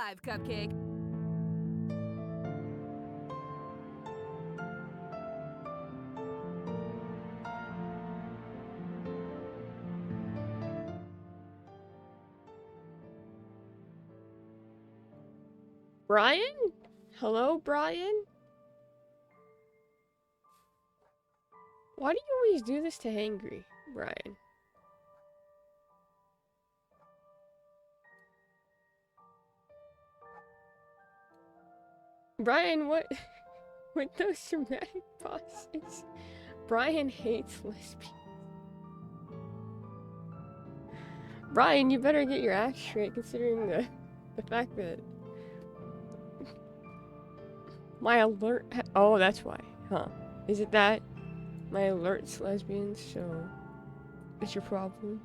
5, Cupcake. Brian? Hello, Brian? Why do you always do this to Hangry, Brian? Brian, what with those dramatic pauses? Brian hates lesbians. Brian, you better get your act straight considering the fact that my alert oh, that's why. Huh. Is it that? My alert's lesbians, so it's your problem.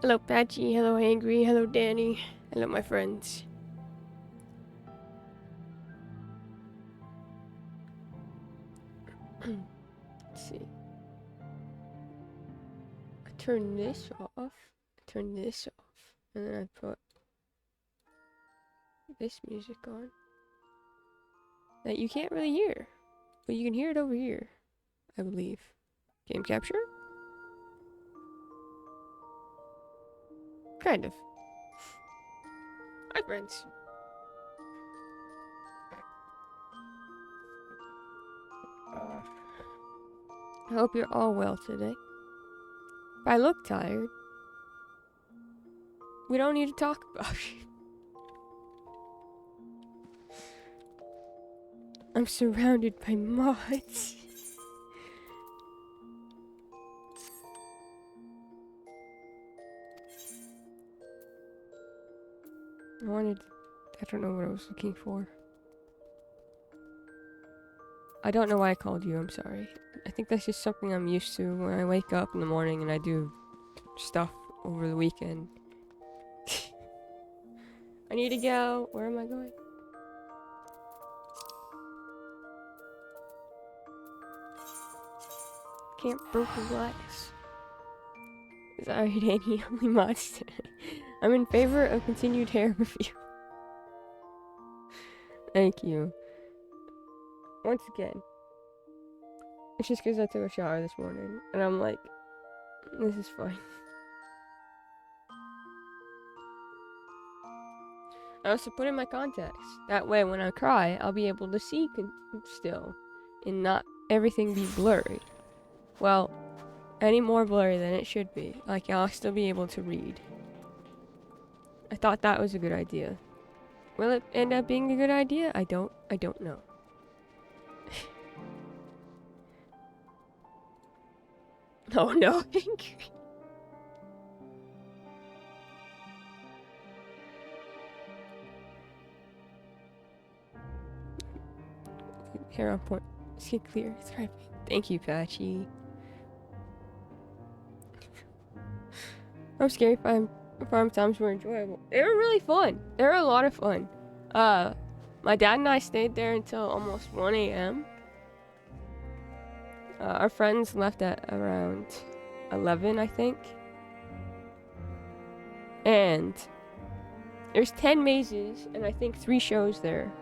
Hello, Patchy. Hello, Hangry. Hello, Danny. Hello, my friends. Let's see. I turn this off. Turn this off. And then I put this music on. That you can't really hear. But you can hear it over here. I believe. Game capture? Kind of. Hi, friends. I hope you're all well today. If I look tired, we don't need to talk about it. I'm surrounded by mods. I don't know what I was looking for. I don't know why I called you, I'm sorry. I think that's just something I'm used to when I wake up in the morning and I do stuff over the weekend. I need to go. Where am I going? Can't broken glass. Sorry, Danny, only mods today. I'm in favor of continued hair review. Thank you. Once again. It's just because I took a shower this morning, and I'm like, this is fine. I also put in my contacts. That way, when I cry, I'll be able to see still, and not everything be blurry. Well, any more blurry than it should be. Like, I'll still be able to read. I thought that was a good idea. Will it end up being a good idea? I don't know. Oh no. Hair on point. Skin clear. Thriving. Thank you, Patchy. I'm scared farm times were enjoyable. They were really fun. They were a lot of fun. My dad and I stayed there until almost 1 a.m. Our friends left at around 11, I think. And there's 10 mazes and I think 3 shows there.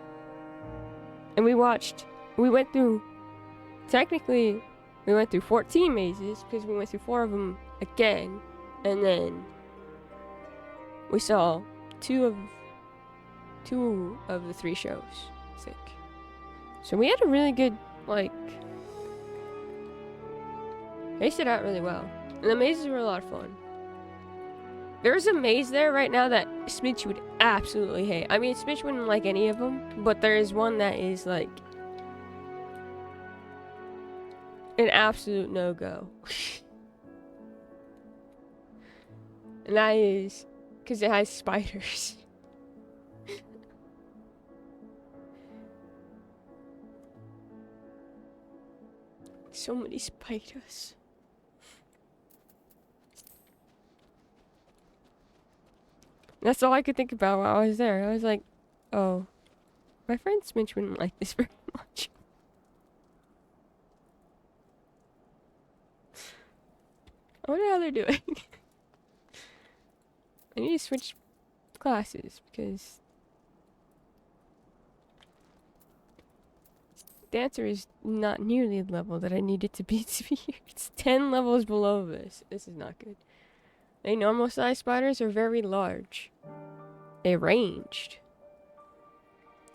And we went through 14 mazes because we went through 4 of them again. And then we saw 2 of the 3 shows, I think. So we had a really good, paced it out really well. And the mazes were a lot of fun. There's a maze there right now that Smitch would absolutely hate. I mean, Smitch wouldn't like any of them, but there is one that is like an absolute no-go. And that is because it has spiders. So many spiders. That's all I could think about while I was there. I was like, oh, my friend Smitch wouldn't like this very much. I wonder how they're doing. I need to switch classes because Dancer is not nearly the level that I need it to be here. It's 10 levels below this. This is not good. The normal size spiders are very large. They ranged.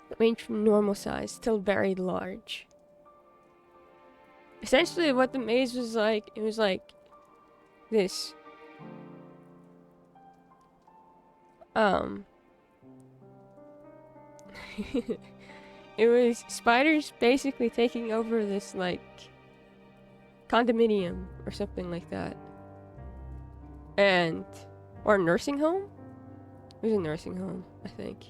They range from normal size till very large. Essentially what the maze was like, it was like this. It was spiders basically taking over this, like, condominium or something like that. And, or a nursing home? It was a nursing home, I think.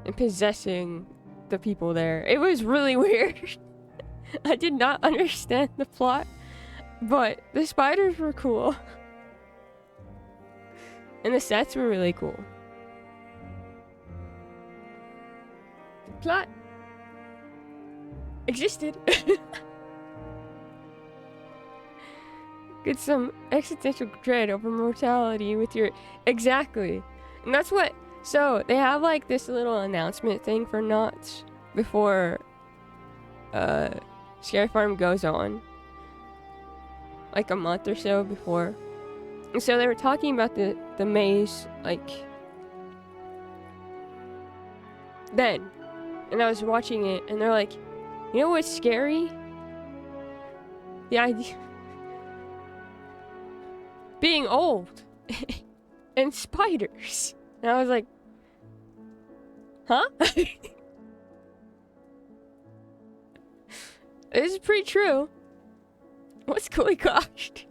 And possessing the people there. It was really weird. I did not understand the plot, but the spiders were cool. And the sets were really cool. The plot existed. Get some existential dread over mortality with your... Exactly. And that's what... So, they have like this little announcement thing for Knots before Scary Farm goes on. Like a month or so before. And so they were talking about the maze, like... Then. And I was watching it, and they're like, you know what's scary? The idea... being old. And spiders. And I was like... Huh? This is pretty true. What's Koi cost?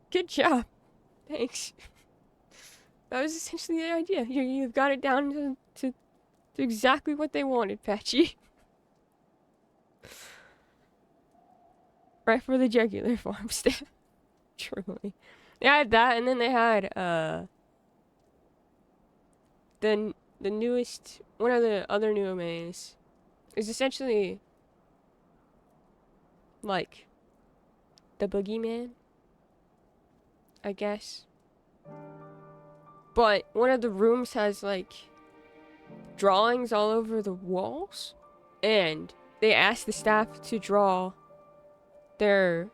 Good job. Thanks. That was essentially the idea. You've got it down to exactly what they wanted, Patchy. Right for the jugular farm staff. Truly. They had that, and then they had the newest, one of the other new maze is essentially like the boogeyman, I guess. But one of the rooms has like drawings all over the walls, and they asked the staff to draw their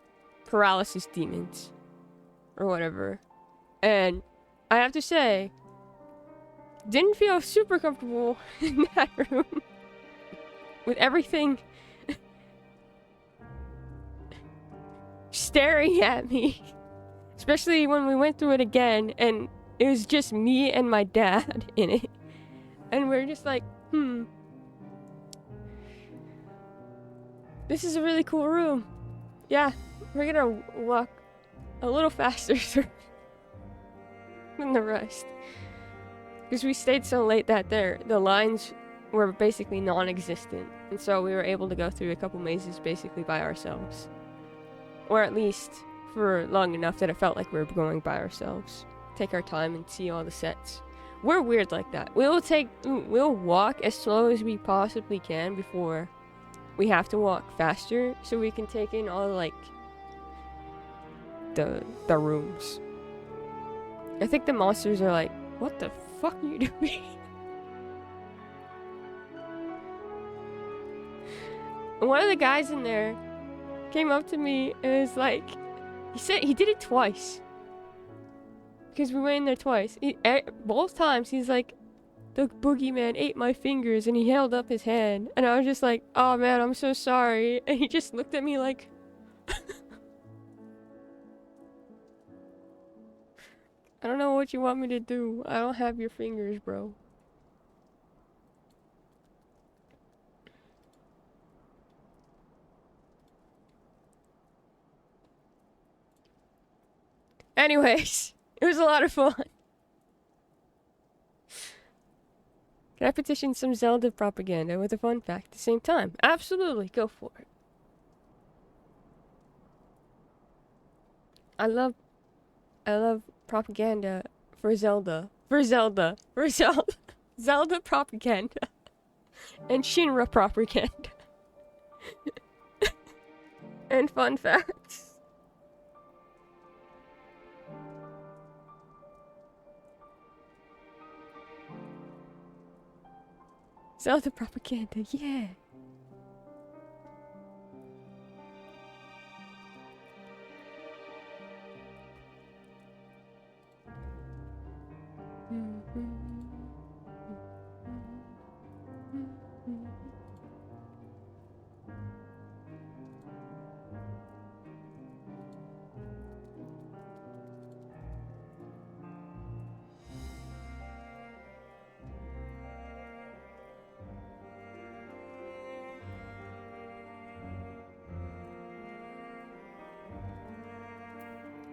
paralysis demons or whatever. And I have to say, didn't feel super comfortable in that room with everything staring at me. Especially when we went through it again and it was just me and my dad in it. And we're just like, this is a really cool room. Yeah, we're gonna walk a little faster than the rest. Because we stayed so late that the lines were basically non-existent. And so we were able to go through a couple mazes basically by ourselves. Or at least for long enough that it felt like we were going by ourselves. Take our time and see all the sets. We're weird like that. We'll walk as slow as we possibly can before we have to walk faster so we can take in all like the rooms. I think the monsters are like, what the fuck are you doing? And one of the guys in there came up to me and was like, he said he did it twice. Because we went in there twice. Both times he's like, the boogeyman ate my fingers, and he held up his hand. And I was just like, oh man, I'm so sorry. And he just looked at me like... I don't know what you want me to do. I don't have your fingers, bro. Anyways, it was a lot of fun. Can I petition some Zelda propaganda with a fun fact at the same time? Absolutely, go for it. I love propaganda for Zelda. Zelda propaganda. And Shinra propaganda. and fun facts. Zelda propaganda, yeah.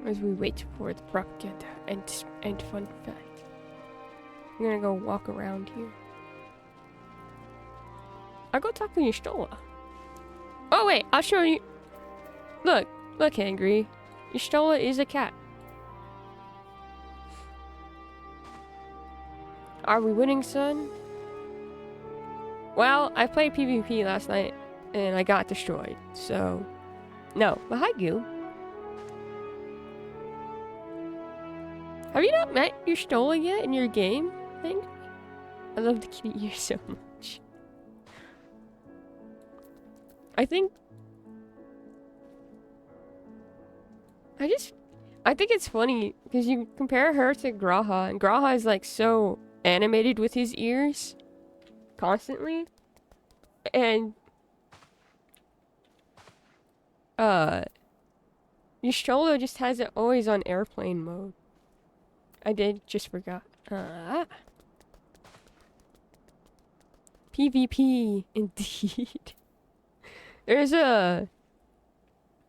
As we wait for the propaganda and fun fact. I'm gonna go walk around here. I'll go talk to Y'shtola. Oh wait, I'll show you. Look, Angry. Y'shtola is a cat. Are we winning, son? Well, I played PvP last night and I got destroyed, so no. But hi, Goo. Have you not met Y'shtola yet in your game? Angry? I love the kitty ears so much. I think it's funny because you compare her to Graha, and Graha is like so animated with his ears constantly, and Y'shtola just has it always on airplane mode. I just forgot. PvP indeed. There's a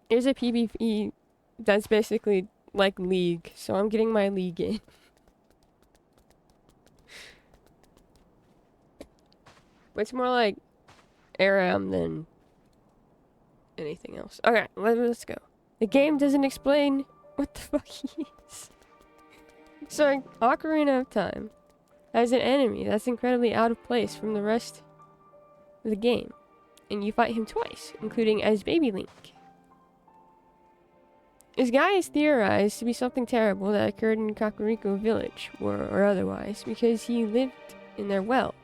PvP that's basically like League, so I'm getting my League in. But it's more like ARAM than anything else. Okay, let's go. The game doesn't explain what the fuck he is. So, Ocarina of Time has an enemy that's incredibly out of place from the rest of the game. And you fight him twice, including as Baby Link. This guy is theorized to be something terrible that occurred in Kakariko Village, or otherwise, because he lived in their well,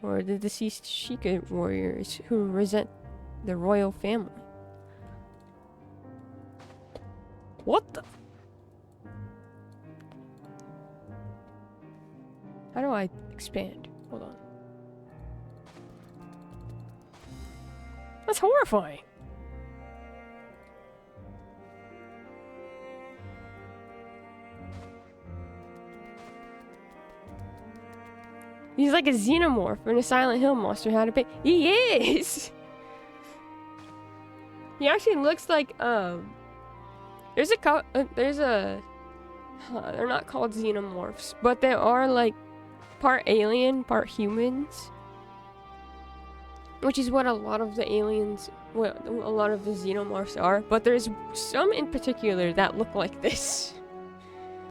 or the deceased Sheikah warriors who resent the royal family. What the? How do I expand? Hold on. That's horrifying. He's like a xenomorph and a Silent Hill monster. How to pay? He is. He actually looks like There's a. They're not called xenomorphs, but they are like part alien, part humans. Which is what a lot of the aliens, a lot of the xenomorphs are. But there's some in particular that look like this.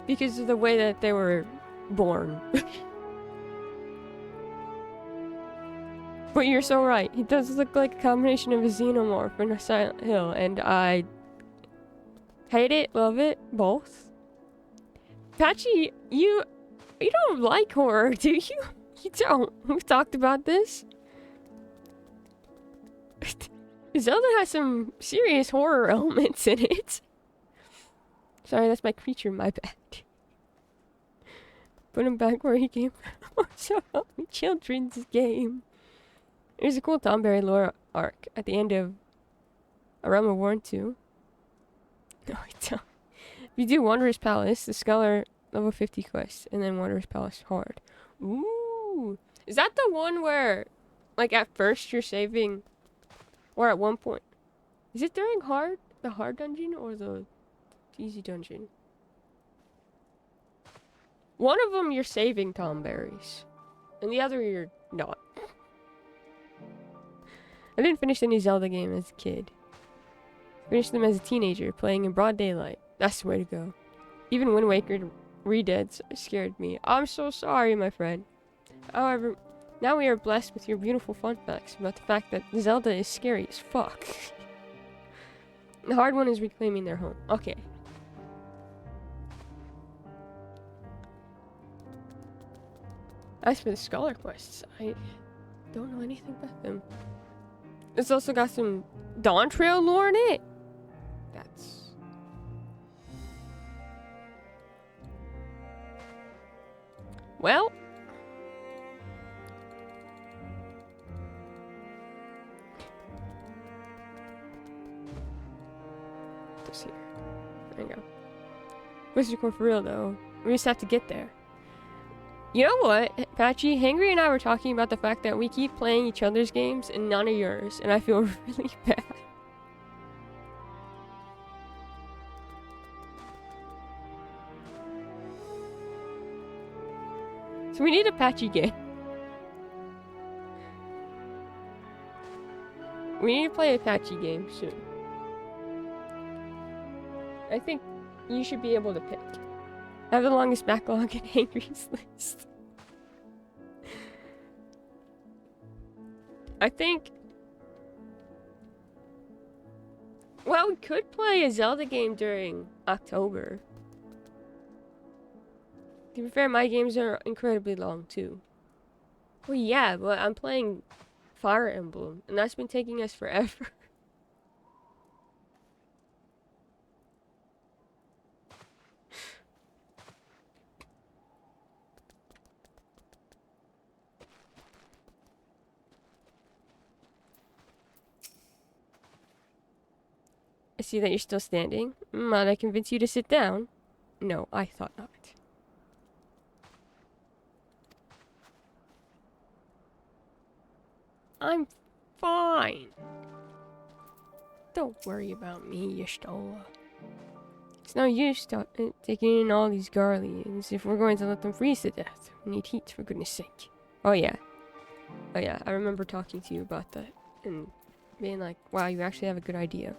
Because of the way that they were born. But you're so right. He does look like a combination of a xenomorph and a Silent Hill. And I hate it, love it, both. Patchy, you don't like horror, do you? You don't. We've talked about this. Zelda has some serious horror elements in it. Sorry, that's my creature, my bad. Put him back where he came from. So help me, children's game. There's a cool Tomberry lore arc at the end of A Realm of War 2. No, I don't. If you do Wanderer's Palace, the Scholar level 50 quest, and then Wanderer's Palace hard. Ooh. Is that the one where, like, at first you're saving, or at one point? Is it during the hard dungeon, or the easy dungeon? One of them you're saving Tomberries, and the other you're not. I didn't finish any Zelda game as a kid. Finished them as a teenager, playing in broad daylight. That's the way to go. Even Wind Waker Redeads scared me. I'm so sorry, my friend. However, now we are blessed with your beautiful fun facts about the fact that Zelda is scary as fuck. The hard one is reclaiming their home. Okay. As for the scholar quests, I don't know anything about them. It's also got some Dawn Trail lore in it. That's... Well... This here. There you go. Wizard Core for real, though. We just have to get there. You know what, Patchy? Hangry and I were talking about the fact that we keep playing each other's games and none of yours, and I feel really bad. So we need a Patchy game. We need to play a Patchy game soon. I think you should be able to pick. I have the longest backlog in Hangry's list. I think... Well, we could play a Zelda game during October. To be fair, my games are incredibly long, too. Well, yeah, but I'm playing Fire Emblem, and that's been taking us forever. I see that you're still standing. Might I convince you to sit down? No, I thought not. I'm fine. Don't worry about me, Y'shtola. It's no use taking in all these Garleans if we're going to let them freeze to death. We need heat, for goodness sake. Oh yeah, I remember talking to you about that and being like, wow, you actually have a good idea.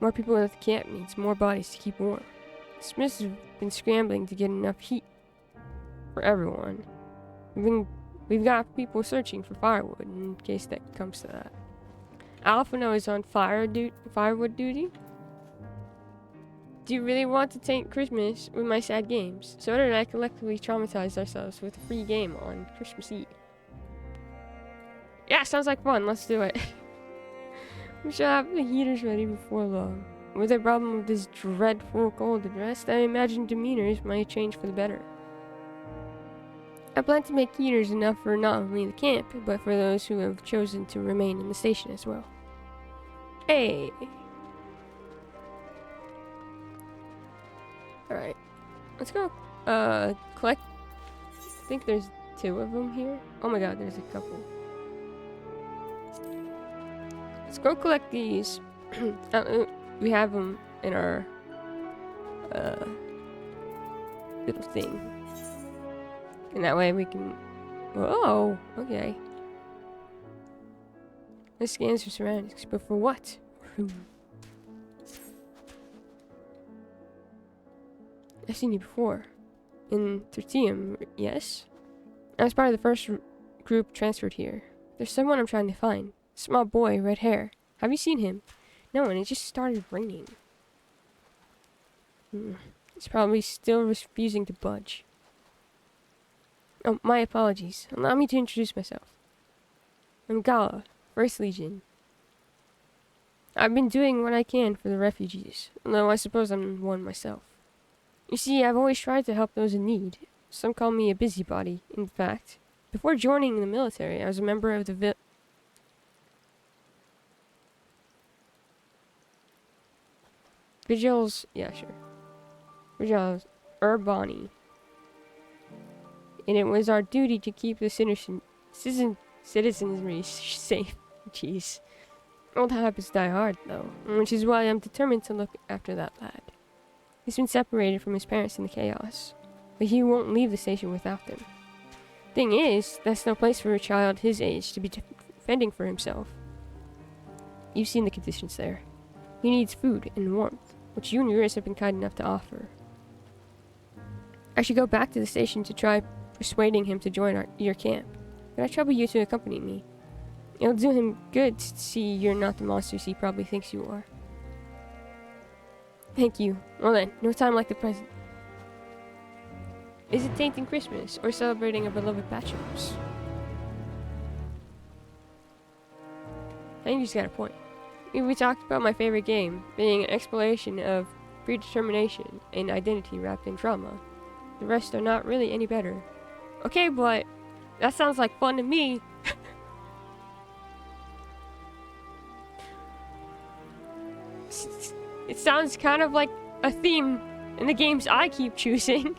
More people at the camp means more bodies to keep warm. The Smiths have been scrambling to get enough heat for everyone. We've got people searching for firewood in case that comes to that. Alphino is on firewood duty. Do you really want to taint Christmas with my sad games? So did I collectively traumatize ourselves with a free game on Christmas Eve. Yeah, sounds like fun. Let's do it. We shall have the heaters ready before long. With the problem of this dreadful cold unrest, I imagine demeanors might change for the better. I plan to make heaters enough for not only the camp, but for those who have chosen to remain in the station as well. Hey! Alright. Let's go, collect... I think there's 2 of them here. Oh my god, there's a couple. Let's go collect these. We have them in our, little thing. And that way we can... Whoa! Okay. This scans your surroundings, but for what? Who? I've seen you before. In Tertium, yes? I was part of the first group transferred here. There's someone I'm trying to find. Small boy, red hair. Have you seen him? No, and it just started raining. It's probably still refusing to budge. Oh, my apologies. Allow me to introduce myself. I'm Gala, 1st Legion. I've been doing what I can for the refugees, although I suppose I'm one myself. You see, I've always tried to help those in need. Some call me a busybody, in fact. Before joining the military, I was a member of the Vigils, yeah, sure. Vigils Urbani. And it was our duty to keep the citizenry safe. Jeez. Old habits die hard, though, which is why I'm determined to look after that lad. He's been separated from his parents in the chaos, but he won't leave the station without them. Thing is, that's no place for a child his age to be fending for himself. You've seen the conditions there. He needs food and warmth, which you and yours have been kind enough to offer. I should go back to the station to try persuading him to join your camp. Could I trouble you to accompany me? It'll do him good to see you're not the monsters he probably thinks you are. Thank you. Well then, no time like the present. Is it tainting Christmas or celebrating a beloved patrons? I think he's got a point. We talked about my favorite game being an exploration of predetermination and identity wrapped in drama. The rest are not really any better. Okay, but that sounds like fun to me. It sounds kind of like a theme in the games I keep choosing.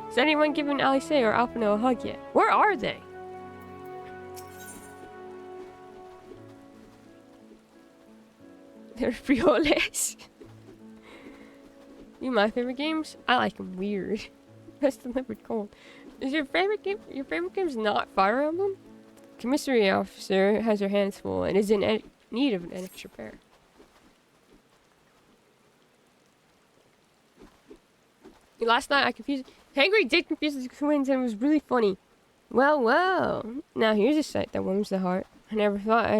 Has anyone given Alice or Alpino a hug yet? Where are they? They're frijoles. You my favorite games? I like them weird. Best delivered cold. Is your favorite game? Your favorite game's not Fire Emblem? Commissary officer has her hands full and is in need of an extra pair. Last night I confused. Hangry did confuse the twins and it was really funny. Well, well. Now here's a sight that warms the heart. I never thought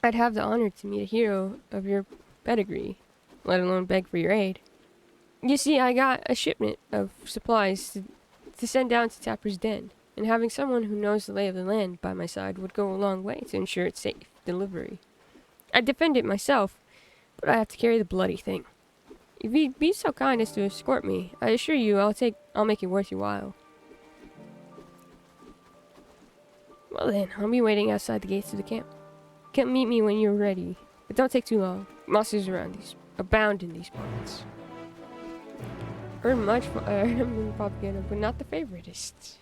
I'd have the honor to meet a hero of your pedigree, let alone beg for your aid. You see, I got a shipment of supplies to send down to Tapper's Den, and having someone who knows the lay of the land by my side would go a long way to ensure its safe delivery. I'd defend it myself, but I have to carry the bloody thing. If you'd be so kind as to escort me, I assure you I'll make it worth your while. Well then, I'll be waiting outside the gates of the camp. Come meet me when you're ready, but don't take too long. Monsters abound in these parts. Heard much propaganda, but not the favoritists.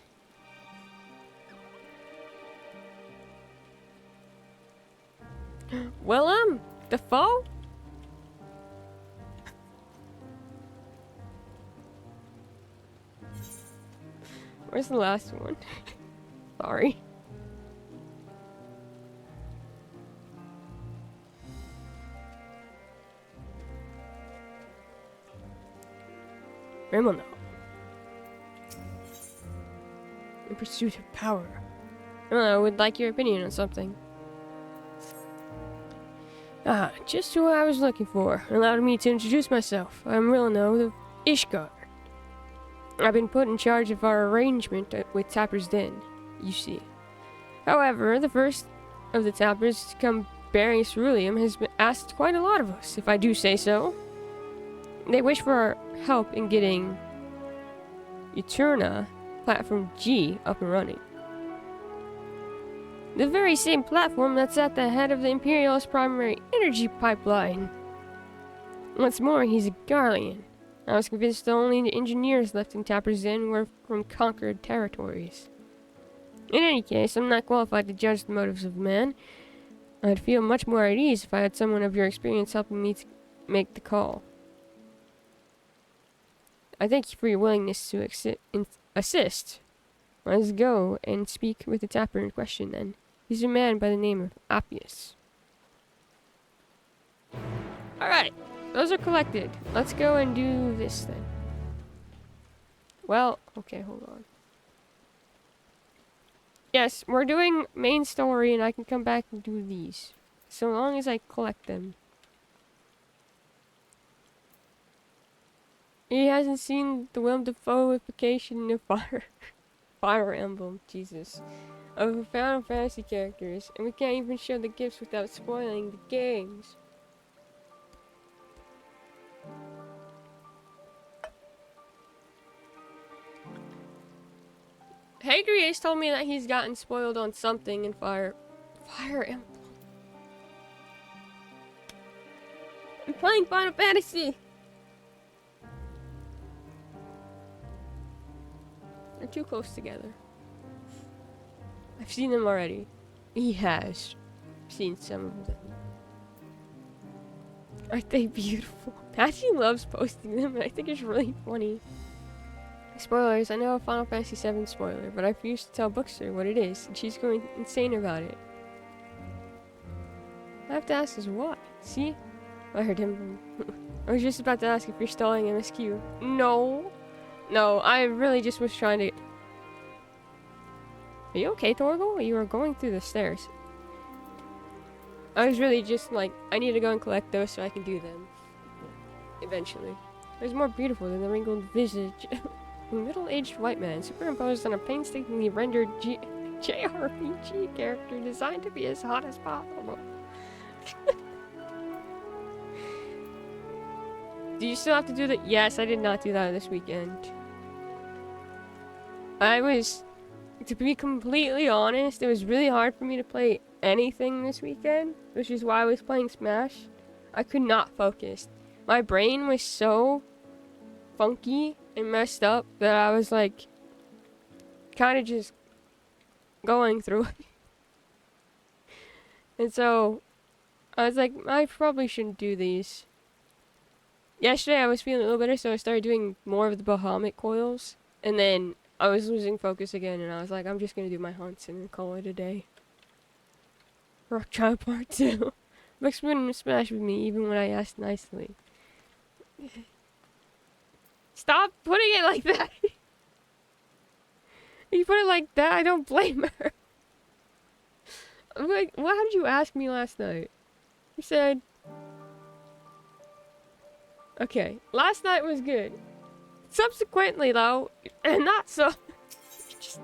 Well, the foe? Where's the last one? Sorry. Raymond, in pursuit of power. I would like your opinion on something. Just who I was looking for. Allowed me to introduce myself. I'm Rilano of Ishgard. I've been put in charge of our arrangement with Tapper's Den, you see. However, the first of the Tappers to come bearing ceruleum has been asked quite a lot of us, if I do say so. They wish for our help in getting Eterna Platform G up and running. The very same platform that's at the head of the Imperialist primary energy pipeline. What's more, he's a Garlean. I was convinced the only engineers left in Tapper's Den were from conquered territories. In any case, I'm not qualified to judge the motives of man. I'd feel much more at ease if I had someone of your experience helping me to make the call. I thank you for your willingness to assist. Let's go and speak with the Tapper in question then. He's a man by the name of Appius. Alright, those are collected. Let's go and do this then. Well, okay, hold on. Yes, we're doing main story and I can come back and do these. So long as I collect them. He hasn't seen the Willem Dafoeification of Fire Emblem, Jesus. Of Final Fantasy characters, and we can't even show the gifts without spoiling the games. Hagrius told me that he's gotten spoiled on something in Fire Emblem. I'm playing Final Fantasy! They're too close together. I've seen them already. He has seen some of them. Aren't they beautiful? Patty loves posting them, and I think it's really funny. Spoilers, I know a Final Fantasy VII spoiler, but I refuse to tell Bookster what it is, and she's going insane about it. I have to ask us what? See? I heard him. I was just about to ask if you're stalling MSQ. No. No, I really just was trying to Are you okay, Torgal? You were going through the stairs. I was really just like, I need to go and collect those so I can do them. Eventually. It was more beautiful than the wrinkled visage of a middle-aged white man superimposed on a painstakingly rendered JRPG character designed to be as hot as possible. Do you still have to do that? Yes, I did not do that this weekend. To be completely honest, it was really hard for me to play anything this weekend, which is why I was playing Smash. I could not focus. My brain was so funky and messed up that I was like, kind of just going through it. And so, I was like, I probably shouldn't do these. Yesterday I was feeling a little better, so I started doing more of the Bahamut coils. And then I was losing focus again, and I was like, I'm just gonna do my hunts and call it a day. Rock Child Part 2. Max wouldn't smash with me even when I asked nicely. Stop putting it like that! You put it like that, I don't blame her. Like, what did you ask me last night? You said... Okay, last night was good. Subsequently, though, and not so... Just...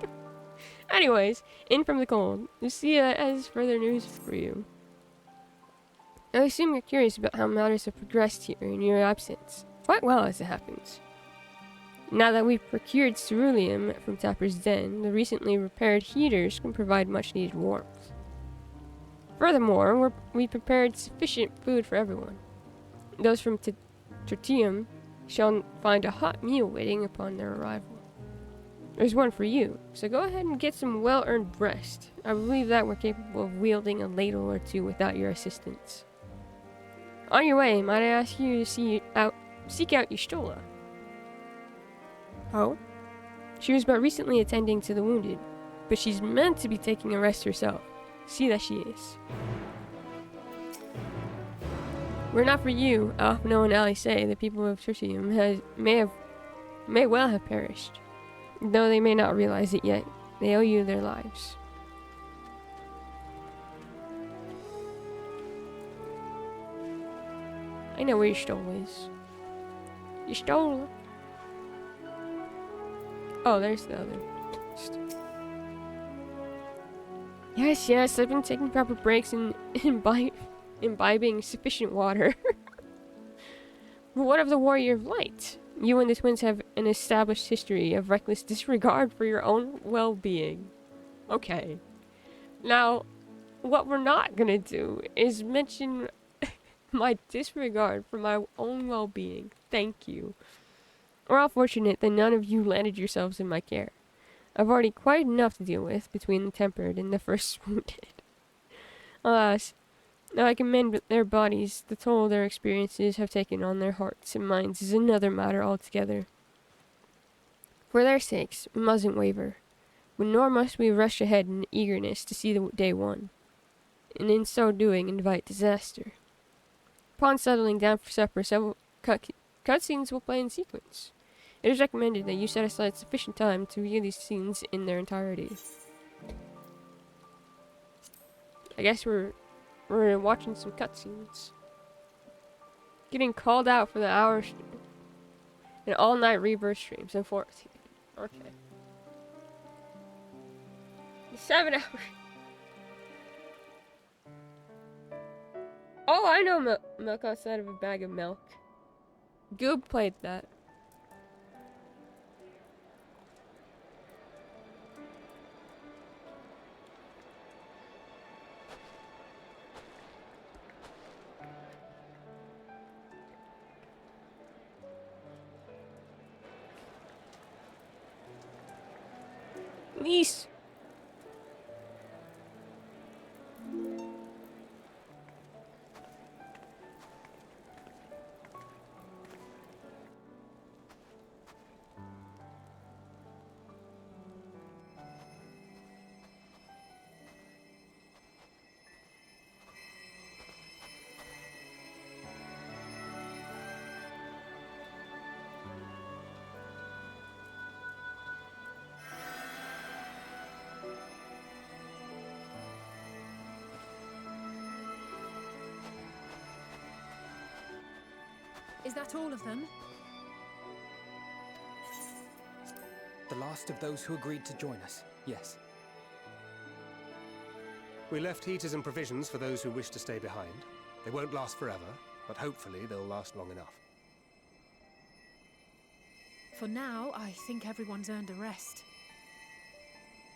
Anyways, in from the cold. Lucia has further news for you. I assume you're curious about how matters have progressed here in your absence. Quite well, as it happens. Now that we've procured ceruleum from Tapper's Den, the recently repaired heaters can provide much-needed warmth. Furthermore, we prepared sufficient food for everyone. Those from Tertium shall find a hot meal waiting upon their arrival. There's one for you, so go ahead and get some well-earned rest. I believe that we're capable of wielding a ladle or two without your assistance. On your way, might I ask you to seek out Y'shtola? Oh? She was but recently attending to the wounded, but she's meant to be taking a rest herself. See that she is. Were not for you, Alphino and Ali say the people of Tertium may well have perished. Though they may not realize it yet, they owe you their lives. I know where Y'shtola is. Y'shtola. Oh, there's the other. Yes, I've been taking proper breaks and imbibing sufficient water. But what of the Warrior of Light? You and the twins have an established history of reckless disregard for your own well-being. Okay. Now, what we're not gonna do is mention my disregard for my own well-being. Thank you. We're all fortunate that none of you landed yourselves in my care. I've already quite enough to deal with between the tempered and the first wounded. Alas, now I can mend their bodies, the toll their experiences have taken on their hearts and minds is another matter altogether. For their sakes, we mustn't waver, but nor must we rush ahead in eagerness to see the day won, and in so doing invite disaster. Upon settling down for supper, several cutscenes will play in sequence. It is recommended that you set aside sufficient time to view these scenes in their entirety. I guess we're watching some cutscenes. Getting called out for the hour and all-night rebirth streams and 14. Okay. 7 hours. Oh, I know milk outside of a bag of milk. Goob played that. Niece. Is that all of them? The last of those who agreed to join us, yes. We left heaters and provisions for those who wish to stay behind. They won't last forever, but hopefully they'll last long enough. For now, I think everyone's earned a rest.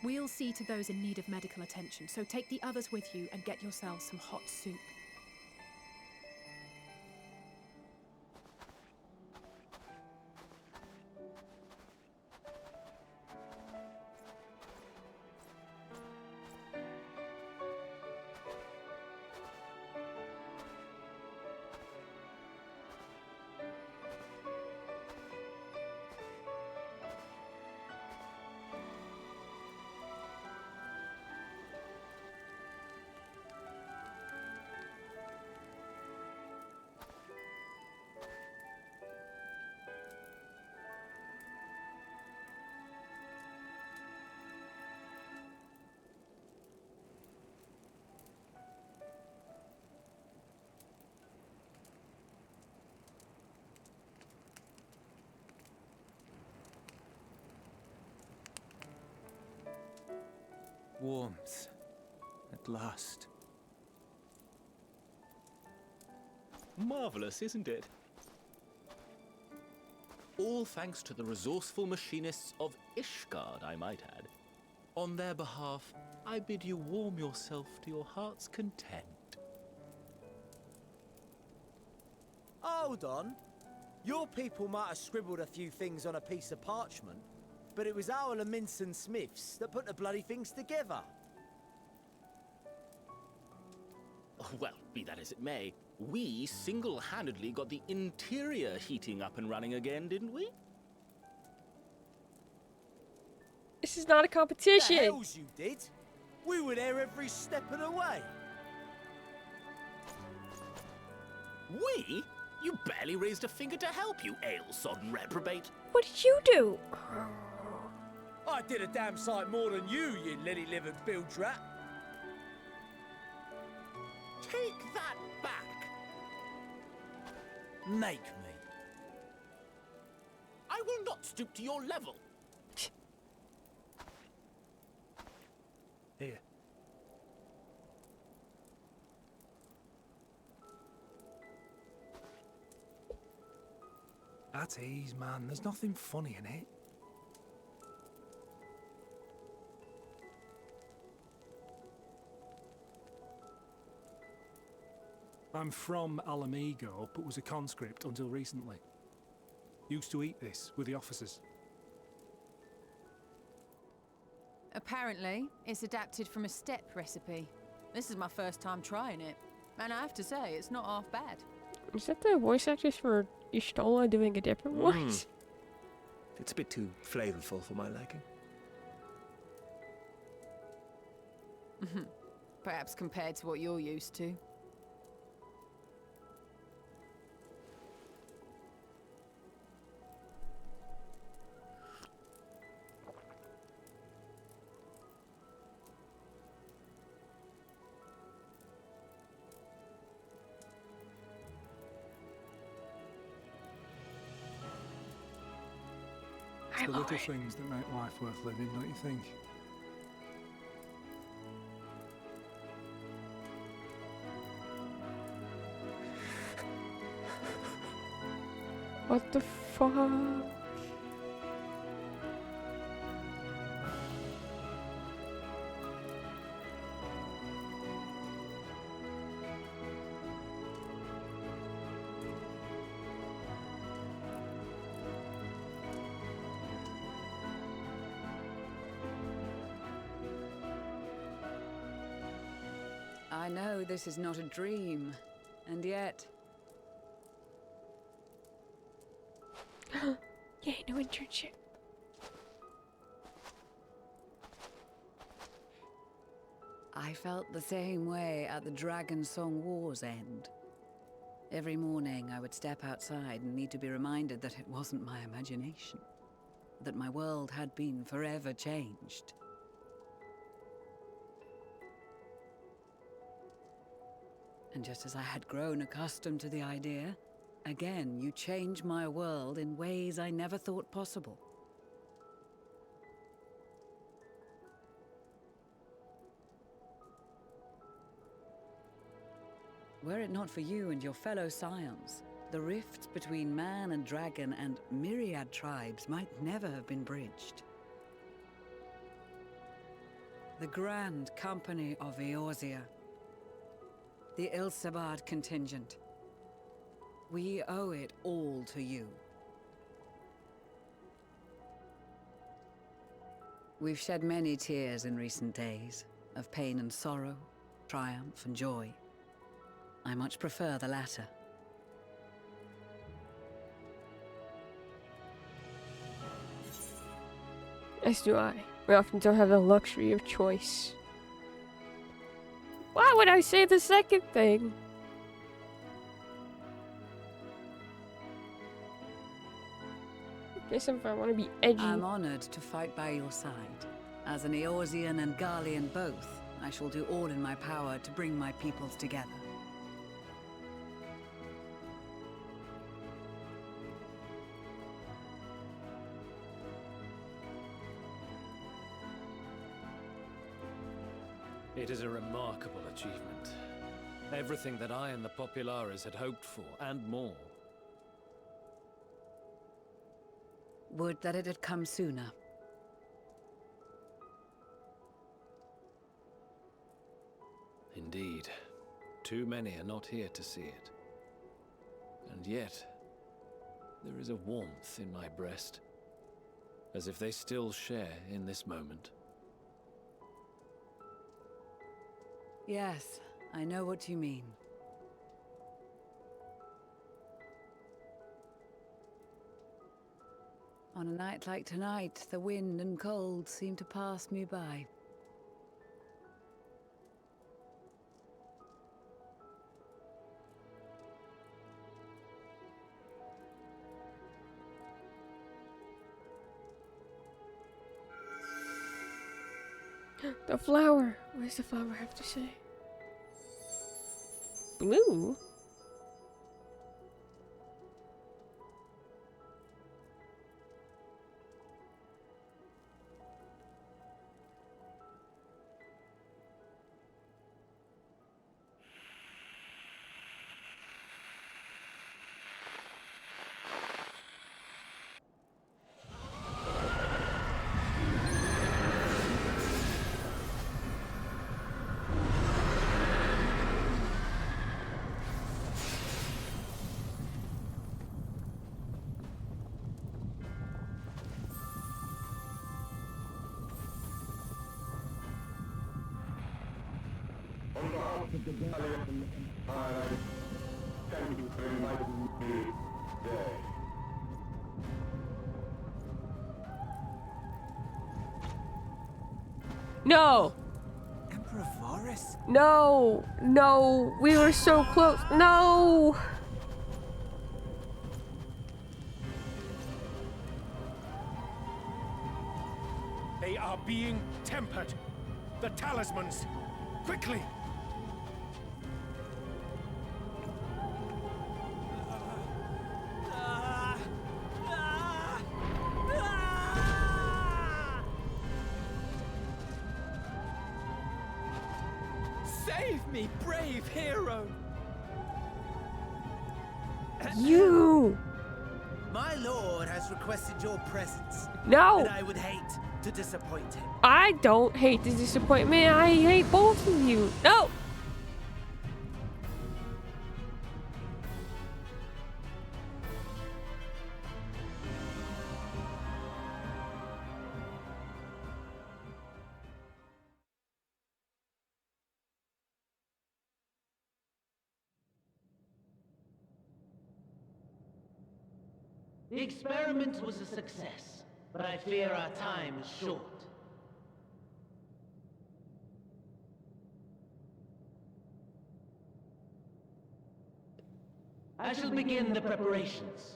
We'll see to those in need of medical attention, so take the others with you and get yourselves some hot soup. Warmth. At last. Marvelous, isn't it? All thanks to the resourceful machinists of Ishgard, I might add. On their behalf, I bid you warm yourself to your heart's content. Hold on. Your people might have scribbled a few things on a piece of parchment, but it was our Leminson Smiths that put the bloody things together. Well, be that as it may, we single-handedly got the interior heating up and running again, didn't we? This is not a competition. The hells you did? We were there every step of the way. We? You barely raised a finger to help, you ale-sodden reprobate. What did you do? I did a damn sight more than you lily-livered bilge rat. Take that back! Make me. I will not stoop to your level. Here. At ease, man. There's nothing funny in it. I'm from Alamigo, but was a conscript until recently. Used to eat this with the officers. Apparently, it's adapted from a steppe recipe. This is my first time trying it, and I have to say, it's not half bad. Is that the voice actress for Ishtola doing a different voice? It's a bit too flavorful for my liking. Perhaps compared to what you're used to. It's the little things that make life worth living, don't you think? What the fuck? I know this is not a dream, and yet... Yay, no internship. I felt the same way at the Dragon Song War's end. Every morning I would step outside and need to be reminded that it wasn't my imagination, that my world had been forever changed. And just as I had grown accustomed to the idea, Again, you change my world in ways I never thought possible. Were it not for you and your fellow scions, the rifts between man and dragon and myriad tribes might never have been bridged. The Grand Company of Eorzea. The Ilsabard contingent. We owe it all to you. We've shed many tears in recent days, of pain and sorrow, triumph and joy. I much prefer the latter. As do I. We often don't have the luxury of choice. Why would I say the second thing? Guess if I want to be edgy. I'm honored to fight by your side. As an Eorzean and Garlean both, I shall do all in my power to bring my peoples together. It is a remarkable achievement. Everything that I and the Populares had hoped for, and more. Would that it had come sooner. Indeed. Too many are not here to see it. And yet, there is a warmth in my breast, as if they still share in this moment. Yes, I know what you mean. On a night like tonight, the wind and cold seem to pass me by. The flower. What does the flower have to say? Blue? On behalf of the Galleon, I thank you for inviting me today. No! Emperor Varus? No! No! We were so close. No! They are being tempered. The talismans. Quickly! Save me, brave hero! You! My lord has requested your presence. No! And I would hate to disappoint him. I don't hate the disappointment. I hate both of you. No! The experiment was a success, but I fear our time is short. I shall begin the preparations.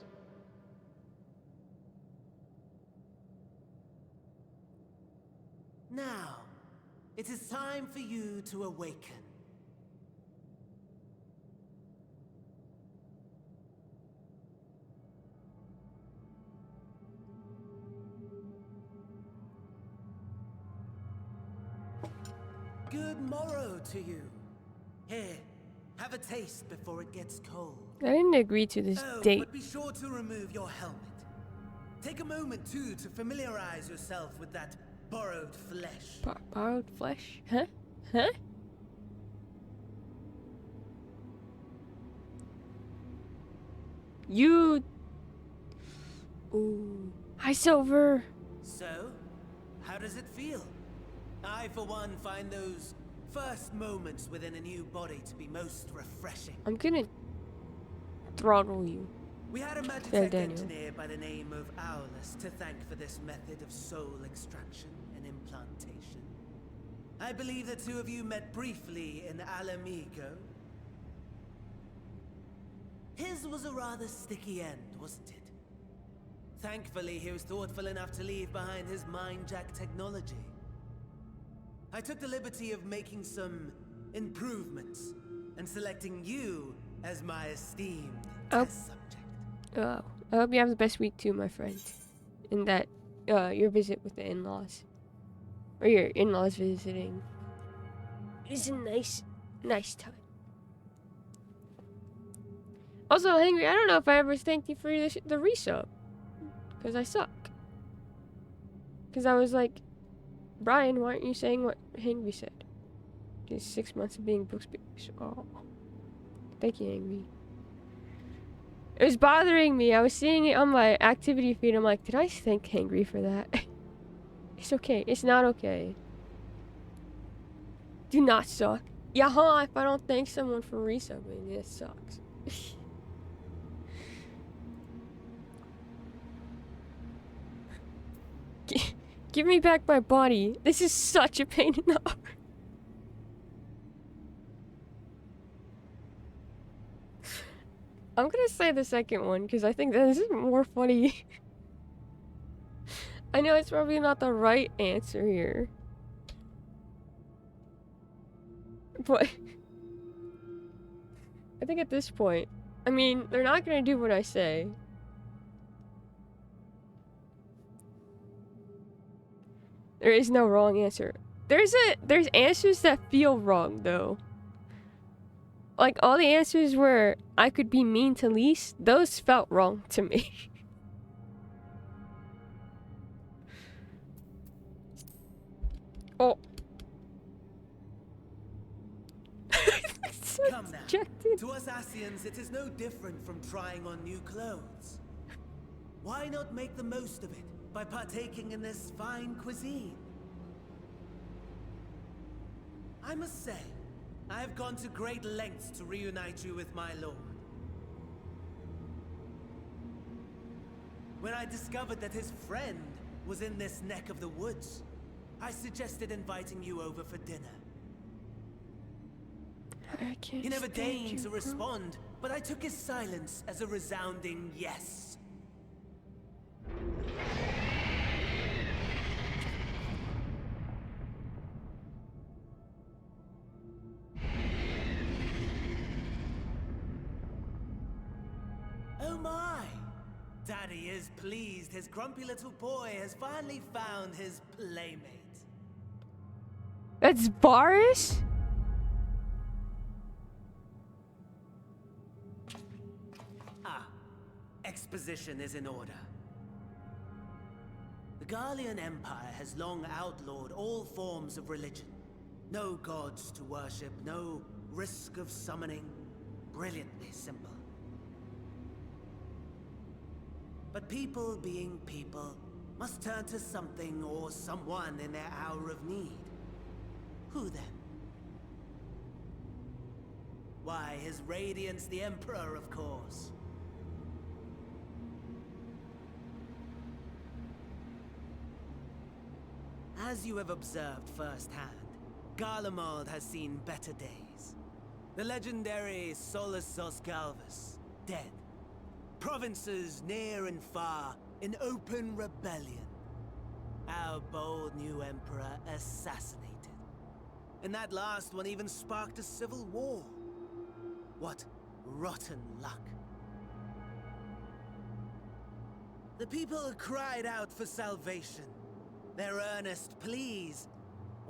Now, it is time for you to awaken. good morrow to you. Here, have a taste before it gets cold. I didn't agree to this date. But be sure to remove your helmet. Take a moment, too, to familiarize yourself with that borrowed flesh. Borrowed flesh? Huh? Huh? You... Ooh. Hi, Silver. So, how does it feel? I, for one, find those first moments within a new body to be most refreshing. I'm gonna throttle you. We had a Magitech engineer by the name of Aulus to thank for this method of soul extraction and implantation. I believe the two of you met briefly in Alamigo. His was a rather sticky end, wasn't it? Thankfully, he was thoughtful enough to leave behind his mind-jack technology. I took the liberty of making some improvements and selecting you as my esteemed test subject. Oh, I hope you have the best week too, my friend. And that your visit with the in-laws, or your in-laws visiting, is a nice time. Also, Henry, I don't know if I ever thanked you for the resub, because I suck. Because I was like, Brian, why aren't you saying what Henry said? His 6 months of being book speakers. Oh, thank you, Henry. It was bothering me. I was seeing it on my activity feed. I'm like, did I thank Hangry for that? It's okay. It's not okay. Do not suck. Yaha, if I don't thank someone for resubbing, it sucks. Give me back my body. This is such a pain in the arm. I'm gonna say the second one because I think this is more funny. I know it's probably not the right answer here, but I think at this point, I mean, they're not gonna do what I say. There is no wrong answer. There's answers that feel wrong though. Like, all the answers where I could be mean to Lise, those felt wrong to me. Oh. So come now. To us Asians, it is no different from trying on new clothes. Why not make the most of it by partaking in this fine cuisine? I must say, I have gone to great lengths to reunite you with my lord. When I discovered that his friend was in this neck of the woods, I suggested inviting you over for dinner. He never deigned to respond, but I took his silence as a resounding yes. Oh my! Daddy is pleased his grumpy little boy has finally found his playmate. That's Boris? Ah, exposition is in order. The Garlean Empire has long outlawed all forms of religion. No gods to worship, no risk of summoning. Brilliantly simple. But people being people must turn to something or someone in their hour of need. Who then? Why, His Radiance the Emperor, of course. As you have observed firsthand, Garlemald has seen better days. The legendary Solus Galvus, dead. Provinces near and far in open rebellion. Our bold new emperor assassinated. And that last one even sparked a civil war. What rotten luck. The people cried out for salvation. Their earnest pleas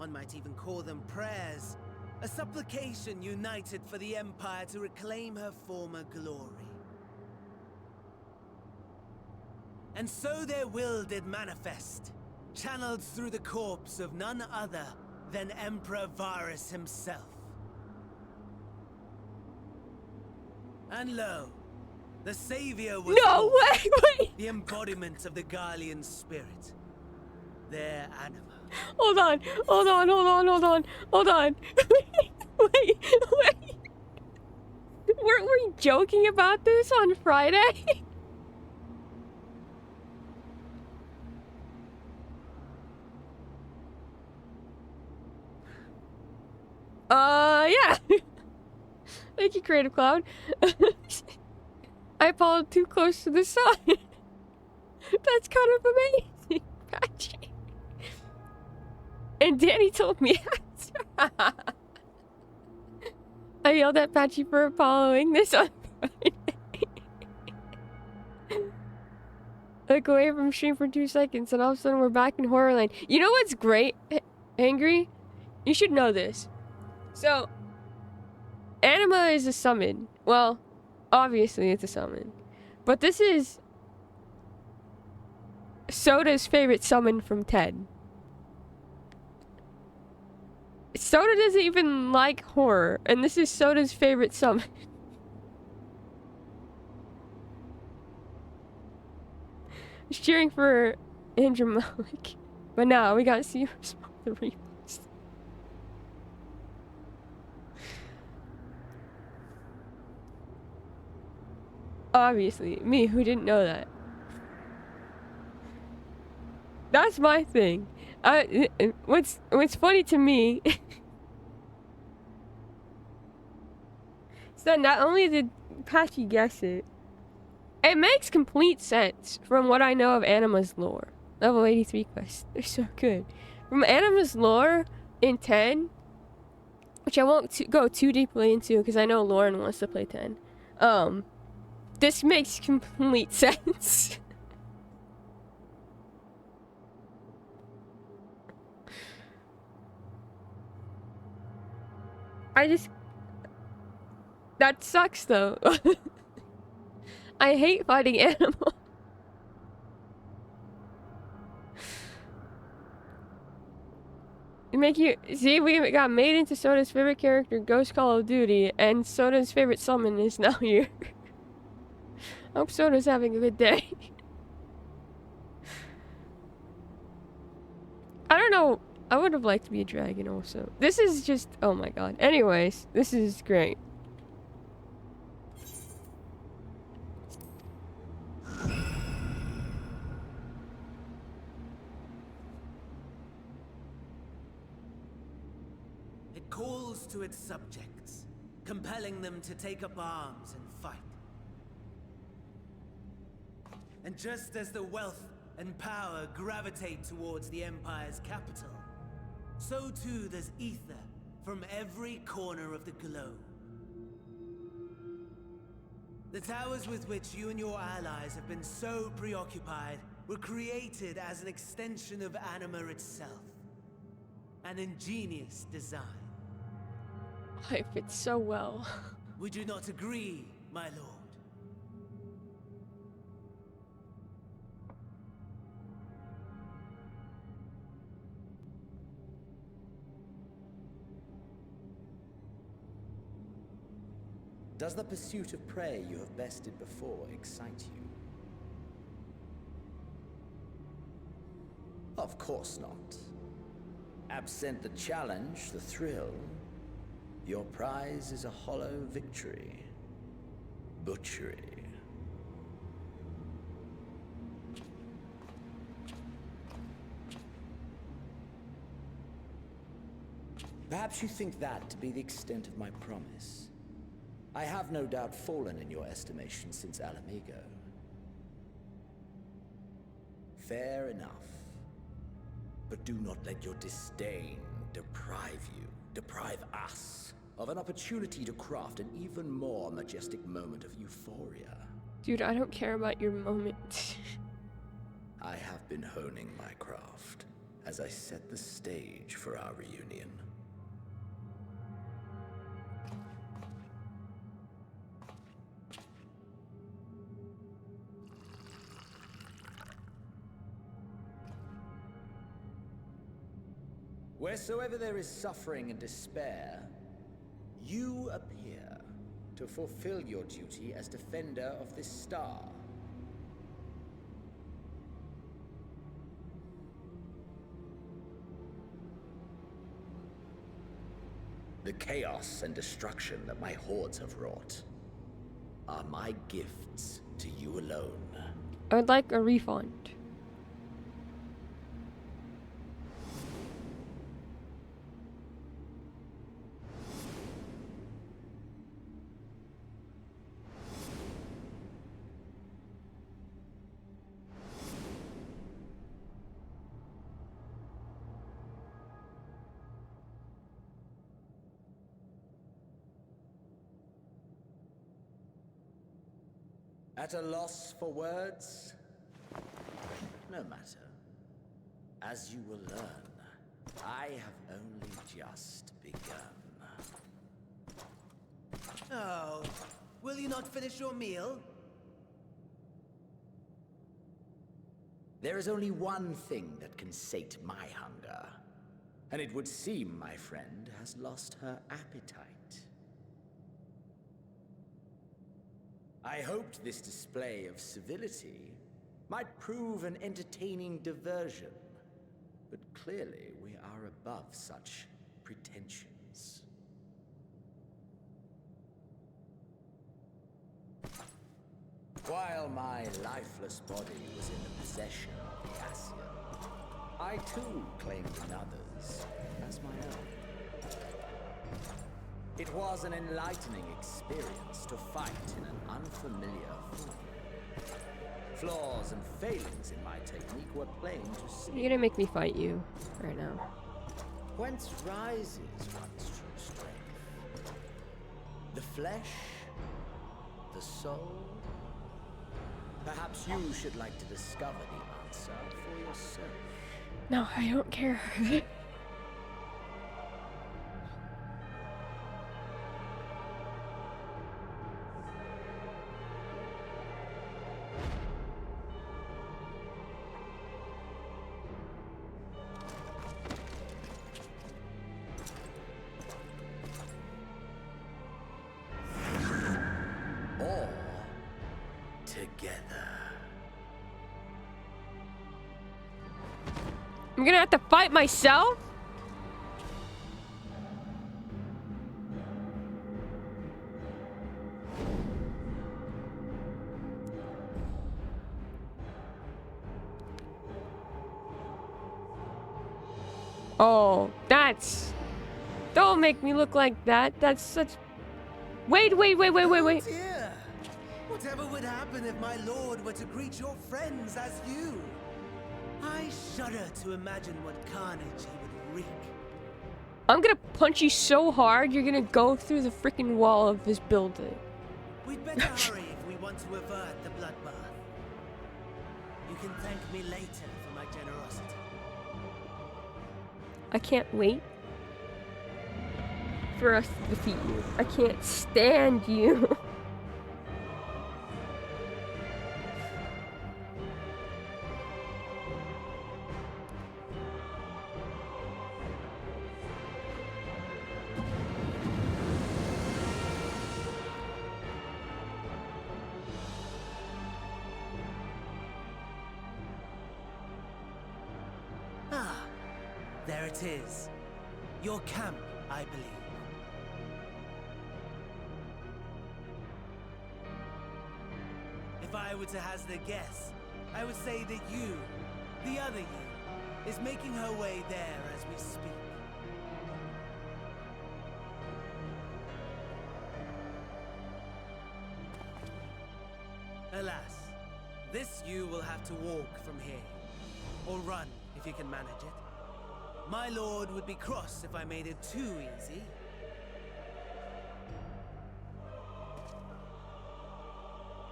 One might even call them prayers. A supplication united for the Empire to reclaim her former glory. And so their will did manifest, channeled through the corpse of none other than Emperor Varus himself. And lo, the savior was No born, way! Wait! the embodiment of the Garlean spirit, their anima. Hold on! Hold on! Hold on! Hold on! Hold on! Wait! Wait! Weren't we joking about this on Friday? Yeah. Thank you, Creative Cloud. I followed too close to the sun. That's kind of amazing, Patchy. And Danny told me after. I yelled at Patchy for following this on Friday. Look away from stream for 2 seconds, and all of a sudden we're back in Horrorland. You know what's great, Angry? You should know this. So, Anima is a summon. Well, obviously it's a summon. But this is Soda's favorite summon from 10. Soda doesn't even like horror, and this is Soda's favorite summon. Just cheering for Andrew Malik. But now we gotta see the replays. Obviously, me who didn't know that. That's my thing. What's funny to me is that not only did Patchy guess it, it makes complete sense from what I know of Anima's lore. Level 83 quests, they're so good. From Anima's lore in 10, which I won't go too deeply into because I know Lauren wants to play 10. This makes complete sense. That sucks though. I hate fighting animals. Make you see, we got made into Soda's favorite character, Ghost Call of Duty, and Soda's favorite summon is now here. I hope Soda's having a good day. I don't know. I would have liked to be a dragon also. This is just, oh my god. Anyways, this is great. It calls to its subjects, compelling them to take up arms and fight. And just as the wealth and power gravitate towards the Empire's capital, so too does ether from every corner of the globe. The towers with which you and your allies have been so preoccupied were created as an extension of Anima itself. An ingenious design. I fit so well. Would you not agree, my lord? Does the pursuit of prey you have bested before excite you? Of course not. Absent the challenge, the thrill, your prize is a hollow victory. Butchery. Perhaps you think that to be the extent of my promise. I have no doubt fallen in your estimation since Alamigo. Fair enough. But do not let your disdain deprive us, of an opportunity to craft an even more majestic moment of euphoria. Dude, I don't care about your moment. I have been honing my craft. as I set the stage for our reunion. Wheresoever there is suffering and despair, you appear to fulfill your duty as defender of this star. The chaos and destruction that my hordes have wrought are my gifts to you alone. I would like a refund. At a loss for words? No matter. As you will learn, I have only just begun. Oh, will you not finish your meal? There is only one thing that can sate my hunger, and it would seem my friend has lost her appetite. I hoped this display of civility might prove an entertaining diversion, but clearly we are above such pretensions. While my lifeless body was in the possession of the Ascian, I too claimed another's as my own. It was an enlightening experience to fight in an unfamiliar form. Flaws and failings in my technique were plain to see. You're gonna make me fight you right now. Whence rises one's true strength? The flesh? The soul? Perhaps you should like to discover the answer for yourself. No, I don't care. I'm gonna have to fight myself? Oh, that's... Don't make me look like that. That's such... Wait. Oh dear! Whatever would happen if my lord were to greet your friends as you? I shudder to imagine what carnage he would wreak. I'm gonna punch you so hard, you're gonna go through the freaking wall of this building. We'd better hurry if we want to avert the bloodbath. You can thank me later for my generosity. I can't wait for us to defeat you. I can't stand you. There it is. Your camp, I believe. If I were to hazard a guess, I would say that you, the other you, is making her way there as we speak. Alas, this you will have to walk from here. Or run, if you can manage it. My lord would be cross if I made it too easy.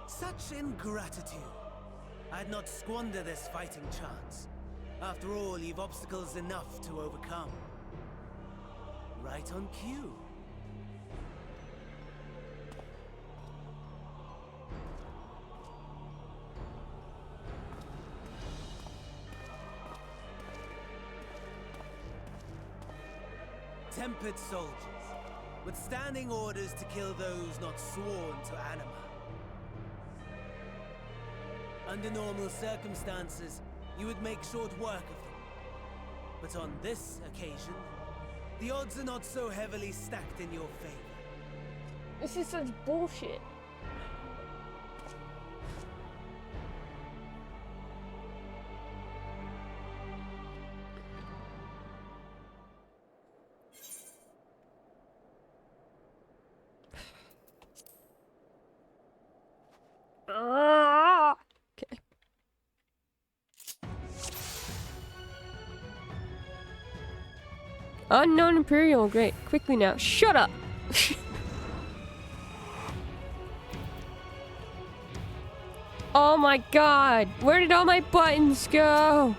Such ingratitude. I'd not squander this fighting chance. After all, you've obstacles enough to overcome. Right on cue. Tempered soldiers, withstanding orders to kill those not sworn to anima. Under normal circumstances, you would make short work of them. But on this occasion, the odds are not so heavily stacked in your favor. This is such bullshit. Okay. Unknown Imperial, great. Quickly now. Shut up! Oh my god! Where did all my buttons go?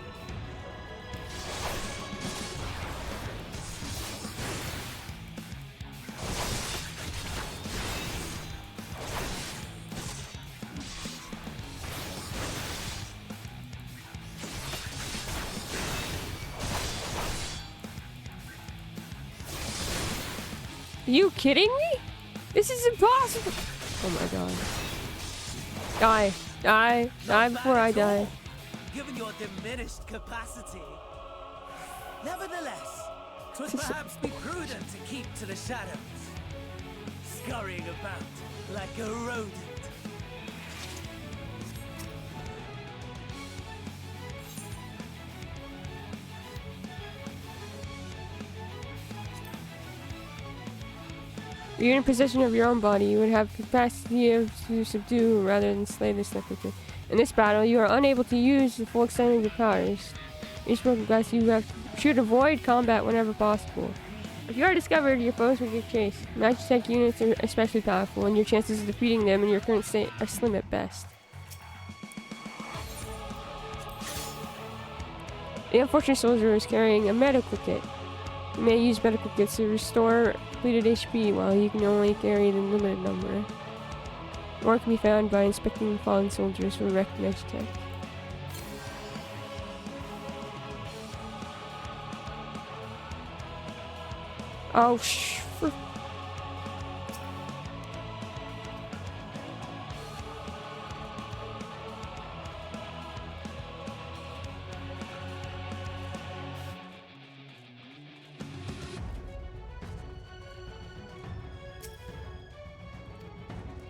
Are you kidding me? This is impossible! Oh my god. Die. Die. Die before I die. Given your diminished capacity. Nevertheless, 'twould perhaps be prudent to keep to the shadows. Scurrying about like a rodent. If you're in possession of your own body, you would have capacity to subdue rather than slay this necrotic. In this battle, you are unable to use the full extent of your powers. Each broken glass, you should avoid combat whenever possible. If you are discovered, your foes will get chased. Magitech units are especially powerful, and your chances of defeating them in your current state are slim at best. The unfortunate soldier is carrying a medical kit. You may use medical kits to restore depleted HP, while you can only carry the limited number. More can be found by inspecting fallen soldiers for wrecked Magitech. Oh,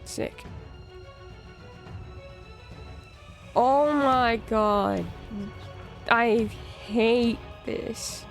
sick. Oh my god. I hate this.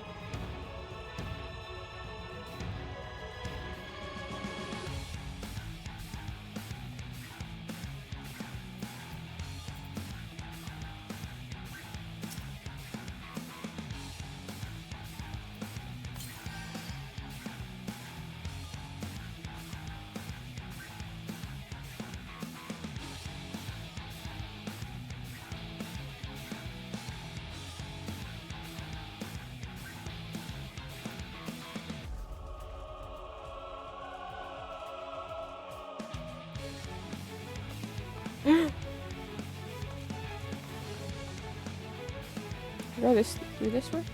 Go through this one?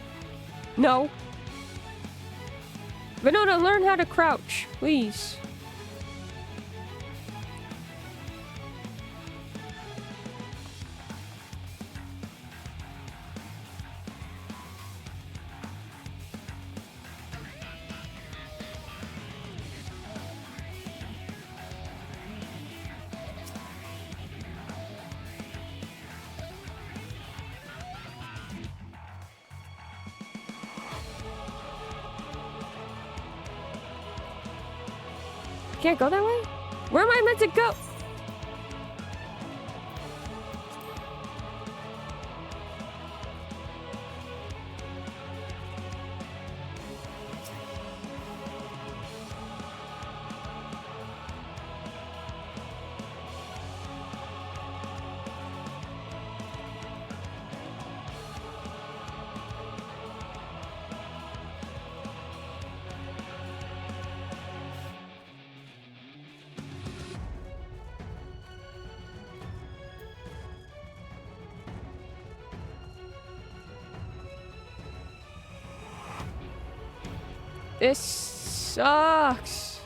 No. Venona, learn how to crouch, please. Can't go that way? Where am I meant to go? This sucks.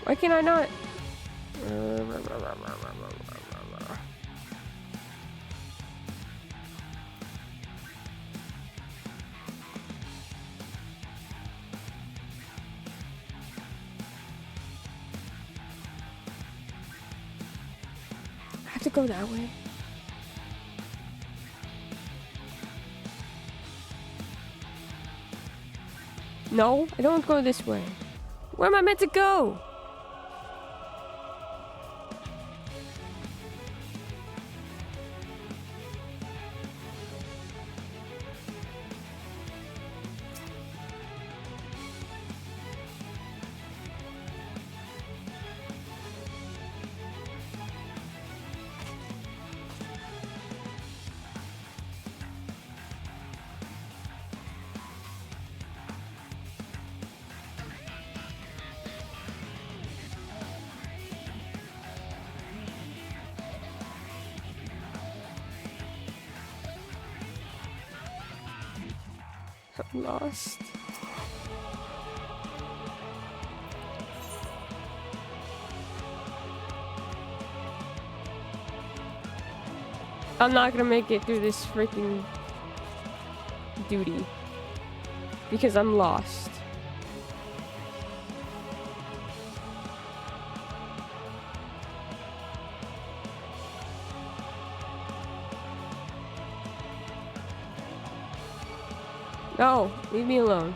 Why can I not? I have to go that way. No, I don't go this way. Where am I meant to go? I'm lost. I'm not gonna make it through this freaking duty because I'm lost. No, leave me alone.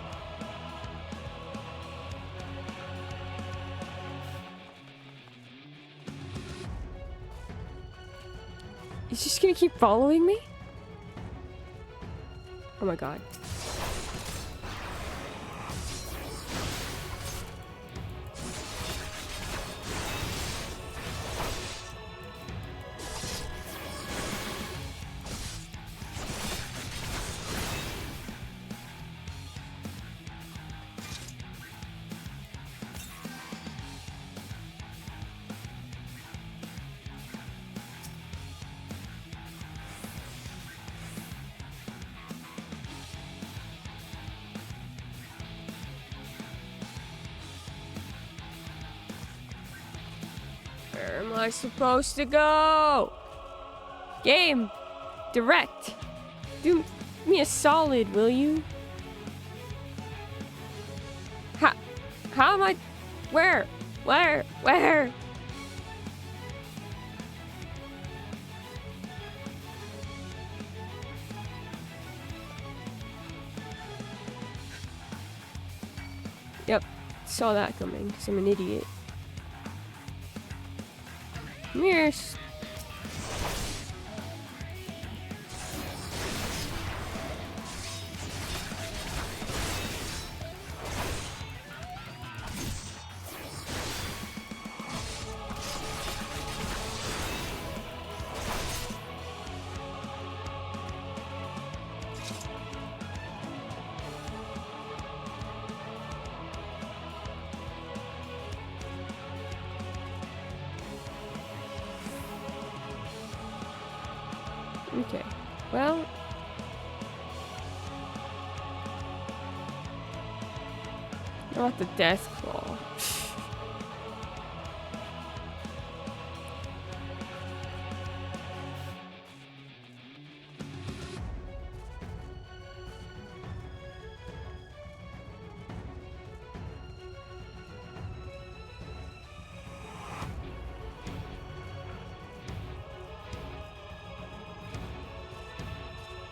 He's just gonna keep following me? Oh my god. Where am I supposed to go? Game! Direct! Do me a solid, will you? How am I... Where? Where? Yep, saw that coming, because I'm an idiot. Mirrors. Okay, well... Not the death claw.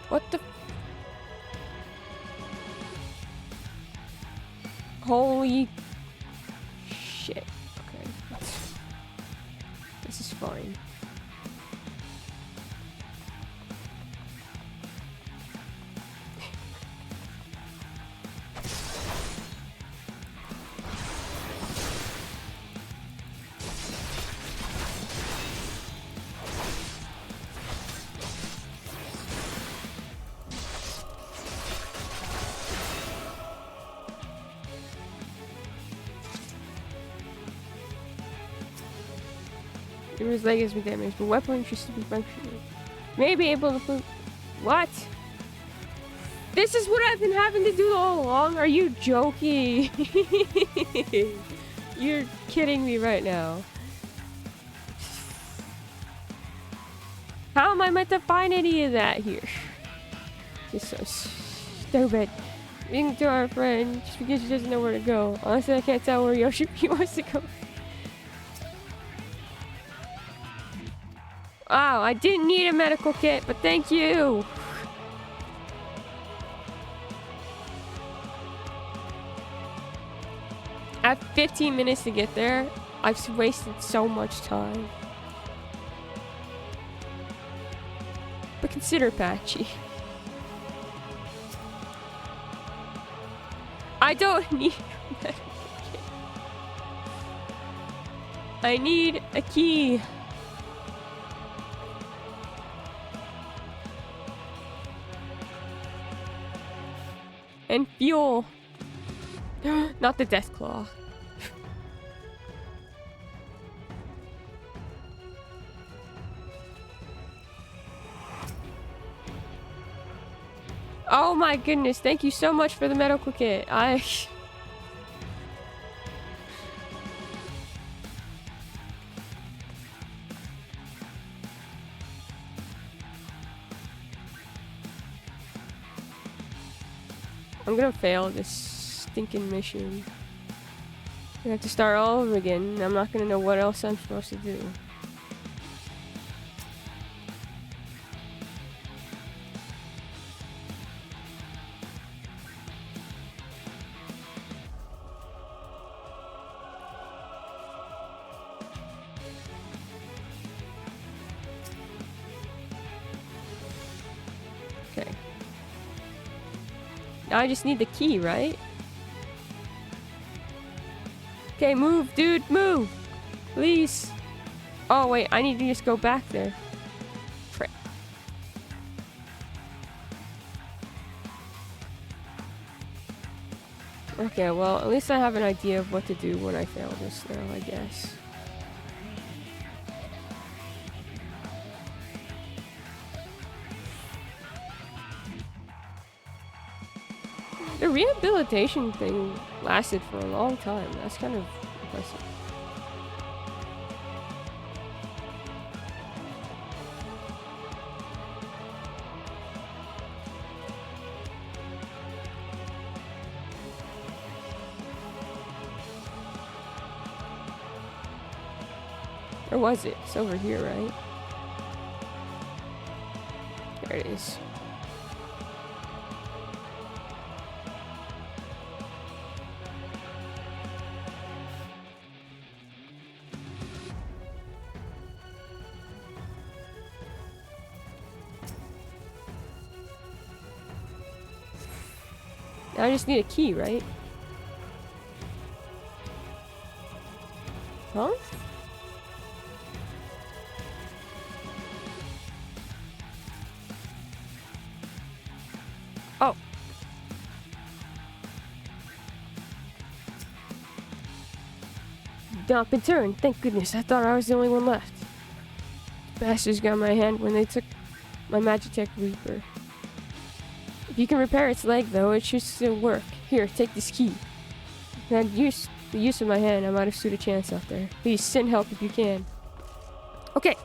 What the... Holy... shit. Okay. This is fine. His leg has been damaged, but weaponry should still be functioning. May be able to put... What? This is what I've been having to do all along? Are you joking? You're kidding me right now. How am I meant to find any of that here? Just so stupid. Being to our friend just because she doesn't know where to go. Honestly, I can't tell where Yoshi wants to go. Wow, I didn't need a medical kit, but thank you. I have 15 minutes to get there. I've wasted so much time. But consider Patchy. I don't need a medical kit. I need a key. And fuel. Not the death claw. Oh my goodness, thank you so much for the medical kit. I'm gonna fail this stinking mission. I have to start all over again. I'm not gonna know what else I'm supposed to do. Okay. Now I just need the key, right? Okay, move, dude, move! Please! Oh, wait, I need to just go back there. Frick. Okay, well, at least I have an idea of what to do when I fail this now, I guess. The rehabilitation thing lasted for a long time. That's kind of impressive. Or was it? It's over here, right? There it is. Now I just need a key, right? Huh? Oh. Dump and turn. Thank goodness. I thought I was the only one left. Bastards got my hand when they took my Magitech Reaper. If you can repair its leg, though, it should still work. Here, take this key. If I had the use of my hand, I might have stood a chance out there. Please, send help if you can. Okay.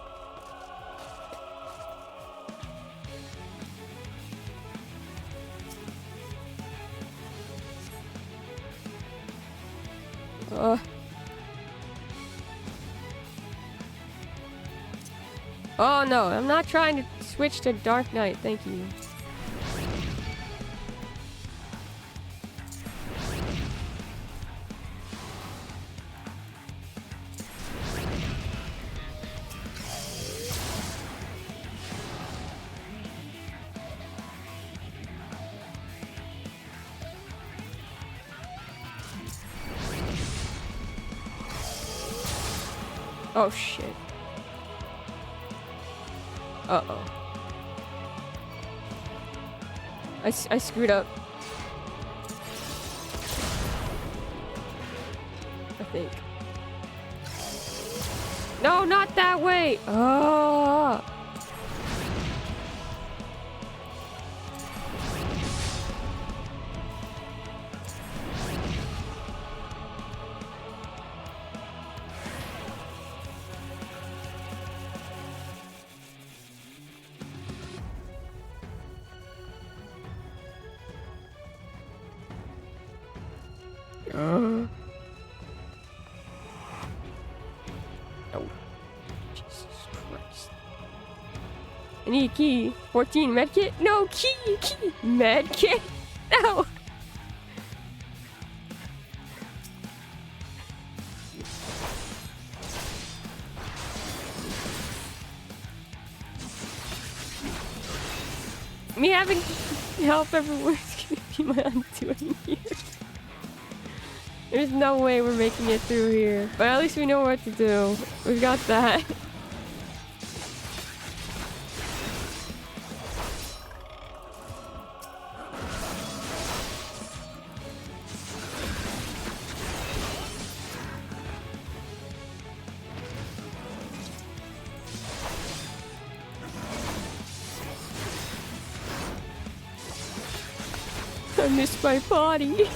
Oh no, I'm not trying to switch to Dark Knight, thank you. Oh shit. Uh-oh. I screwed up. I think. No, not that way! Oh! I need a key. 14 medkit? No, key! Medkit? No! Me having help everywhere is gonna be my undoing here. There's no way we're making it through here. But at least we know what to do. We've got that. I miss my body.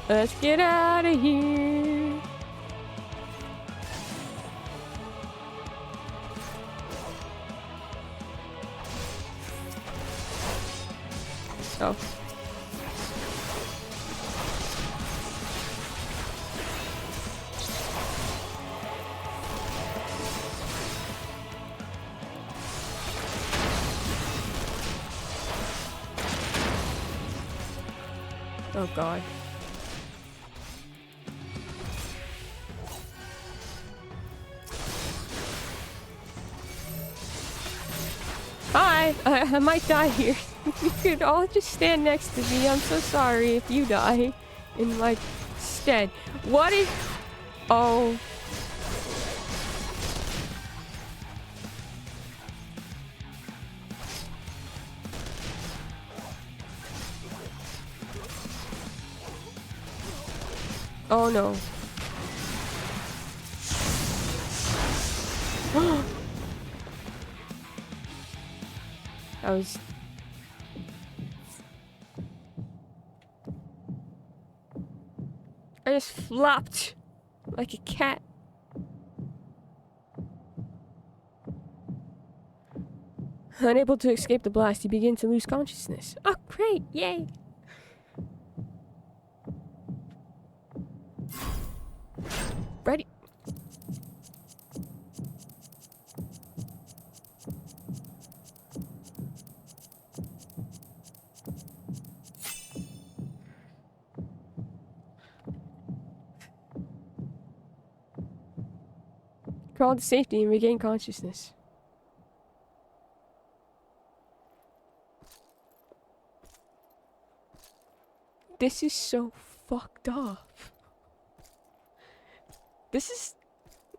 Let's get out of here. Oh. Oh God. Hi! I might die here. You could all just stand next to me. I'm so sorry if you die in my stead. What is... Oh. Oh no. That was... I just flopped like a cat. Unable to escape the blast, you begin to lose consciousness. Oh, great! Yay! Ready? Crawl to safety and regain consciousness. This is so fucked up. This is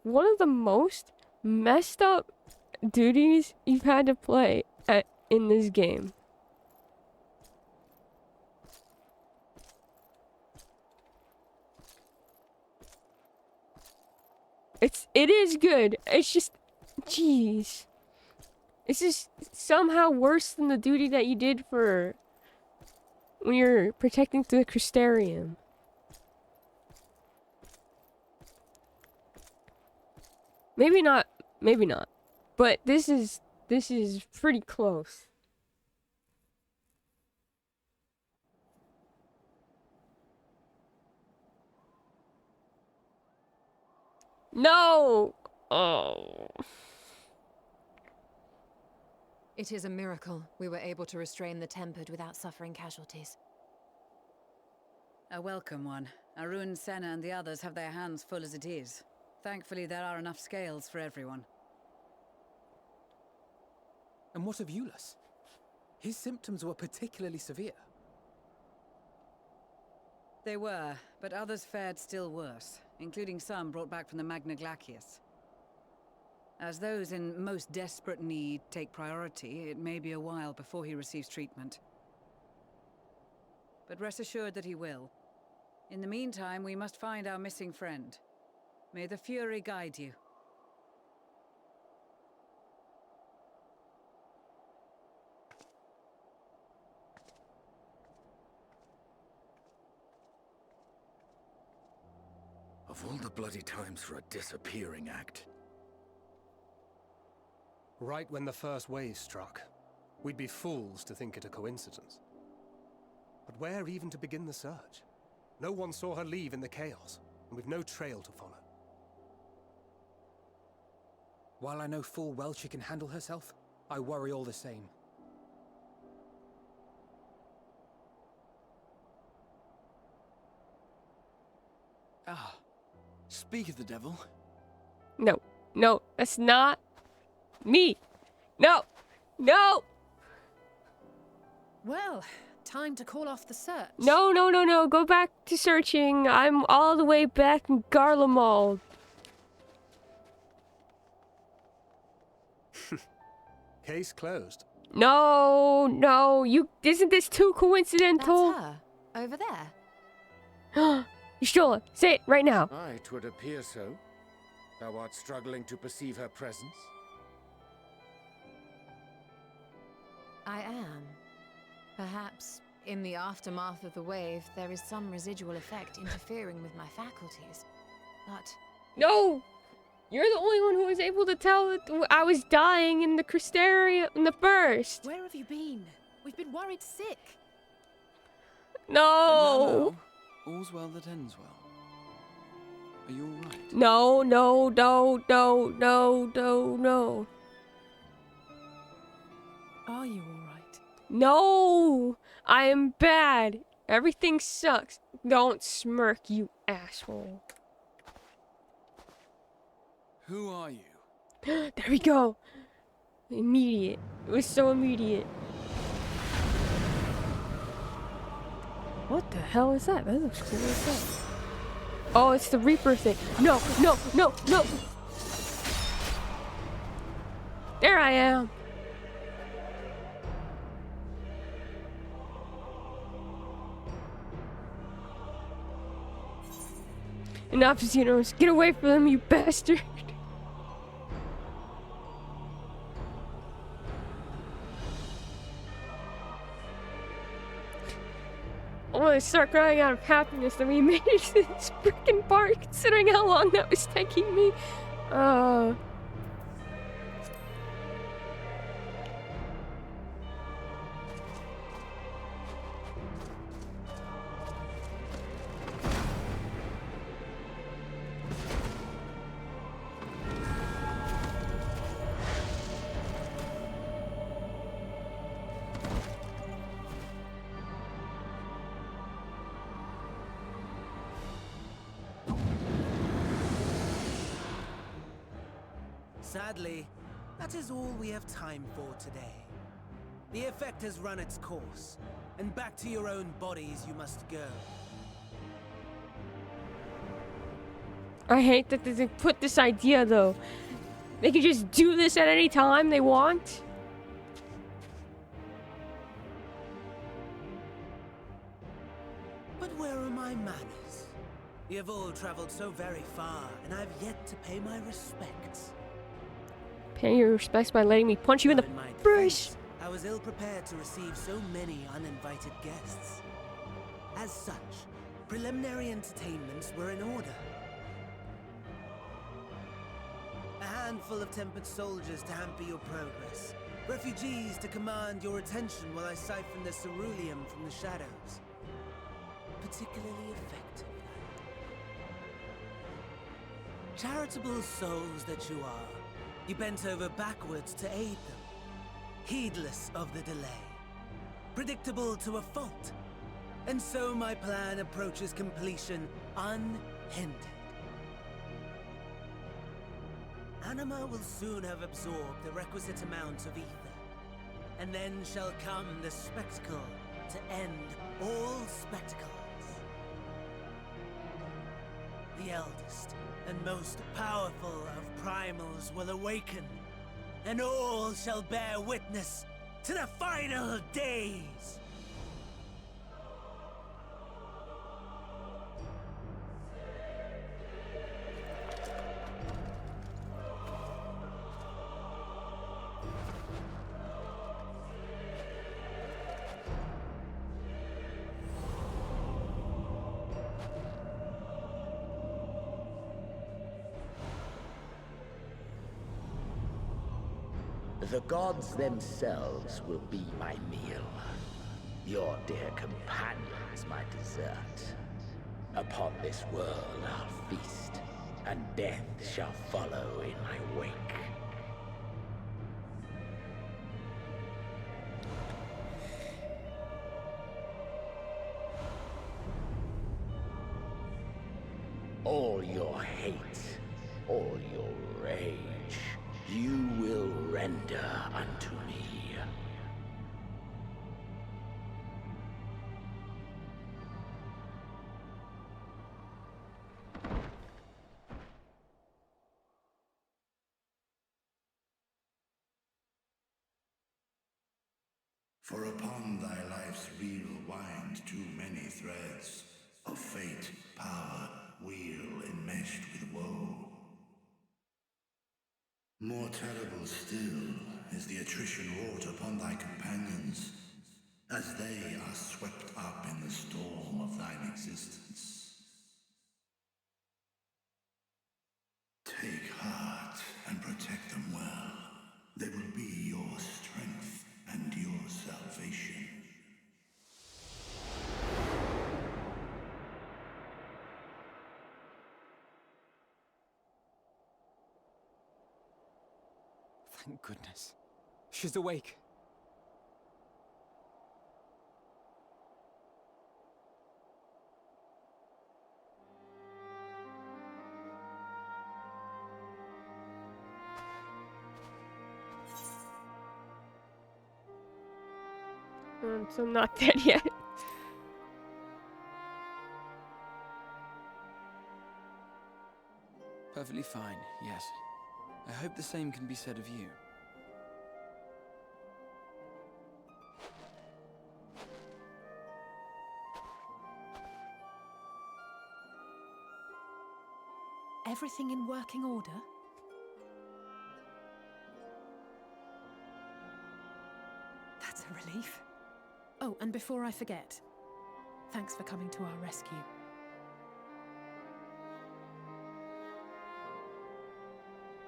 one of the most messed up duties you've had to play in this game. It is good. It's just, jeez. This is somehow worse than the duty that you did for when you're protecting the Crystarium. Maybe not. But this is pretty close. No! Oh. It is a miracle we were able to restrain the Tempered without suffering casualties. A welcome one. Arun, Senna, and the others have their hands full as it is. Thankfully, there are enough scales for everyone. And what of Eulus? His symptoms were particularly severe. They were, but others fared still worse, including some brought back from the Magna Glacius. As those in most desperate need take priority, it may be a while before he receives treatment. But rest assured that he will. In the meantime, we must find our missing friend. May the Fury guide you. Of all the bloody times for a disappearing act. Right when the first wave struck, we'd be fools to think it a coincidence. But where even to begin the search? No one saw her leave in the chaos, and we've no trail to follow. While I know full well she can handle herself, I worry all the same. Ah, speak of the devil. No, no, that's not me. No, no. Well, time to call off the search. No, no, no, no. Go back to searching. I'm all the way back in Garlemald. Case closed. No, no. Isn't this too coincidental? That's her. Over there. You stole it. Say it right now. Aye, 'twould appear so. Thou art struggling to perceive her presence? I am. Perhaps, in the aftermath of the wave, there is some residual effect interfering with my faculties. But... No! You're the only one who was able to tell that I was dying in the Crystarium in the first. Where have you been? We've been worried sick. No! All's well that ends well. Are you alright? No, no, no, no, no, no, no. Are you alright? No! I am bad. Everything sucks. Don't smirk, you asshole. Who are you? There we go. Immediate. It was so immediate. What the hell is that? That looks cool as that. Oh, it's the Reaper thing. No, no, no, no. There I am. Enough, Xenos. Get away from them, you bastard. I want to start crying out of happiness that we made it to this freaking park, considering how long that was taking me. Sadly, that is all we have time for today. The effect has run its course, and back to your own bodies you must go. I hate that they put this idea, though. They can just do this at any time they want. But where are my manners? You have all traveled so very far, and I've yet to pay my respects. Pay your respects by letting me punch you in the face. I was ill prepared to receive so many uninvited guests. As such, preliminary entertainments were in order. A handful of tempered soldiers to hamper your progress. Refugees to command your attention while I siphon the ceruleum from the shadows. Particularly effective. Charitable souls that you are, you bent over backwards to aid them, heedless of the delay, predictable to a fault. And so my plan approaches completion unhindered. Anima will soon have absorbed the requisite amount of ether, and then shall come the spectacle to end all spectacles. The eldest and most powerful of primals will awaken, and all shall bear witness to the final days. The gods themselves will be my meal. Your dear companions my dessert. Upon this world I'll feast, and death shall follow in my wake. All your hate, all your rage, you will render unto me. For upon thy life's reel wind too many threads of fate, power, wheel enmeshed with woe. More terrible still is the attrition wrought upon thy companions, as they are swept up in the storm of thine existence. Take heart and protect them well. They will be your strength and your salvation. Thank goodness. She's awake. So I'm not dead yet. Perfectly fine, yes. I hope the same can be said of you. Everything in working order? That's a relief. Oh, and before I forget, thanks for coming to our rescue.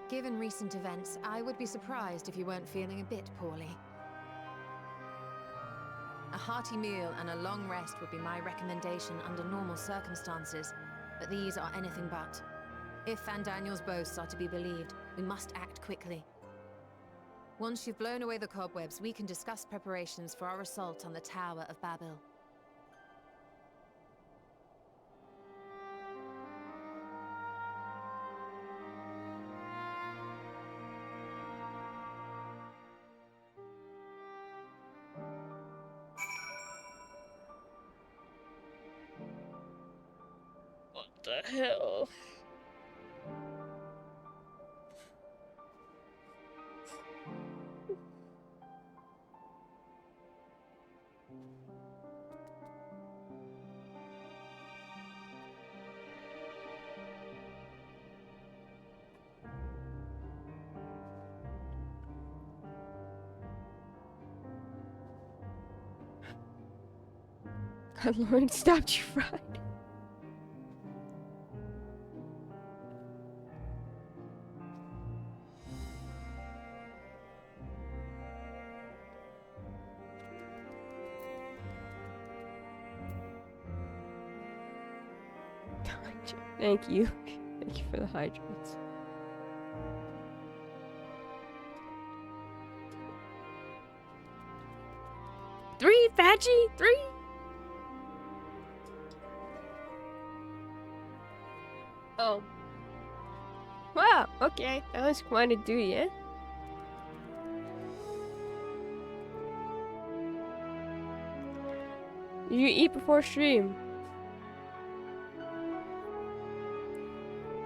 Given recent events, I would be surprised if you weren't feeling a bit poorly. A hearty meal and a long rest would be my recommendation under normal circumstances, but these are anything but. If Van Daniel's boasts are to be believed, we must act quickly. Once you've blown away the cobwebs, we can discuss preparations for our assault on the Tower of Babel. What the hell? God, Lord, stopped you right. Thank you. Thank you for the hydrates. Three, Fadgy? 3? Oh. Wow, okay. That was quite a duty, eh? You eat before stream.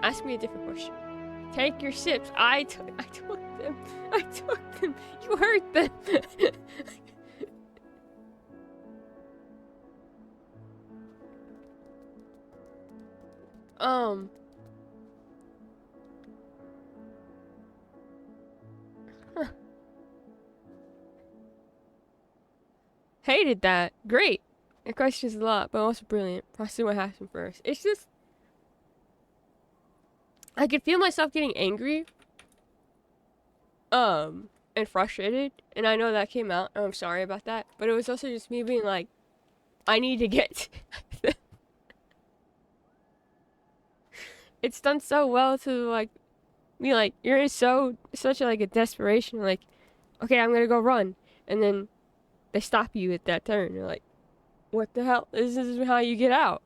Ask me a different question. Take your sips. I took them. I took them. You heard them. Huh. Hated that. Great. It questions a lot, but also brilliant. Process what happened first. It's just I could feel myself getting angry. and frustrated, and I know that came out, and I'm sorry about that, but it was also just me being like, I need to get it's done so well to like be like, you're in such like a desperation, like, okay, I'm gonna go run, and then they stop you at that turn. You're like, what the hell? This is how you get out.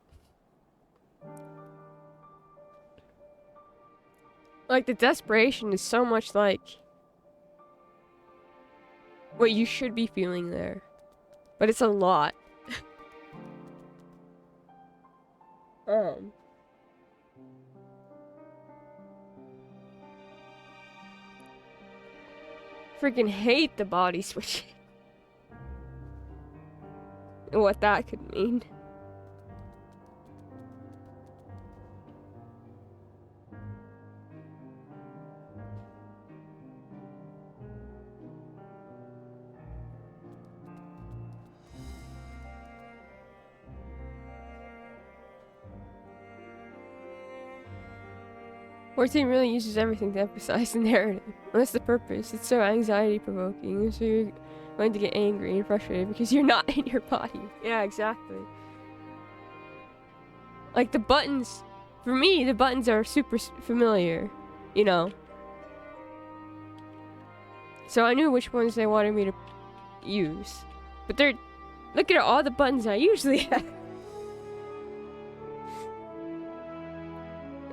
Like, the desperation is so much like what you should be feeling there. But it's a lot. Freaking hate the body switching. And what that could mean. Team really uses everything to emphasize the narrative. That's the purpose. It's so anxiety-provoking, so you're going to get angry and frustrated because you're not in your body. Yeah, exactly. Like, the buttons, for me, the buttons are super familiar, you know? So I knew which ones they wanted me to use. But look at all the buttons I usually have.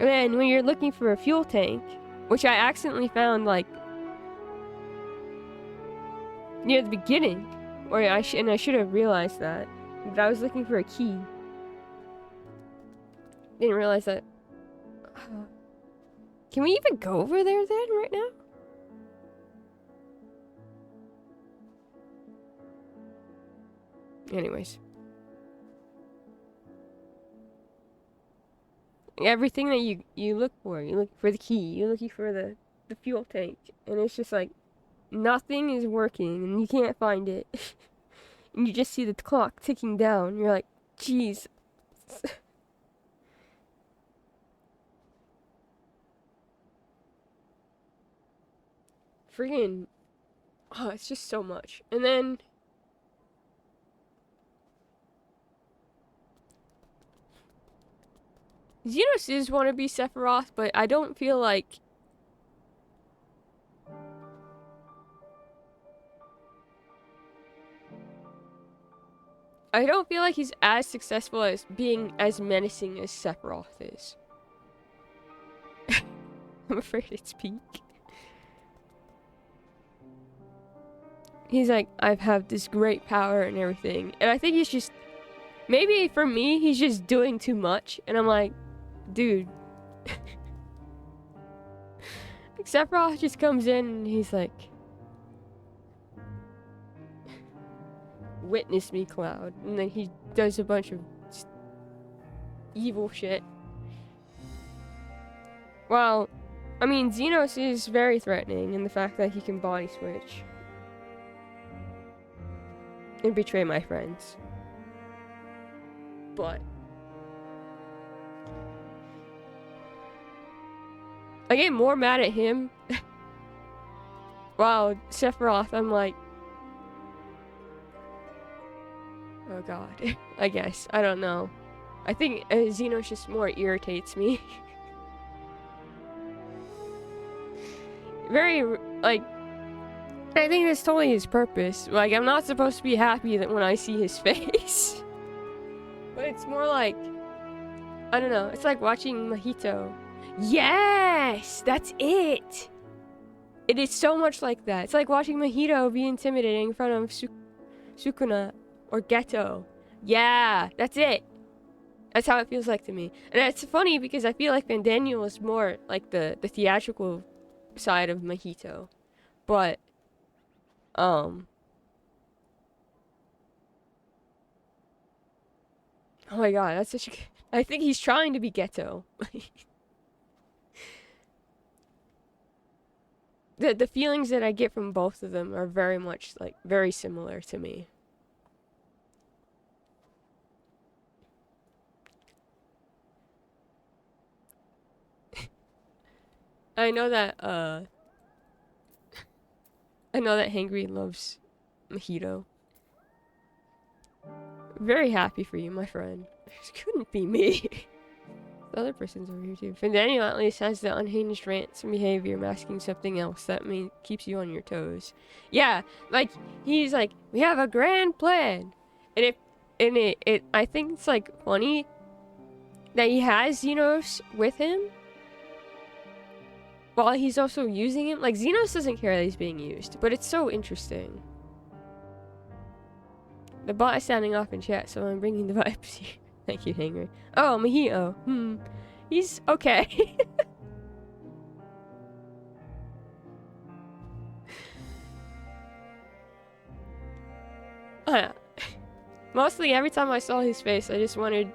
And then when you're looking for a fuel tank, which I accidentally found like near the beginning, or I should have realized that, but I was looking for a key. Didn't realize that. Can we even go over there then right now? Anyways. Everything that you look for. You look for the key. You're looking for the fuel tank. And it's just like, nothing is working and you can't find it. And you just see the clock ticking down. You're like, jeez. Friggin'. Oh, it's just so much. And then Xenos is want to be Sephiroth, but I don't feel like he's as successful as being as menacing as Sephiroth is. I'm afraid it's peak. He's like, I have this great power and everything. And I think he's just, maybe for me, he's just doing too much. And I'm like, dude. Sephiroth just comes in and he's like, witness me, Cloud. And then he does a bunch of evil shit. Well, I mean, Xenos is very threatening in the fact that he can body switch. And betray my friends. But I get more mad at him. Wow, Sephiroth, I'm like, oh god. I guess. I don't know. I think Xenos just more irritates me. Very, like, I think that's totally his purpose. Like, I'm not supposed to be happy that when I see his face. But it's more like, I don't know. It's like watching Mojito. Yes! That's it! It is so much like that. It's like watching Mojito be intimidating in front of Sukuna or Ghetto. Yeah, that's it. That's how it feels like to me. And it's funny because I feel like Van Daniel is more like the theatrical side of Mojito. But, oh my god, that's such a... I think he's trying to be Ghetto. The feelings that I get from both of them are very much, like, very similar to me. I know that, I I know that Hangry loves mojito. Very happy for you, my friend. It couldn't be me. The other person's over here too. Daniel at least has the unhinged rants and behavior masking something else that keeps you on your toes. Yeah, like he's like, we have a grand plan, and I think it's like funny that he has Xenos with him while he's also using him. Like Xenos doesn't care that he's being used, but it's so interesting. The bot is sounding off in chat, so I'm bringing the vibes here. Thank you, Hangry. Oh, Mojito. He's okay. Mostly every time I saw his face, I just wanted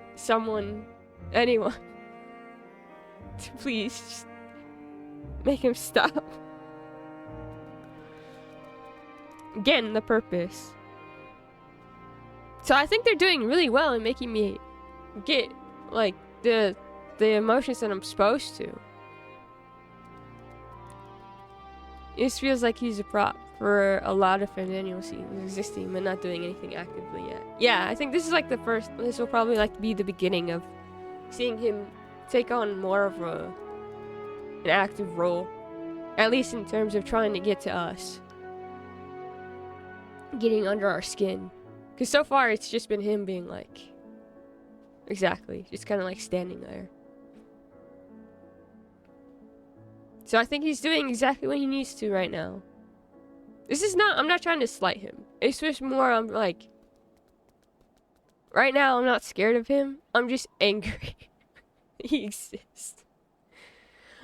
anyone, to please just make him stop. Again, the purpose. So I think they're doing really well in making me get, like, the emotions that I'm supposed to. It just feels like he's a prop for a lot of Daniel scenes existing but not doing anything actively yet. Yeah, I think this is like this will probably like be the beginning of seeing him take on more of an active role. At least in terms of trying to get to us. Getting under our skin. Because so far it's just been him being like, exactly, just kind of like standing there. So I think he's doing exactly what he needs to right now. I'm not trying to slight him. It's just more, I'm like, right now I'm not scared of him. I'm just angry he exists.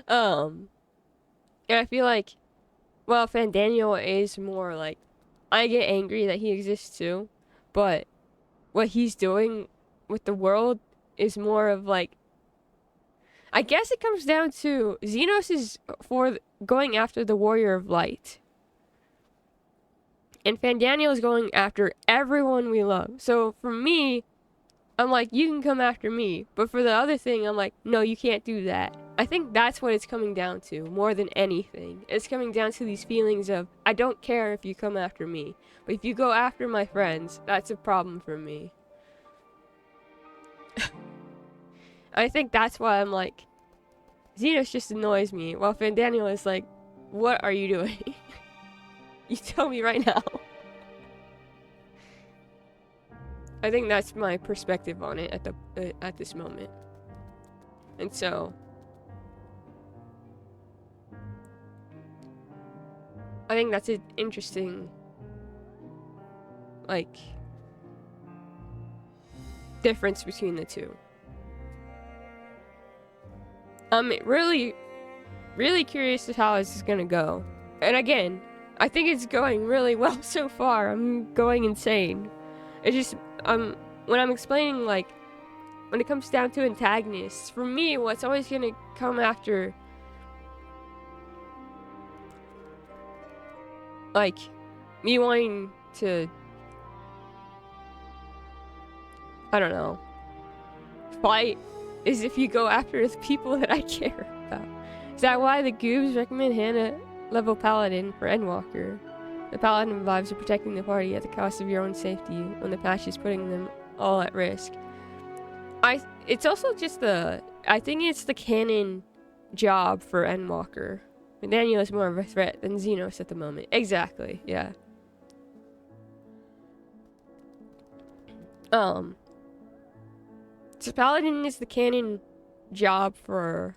And I feel like, well, Fandaniel is more like, I get angry that he exists too. But what he's doing with the world is more of like, I guess it comes down to Xenos is for going after the Warrior of Light. And Fandaniel is going after everyone we love. So for me, I'm like, you can come after me. But for the other thing, I'm like, no, you can't do that. I think that's what it's coming down to more than anything. It's coming down to these feelings of, I don't care if you come after me. But if you go after my friends, that's a problem for me. I think that's why I'm like, Xenos just annoys me, while Fandaniel is like, what are you doing? You tell me right now. I think that's my perspective on it at this moment. And so I think that's an interesting, like, difference between the two. I'm really, really curious as how this is gonna go. And again, I think it's going really well so far. I'm going insane. It's just, when I'm explaining, like, when it comes down to antagonists, for me, what's always gonna come after, like, me wanting to, I don't know, fight, is if you go after the people that I care about. Is that why the Goobs recommend Hannah level Paladin for Endwalker? The Paladin vibes are protecting the party at the cost of your own safety when the patch is putting them all at risk. It's also just I think it's the canon job for Endwalker. Daniel is more of a threat than Xenos at the moment. Exactly, yeah. So Paladin is the canon job for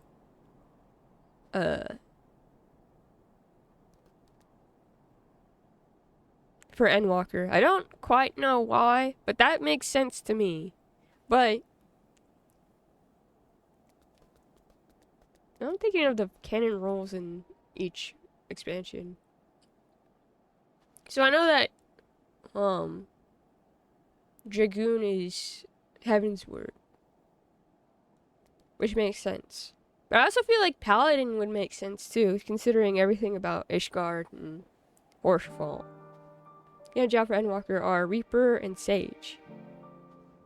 Endwalker. I don't quite know why, but that makes sense to me. But I'm thinking of the canon roles in each expansion. So I know that Dragoon is Heavensward, which makes sense. But I also feel like Paladin would make sense too, considering everything about Ishgard and Horsefall. Yeah, job for Endwalker are Reaper and Sage.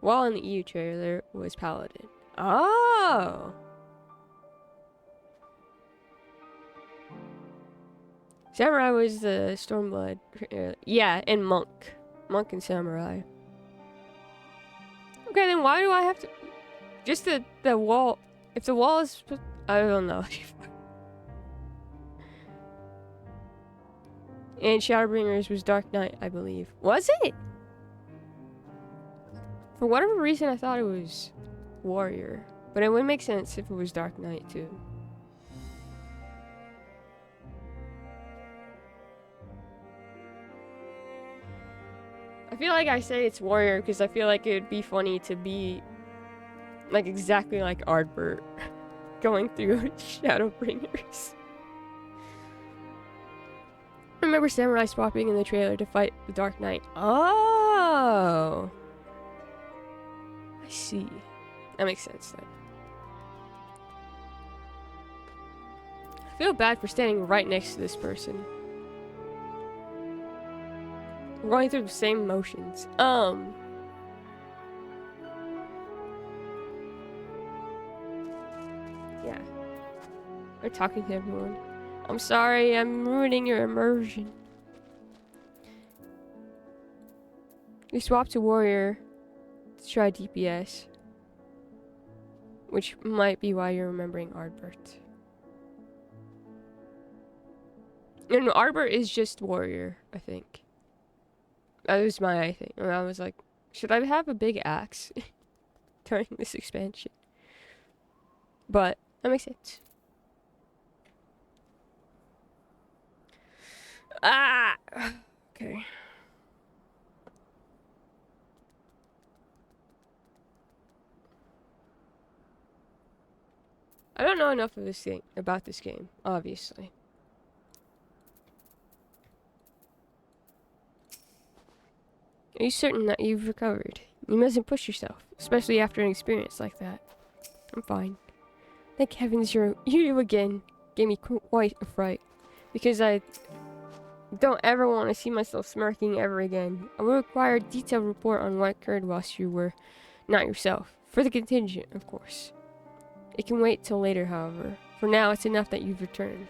While in the EU trailer was Paladin. Oh! Samurai was the Stormblood. Yeah, and Monk. Monk and Samurai. Okay, then why do I have to... Just the wall... If the wall is... I don't know. And Shadowbringers was Dark Knight, I believe. Was it? For whatever reason, I thought it was Warrior. But it would make sense if it was Dark Knight, too. I feel like I say it's Warrior because I feel like it would be funny to be like exactly like Ardbert going through Shadowbringers. I remember Samurai swapping in the trailer to fight the Dark Knight. Oh! I see. That makes sense then. I feel bad for standing right next to this person. We're going through the same motions. Yeah. They're talking to everyone. I'm sorry, I'm ruining your immersion. We swapped to Warrior to try DPS. Which might be why you're remembering Ardbert. No, Ardbert is just Warrior, I think. That was my thing. And I was like, should I have a big axe during this expansion? But that makes sense. Ah! Okay. I don't know enough of this thing about this game, obviously. Are you certain that you've recovered? You mustn't push yourself, especially after an experience like that. I'm fine. Thank heavens you again gave me quite a fright. Because I don't ever want to see myself smirking ever again. I will require a detailed report on what occurred whilst you were not yourself. For the contingent, of course. It can wait till later, however. For now, it's enough that you've returned.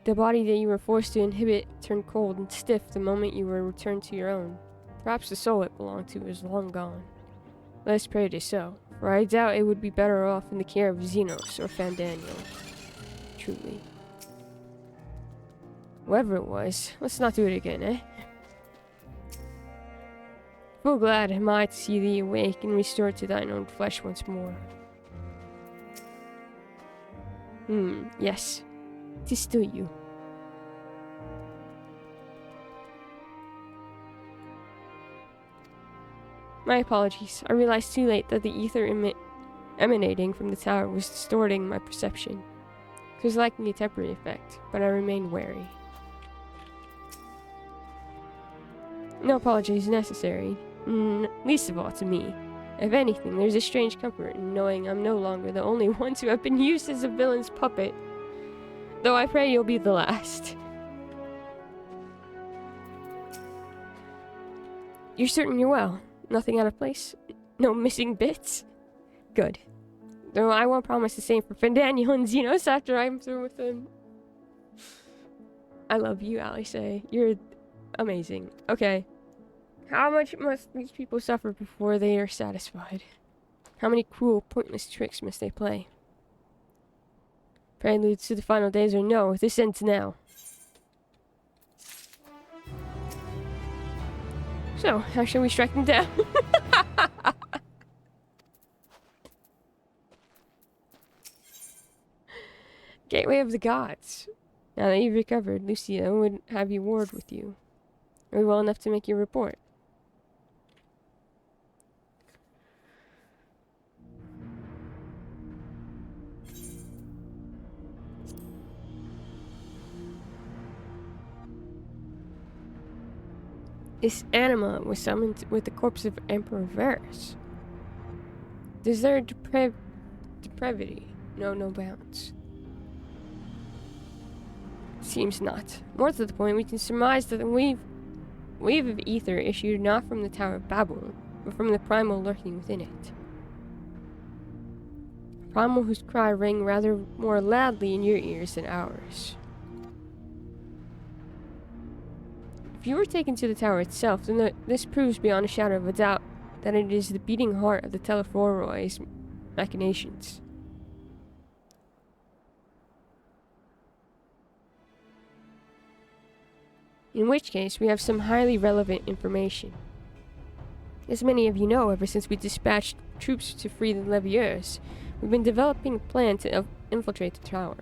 The body that you were forced to inhibit turned cold and stiff the moment you were returned to your own. Perhaps the soul it belonged to is long gone. Let us pray it is so, for I doubt it would be better off in the care of Xenos or Fandaniel. Truly. Whatever it was, let's not do it again, eh? Full glad am I to see thee awake and restored to thine own flesh once more. Yes. 'Tis still you. My apologies. I realized too late that the ether emanating from the tower was distorting my perception. It was lacking a temporary effect, but I remained wary. No apologies necessary. Least of all to me. If anything, there's a strange comfort in knowing I'm no longer the only one to have been used as a villain's puppet. Though I pray you'll be the last. You're certain you're well? Nothing out of place? No missing bits? Good. Though I won't promise the same for Fandaniel and Xenos after I'm through with them. I love you, Alice. You're amazing. Okay. How much must these people suffer before they are satisfied? How many cruel, pointless tricks must they play? Preludes to the final days or no, this ends now. So, how shall we strike them down? Gateway of the Gods. Now that you've recovered, Lucia would have you ward with you. Are you well enough to make your report? This anima was summoned with the corpse of Emperor Varus. Does their depravity know no bounds? Seems not. More to the point, we can surmise that the wave of ether issued not from the Tower of Babel, but from the primal lurking within it. A primal whose cry rang rather more loudly in your ears than ours. you were taken to the tower itself, then this proves beyond a shadow of a doubt that it is the beating heart of the Telephoroi's machinations. In which case, we have some highly relevant information. As many of you know, ever since we dispatched troops to free the Levieurs, we've been developing a plan to infiltrate the tower.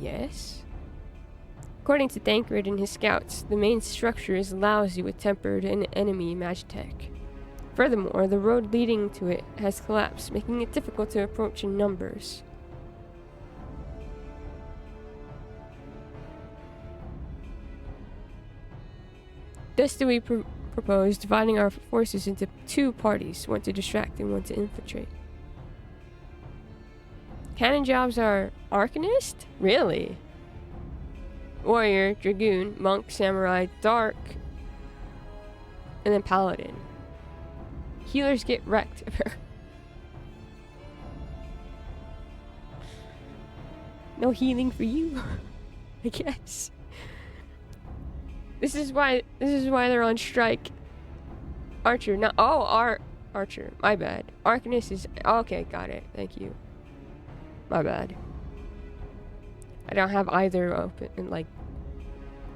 Yes? According to Tancred and his scouts, the main structure is lousy with tempered and enemy magitech. Furthermore, the road leading to it has collapsed, making it difficult to approach in numbers. Thus do we propose dividing our forces into two parties, one to distract and one to infiltrate. Canon jobs are Arcanist? Really? Warrior, Dragoon, Monk, Samurai, Dark, and then Paladin. Healers get wrecked. No healing for you, I guess. This is why they're on strike. Archer, no. Oh, Archer. My bad. Arcanist is okay. Got it. Thank you. My bad. I don't have either open and like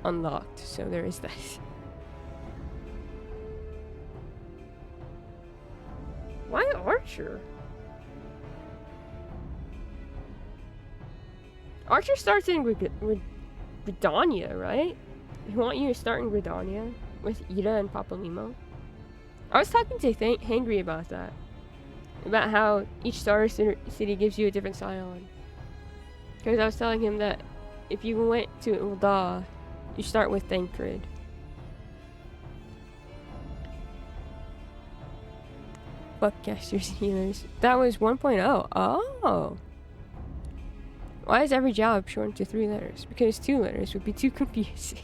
unlocked, so there is that. Why Archer? Archer starts in Gridania, right? They want you to start in Gridania with Ida and Papalimo. I was talking to Hangry about that. About how each star city gives you a different scion. Because I was telling him that if you went to Ul'dah, you start with Thancred. Fuck casters and healers. That was 1.0. Oh. Why is every job shortened to 3 letters? Because 2 letters would be too confusing.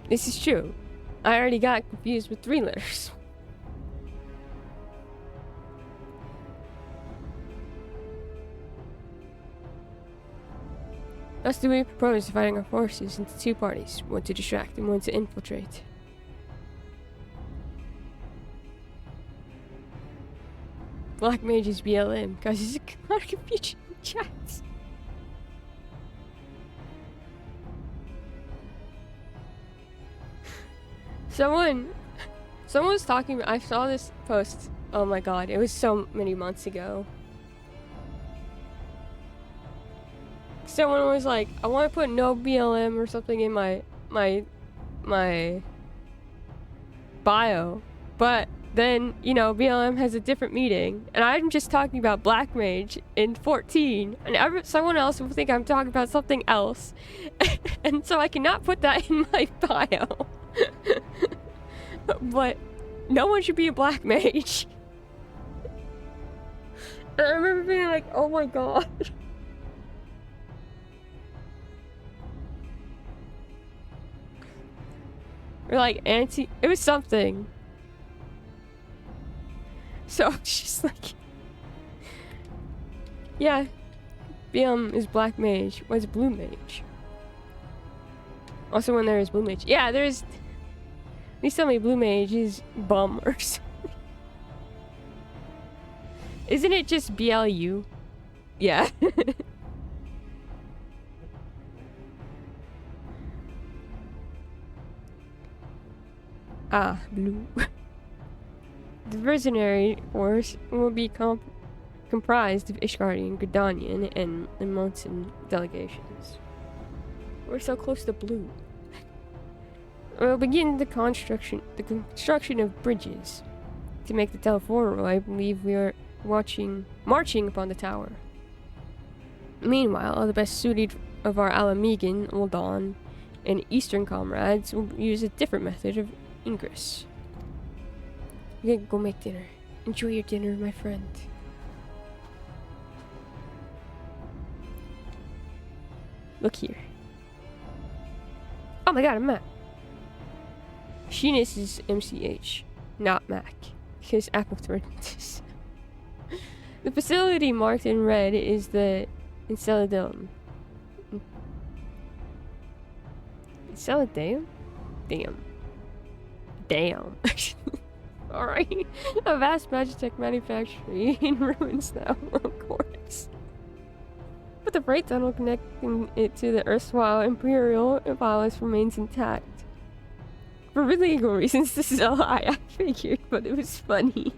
This is true. I already got confused with 3 letters. Thus do we propose dividing our forces into 2 parties, one to distract and one to infiltrate. Black Mage is BLM, guys, there's a lot of confusion in chats. Someone was talking, I saw this post, oh my god, it was so many months ago. Someone was like, I want to put no BLM or something in my bio, but then, you know, BLM has a different meaning, and I'm just talking about Black Mage in 14, and someone else will think I'm talking about something else, and so I cannot put that in my bio. But no one should be a Black Mage. And I remember being like, oh my god. Or like it was something. So it's just like, yeah, is Black Mage. What's Blue Mage? Also, when there is Blue Mage, yeah, there's. Please tell me Blue Mage is bum or something. Isn't it just BLU? Yeah. Blue. The Mercenary Force will be comprised of Ishgardian, Gridanian, and Monson delegations. We're so close to blue. We'll begin the construction of bridges. To make the Telephoro, I believe we are marching upon the tower. Meanwhile, all the best suited of our Alamegan, Ul'dah, and Eastern comrades will use a different method of ingress. We're gonna go make dinner. Enjoy your dinner, my friend. Look here. Oh my god, a map. Machinist is MCH, not Mac, because Apple threatened this. The facility marked in red is the Enceladon. Sell it, damn. Damn. Alright. A vast Magitech manufactory in ruins now, of course. But the freight tunnel connecting it to the erstwhile Imperial palace remains intact. For legal reasons, this is a lie, I figured, but it was funny.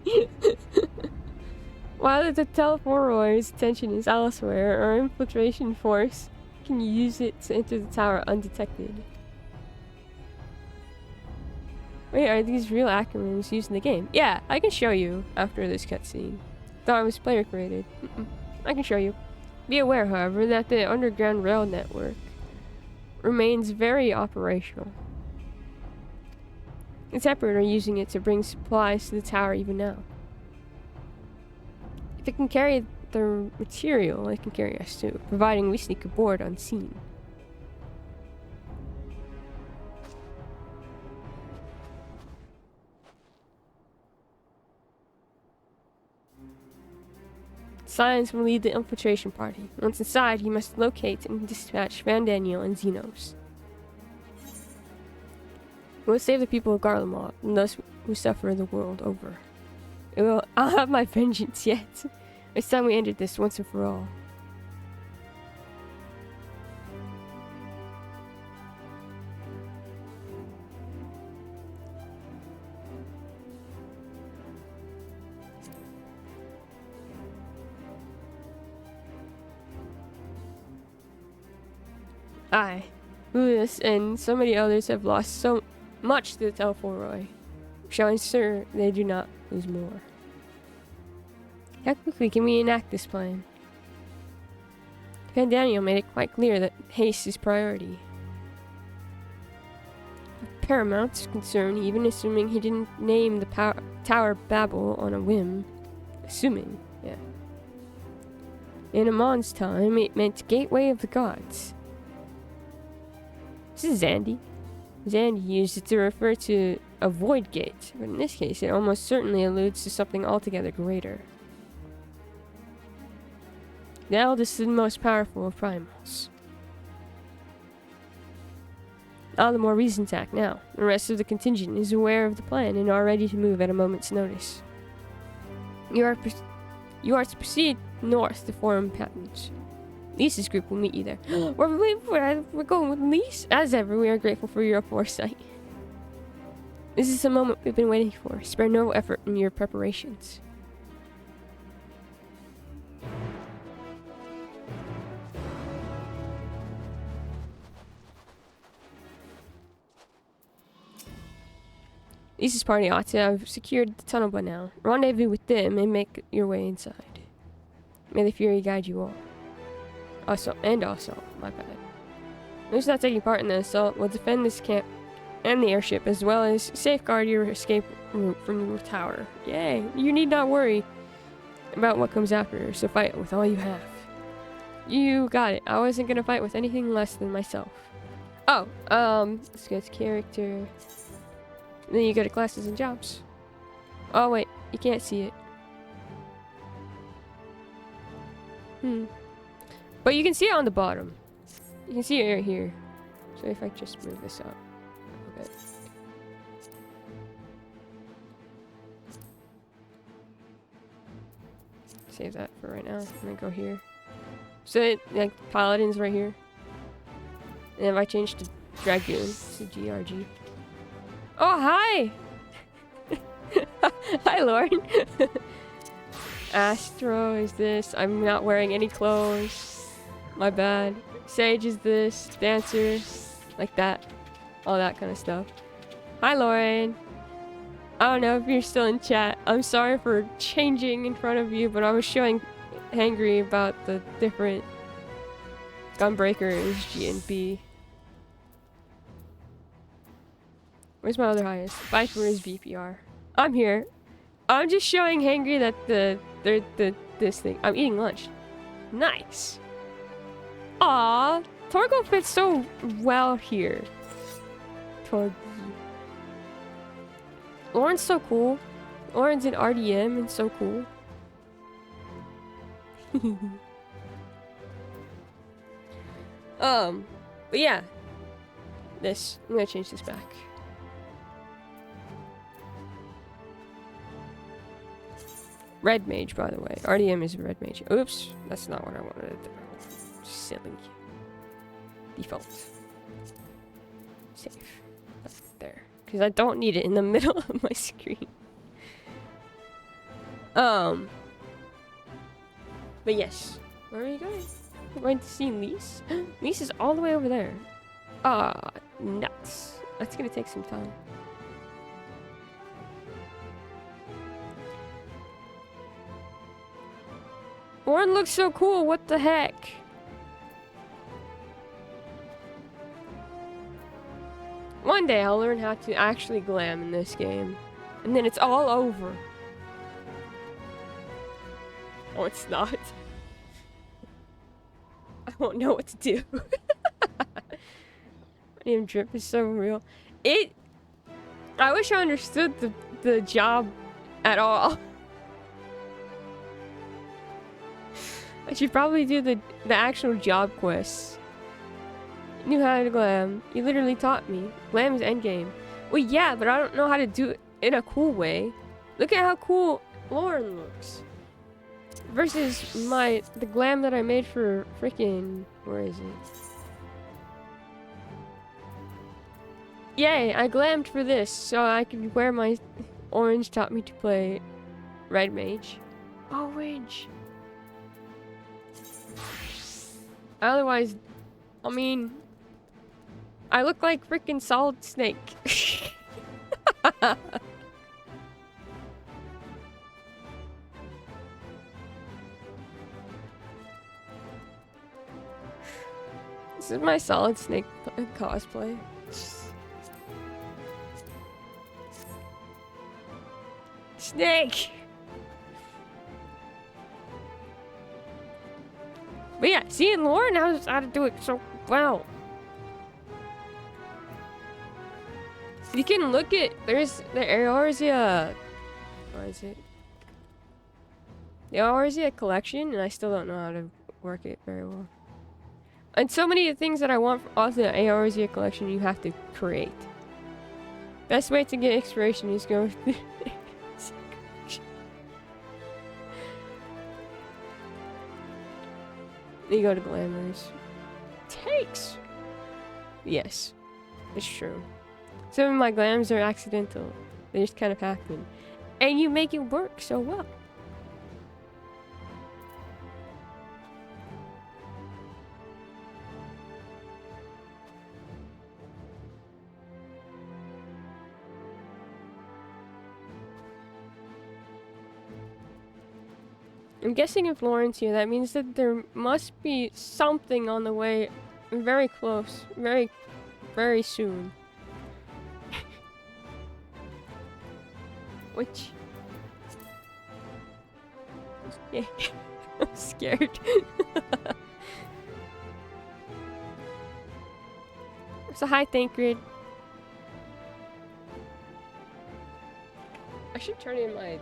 While the Telephoroid's attention is elsewhere, our infiltration force can use it to enter the tower undetected. Wait, are these real acronyms used in the game? Yeah, I can show you after this cutscene. Thought it was player created. I can show you. Be aware, however, that the underground rail network remains very operational. The Separate are using it to bring supplies to the tower even now. If it can carry the material, it can carry us too, providing we sneak aboard unseen. Science will lead the infiltration party. Once inside, he must locate and dispatch Van Daniel and Xenos. We'll save the people of Garlemald and those who suffer the world over. I'll have my vengeance yet. It's time we ended this once and for all. I, Lewis, and so many others have lost so much to the Telephoroi. Shall ensure they do not lose more. How quickly can we enact this plan? Van Daniel made it quite clear that haste is priority. Paramount's concern, even assuming he didn't name the Tower Babel on a whim. Assuming, yeah. In Amon's time, it meant Gateway of the Gods. This is Zandy. Zandy used it to refer to a void gate, but in this case, it almost certainly alludes to something altogether greater. The eldest and most powerful of primals. All the more reason to act now. The rest of the contingent is aware of the plan and are ready to move at a moment's notice. You are to proceed north to form patents. Lisa's group will meet you there. We're going with Lisa. As ever, we are grateful for your foresight. This is the moment we've been waiting for. Spare no effort in your preparations. Lisa's party ought to have secured the tunnel by now. Rendezvous with them and make your way inside. May the Fury guide you all. Also, my bad. Those not taking part in the assault will defend this camp and the airship, as well as safeguard your escape route from the tower. Yay! You need not worry about what comes after, so fight with all you have. You got it. I wasn't gonna fight with anything less than myself. Oh, let's go to character. Then you go to classes and jobs. Oh wait, you can't see it. But you can see it on the bottom. You can see it right here. So if I just move this up a bit. Save that for right now. And then go here. So it, like, Paladin's right here. And if I change to Dragoon, it's a GRG. Oh, hi! Hi, Lauren. Astro is this. I'm not wearing any clothes. My bad. Sage is this. Dancer. Like that. All that kind of stuff. Hi, Lauren. I don't know if you're still in chat. I'm sorry for changing in front of you, but I was showing Hangry about the different Gunbreakers, G and B. Where's my other highest? Viper is VPR. I'm here. I'm just showing Hangry that this thing. I'm eating lunch. Nice. Aw, Torgo fits so well here. Torgi. Lauren's so cool. Lauren's in RDM and so cool. But yeah. this. I'm gonna change this back. Red mage, by the way. RDM is a red mage. Oops, that's not what I wanted to do. Silly. Default. Save. That's there. Because I don't need it in the middle of my screen. But yes. Where are you going? We're going to see Lise. Lise is all the way over there. Ah, nuts. That's gonna take some time. Warren looks so cool, what the heck? One day I'll learn how to actually glam in this game. And then it's all over. Oh, it's not. I won't know what to do. Damn, drip is so real. I wish I understood the job at all. I should probably do the actual job quests. Knew how to glam. You literally taught me. Glam is endgame. Well, yeah, but I don't know how to do it in a cool way. Look at how cool Lauren looks. Versus the glam that I made for freaking... Where is it? Yay, I glammed for this so I could wear my... Orange taught me to play red mage. Orange! Otherwise, I mean... I look like freaking Solid Snake. This is my Solid Snake cosplay. Snake! But yeah, seeing Lauren knows how to do it so well. You can look at, there's the Eorzea, what is it? The Eorzea collection, and I still don't know how to work it very well. And so many of the things that I want off the Eorzea collection, you have to create. Best way to get inspiration is go through you go to glamours. Takes! Yes, it's true. Some of my glams are accidental. They just kind of happen. And you make it work so well. I'm guessing if Lauren's here, that means that there must be something on the way very close. Very, very soon. Which... Yeah, I'm scared. So hi, Thancred. I should turn in my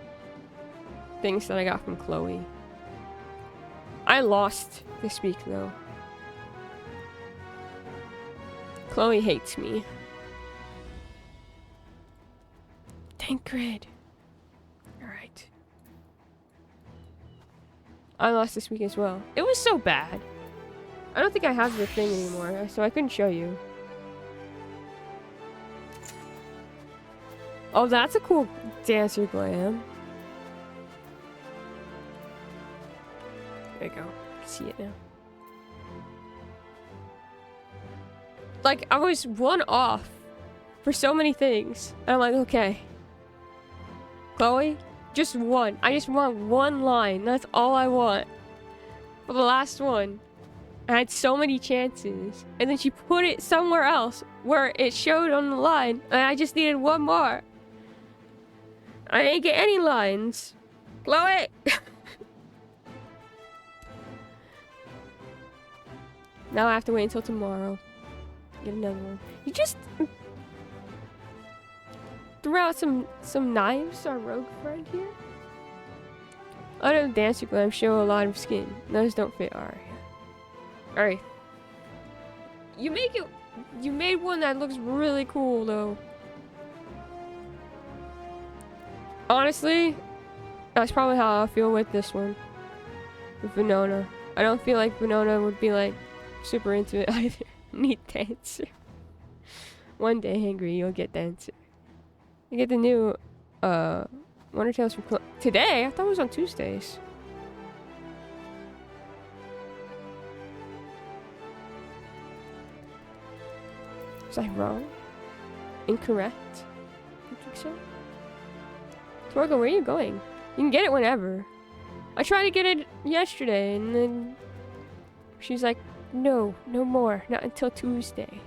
things that I got from Chloe. I lost this week though. Chloe hates me. Thancred. Alright. I lost this week as well. It was so bad. I don't think I have the thing anymore, so I couldn't show you. Oh, that's a cool dancer glam. There you go. I can see it now. Like, I was one off for so many things. And I'm like, okay. Chloe, just one. I just want one line. That's all I want. For the last one. I had so many chances. And then she put it somewhere else where it showed on the line. And I just needed one more. I didn't get any lines. Chloe! Now I have to wait until tomorrow. Get another one. You just threw out some knives, our rogue friend here. Other dancer glam show a lot of skin. Those don't fit. Alright. You make it You made one that looks really cool, though. Honestly, that's probably how I feel with this one. With Venona. I don't feel like Venona would be, like, super into it either. Need Dancer. One day, Hangry, you'll get Dancer. You get the new, Wonder Tales from today? I thought it was on Tuesdays. Was I wrong? Incorrect? I think so. Torgo, where are you going? You can get it whenever. I tried to get it yesterday, and then she's like, no, no more. Not until Tuesday.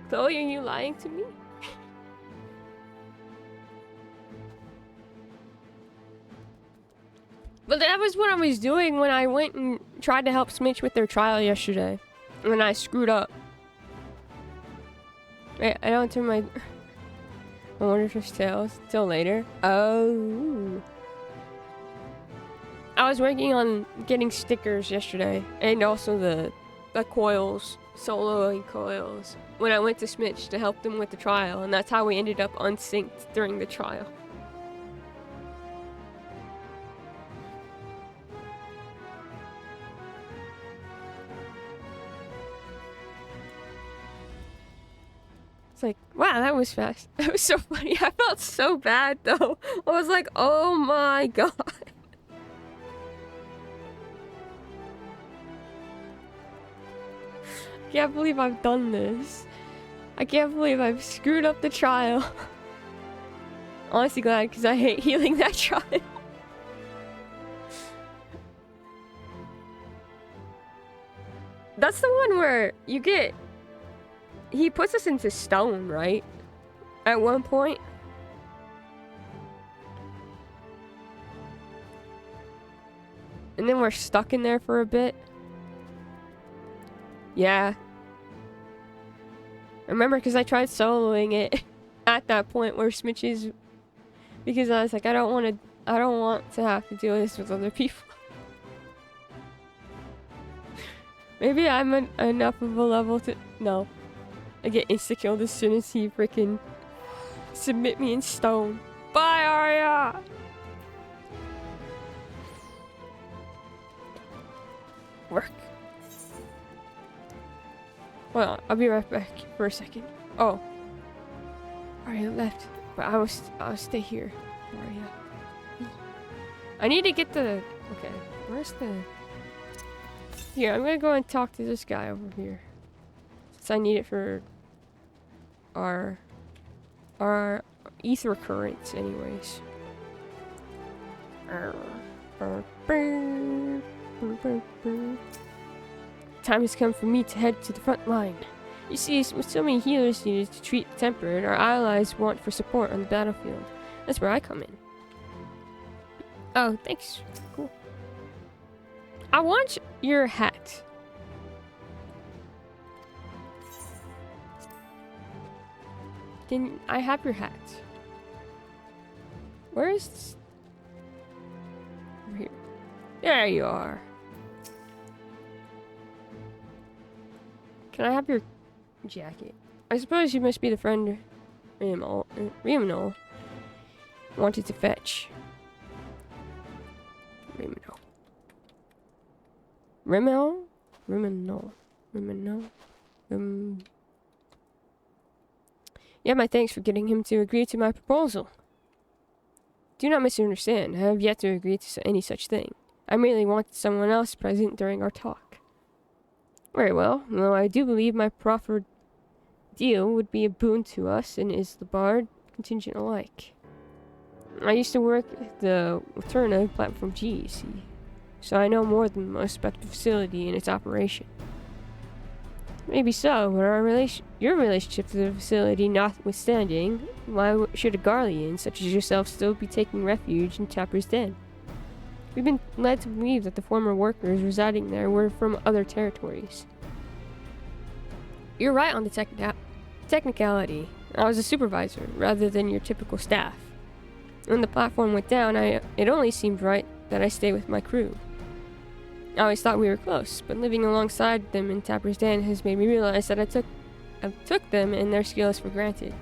Chloe, are you lying to me? But that was what I was doing when I went and tried to help Smitch with their trial yesterday. When I screwed up. Wait, I don't turn my Wondrous Tales till later. Oh. I was working on getting stickers yesterday. And also the coils. Soloing coils. When I went to Smitch to help them with the trial. And that's how we ended up unsynced during the trial. It's like, wow, that was fast. That was so funny. I felt so bad, though. I was like, oh my god. I can't believe I've done this. I can't believe I've screwed up the trial. Honestly glad, because I hate healing that trial. That's the one where you get... He puts us into stone, right? At one point. And then we're stuck in there for a bit. Yeah. I remember because I tried soloing it at that point where Smitch is... Because I was like, I don't want to have to do this with other people. Maybe I'm enough of a level to... No. I get insta-killed as soon as he freaking submit me in stone. Bye, Arya! Work. Well, I'll be right back for a second. Oh. Arya left. But I'll stay here. Arya. I need to get the... Okay. Where's the... Here, I'm gonna go and talk to this guy over here. Since I need it for our ether currents anyways. Time has come for me to head to the front line. You see, with so many healers needed to treat the tempered, our allies want for support on the battlefield. That's where I come in. Oh, thanks. Cool. I want your hat. Can I have your hat? Where is this? Over here. There you are. Can I have your jacket? I suppose you must be the friend Rimonol wanted to fetch. Rimonol. Yeah, my thanks for getting him to agree to my proposal. Do not misunderstand. I have yet to agree to any such thing. I merely wanted someone else present during our talk. Very well. Though I do believe my proffered deal would be a boon to us and is the Bard contingent alike. I used to work at the Waterna platform GEC, so I know more than most about the facility and its operation. Maybe so, but your relationship to the facility notwithstanding, why should a Garlean such as yourself still be taking refuge in Tapper's Den? We've been led to believe that the former workers residing there were from other territories. You're right on the technicality. I was a supervisor, rather than your typical staff. When the platform went down, it only seemed right that I stay with my crew. I always thought we were close, but living alongside them in Tapper's Den has made me realize that I took them and their skills for granted.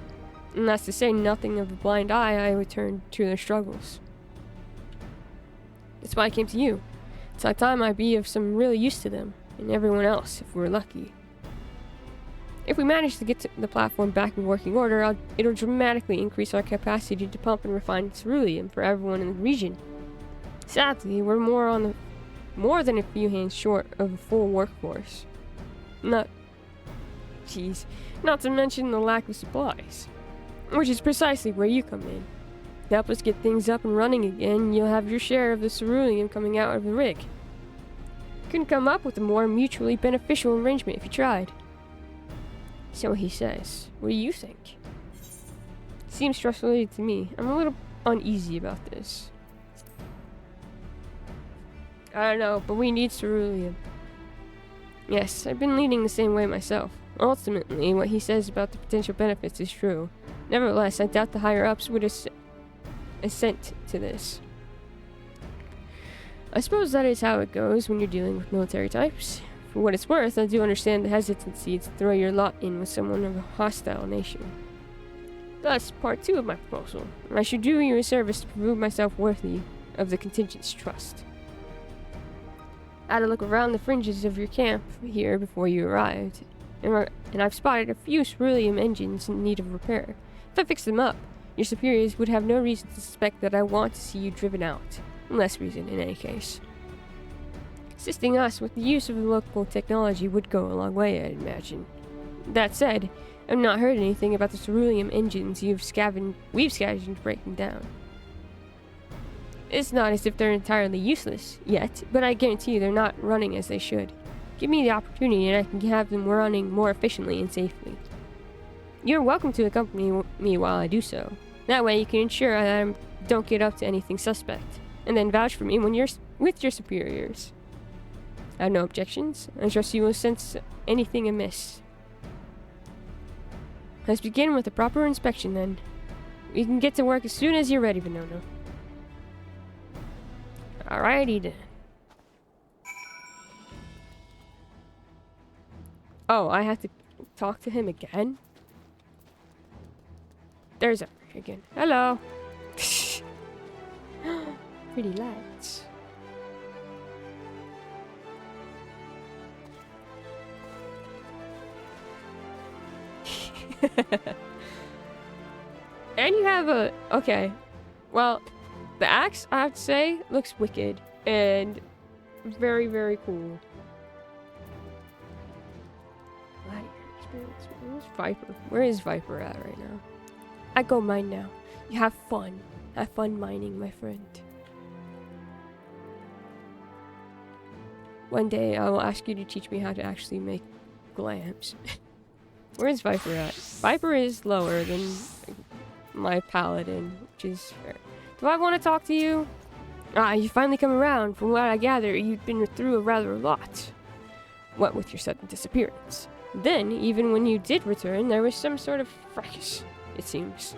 And that's to say nothing of a blind eye I would turn to their struggles. That's why I came to you. It's like time I'd be of some real use to them, and everyone else, if we're lucky. If we manage to get the platform back in working order, it'll dramatically increase our capacity to pump and refine ceruleum for everyone in the region. Sadly, we're more than a few hands short of a full workforce. Not to mention the lack of supplies. Which is precisely where you come in. To help us get things up and running again, you'll have your share of the ceruleum coming out of the rig. Couldn't come up with a more mutually beneficial arrangement if you tried. So he says, what do you think? Seems trustworthy to me. I'm a little uneasy about this. I don't know, but we need ceruleum. Yes, I've been leaning the same way myself. Ultimately, what he says about the potential benefits is true. Nevertheless, I doubt the higher-ups would assent to this. I suppose that is how it goes when you're dealing with military types. For what it's worth, I do understand the hesitancy to throw your lot in with someone of a hostile nation. Thus, part 2 of my proposal. I should do you a service to prove myself worthy of the contingent's trust. I had a look around the fringes of your camp here before you arrived, and I've spotted a few ceruleum engines in need of repair. If I fix them up, your superiors would have no reason to suspect that I want to see you driven out. Less reason, in any case. Assisting us with the use of the local technology would go a long way, I'd imagine. That said, I've not heard anything about the ceruleum engines we've scavenged breaking down. It's not as if they're entirely useless yet, but I guarantee you they're not running as they should. Give me the opportunity and I can have them running more efficiently and safely. You're welcome to accompany me while I do so. That way you can ensure that I don't get up to anything suspect, and then vouch for me when you're with your superiors. I have no objections. I trust you will sense anything amiss. Let's begin with a proper inspection then. We can get to work as soon as you're ready, Venona. Alrighty then. Oh, I have to talk to him again? There's Eric again. Hello. Pretty lights. And you have a... Okay. Well, the axe, I have to say, looks wicked. And very, very cool. Where's Viper? Where is Viper at right now? I go mine now. You have fun. Have fun mining, my friend. One day I will ask you to teach me how to actually make glams. Where's Viper at? Viper is lower than my paladin, which is fair. Do I want to talk to you? Ah, you finally come around. From what I gather, you've been through a rather lot. What with your sudden disappearance. Then, even when you did return, there was some sort of fracas, it seems.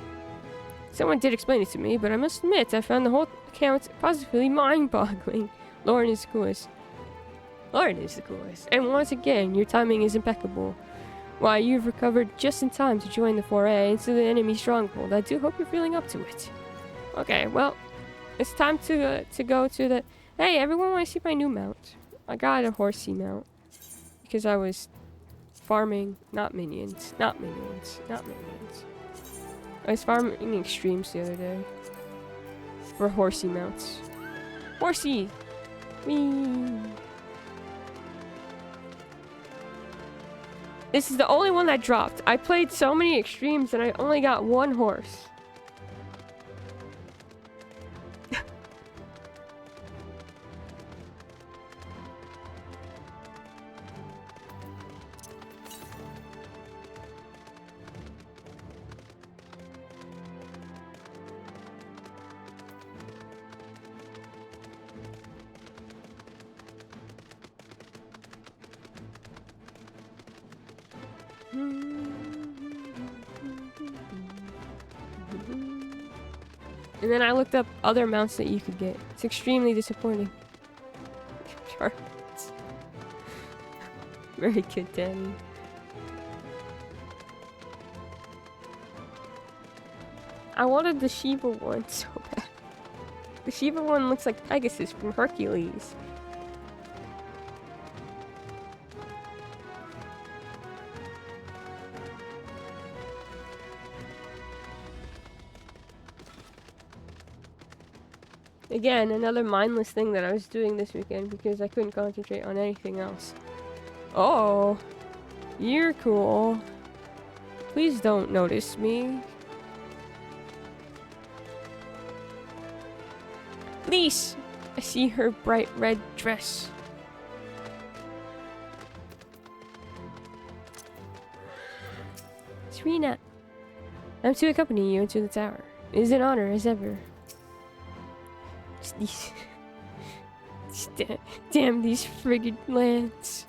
Someone did explain it to me, but I must admit I found the whole account positively mind-boggling. Lauren is the coolest. Lauren is the coolest. And once again, your timing is impeccable. Why, you've recovered just in time to join the foray into the enemy stronghold. I do hope you're feeling up to it. Okay, well, it's time to go to the... Hey, everyone want to see my new mount? I got a horsey mount. Because I was farming... Not minions. I was farming extremes the other day. For horsey mounts. Horsey! Whee! This is the only one that dropped. I played so many extremes and I only got one horse. And then I looked up other mounts that you could get. It's extremely disappointing. Charlotte. Very good, Danny. I wanted the Shiva one so bad. The Shiva one looks like Pegasus from Hercules. Again, another mindless thing that I was doing this weekend because I couldn't concentrate on anything else. Oh, you're cool. Please don't notice me. Please! I see her bright red dress. Serena, I'm to accompany you into the tower. It is an honor as ever. Damn these frigid lands.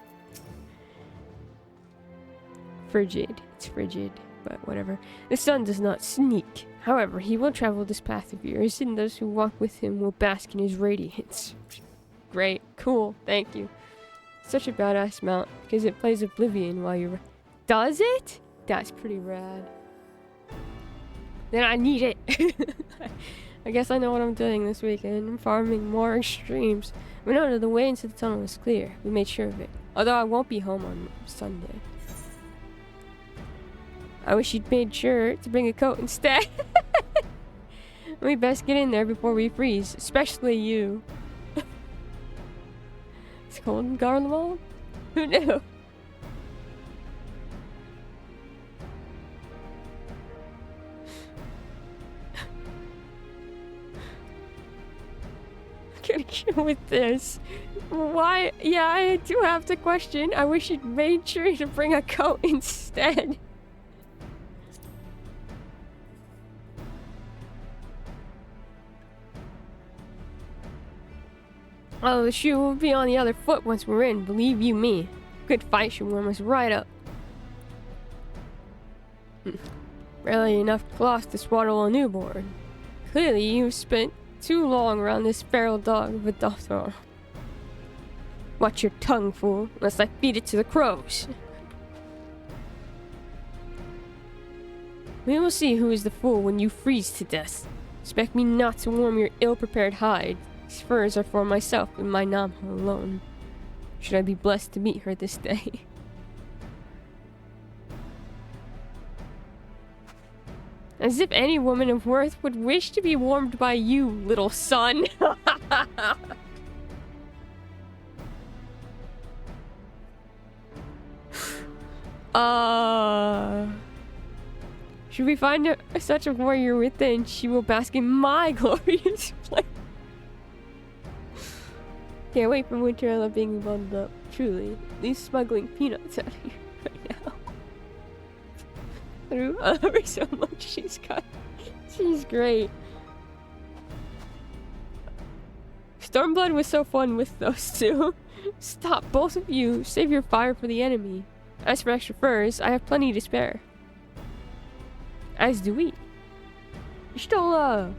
Frigid. It's frigid, but whatever. The sun does not sneak. However, he will travel this path of yours, and those who walk with him will bask in his radiance. Great. Cool. Thank you. Such a badass mount, because it plays Oblivion while you're... Does it? That's pretty rad. Then I need it. I guess I know what I'm doing this weekend. I'm farming more extremes. We know that the way into the tunnel is clear. We made sure of it. Although I won't be home on Sunday. I wish you'd made sure to bring a coat instead. We best get in there before we freeze. Especially you. It's cold in Garlemald? Who knew? With this, why? Yeah, I do have to question. I wish you'd made sure to bring a coat instead. Oh, the shoe will be on the other foot once we're in, believe you me. Good fight should warm us right up. Barely enough cloth to swaddle a newborn. Clearly, you've spent too long around this feral dog of a doctor. Watch your tongue, fool, unless I feed it to the crows. We will see who is the fool when you freeze to death. Expect me not to warm your ill-prepared hide. These furs are for myself and my Namha alone. Should I be blessed to meet her this day. As if any woman of worth would wish to be warmed by you, little son. Should we find such a warrior within, she will bask in my glorious flame. Can't wait for winter. I love being bundled up. Truly. At least smuggling peanuts out of here right now. I love her so much. She's great. Stormblood was so fun with those two. Stop, both of you. Save your fire for the enemy. As for extra furs, I have plenty to spare. As do we. Stola!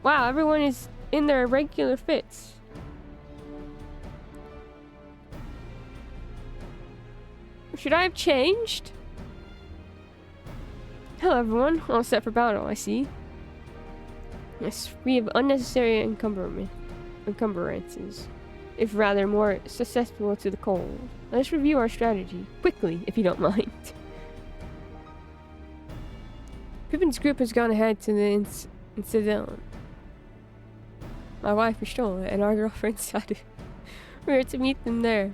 Wow, everyone is in their regular fits. Should I have changed? Hello everyone, all set for battle, I see. Yes, we have unnecessary encumbrances, if rather more susceptible to the cold. Let us review our strategy, quickly, if you don't mind. Pippin's group has gone ahead to the Citadel. My wife Ristola and our girlfriend Sadu. We are to meet them there.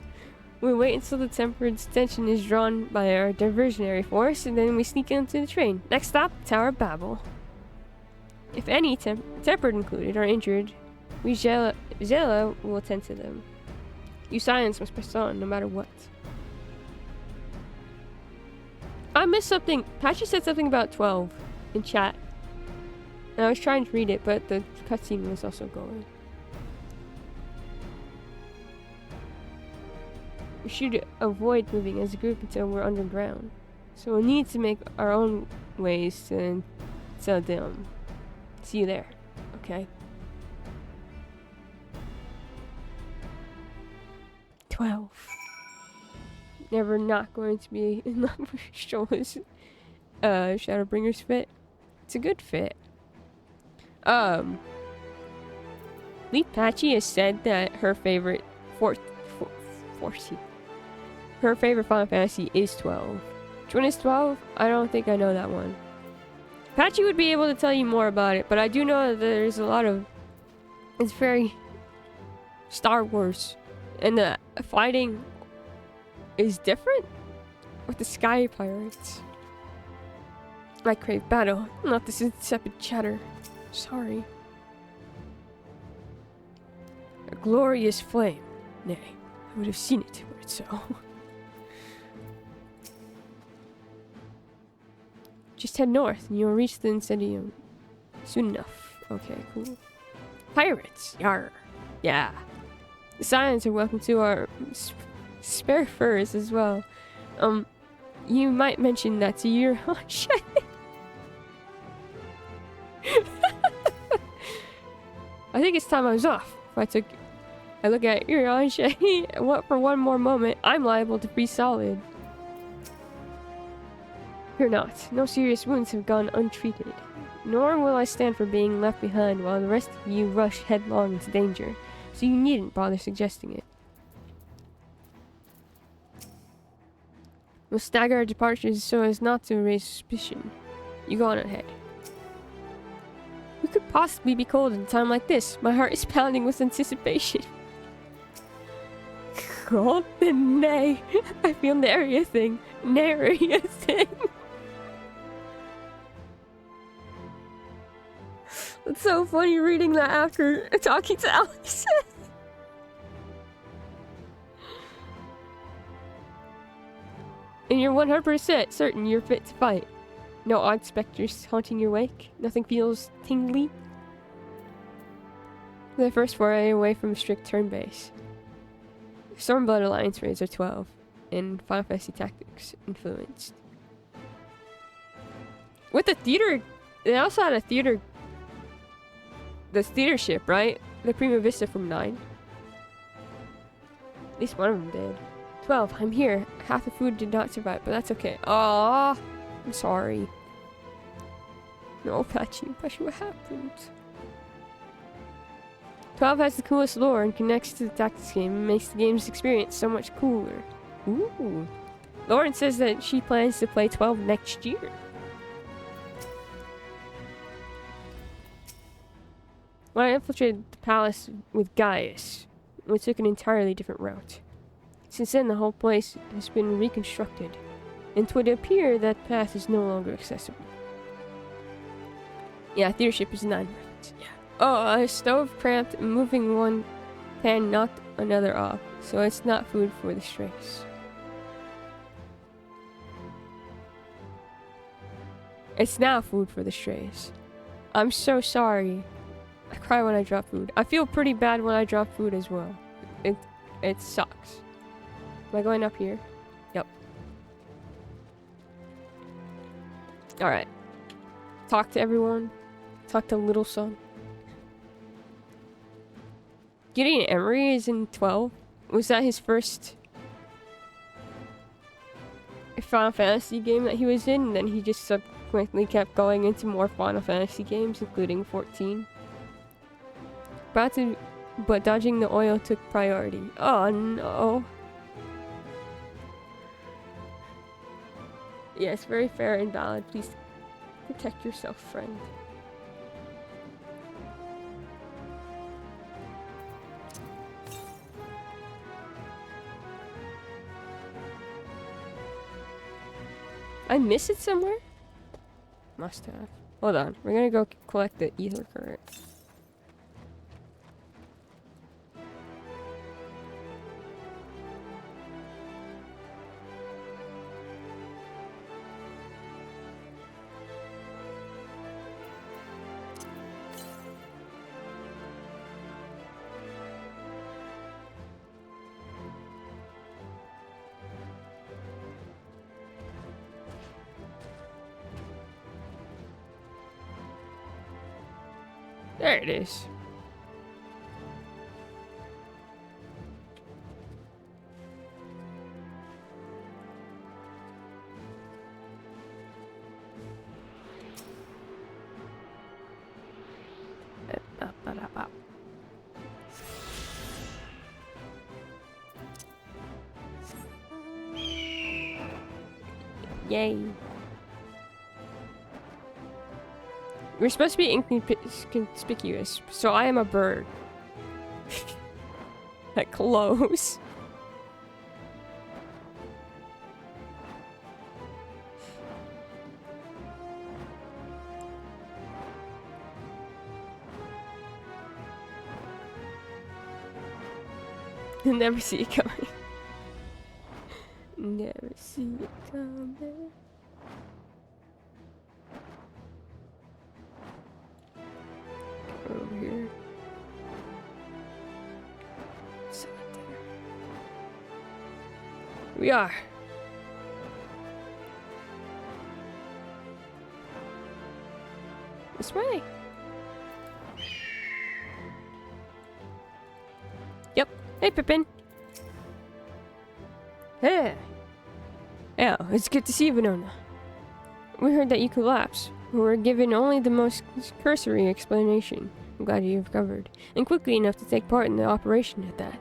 We wait until the tempered's attention is drawn by our diversionary force, and then we sneak into the train. Next stop, Tower of Babel. If any, tempered included, are injured, Zela will attend to them. You silence must press on, no matter what. I missed something. Patchy said something about 12 in chat. And I was trying to read it, but the cutscene was also going. We should avoid moving as a group until we're underground. So we'll need to make our own ways to Seldom. See you there. Okay. 12. Never not going to be in love with Shola's Shadowbringer's fit. It's a good fit. Lee Patchy has said that her favorite her favorite Final Fantasy is 12. Which one is 12? I don't think I know that one. Patchy would be able to tell you more about it, but I do know that there's a lot of... It's very Star Wars. And the fighting is different with the Sky Pirates. I crave battle, not this insipid chatter. Sorry. A glorious flame. Nay, I would have seen it were it so. Just head north and you'll reach the Incendium soon enough. Okay, cool. Pirates! Yarr! Yeah. The Scions are welcome to our spare furs as well. You might mention that to your Hanshe. I think it's time I was off. If I look at your Hanshe, what for one more moment, I'm liable to be solid. Fear not. No serious wounds have gone untreated. Nor will I stand for being left behind while the rest of you rush headlong into danger. So you needn't bother suggesting it. We'll stagger our departures so as not to raise suspicion. You go on ahead. Who could possibly be cold at a time like this? My heart is pounding with anticipation. Cold? Nay. I feel nary a thing. Nary a thing. It's so funny reading that after talking to Alex. And you're 100% certain you're fit to fight. No odd specters haunting your wake. Nothing feels tingly. The first foray away from strict turn base. Stormblood Alliance raids are 12. And Final Fantasy Tactics influenced. With the theater, they also had a theater. The theater ship, right? The Prima Vista from 9. At least one of them did. 12, I'm here. Half the food did not survive, but that's okay. Aww, I'm sorry. No, Patchy, what happened? 12 has the coolest lore and connects to the tactics game and makes the game's experience so much cooler. Ooh. Lauren says that she plans to play 12 next year. When I infiltrated the palace with Gaius, we took an entirely different route. Since then, the whole place has been reconstructed, and it would appear that path is no longer accessible. Yeah, theater ship is 9. Yeah. Oh, a stove cramped, and moving one pan knocked another off, so it's not food for the strays. It's now food for the strays. I'm so sorry. I cry when I drop food. I feel pretty bad when I drop food as well. It sucks. Am I going up here? Yep. Alright. Talk to everyone. Talk to Little Son. Gideon Emery is in 12. Was that his first Final Fantasy game that he was in? And then he just subsequently kept going into more Final Fantasy games, including 14. But dodging the oil took priority. Oh no. Yes, very fair and valid. Please protect yourself, friend. I miss it somewhere? Must have. Hold on. We're gonna go collect the ether current. There it is. Yay. We're supposed to be inconspicuous, so I am a bird. That close. You'll never see it coming. Never see it coming. Over here. So there. We are. This way. Yep. Hey, Pippin. Hey. Yeah, it's good to see you, Venona. We heard that you collapsed. We were given only the most cursory explanation. I'm glad you've recovered, and quickly enough to take part in the operation at that.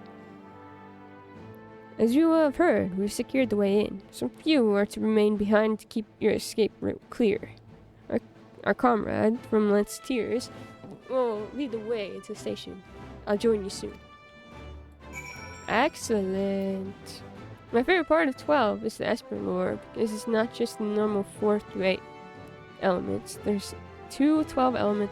As you will have heard, we've secured the way in. Some few are to remain behind to keep your escape route clear. Our comrade from Lent's Tears will lead the way into the station. I'll join you soon. Excellent. My favorite part of 12 is the Esper lore, because it's not just the normal 4 through 8 elements. There's 2 12-element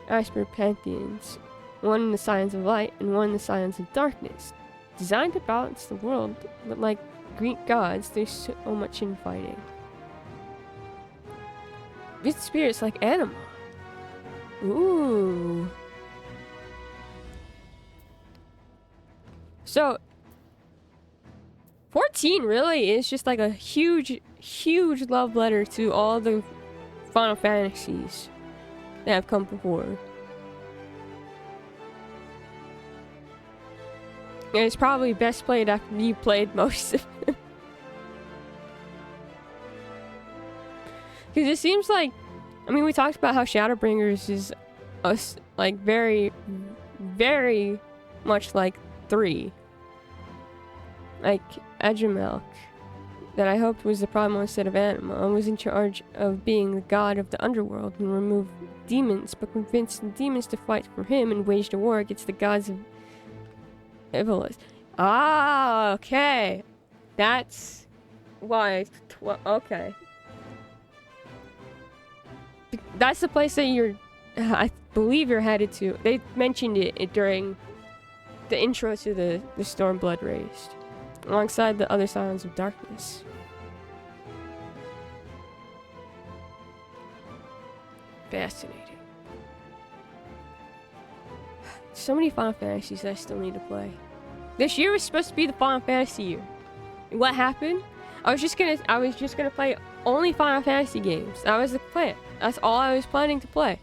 Esper pantheons, one in the Science of Light and one in the Science of Darkness, designed to balance the world, but like Greek gods, there's so much infighting. Good spirits like Anima. Ooh. So 14 really is just like a huge, huge love letter to all the Final Fantasies that have come before. And it's probably best played after you played most of them. Because it seems like, I mean, we talked about how Shadowbringers is us like very, very much like 3. Like Adramelech, that I hoped was the primal instead of Anima, and was in charge of being the god of the underworld and remove demons, but convinced the demons to fight for him and waged a war against the gods of Evilus. Ah, okay. That's why. Okay. That's the place that I believe you're headed to. They mentioned it during the intro to the Stormblood Raised, alongside the other Scions of Darkness. Fascinating. So many Final Fantasies that I still need to play. This year was supposed to be the Final Fantasy year. And what happened? I was just gonna play only Final Fantasy games. That was the plan. That's all I was planning to play.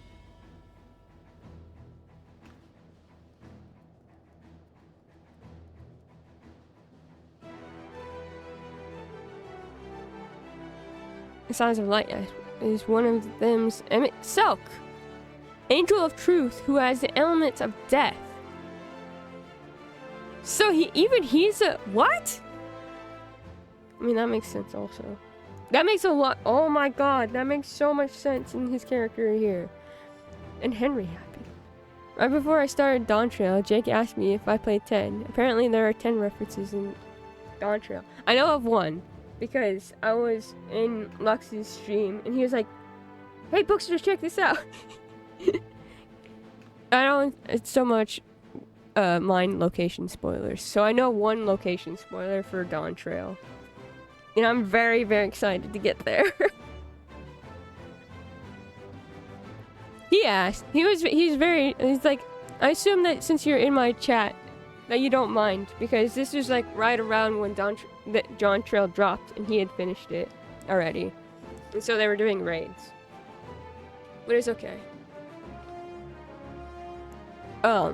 The Signs of Light is one of them's Selk, Angel of Truth, who has the elements of death. So he's a what? I mean, that makes sense also. That makes a lot. Oh my god, that makes so much sense in his character here. And Henry happy. Right before I started Dawn Trail, Jake asked me if I played 10. Apparently there are 10 references in Dawn Trail. I know of one, because I was in Lux's stream, and he was like, "Hey, Booksters, check this out." I don't so much mind location spoilers, so I know one location spoiler for Dawn Trail. And I'm very, very excited to get there. He asked. He's like, I assume that since you're in my chat, that you don't mind, because this was like right around when Dawn Trail dropped, and he had finished it already. And so they were doing raids. But it's okay. I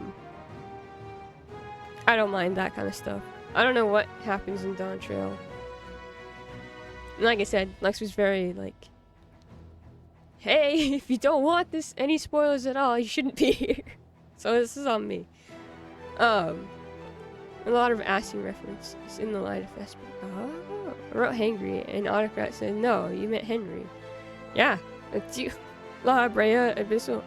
don't mind that kind of stuff. I don't know what happens in Dawn Trail. Like I said, Lex was very like, hey, if you don't want this any spoilers at all, you shouldn't be here. So this is on me. A lot of Assi references in the Light of Vesper. Oh, I wrote Hangry, and Autocrat said, no, you meant Henry. Yeah, that's you. La Brea Abyssal.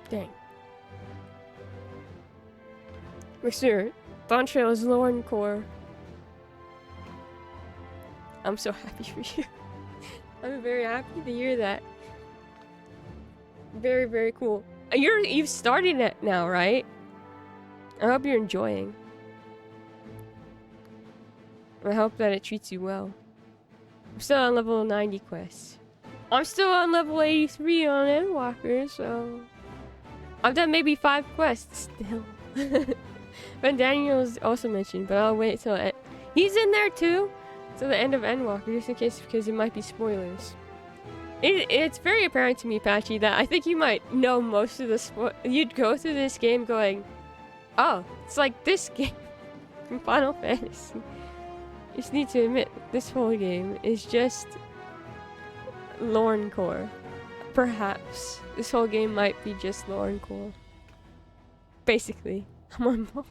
Dang. Monsieur, Dawn Trail is Lauren Core. I'm so happy for you. I'm very happy to hear that. Very, very cool. You've started it now, right? I hope you're enjoying. I hope that it treats you well. I'm still on level 90 quests. I'm still on level 83 on Endwalker, so... I've done maybe 5 quests still. But Daniel's also mentioned, but I'll wait till it. He's in there too! Till the end of Endwalker, just in case, because it might be spoilers. It's very apparent to me, Patchy, that I think you might know most of the you'd go through this game going, oh, it's like this game from Final Fantasy. You just need to admit, this whole game is just Lorne Core. Perhaps. This whole game might be just Lorne Core. Basically. I'm on mobile.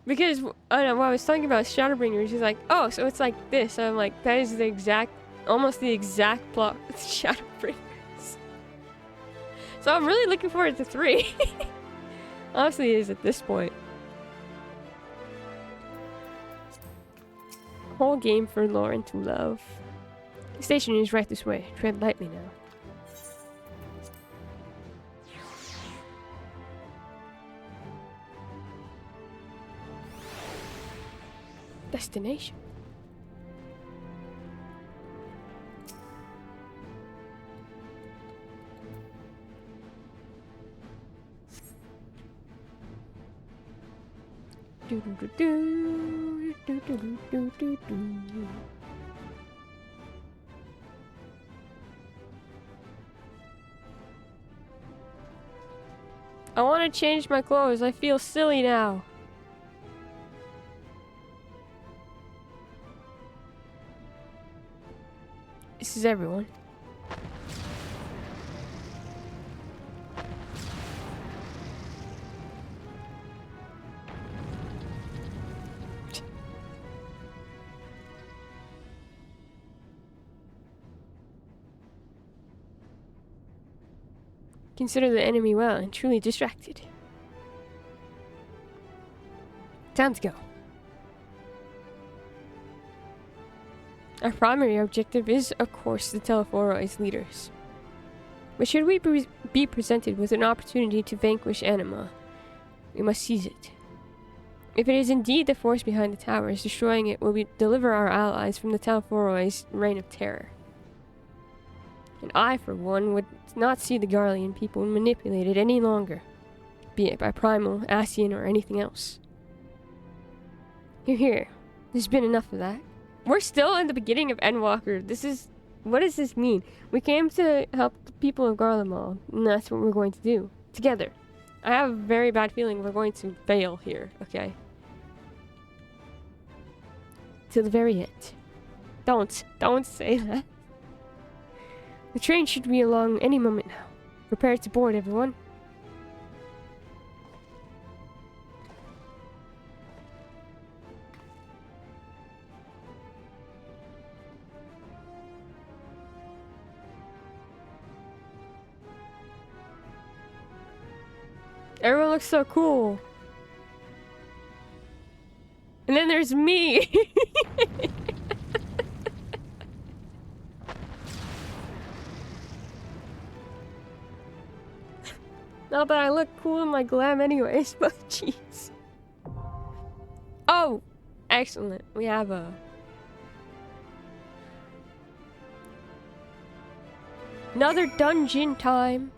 Because, I don't know, when I was talking about Shadowbringers, he's like, oh, so it's like this. And I'm like, that is the exact, almost the exact plot of Shadowbringers. So I'm really looking forward to 3. Honestly, it is at this point. Whole game for Lauren to love. The station is right this way. Tread lightly now. Destination. Do do do do do do do do do. I want to change my clothes. I feel silly now. This is everyone. Consider the enemy well and truly distracted. Time to go. Our primary objective is, of course, the Telephoroid's leaders. But should we be presented with an opportunity to vanquish Anima, we must seize it. If it is indeed the force behind the towers, destroying it will deliver our allies from the Telephoroid's reign of terror. And I, for one, would not see the Garlean people manipulated any longer, be it by Primal, Ascian, or anything else. Here. There's been enough of that. We're still in the beginning of Endwalker. What does this mean? We came to help the people of Garlemald, and that's what we're going to do. Together. I have a very bad feeling we're going to fail here, okay? Till the very end. Don't say that. The train should be along any moment now. Prepare to board, everyone. Everyone looks so cool. And then there's me. Not that I look cool in my glam anyways, but jeez. Oh! Excellent. We have a... another dungeon time.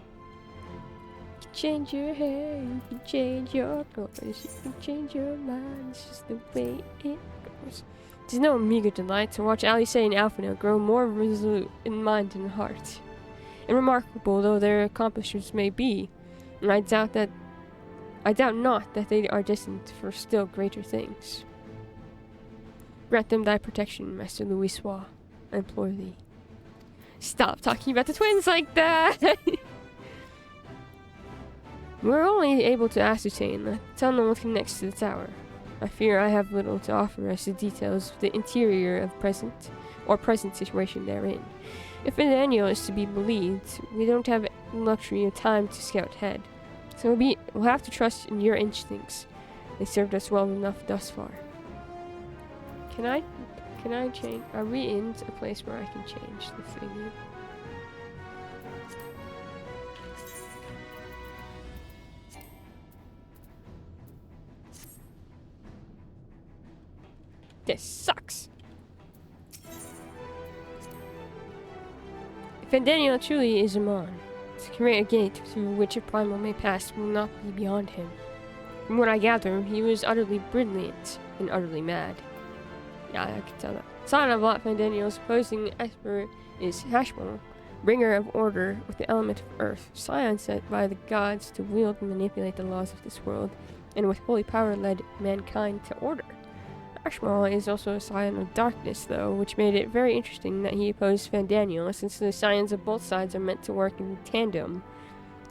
You can change your hair, you can change your clothes, you can change your mind. It's just the way it goes. It is no meager delight to watch Alice and Alphina grow more resolute in mind and heart. And remarkable though their accomplishments may be, and I doubt not that they are destined for still greater things. Grant them thy protection, Master Louisoix, I implore thee. Stop talking about the twins like that! We're only able to ascertain the tunnel connects to the tower. I fear I have little to offer as to details of the interior of present situation therein. If Daniel is to be believed, we don't have the luxury of time to scout ahead. So we'll have to trust in your instincts. They served us well enough thus far. Can I change? Are we in a place where I can change the thingy? This sucks. If Daniel truly is Amon, to create a gate through which a primal may pass will not be beyond him. From what I gather, he was utterly brilliant and utterly mad. Yeah, I can tell that. Son of Lot Daniel, supposing Esper is Hashmal, bringer of order with the element of earth, scion set by the gods to wield and manipulate the laws of this world, and with holy power led mankind to order. Ashmal is also a scion of darkness, though, which made it very interesting that he opposed Fandaniel, since the scions of both sides are meant to work in tandem.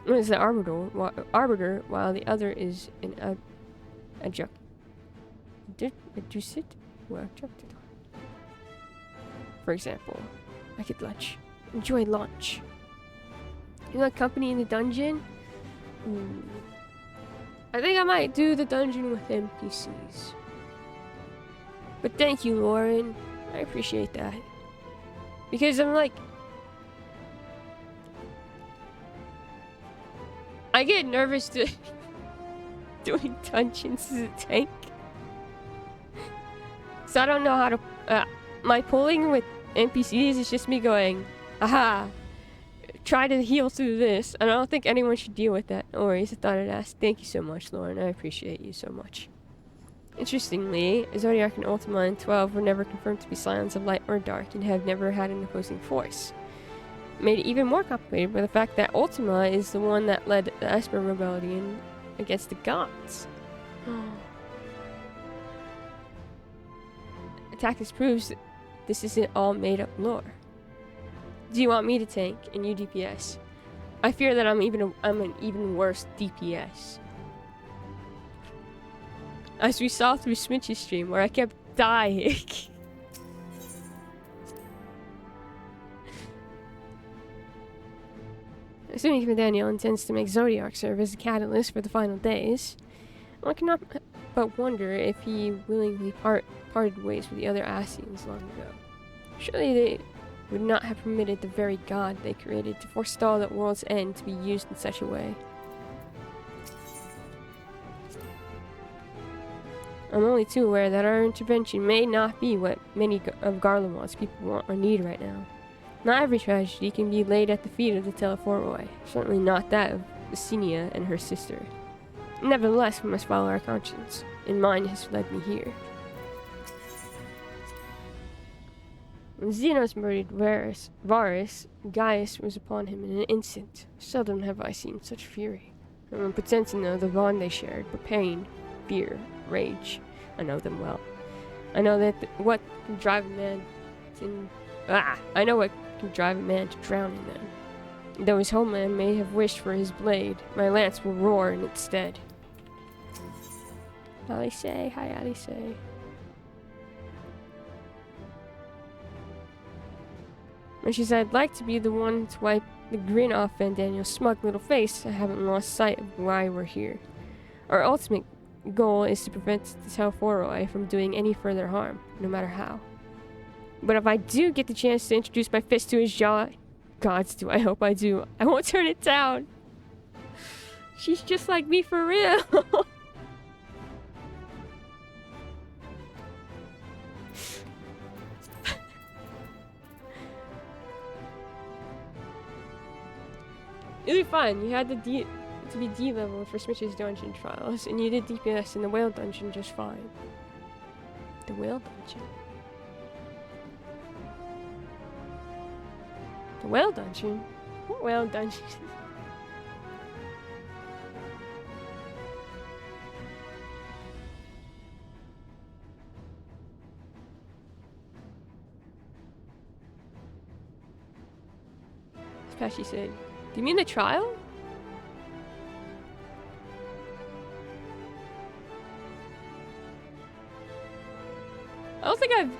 One is the arbiter, while the other is an adjucit. For example, I could enjoy lunch. You want company in the dungeon? I think I might do the dungeon with NPCs. But thank you, Lauren. I appreciate that. Because I'm like... I get nervous doing dungeons as a tank. So I don't know how to... my pulling with NPCs is just me going, aha, try to heal through this. And I don't think anyone should deal with that. No worries, I thought I'd ask. Thank you so much, Lauren. I appreciate you so much. Interestingly, Zodiac and Ultima and 12 were never confirmed to be scions of light or dark and have never had an opposing force. Made it even more complicated by the fact that Ultima is the one that led the Esper rebellion against the gods. Attackers proves that this isn't all made up lore. Do you want me to tank and you DPS? I fear that I'm an even worse DPS. As we saw through Smitch's stream, where I kept dying. Assuming Daniel intends to make Zodiac serve as a catalyst for the final days, one cannot but wonder if he willingly parted ways with the other Ascians long ago. Surely they would not have permitted the very god they created to forestall the world's end to be used in such a way. I'm only too aware that our intervention may not be what many of Garlemald's people want or need right now. Not every tragedy can be laid at the feet of the Telephoroi, certainly not that of Lucinia and her sister. Nevertheless, we must follow our conscience, and mine has led me here. When Xenos murdered Varus, Gaius was upon him in an instant. Seldom have I seen such fury. I don't pretend to know the bond they shared, but pain, fear, rage. I know them well. I know that what can drive a man to... I know what can drive a man to drown in them. Though his homeland may have wished for his blade, my lance will roar in its stead. Alice, hi Alice. And she said, I'd like to be the one to wipe the grin off Van Daniel's smug little face. I haven't lost sight of why we're here. Our ultimate goal is to prevent the Telephoroi from doing any further harm, no matter how. But if I do get the chance to introduce my fist to his jaw, gods do I hope I do, I won't turn it down. She's just like me for real. It'll be fine. You had to be D level for Smitch's dungeon trials, and you did DPS in the whale dungeon just fine. The whale dungeon? The whale dungeon? What whale dungeon? Pesci said, do you mean the trial? I don't think I've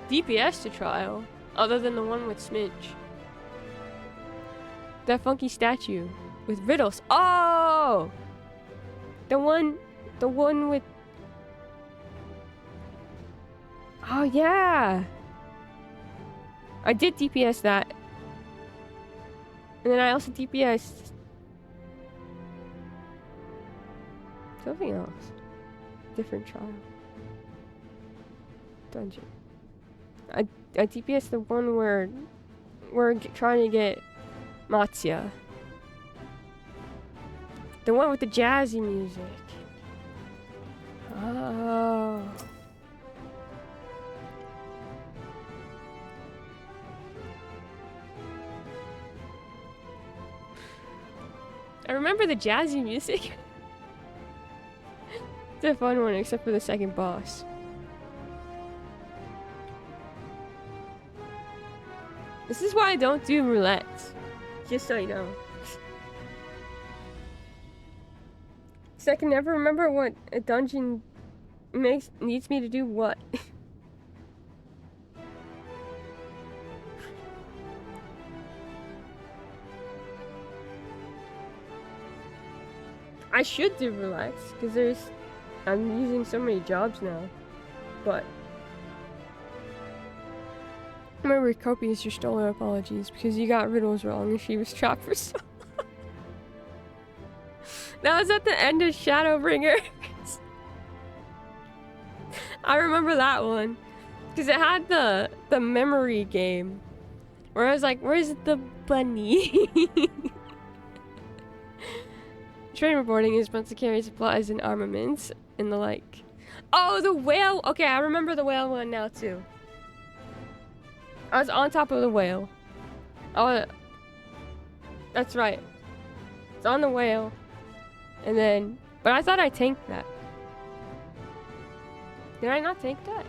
DPS'd a trial, other than the one with Sminch. That funky statue with riddles. Oh! The one with... Oh, yeah! I did DPS that. And then I also DPS'd something else. Different trial. Dungeon. I DPS'd the one where we're trying to get Matsya. The one with the jazzy music. Oh. I remember the jazzy music. It's a fun one, except for the second boss. This is why I don't do roulette. Just so you know. So I can never remember what a dungeon needs me to do what. I should do roulette, because I'm using so many jobs now. But remember, copious your stolen apologies because you got riddles wrong and she was trapped for so long. That was at the end of Shadowbringers. I remember that one because it had the memory game where I was like, "Where's the bunny?" Train reporting is meant to carry supplies and armaments and the like. Oh, the whale! Okay, I remember the whale one now too. I was on top of the whale. Oh, that's right. It's on the whale. And then, but I thought I tanked that. Did I not tank that?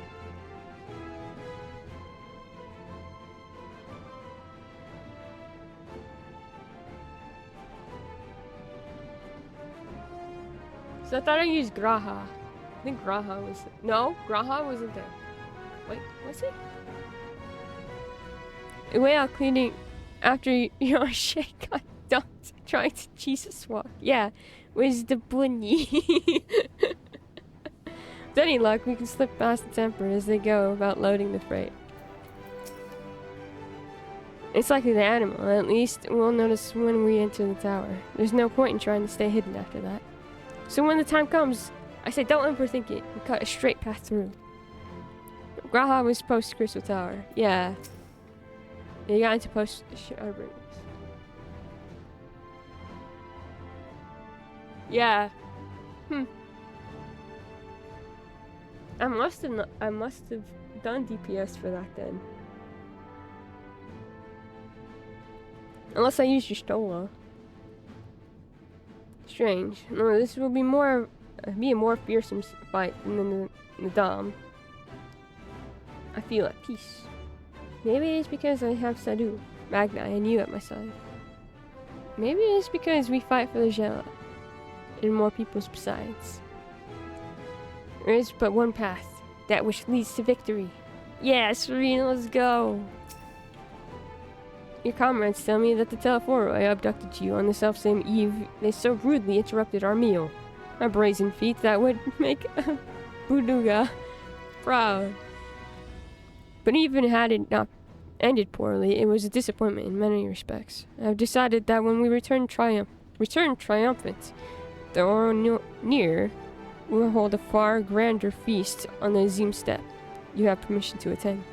So I thought I used Graha. I think Graha was... No, Graha wasn't there. Wait, was it? Way out cleaning after your shit got dumped trying to Jesus walk. Yeah, was the bunny. With any luck, we can slip past the temper as they go about loading the freight. It's like an animal. At least we'll notice when we enter the tower. There's no point in trying to stay hidden after that. So when the time comes, I say don't overthink it and cut a straight path through. Graha was post Crystal Tower. Yeah. You got into post Shadowbringers. Yeah. I must have done DPS for that then. Unless I used Y'shtola. Strange. No, this will be a more fearsome fight than the Dom. I feel at peace. Maybe it's because I have Sadu, Magna, and you at my side. Maybe it's because we fight for the Jella, and more peoples besides. There is but one path, that which leads to victory. Yes, Serena, let's go! Your comrades tell me that the Telephoroi abducted you on the selfsame eve they so rudely interrupted our meal. A brazen feat that would make Buduga proud. But even had it not ended poorly, it was a disappointment in many respects. I've decided that when we return triumphant, the Oronir will hold a far grander feast on the Azim Steppe. You have permission to attend.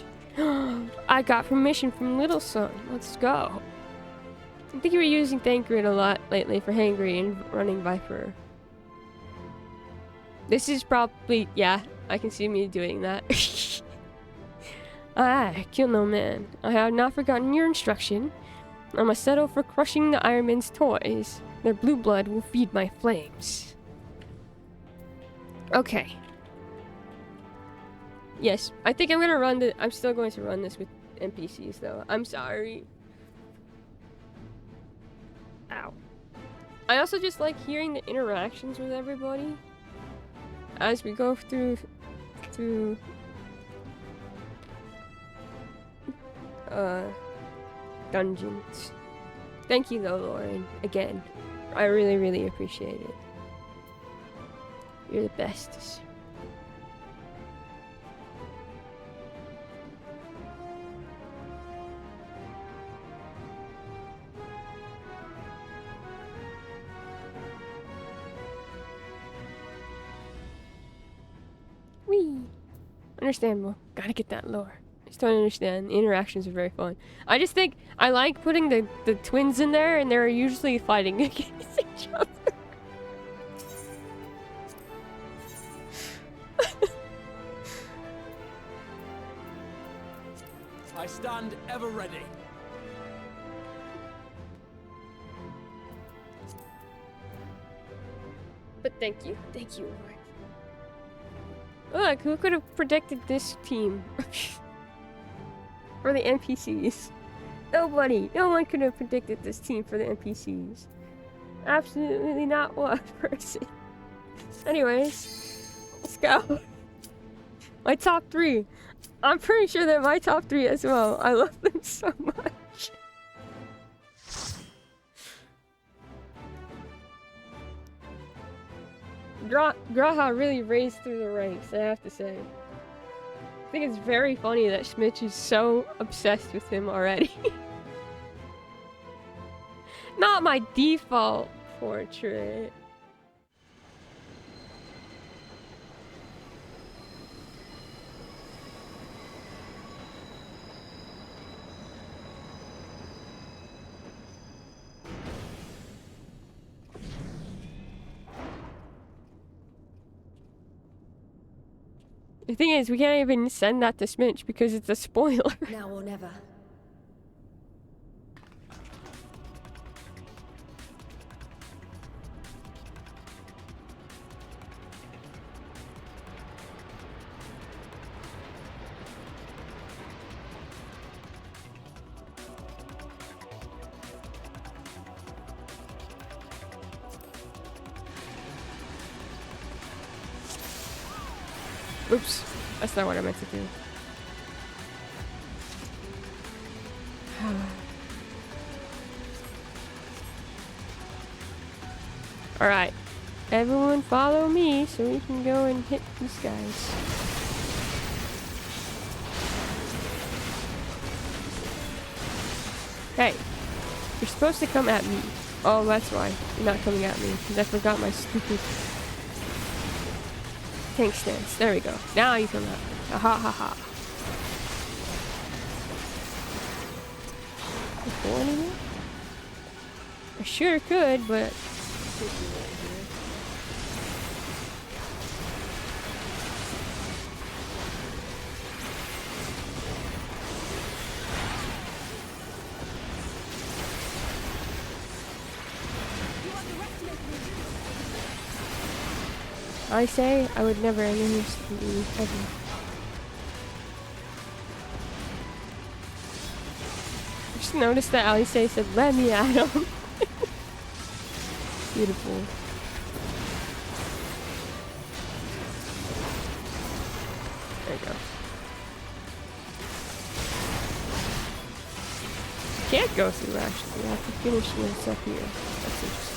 I got permission from Little Son. Let's go. I think you were using Thancred a lot lately for Hangry and running Viper. This is probably... yeah, I can see me doing that. Kill no man. I have not forgotten your instruction. I must settle for crushing the Ironman's toys. Their blue blood will feed my flames. Okay. Yes, I think I'm gonna run I'm still going to run this with NPCs though. I'm sorry. Ow. I also just like hearing the interactions with everybody as we go through dungeons. Thank you though, Lauren. Again, I really, really appreciate it. You're the best. Whee! Understandable. Gotta get that lore. I just don't understand. The interactions are very fun. I just think I like putting the twins in there, and they're usually fighting against each other. I stand ever ready. But thank you, Lord. Look, who could have predicted this team? For the NPCs. Nobody. No one could have predicted this team for the NPCs. Absolutely not one person. Anyways, let's go. My top 3. I'm pretty sure they're my top 3 as well. I love them so much. Graha really raised through the ranks, I have to say. I think it's very funny that Schmitch is so obsessed with him already. Not my default portrait. The thing is, we can't even send that to Smitch because it's a spoiler. Now or never. Oops, that's not what I meant to do. Alright, everyone follow me so we can go and hit these guys. Hey, you're supposed to come at me. Oh, that's why you're not coming at me, because I forgot my stupid tank stance. There we go. Now you come at me. Ha ha ha. Go anymore? I sure could, but I say I would never underestimate you ever. I just noticed that Alice said, "Let me at him." Beautiful. There you go. Can't go through actually. I have to finish this up here. That's interesting.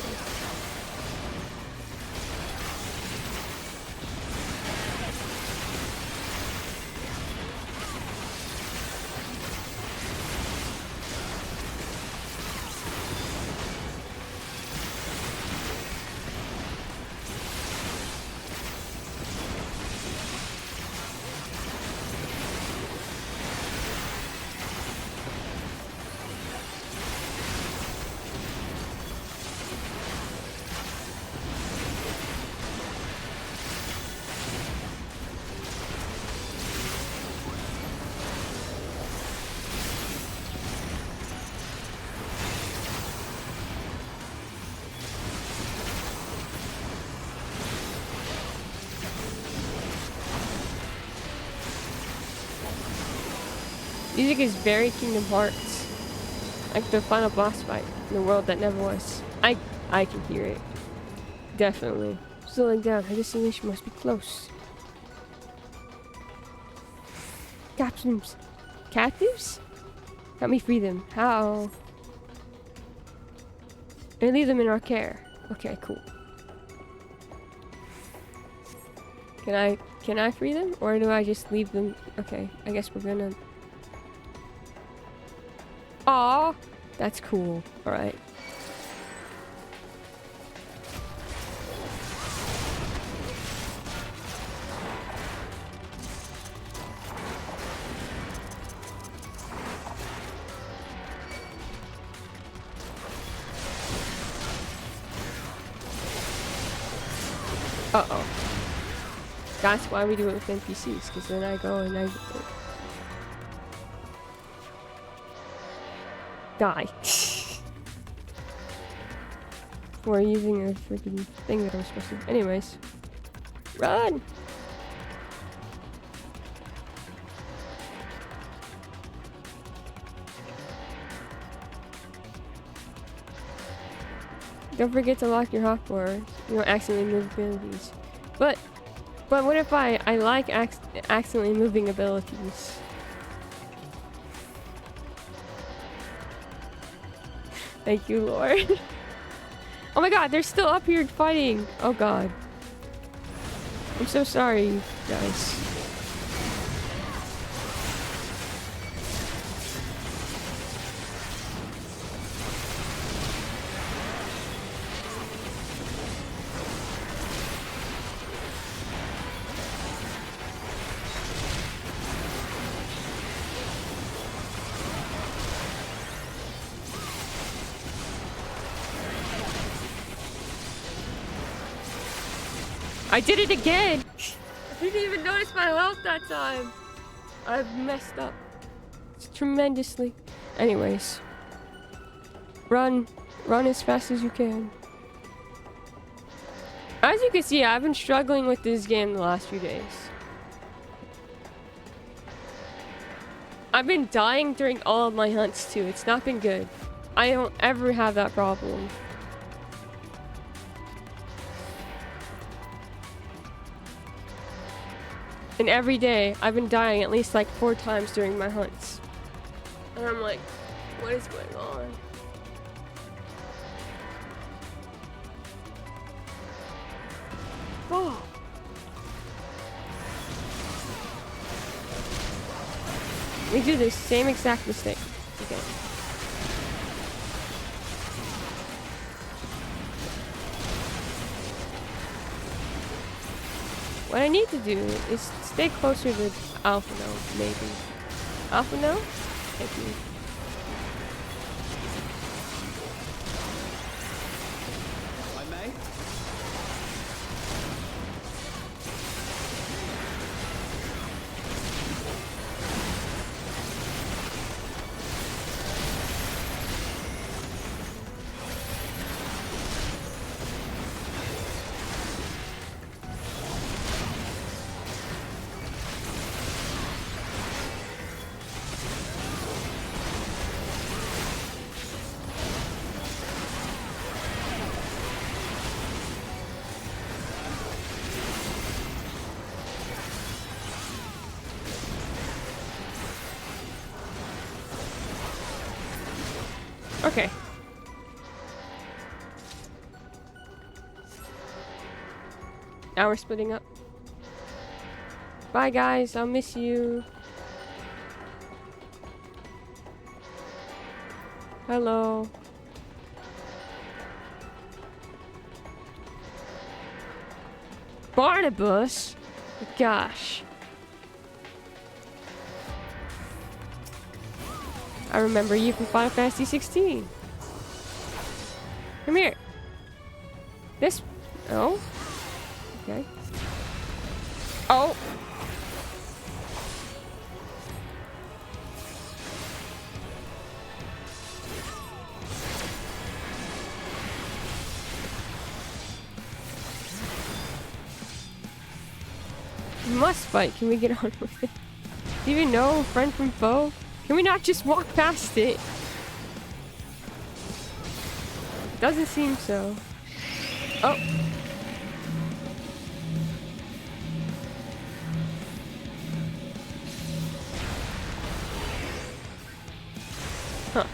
Music is very Kingdom Hearts. Like the final boss fight in the world that never was. I can hear it. Definitely. Slowing down, her destination must be close. Captives. Captives? Help me free them. How? And leave them in our care. Okay, cool. Can I free them? Or do I just leave them? Okay, I guess we're gonna... Aw! That's cool. Alright. Uh-oh. That's why we do it with NPCs, because then I go and I... Die. For using a freaking thing that I was supposed to... Anyways. Run! Don't forget to lock your hotbar. You don't accidentally move abilities. But what if I like accidentally moving abilities? Thank you, Lord. Oh my god, they're still up here fighting. Oh god. I'm so sorry, guys. I did it again! I didn't even notice my health that time! I've messed up. It's tremendously. Anyways. Run. Run as fast as you can. As you can see, I've been struggling with this game the last few days. I've been dying during all of my hunts too. It's not been good. I don't ever have that problem. And every day, I've been dying at least like 4 times during my hunts. And I'm like, what is going on? Oh. We do the same exact mistake. Okay. What I need to do is stay closer to Alpha now, maybe. Alpha now? Thank you. I may? Okay. Now we're splitting up. Bye guys, I'll miss you. Hello. Barnabas? Gosh. I remember you from Final Fantasy 16. Come here. This... Oh. Okay. Oh. We must fight. Can we get on with it? Do you even know friend from foe? Can we not just walk past it? Doesn't seem so. Oh. Huh.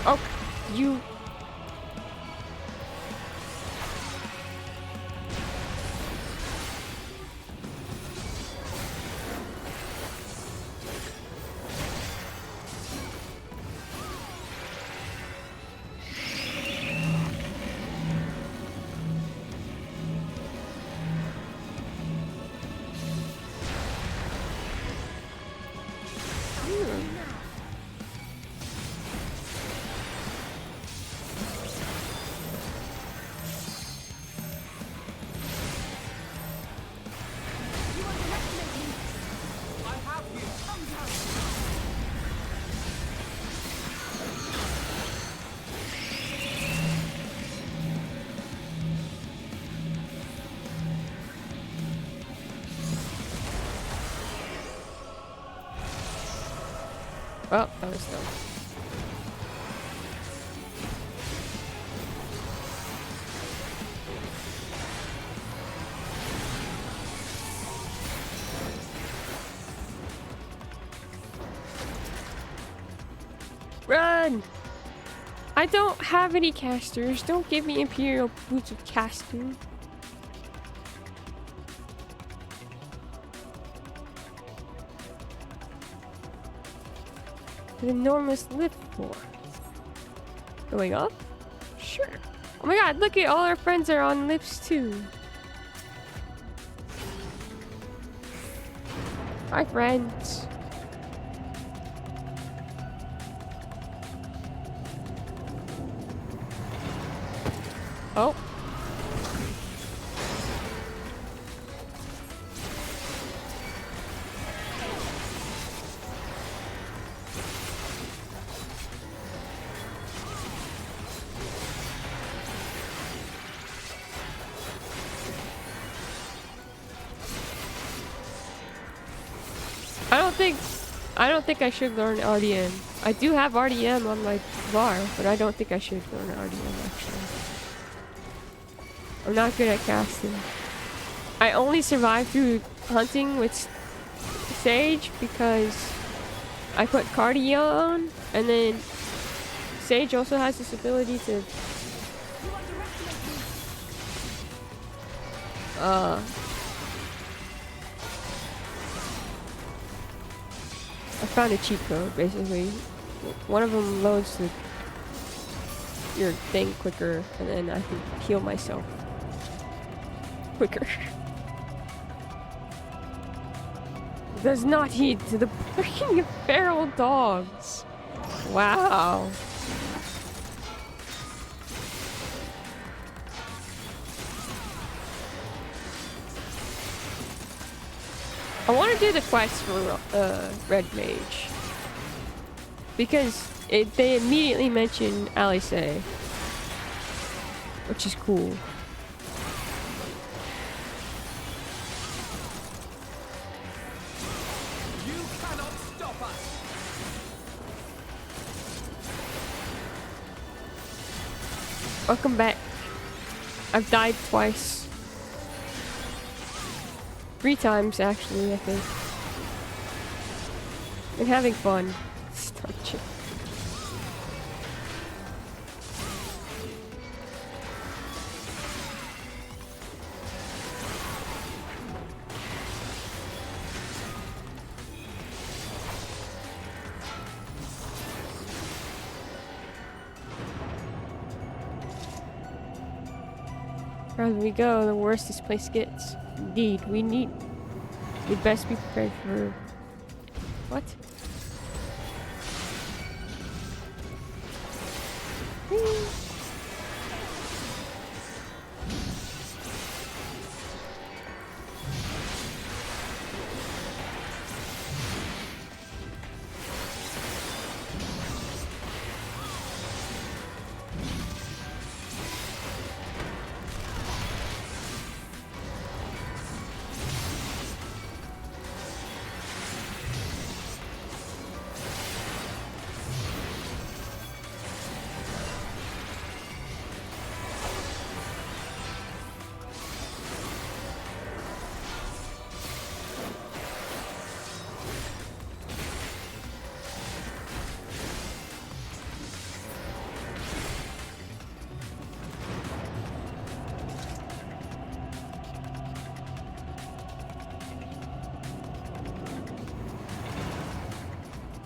Oh, you... Well, that was dumb. Run! I don't have any casters. Don't give me Imperial Boots of Casting. An enormous lift floor. Going up? Sure. Oh my god, look at all our friends are on lifts too. Hi friends. Oh. I don't think I should learn RDM. I do have RDM on my bar, but I don't think I should learn RDM actually. I'm not good at casting. I only survived through hunting with Sage because I put Cardia on, and then Sage also has this ability to I found a cheat code, basically. One of them loads your thing quicker, and then I can heal myself quicker. Does not heed to the freaking feral dogs. Wow. I want to do the quest for Red Mage because they immediately mention Alice, which is cool. You cannot stop us. Welcome back. I've died twice. 3 times, actually, I think. Been having fun. Stop it. As we go, the worse this place gets. Indeed, we'd best be prepared for... What?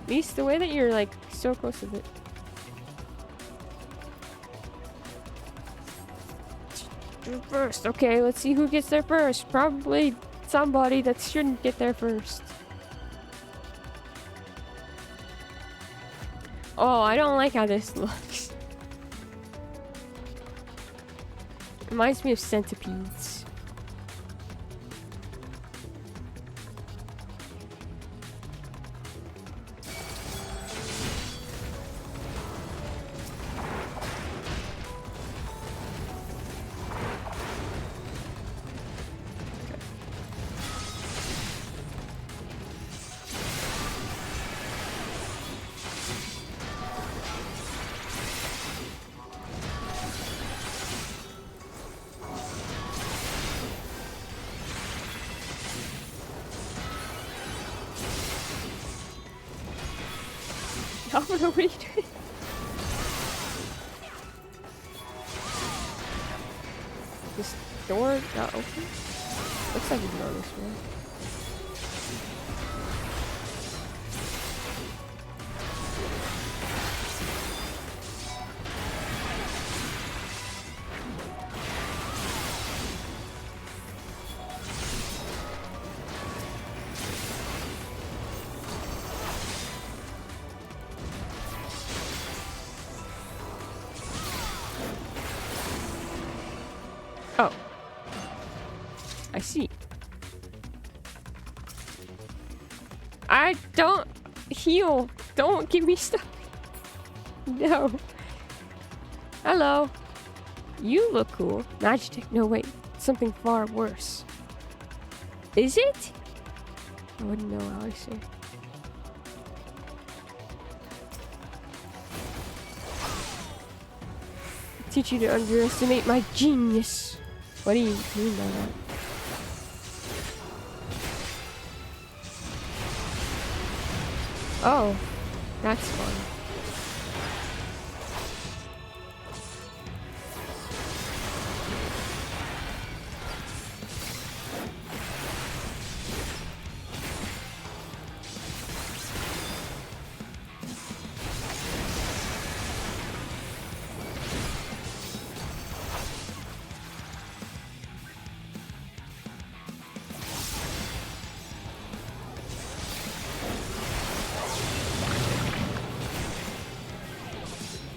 At least the way that you're like so close to it. First, okay, let's see who gets there first. Probably somebody that shouldn't get there first. Oh, I don't like how this looks. Reminds me of centipedes. What are we doing? This door not open? Looks like it's not this one. Oh. I see. I don't heal. Don't give me stuff. No. Hello. You look cool. Magic. No, wait. Something far worse. Is it? I wouldn't know how I say. Teach you to underestimate my genius. What do you mean by that? Oh, that's fun.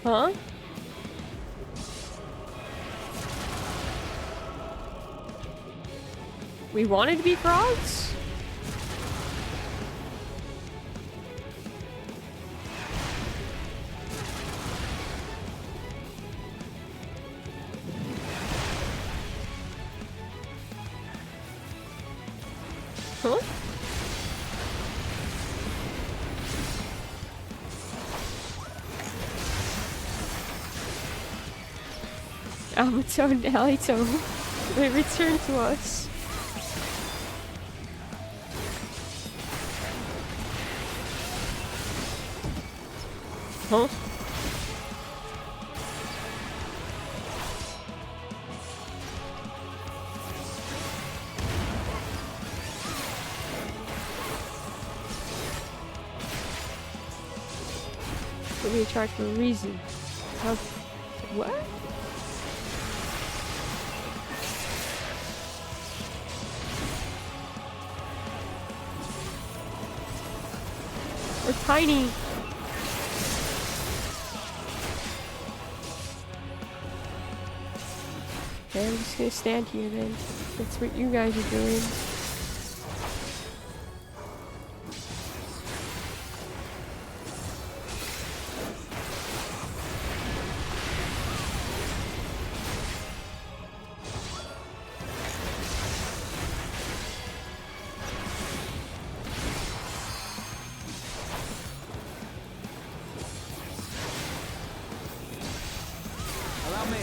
Huh? We wanted to be frogs? Huh? Alberto and Alito, they return to us. Huh? Put me in charge for a reason. How? What? We're tiny. Okay, I'm just gonna stand here then. That's what you guys are doing. Allow me.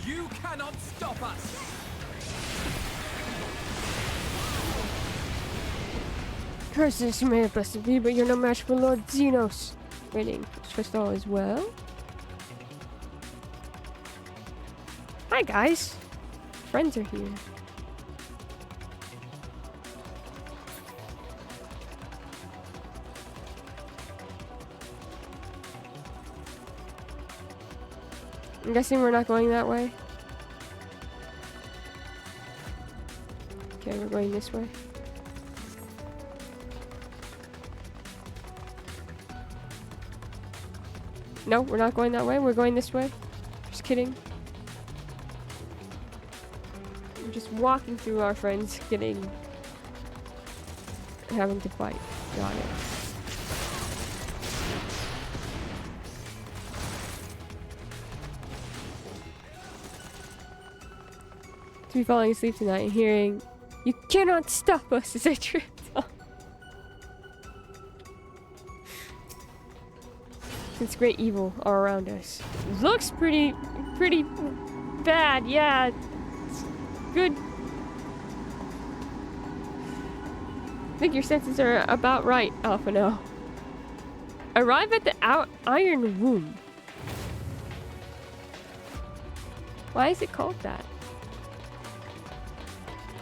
You cannot stop us! Curses may have blessed me, but you're no match for Lord Xenos. Waiting. Trust all is well. Hi guys. Friends are here. I'm guessing we're not going that way. Okay, we're going this way. No, we're not going that way. We're going this way. Just kidding. We're just walking through our friends getting... having to fight. Got it. To be falling asleep tonight and hearing, "You cannot stop us," as I tripped off. It's great evil all around us. Looks pretty bad, yeah. It's good. I think your senses are about right, Alpha now. Arrive at the Iron Womb. Why is it called that?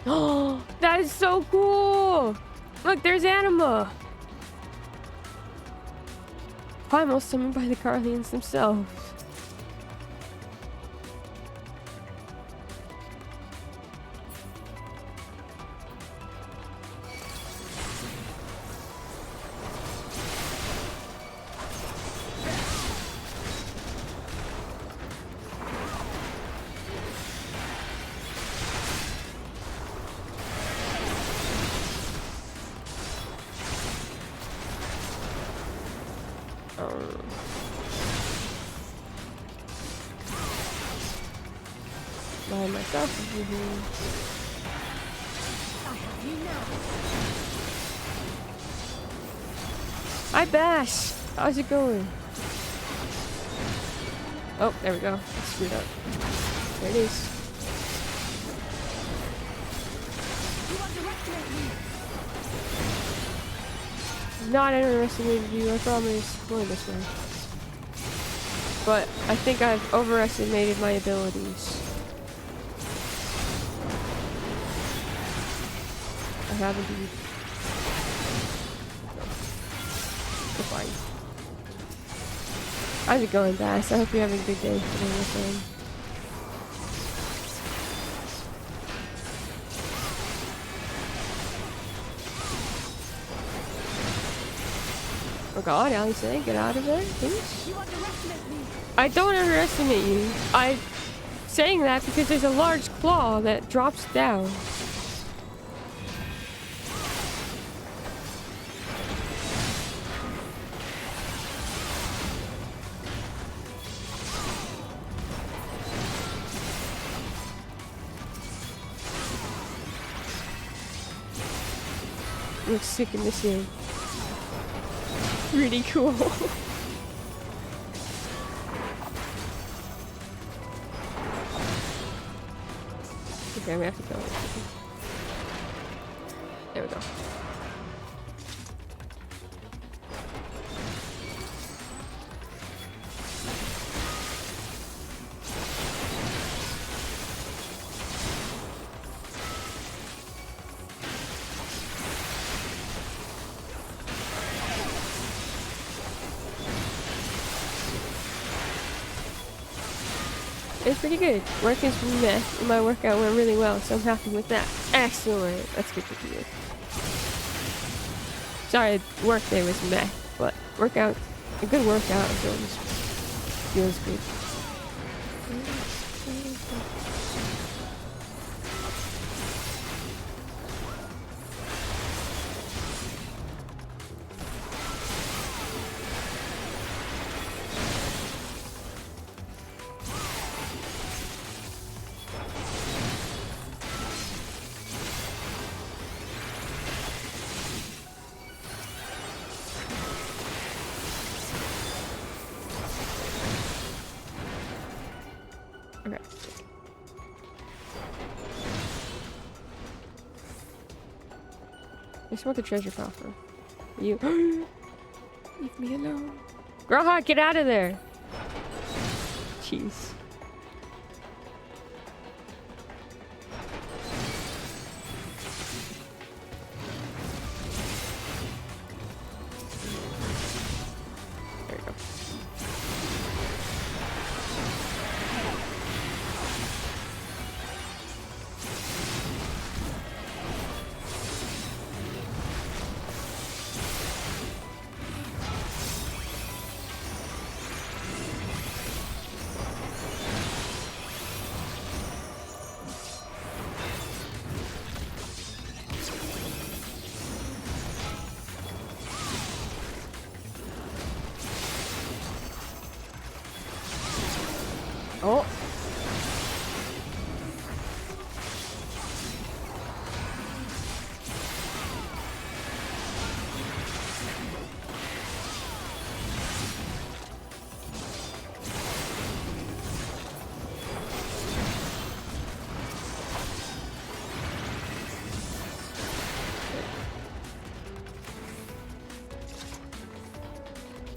Oh, that is so cool! Look, there's Anima! Primal summoned by the Carlians themselves. By myself over here. I have you now. Hi Bash! How's it going? Oh, there we go. I screwed up. There it is. You underestimate me. Not underestimated you, I promise. Going this way. But I think I've overestimated my abilities. I have indeed. We're fine. How's it going, Bass? I hope you're having a good day today, my friend. Oh god, Alice, get out of there, please. You underestimate me. I don't underestimate you. I'm saying that because there's a large claw that drops down. Looks sick in this game. Really cool. Okay, we have to kill it. There we go. It's pretty good. Work is meh. My workout went really well, so I'm happy with that. Excellent. That's good to hear. Sorry, work day was meh, but workout, a good workout feels good. Okay. I just want the treasure coffer. You leave me alone. Grohawk, get out of there! Jeez. There you go. Oh.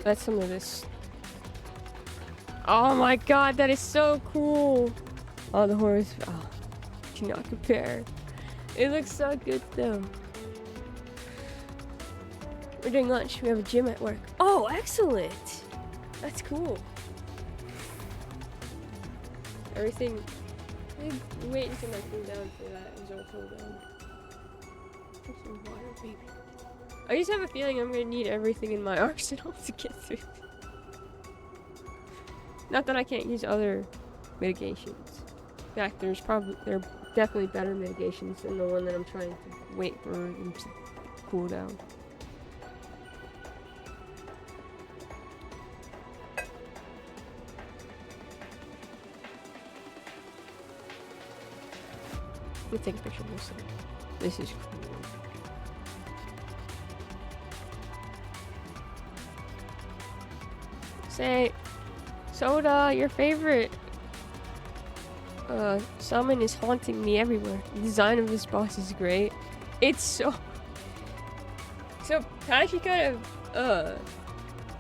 That's some of this. Oh my god, that is so cool. Oh, the horse. Oh, cannot compare. It looks so good though. We're doing lunch. We have a gym at work. Oh, excellent. That's cool. Everything. Wait until I cool down for that. It's all cool down. Drink some water, baby. I just have a feeling I'm gonna need everything in my arsenal to get through. Not that I can't use other mitigations. In fact, there are definitely better mitigations than the one that I'm trying to wait for them to cool down. Let me take a picture of this. This is cool. Say, Soda, your favorite summon is haunting me everywhere. The design of this boss is great. It's so Tashi kind of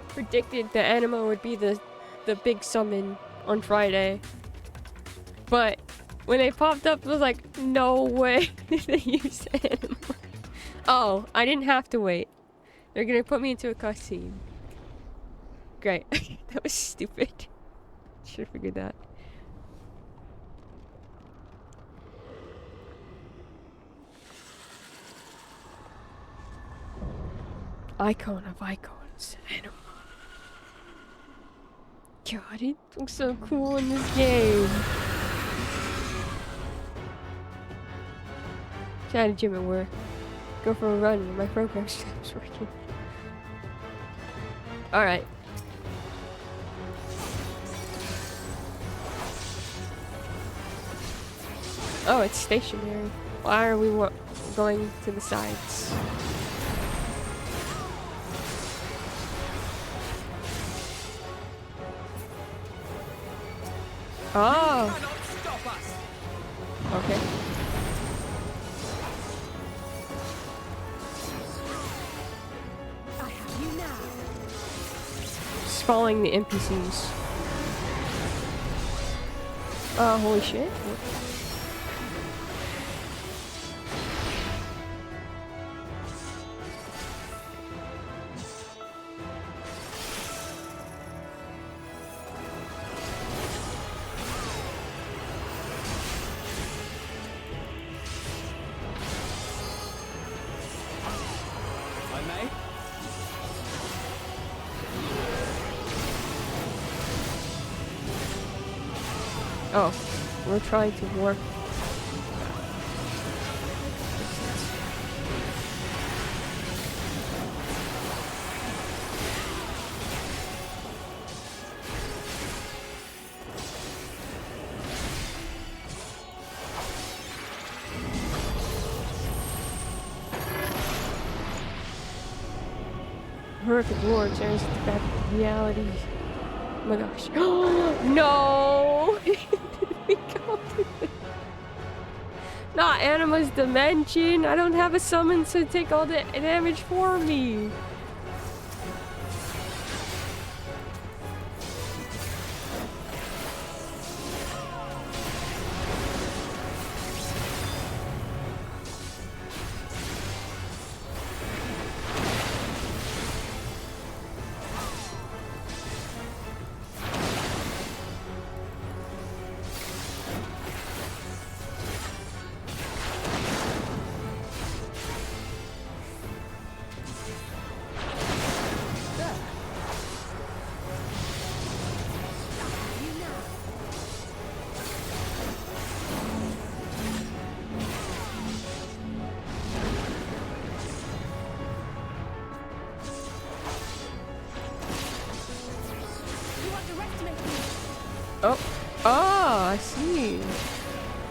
predicted that Anima would be the big summon on Friday. But when they popped up, it was like, no way did they use Anima. Oh, I didn't have to wait. They're gonna put me into a cutscene. Great. That was stupid. Should have figured that. Icon of icons. God, it looks so cool in this game. Try to gym at work. Go for a run when my program stops working. Alright. Oh, it's stationary. Why are we going to the sides? Oh. Okay. I have you now. Just following the NPCs. Oh, holy shit. I may? Oh, we're trying to warp. Horrific lords, there's that reality. Oh my gosh. No! We go to the... Not Anima's dimension! I don't have a summon to take all the damage for me! Oh, oh, I see.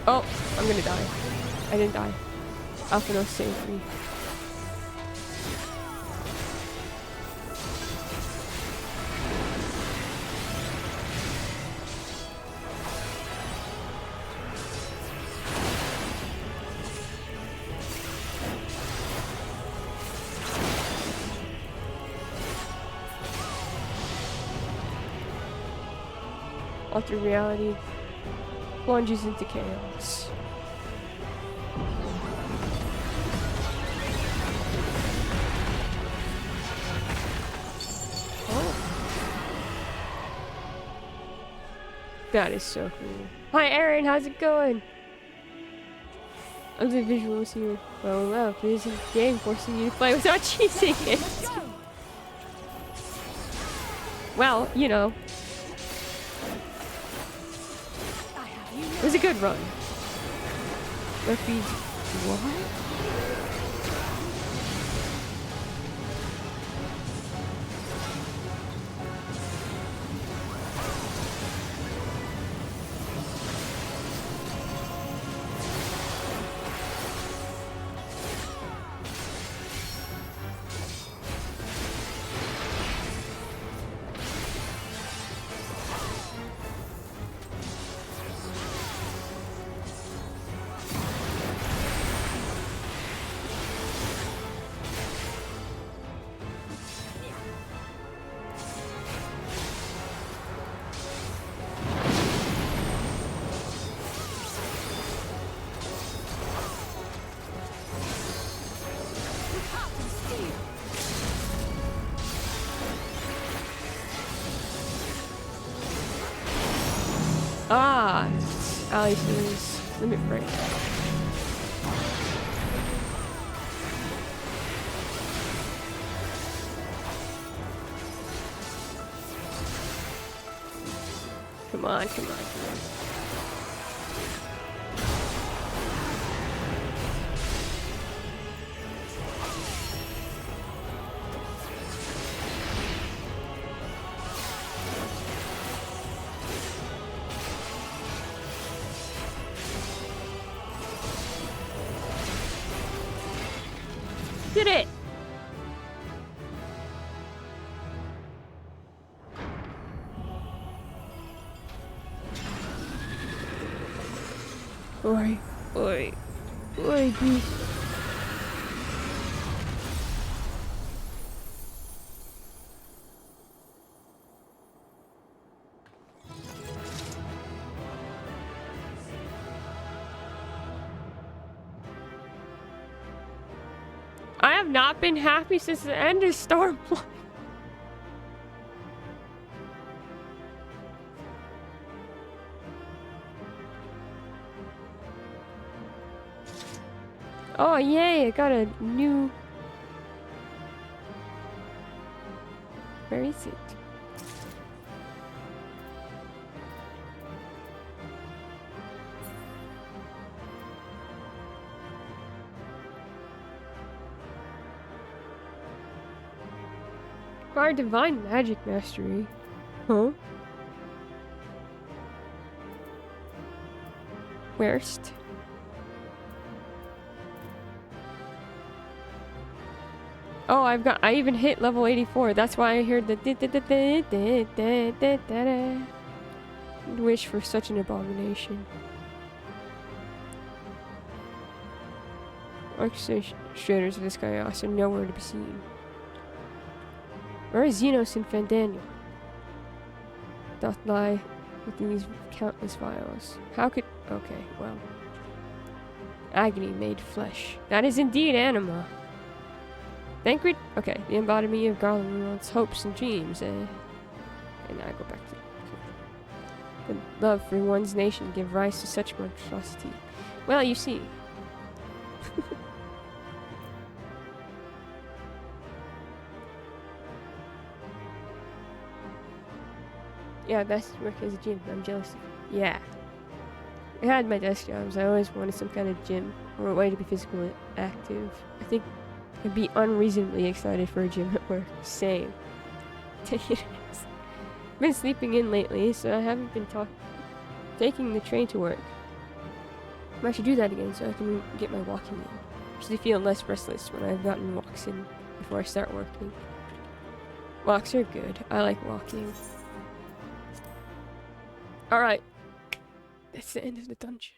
Oh, I'm gonna die. I didn't die. Alphino saved me. Altered reality plunges into chaos. Oh. That is so cool. Hi Aaron, how's it going? I'm the visuals here. Well, this is a game forcing you to play without cheesing it. Well, you know. It was a good run. Murphy, what? Ah, Alice's limit break. Come on, come on, come on. Did it! Oi, oi, oi, dude. I have not been happy since the end of Stormblood. Oh yay, I got a new... Where is it? Acquired Divine Magic Mastery. Huh? Worst. Oh, I even hit level 84. That's why I heard the wish for such an abomination. Orchestrators of this chaos are nowhere to be seen. Where is Xenos and Fandaniel? Doth lie within these countless vials. How could... Okay, well. Agony made flesh. That is indeed anima. Thancred? Okay, the embodiment of Garland's hopes and dreams, And I go back to... The love for one's nation give rise to such monstrosity. Well, you see. Yeah, best work as a gym. I'm jealous of it. Yeah. I had my desk jobs. I always wanted some kind of gym or a way to be physically active. I think I'd be unreasonably excited for a gym at work. Same. Been sleeping in lately, so I haven't been taking the train to work. I should do that again so I can get my walking in. I usually feel less restless when I've gotten walks in before I start working. Walks are good. I like walking. Alright. That's the end of the dungeon.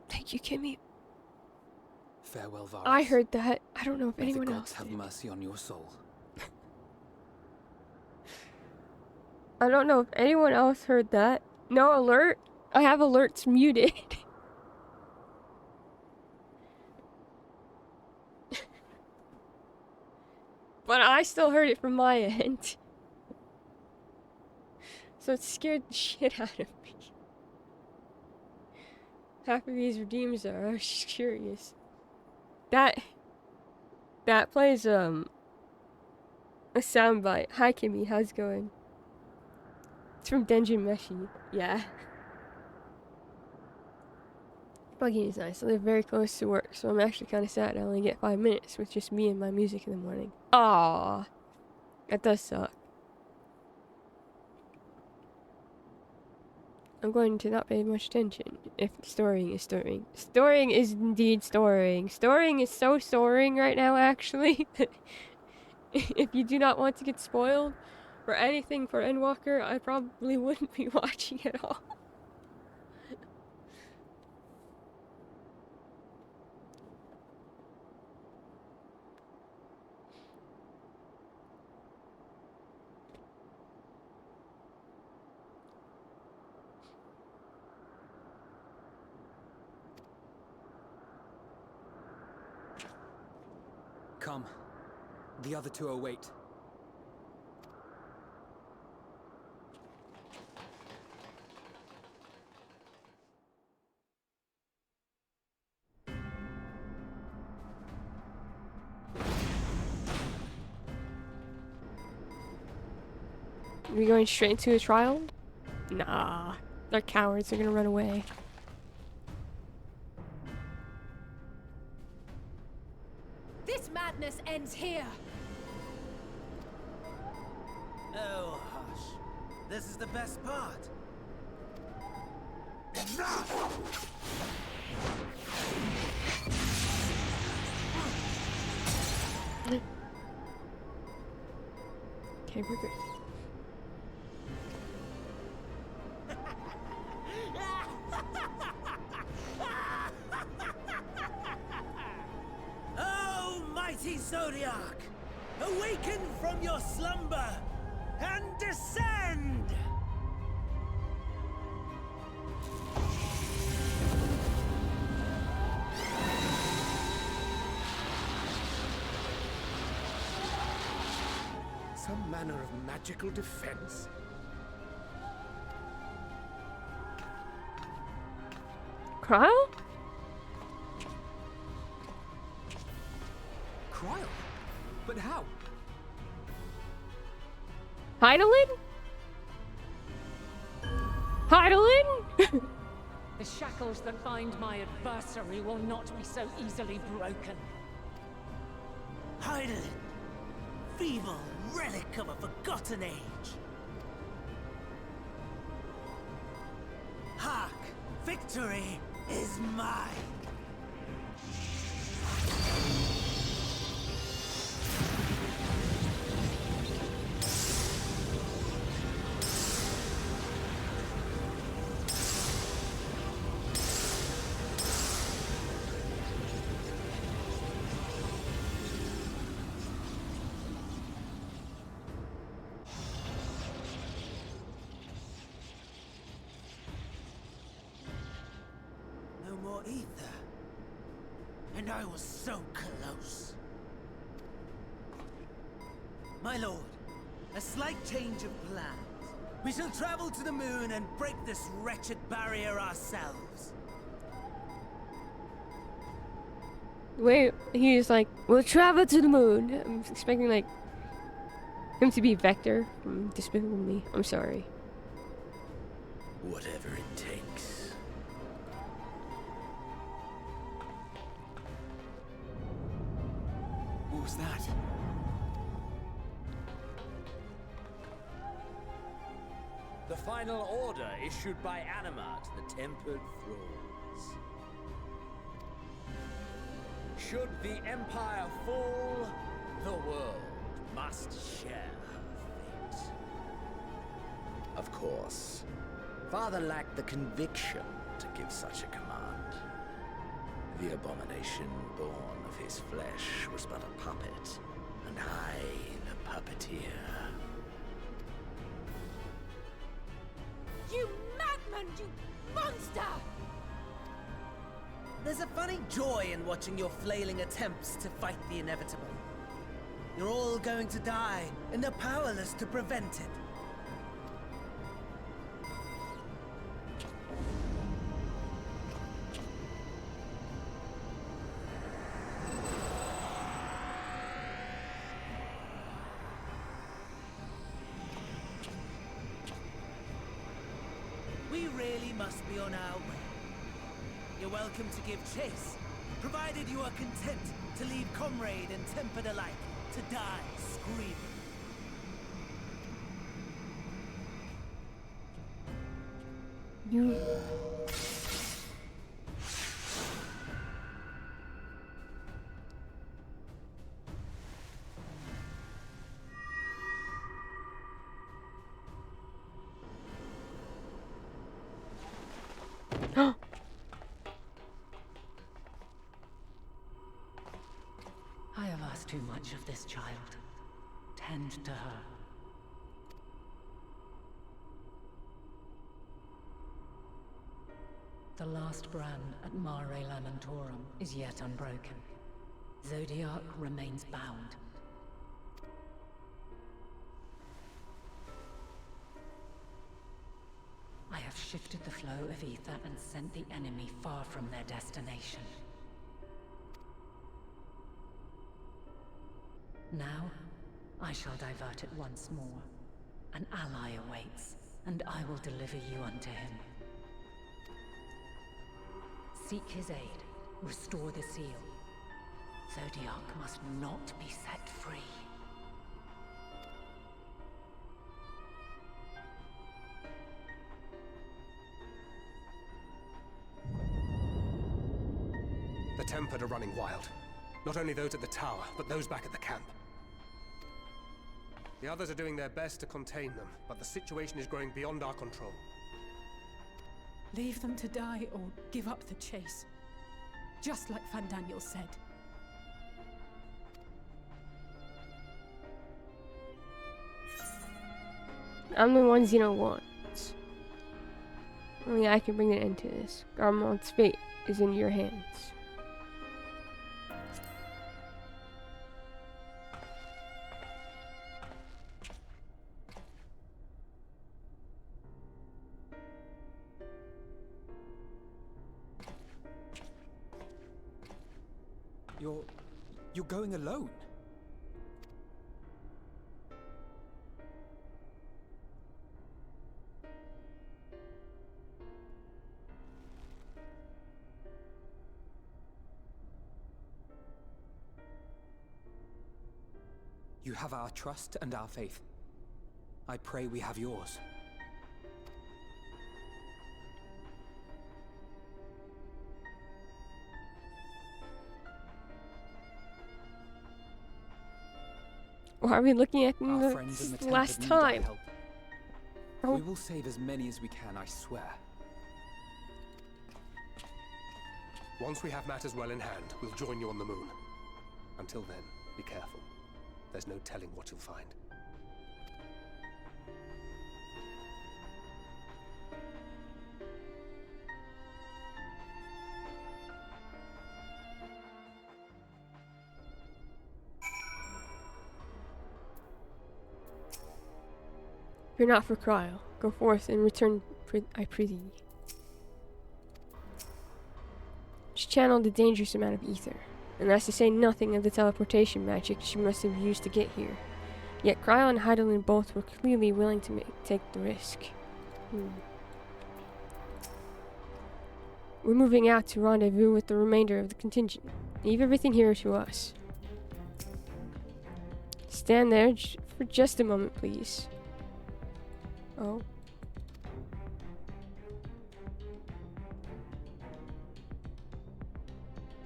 Thank you, Kimmy. Farewell, Varus. I heard that. I don't know if May anyone the gods else have did. mercy on your soul. I don't know if anyone else heard that. No alert. I have alerts muted. But I still heard it from my end. So it scared the shit out of me. Half of these redeems are. I was just curious. That plays a soundbite. Hi Kimmy, how's it going? It's from Dungeon Meshi. Yeah. Plugging is nice. I live very close to work, so I'm actually kind of sad I only get 5 minutes with just me and my music in the morning. Aww. That does suck. I'm going to not pay much attention if storing is storing. Storing is indeed storing. Storing is so storing right now, actually. If you do not want to get spoiled for anything for Endwalker, I probably wouldn't be watching at all. Come. The other two await. We going straight into a trial? Nah. They're cowards. They're gonna run away. This madness ends here. Oh, hush. This is the best part. Okay, we're good. Oh, mighty Zodiac! Awaken from your slumber and descend! Some manner of magical defense? Cryo? Cryo? But how? Heidelin? Heidelin? The shackles that bind my adversary will not be so easily broken. Heidelin, feeble relic of a forgotten age. Hark! Victory is mine! No more ether. And I was so close. My lord, a slight change of plans. We shall travel to the moon and break this wretched barrier ourselves. Wait, he's like, we'll travel to the moon. I'm expecting like him to be Vector from Despicable Me. I'm sorry. Whatever it takes. What was that? The final order issued by Anima to the Tempered Thralls. Should the Empire fall, the world must share her fate. Of course. Father lacked the conviction to give such a command. The abomination born of his flesh was but a puppet, and I the puppeteer. You madman, you monster! There's a funny joy in watching your flailing attempts to fight the inevitable. You're all going to die, and they're powerless to prevent it. We really must be on our way. You're welcome to give chase, provided you are content to leave comrade and tempered alike to die screaming. You... I have asked too much of this child. Tend to her. The last brand at Mare Lamentorum is yet unbroken. Zodiac remains bound. I have shifted the flow of ether and sent the enemy far from their destination. Now, I shall divert it once more. An ally awaits, and I will deliver you unto him. Seek his aid. Restore the seal. Zodiac must not be set free. The Tempered are running wild. Not only those at the tower, but those back at the camp. The others are doing their best to contain them, but the situation is growing beyond our control. Leave them to die or give up the chase. Just like Fandaniel said. I'm the one Xeno wants. Only I can bring an end to this. Garmon's fate is in your hands. You're going alone? You have our trust and our faith. I pray we have yours. Why are we looking at Our the friends in the last Temple need our time? help. Oh. We will save as many as we can, I swear. Once we have matters well in hand, we'll join you on the moon. Until then, be careful. There's no telling what you'll find. Fear not for Cryo. Go forth and return, I prithee. She channeled a dangerous amount of ether, and that's to say nothing of the teleportation magic she must have used to get here. Yet Cryo and Heidelin both were clearly willing to take the risk. We're moving out to rendezvous with the remainder of the contingent. Leave everything here to us. Stand there for just a moment, please. Oh.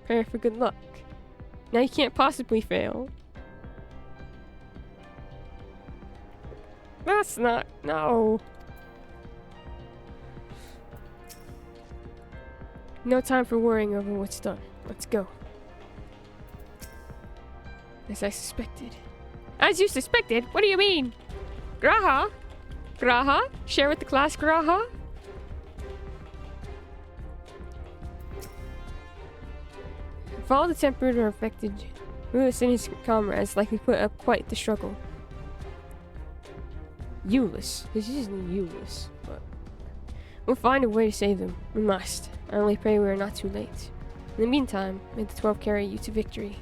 Prayer for good luck. Now you can't possibly fail. That's not... No. No time for worrying over what's done. Let's go. As I suspected. As you suspected? What do you mean? Graha? Graha? Share with the class, Graha? If all the Tempered are affected, Ulysses and his comrades likely put up quite the struggle. Ulysses? This isn't Ulysses, but... We'll find a way to save them. We must. I only pray we are not too late. In the meantime, may the 12 carry you to victory.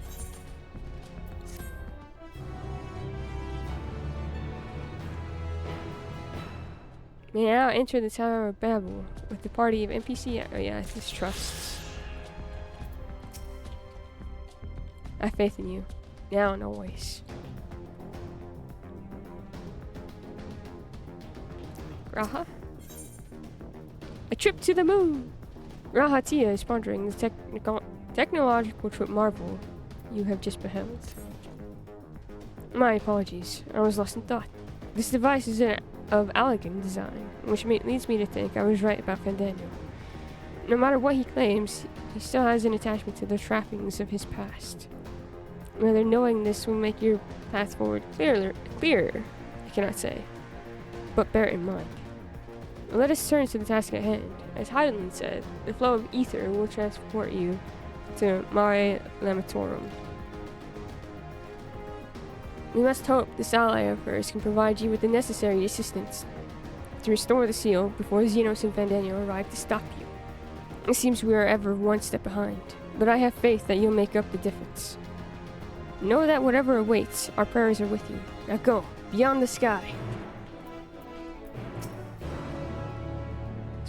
May now enter the Tower of Babel with the party of NPC. Oh yeah, this trusts. I have faith in you, now and always. Graha? A trip to the moon! Graha Tia is pondering the technological trip marvel you have just beheld. My apologies, I was lost in thought. This device is of elegant design, which leads me to think I was right about Fandaniel. No matter what he claims, he still has an attachment to the trappings of his past. Whether knowing this will make your path forward clearer, I cannot say. But bear it in mind. Let us turn to the task at hand. As Heidelin said, the flow of ether will transport you to Mare Lamatorum. We must hope this ally of hers can provide you with the necessary assistance to restore the seal before Xenos and Fandaniel arrive to stop you. It seems we are ever one step behind, but I have faith that you'll make up the difference. Know that whatever awaits, our prayers are with you. Now go, beyond the sky.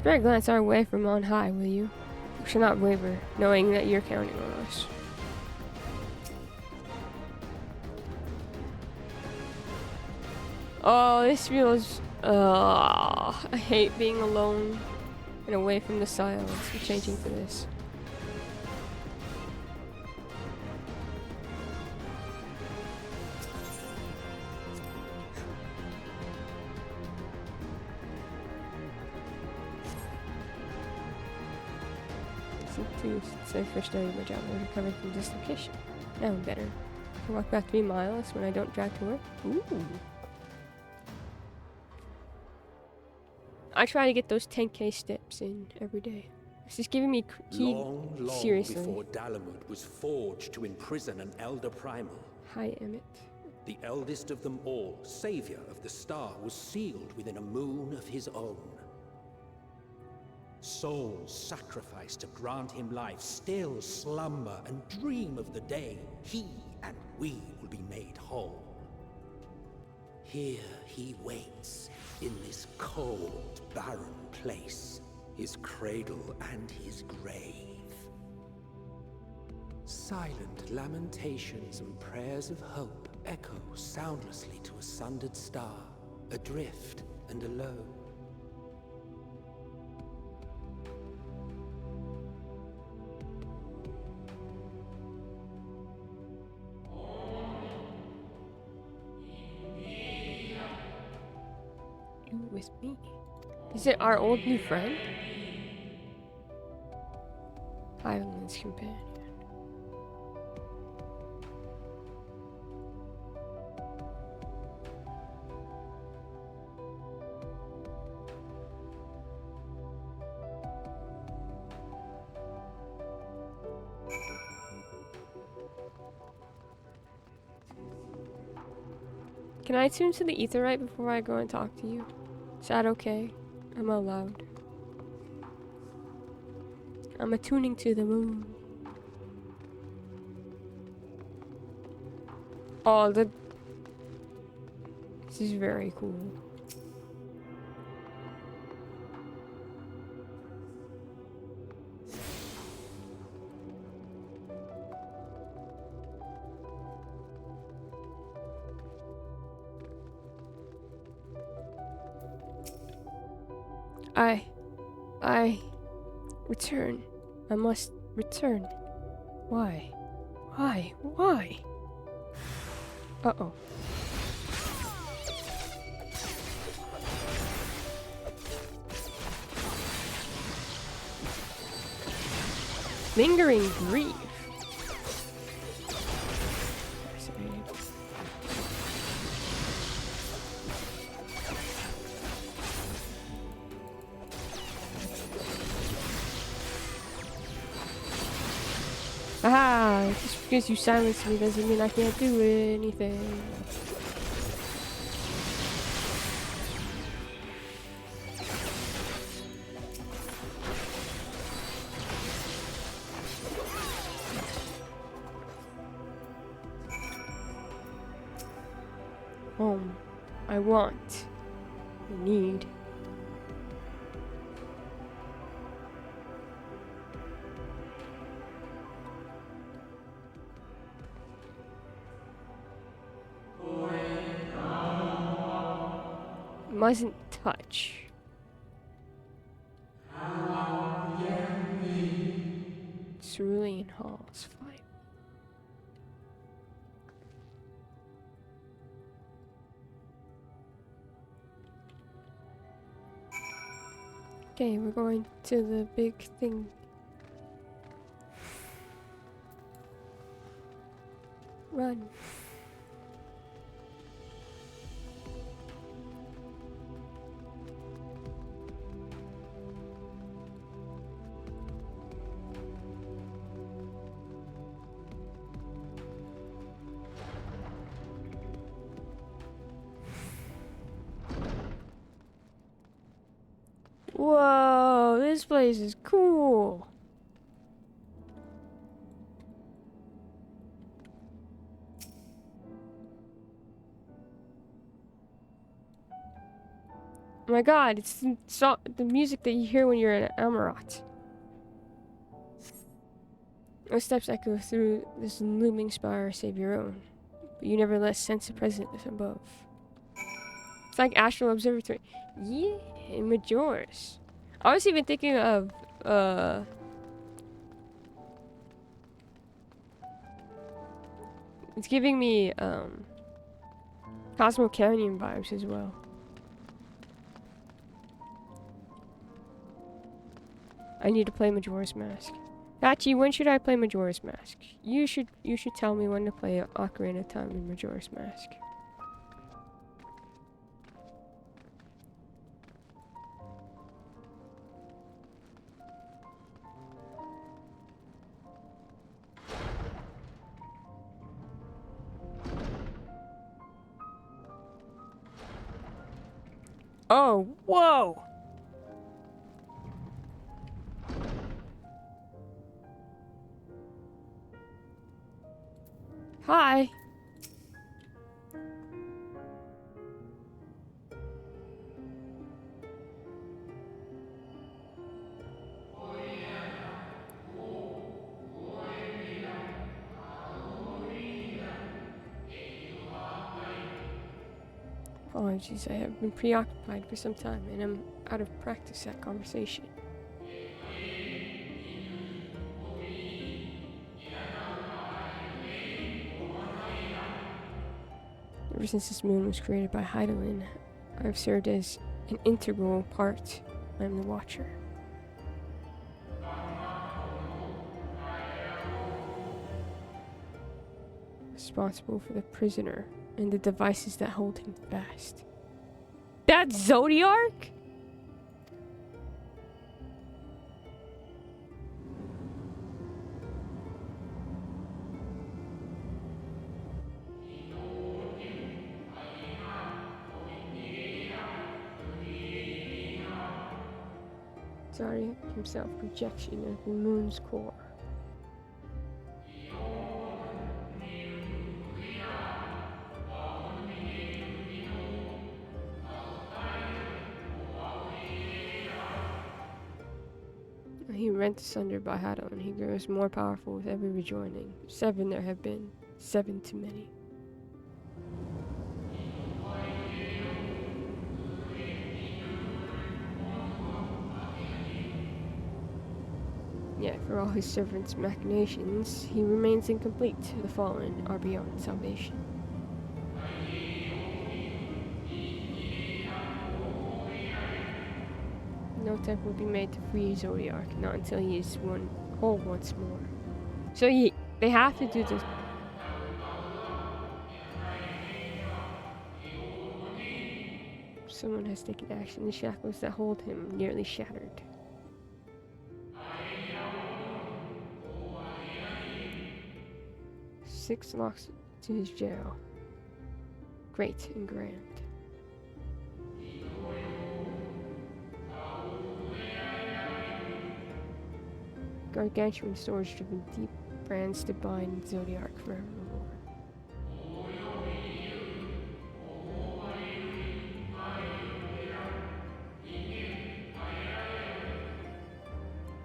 Spread a glance our way from on high, will you? We shall not waver, knowing that you're counting on us. Oh, this feels... I hate being alone and away from the silence. We're changing to this. Since I first started my job, I recovered from dislocation. Now I'm better. I walk back 3 miles when I don't drive to work. Ooh. I try to get those 10k steps in every day. This is giving me Long seriously. before Dalamud was forged to imprison an Elder Primal. Hi, Emmett. The eldest of them all, savior of the star, was sealed within a moon of his own. Souls sacrificed to grant him life still slumber and dream of the day he and we will be made whole. Here he waits, in this cold, barren place, his cradle and his grave. Silent lamentations and prayers of hope echo soundlessly to a sundered star, adrift and alone. You with me? Is it our old new friend? Highland's companion. Can I tune to the etherite before I go and talk to you? Is that okay? I'm allowed. I'm attuning to the moon. Oh, this is very cool. I return. I must return. Why? Why? Uh-oh. Lingering grief. Ah, just because you silence me doesn't mean I can't do anything. Home. I want. I need. Mustn't touch. Cerulean halls, fine. Okay, we're going to the big thing. Run. Whoa, this place is cool. Oh my god, it's the music that you hear when you're in Amarat. No steps echo through this looming spire save your own, but you nevertheless sense a presence above. It's like Astral Observatory. Yeah, in Majora's. I was even thinking of, it's giving me, Cosmo Canyon vibes as well. I need to play Majora's Mask. Hachi, when should I play Majora's Mask? You should tell me when to play Ocarina of Time in Majora's Mask. Oh, whoa! Hi. Apologies, I have been preoccupied for some time and I'm out of practice at conversation. Ever since this moon was created by Heidelin, I have served as an integral part. I am the Watcher. Responsible for the prisoner and the devices that hold him fast. That's Zodiac? Zodiac himself, projection of the moon's core. He rent asunder by Hadon, and he grows more powerful with every rejoining. 7 there have been, 7 too many. Yet, for all his servants' machinations, he remains incomplete. The fallen are beyond salvation. No attempt will be made to free Zodiac, not until he is whole once more. So they have to do this. Someone has taken action. The shackles that hold him nearly shattered. Six locks to his jail. Great and grand. Gargantuan swords driven deep, brands to bind Zodiac forevermore.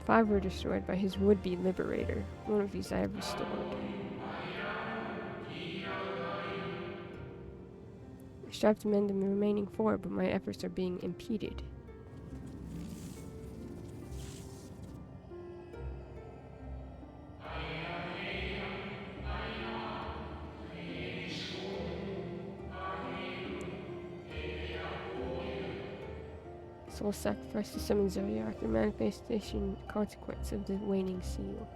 Five were destroyed by his would-be liberator. One of these I have restored. I strive to mend the remaining 4, but my efforts are being impeded. Soul sacrifice to summon Zodiac, the manifestation consequence of the waning seal.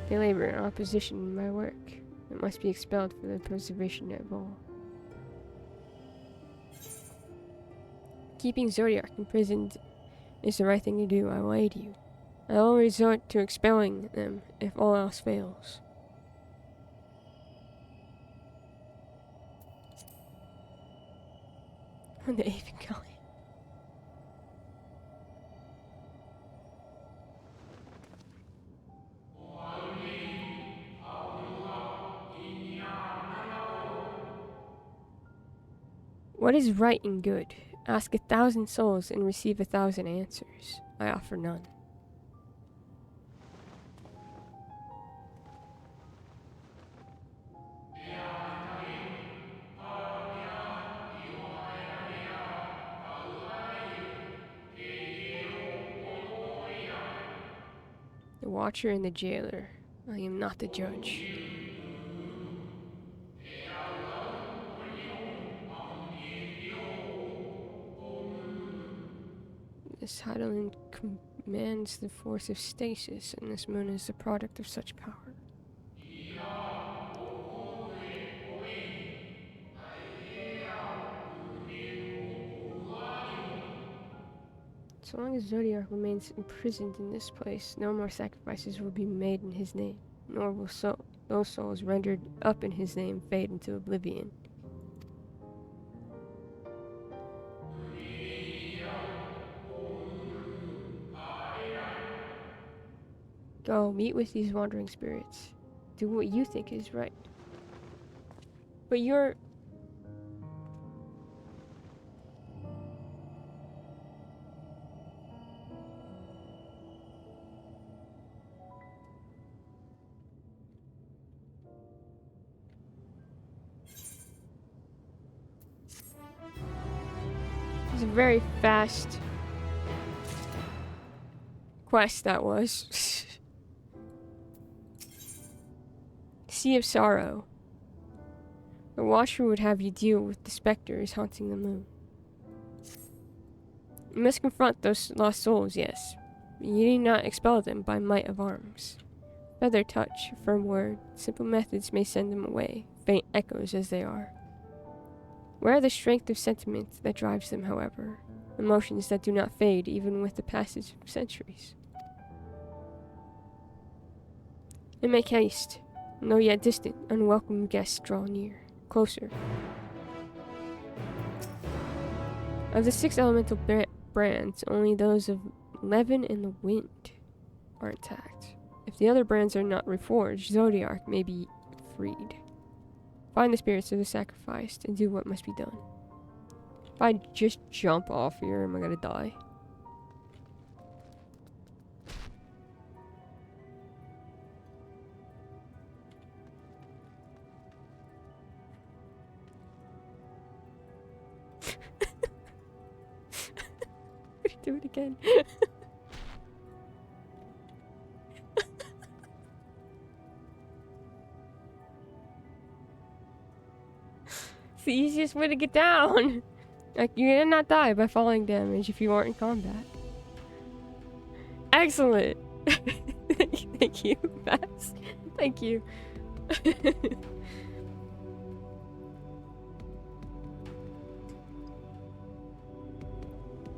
They labor in opposition to my work. It must be expelled for the preservation of all. Keeping Zodiac imprisoned is the right thing to do. I will aid you. I will resort to expelling them if all else fails. When they even go in. What is right and good? Ask 1,000 souls and receive 1,000 answers. I offer none. The watcher and the jailer. I am not the judge. This Heidelin commands the force of stasis, and this moon is the product of such power. So long as Zodiac remains imprisoned in this place, no more sacrifices will be made in his name, nor will those souls rendered up in his name fade into oblivion. Go, meet with these wandering spirits. Do what you think is right. But you're... It's a very fast quest, that was. Sea of Sorrow. The Watcher would have you deal with the specters haunting the moon. You must confront those lost souls, yes. You need not expel them by might of arms. Feather touch, firm word, simple methods may send them away, faint echoes as they are. Where are the strength of sentiment that drives them, however? Emotions that do not fade even with the passage of centuries. And make haste. No yet distant, unwelcome guests draw near, closer. Of the 6 elemental brands, only those of Levin and the Wind are intact. If the other brands are not reforged, Zodiac may be freed. Find the spirits of the sacrificed and do what must be done. If I just jump off here, am I gonna die? Do it again. It's the easiest way to get down. Like, you're gonna not die by falling damage if you aren't in combat. Excellent. Thank you, Bass. Thank you.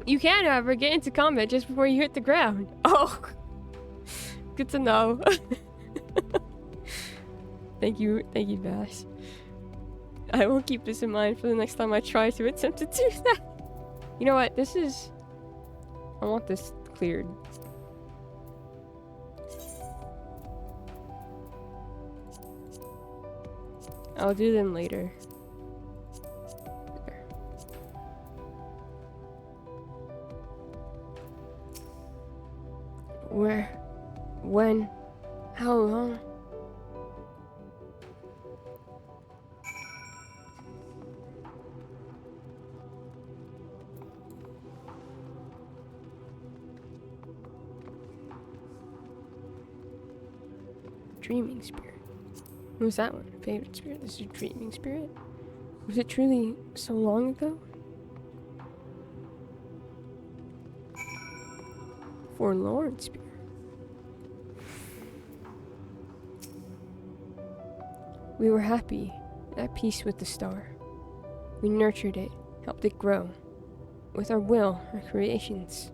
You can, however, get into combat just before you hit the ground. Oh, good to know. Thank you, Bass. I will keep this in mind for the next time I try to attempt to do that. You know what? This is... I want this cleared. I'll do them later. Where? When? How long? Dreaming spirit. What was that one? Favorite spirit? This is dreaming spirit? Was it truly so long ago? Forlorn spirit. We were happy, at peace with the star. We nurtured it, helped it grow. With our will, our creations.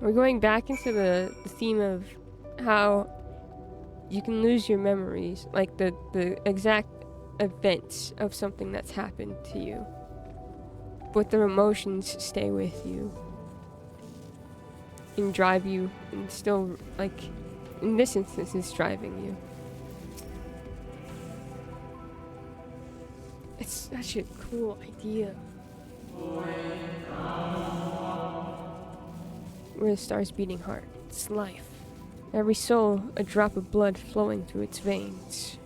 We're going back into the theme of how you can lose your memories, like the exact events of something that's happened to you. But the emotions stay with you. And drive you, and still, like, in this instance, it's driving you. It's such a cool idea. We're the star's beating heart. It's life. Every soul, a drop of blood flowing through its veins.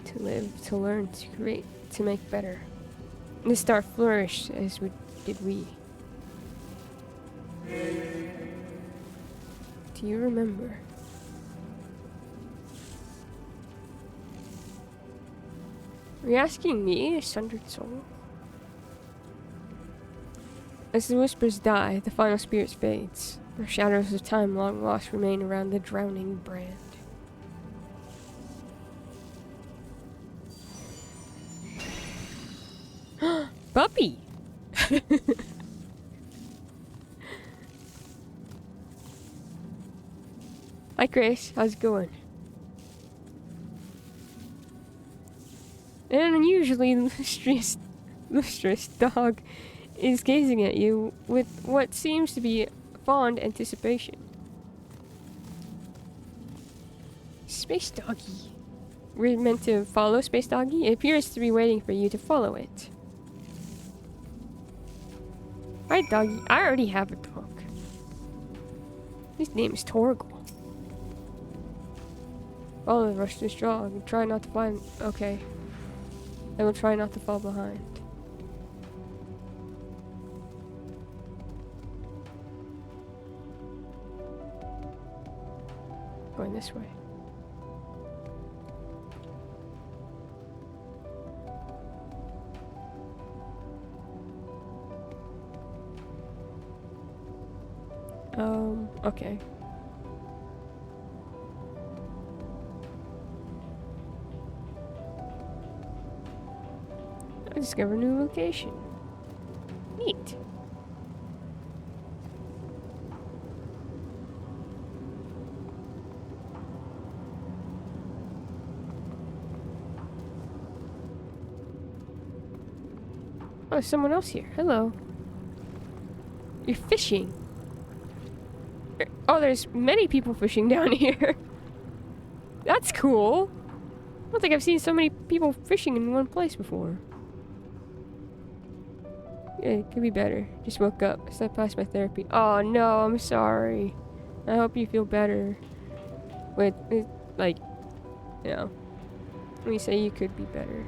To live, to learn, to create, to make better. The star flourished as did we. Do you remember? Are you asking me, a sundered soul? As the whispers die, the final spirit fades. The shadows of time long lost remain around the drowning brand. Puppy! Hi Chris, how's it going? An unusually lustrous dog is gazing at you with what seems to be fond anticipation. Space Doggy. We're meant to follow Space Doggy? It appears to be waiting for you to follow it. Alright, Doggy. I already have a dog. His name is Torgal. Follow the restless dog and try not to find... Okay. I will try not to fall behind. Going this way. Okay. I discovered a new location. Neat. Oh, there's someone else here. Hello. You're fishing. Oh, there's many people fishing down here. That's cool. I don't think I've seen so many people fishing in one place before. Yeah, it could be better. Just woke up. Stepped past my therapy. Oh no, I'm sorry. I hope you feel better. Wait, like, you know, when you say you could be better.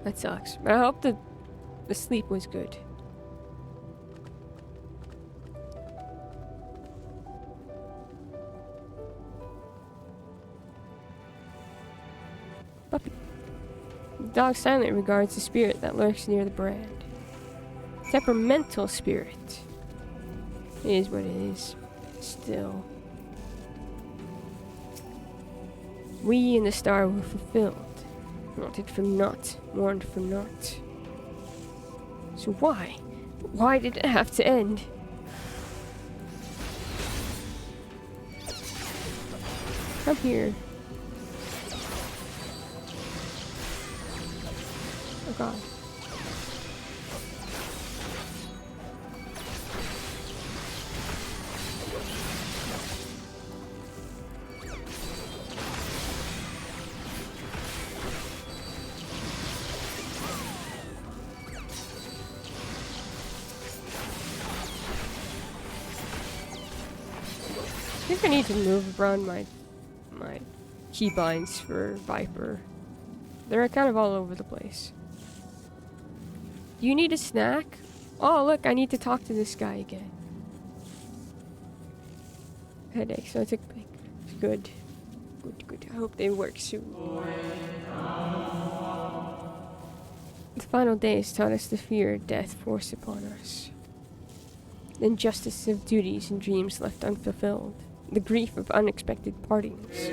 That sucks. But I hope the sleep was good. Puppy. The dog silently regards the spirit that lurks near the brand. Temperamental spirit. It is what it is. Still. We and the star were fulfilled. Wanted for naught. Mourned for naught. So why? Why did it have to end? Come here. Oh god. I think I need to move around my keybinds for Viper. They're kind of all over the place. Do you need a snack? Oh, look, I need to talk to this guy again. Headache, so I took a break. Good. Good. I hope they work soon. The final days taught us the fear of death forced upon us. The injustice of duties and dreams left unfulfilled. The grief of unexpected partings.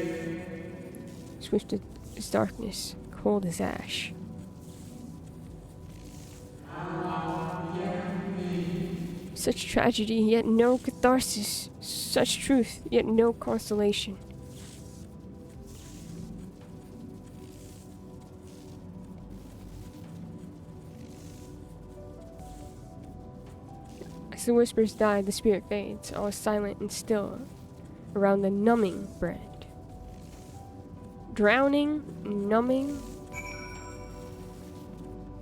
Swift as darkness, cold as ash. Such tragedy, yet no catharsis. Such truth, yet no consolation. As the whispers died, the spirit fades. All is silent and still. around the numbing brand. Drowning, numbing.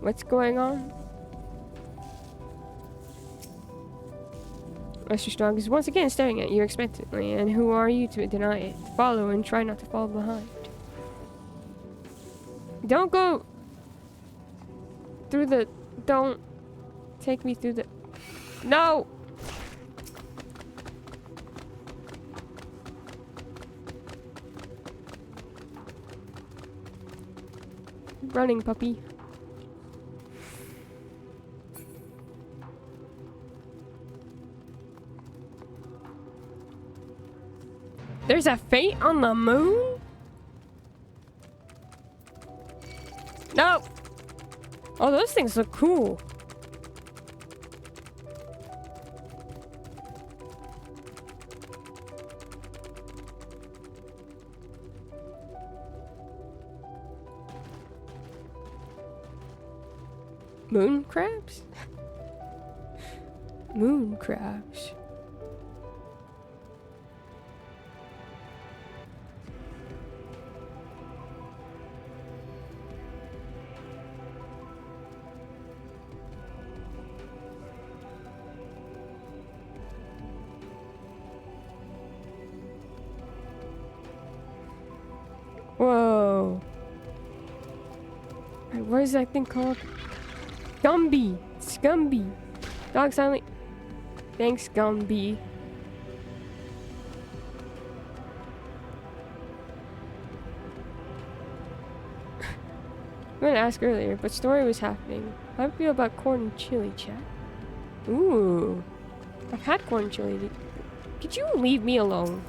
What's going on? Mr. Strong is once again staring at you expectantly, and who are you to deny it? Follow and try not to fall behind. Don't go through the... Don't take me through the... No! Running, puppy. There's a fate on the moon? No! Oh, those things look cool. Moon crabs? Moon crabs. Whoa. Wait, what is that thing called? Gumby! It's Gumby! Dog silently. Thanks, Gumby. I meant to ask earlier, but story was happening. How do you feel about corn and chili, chat? Ooh. I've had corn and chili. Could you leave me alone?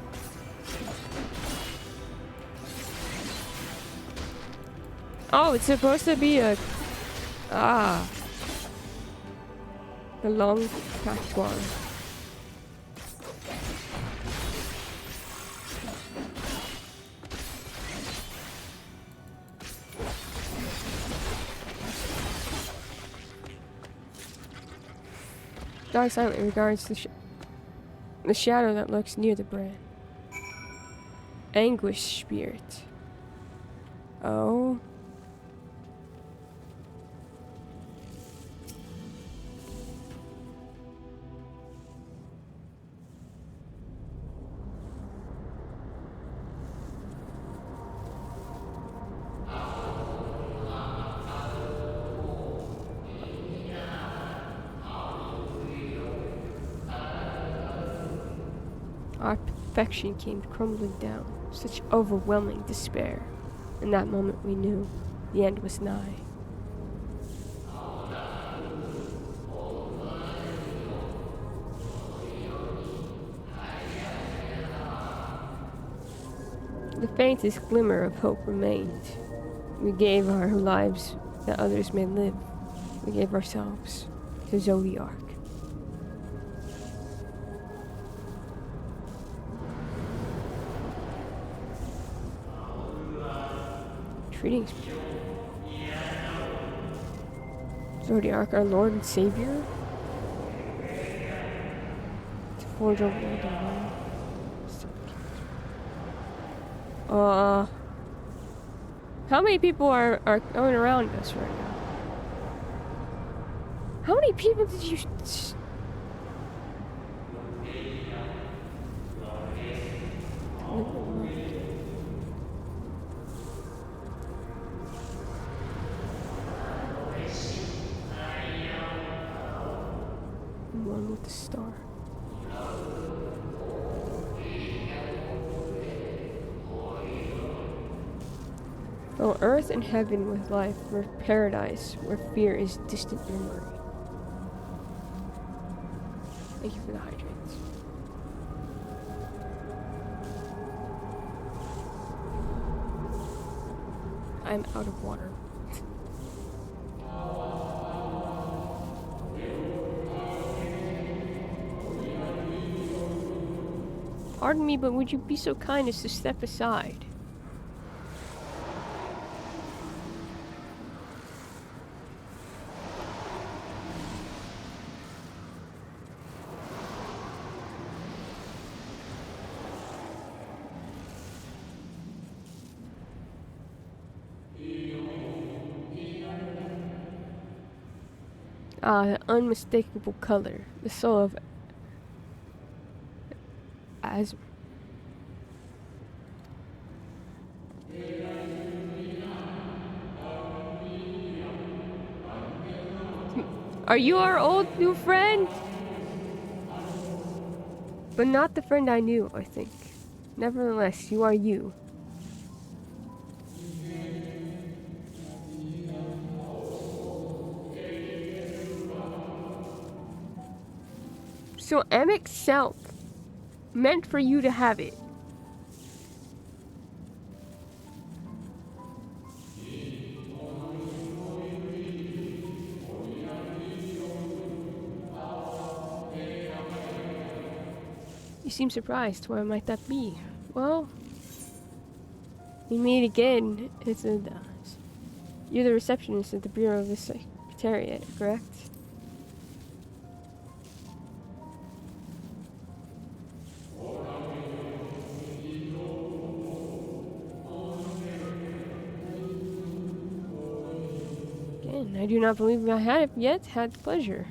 Oh, it's supposed to be a... Ah. The long patois. Dog silently regards the shadow that lurks near the brand. Anguish spirit. Oh. Our perfection came crumbling down, such overwhelming despair. In that moment we knew the end was nigh. The faintest glimmer of hope remained. We gave our lives that others may live. We gave ourselves to Zodiac. Greetings. Zodiac, our Lord and Savior. To forge over the world. How many people are going around us right now? How many people did you... One with the star. Oh, earth and heaven with life, where paradise, where fear is distant memory. Thank you for the hydrates. I'm out of water. Pardon me, but would you be so kind as to step aside? Ah, the unmistakable color. The soul of As. Are you our old new friend? But not the friend I knew, I think. Nevertheless, you are you. So Emic Selk meant for you to have it. You seem surprised. Why might that be? Well, we meet again. You're the receptionist at the Bureau of the Secretariat, correct? Again, I do not believe I have yet had the pleasure.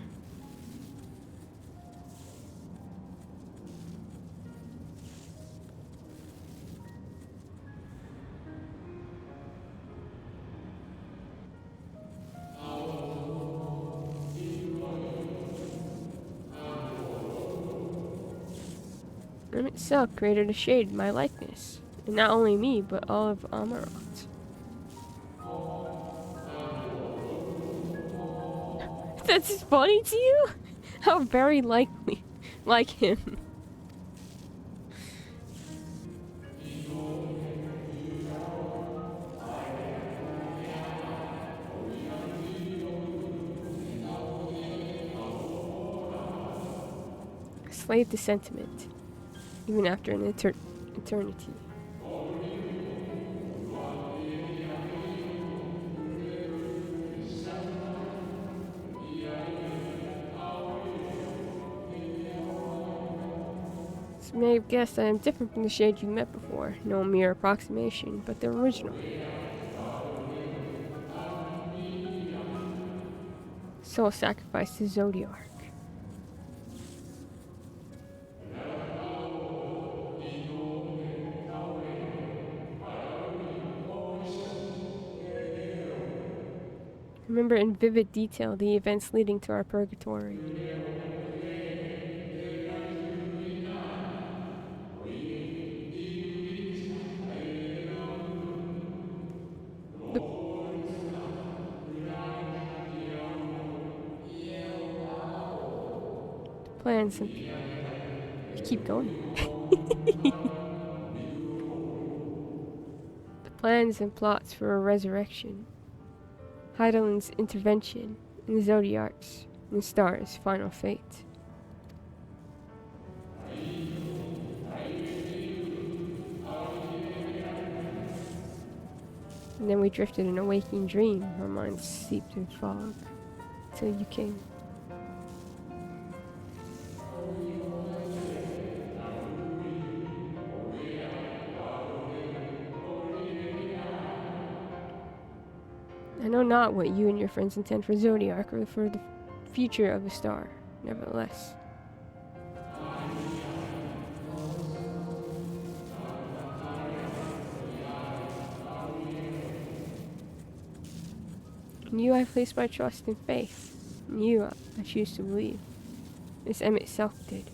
Rim itself created a shade in my likeness, and not only me, but all of Amarant. That's funny to you? How very likely like him. Slave to sentiment, even after an eternity. You may have guessed I am different from the shade you met before. No mere approximation, but the original. Soul sacrificed to Zodiark. Remember in vivid detail the events leading to our purgatory. The plans and... Keep going. The plans and plots for a resurrection. Heidelin's intervention in the Zodiark's and the star's final fate. And then we drifted in a waking dream, our minds steeped in fog, till you came. I know not what you and your friends intend for Zodiark or for the future of the star, nevertheless. In you I place my trust and faith. In you I choose to believe. As M itself did.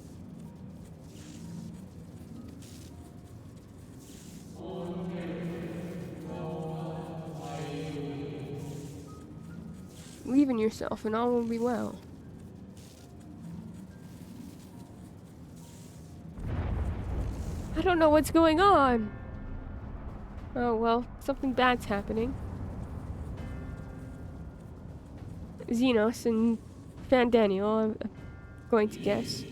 Believe in yourself and all will be well. I don't know what's going on. Oh well, something bad's happening. Xenos and Fandaniel, I'm going to guess.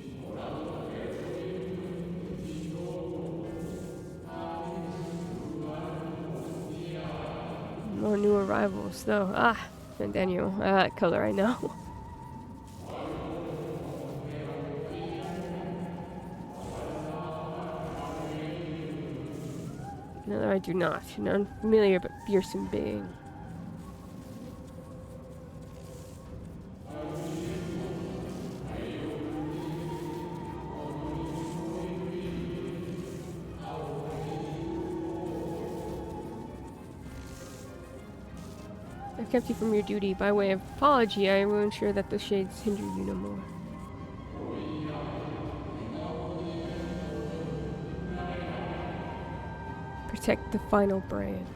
More new arrivals, though. Ah, Fandaniel. That color I know. Another I do not. An unfamiliar but fearsome being. I've kept you from your duty. By way of apology, I will ensure that the shades hinder you no more. Protect the final brand.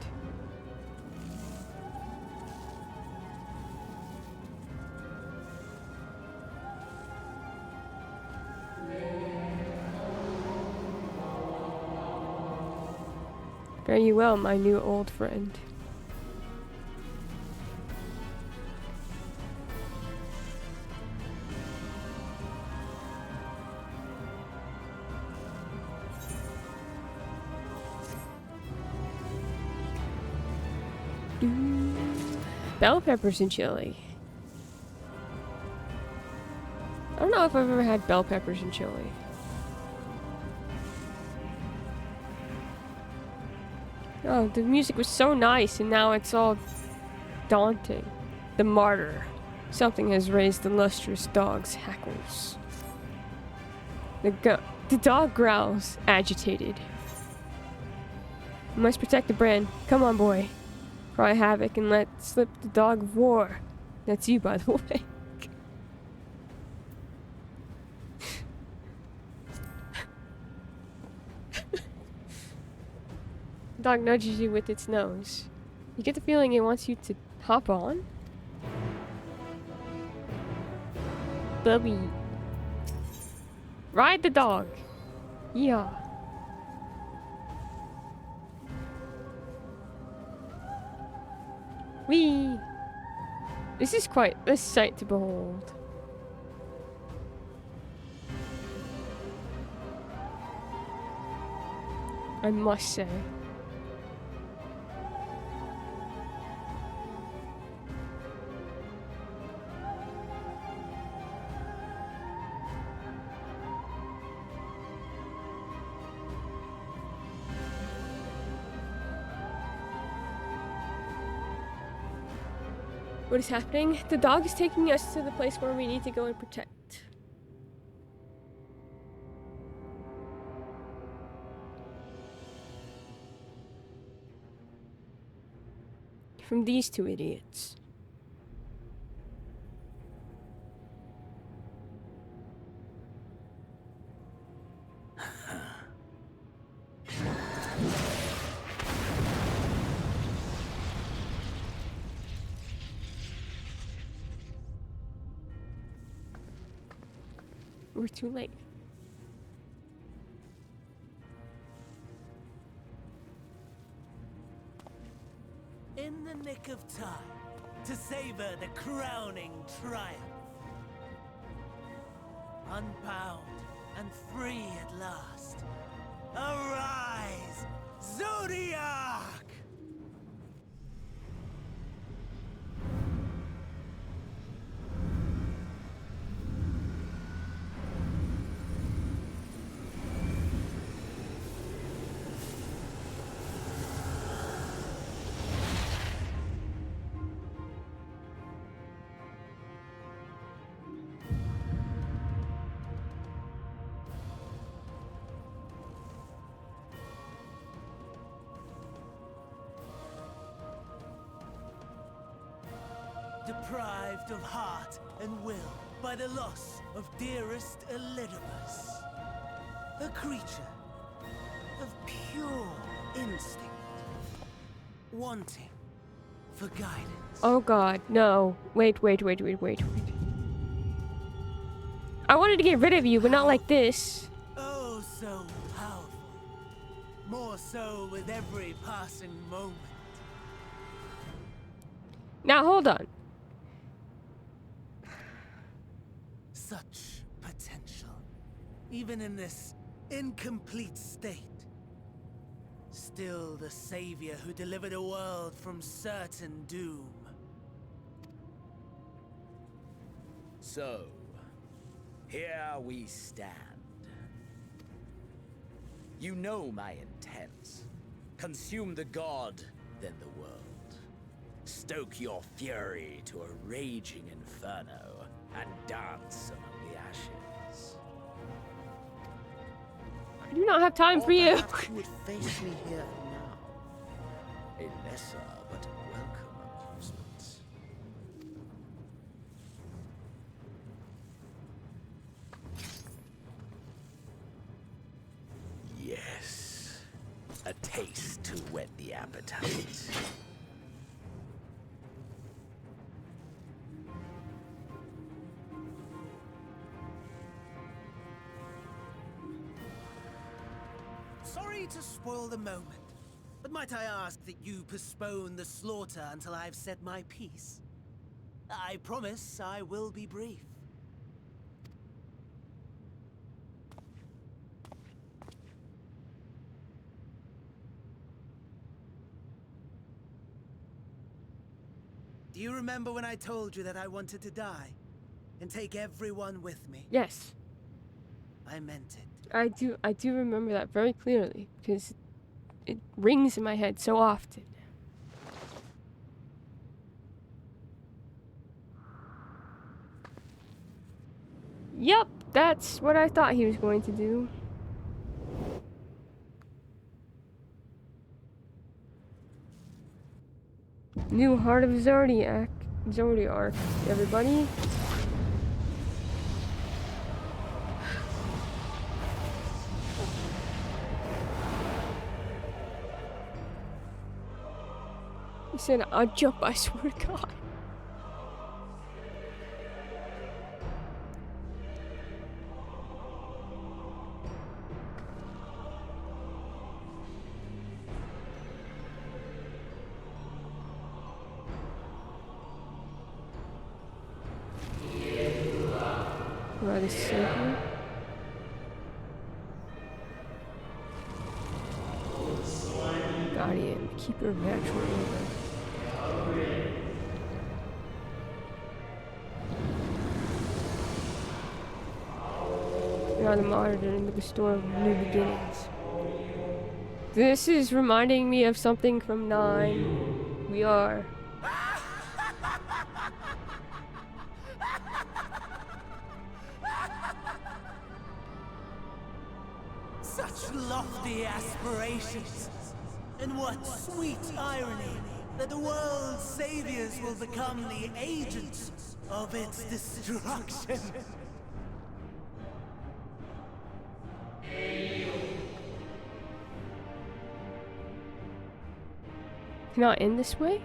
Fare you well, my new old friend. Bell peppers and chili. I don't know if I've ever had bell peppers and chili. Oh, the music was so nice, and now it's all daunting. The martyr. Something has raised the lustrous dog's hackles. The dog growls, agitated. We must protect the brand. Come on, boy. Cry havoc and let slip the dog of war. That's you, by the way. The dog nudges you with its nose. You get the feeling it wants you to hop on. Bubby. Ride the dog. Yeah. Whee! This is quite a sight to behold. I must say. What is happening? The dog is taking us to the place where we need to go and protect. From these two idiots. We're too late. In the nick of time to savor the crowning triumph. Unbound and free at last. Arise, Zodiac! Deprived of heart and will by the loss of dearest Elidibus. A creature of pure instinct, wanting for guidance. Oh god, no. Wait. I wanted to get rid of you, but not like this. Oh, so powerful. More so with every passing moment. Now, hold on. Such potential, even in this incomplete state. Still the savior who delivered a world from certain doom. So, here we stand. You know my intents. Consume the god, then the world. Stoke your fury to a raging inferno and dance among the ashes. I do not have time for you. Perhaps you would face me here now. A lesser but welcome announcements. Yes. A taste to whet the appetite. Sorry to spoil the moment, but might I ask that you postpone the slaughter until I've said my piece? I promise I will be brief. Do you remember when I told you that I wanted to die? And take everyone with me? Yes. I meant it. I do remember that very clearly, because it rings in my head so often. Yep, that's what I thought he was going to do. New Heart of Zodiac, everybody. He said, "I'll jump, I swear to God." Right, this is safer. Guardian, keeper of natural order. We are the monitor and the bestower of new beginnings. This is reminding me of something from 9. We are. Such lofty aspirations. And what sweet irony that the world's saviors will become the agents of its destruction. Cannot end this way?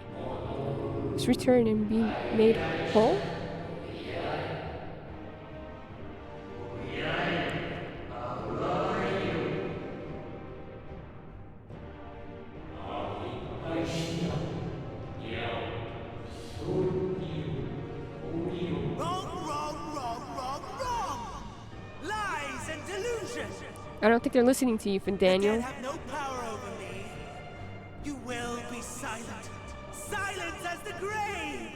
Let's return and be made whole? I don't think they're listening to you, Daniel. Have no power over me. You will be silent. Silence as the grave.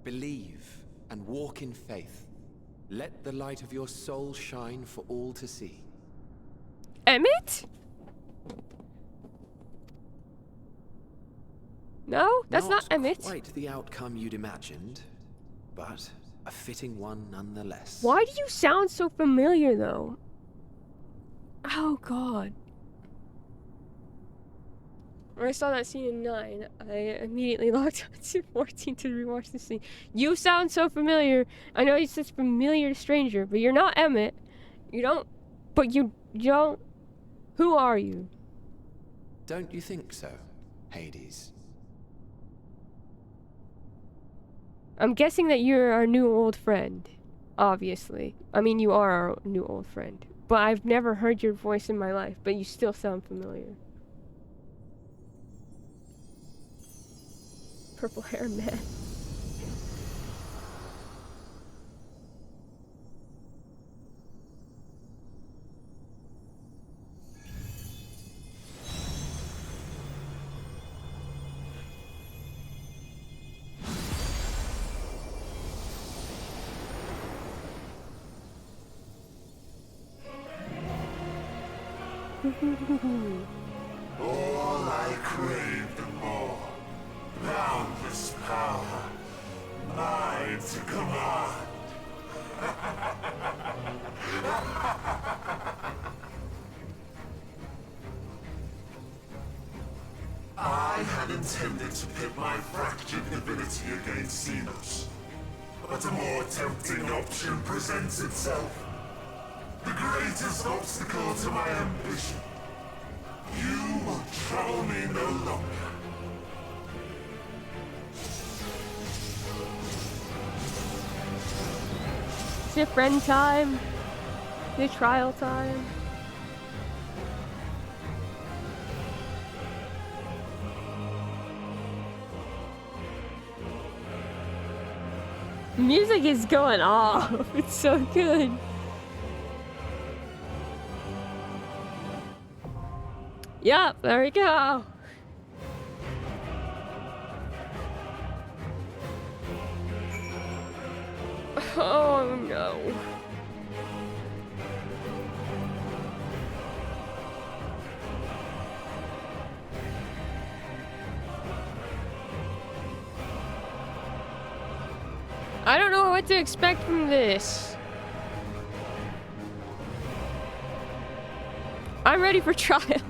Believe and walk in faith. Let the light of your soul shine for all to see. Emmett? No, that's not Emmett. Not quite the outcome you'd imagined, but a fitting one nonetheless. Why do you sound so familiar, though? Oh, God. When I saw that scene in 9, I immediately logged on to 14 to rewatch the scene. You sound so familiar. I know you said familiar to stranger, but you're not Emmett. You don't... But you don't... Who are you? Don't you think so, Hades? I'm guessing that you're our new old friend. Obviously. I mean, you are our new old friend. But I've never heard your voice in my life, but you still sound familiar. Purple hair man. All I craved and more. Boundless power. Mine to command. I had intended to pit my fractured divinity against Xenos. But a more tempting option presents itself. The greatest obstacle to my ambition. You will trouble me no longer. Is it friend time? Is it trial time? Music is going off. It's so good. Yep, there we go. Oh no. I don't know what to expect from this. I'm ready for trial.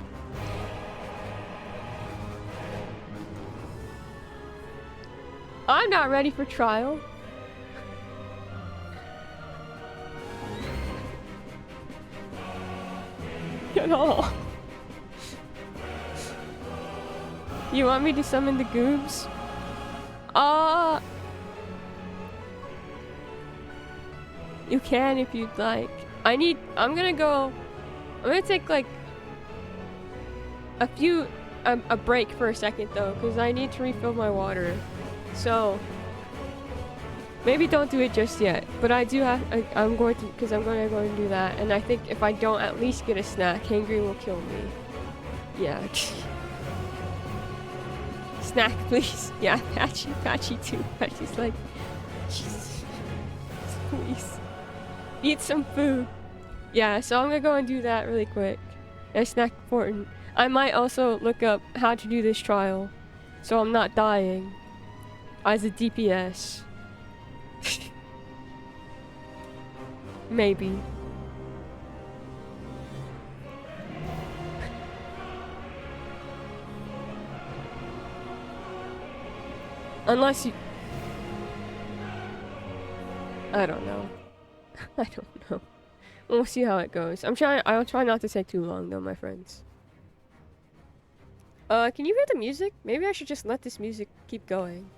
I'm not ready for trial. At all. You want me to summon the goobs? You can if you'd like. I'm gonna take like a break for a second though, because I need to refill my water. So maybe don't do it just yet, but I'm going to go and do that. And I think if I don't at least get a snack, Hangry will kill me. Yeah. Snack, please. Yeah, Patchy too. Patchy's like, please. Eat some food. Yeah, so I'm gonna go and do that really quick. A snack important. I might also look up how to do this trial, so I'm not dying. As a DPS. Maybe. Unless you... I don't know. I don't know. We'll see how it goes. I'll try not to take too long though, my friends. Can you hear the music? Maybe I should just let this music keep going.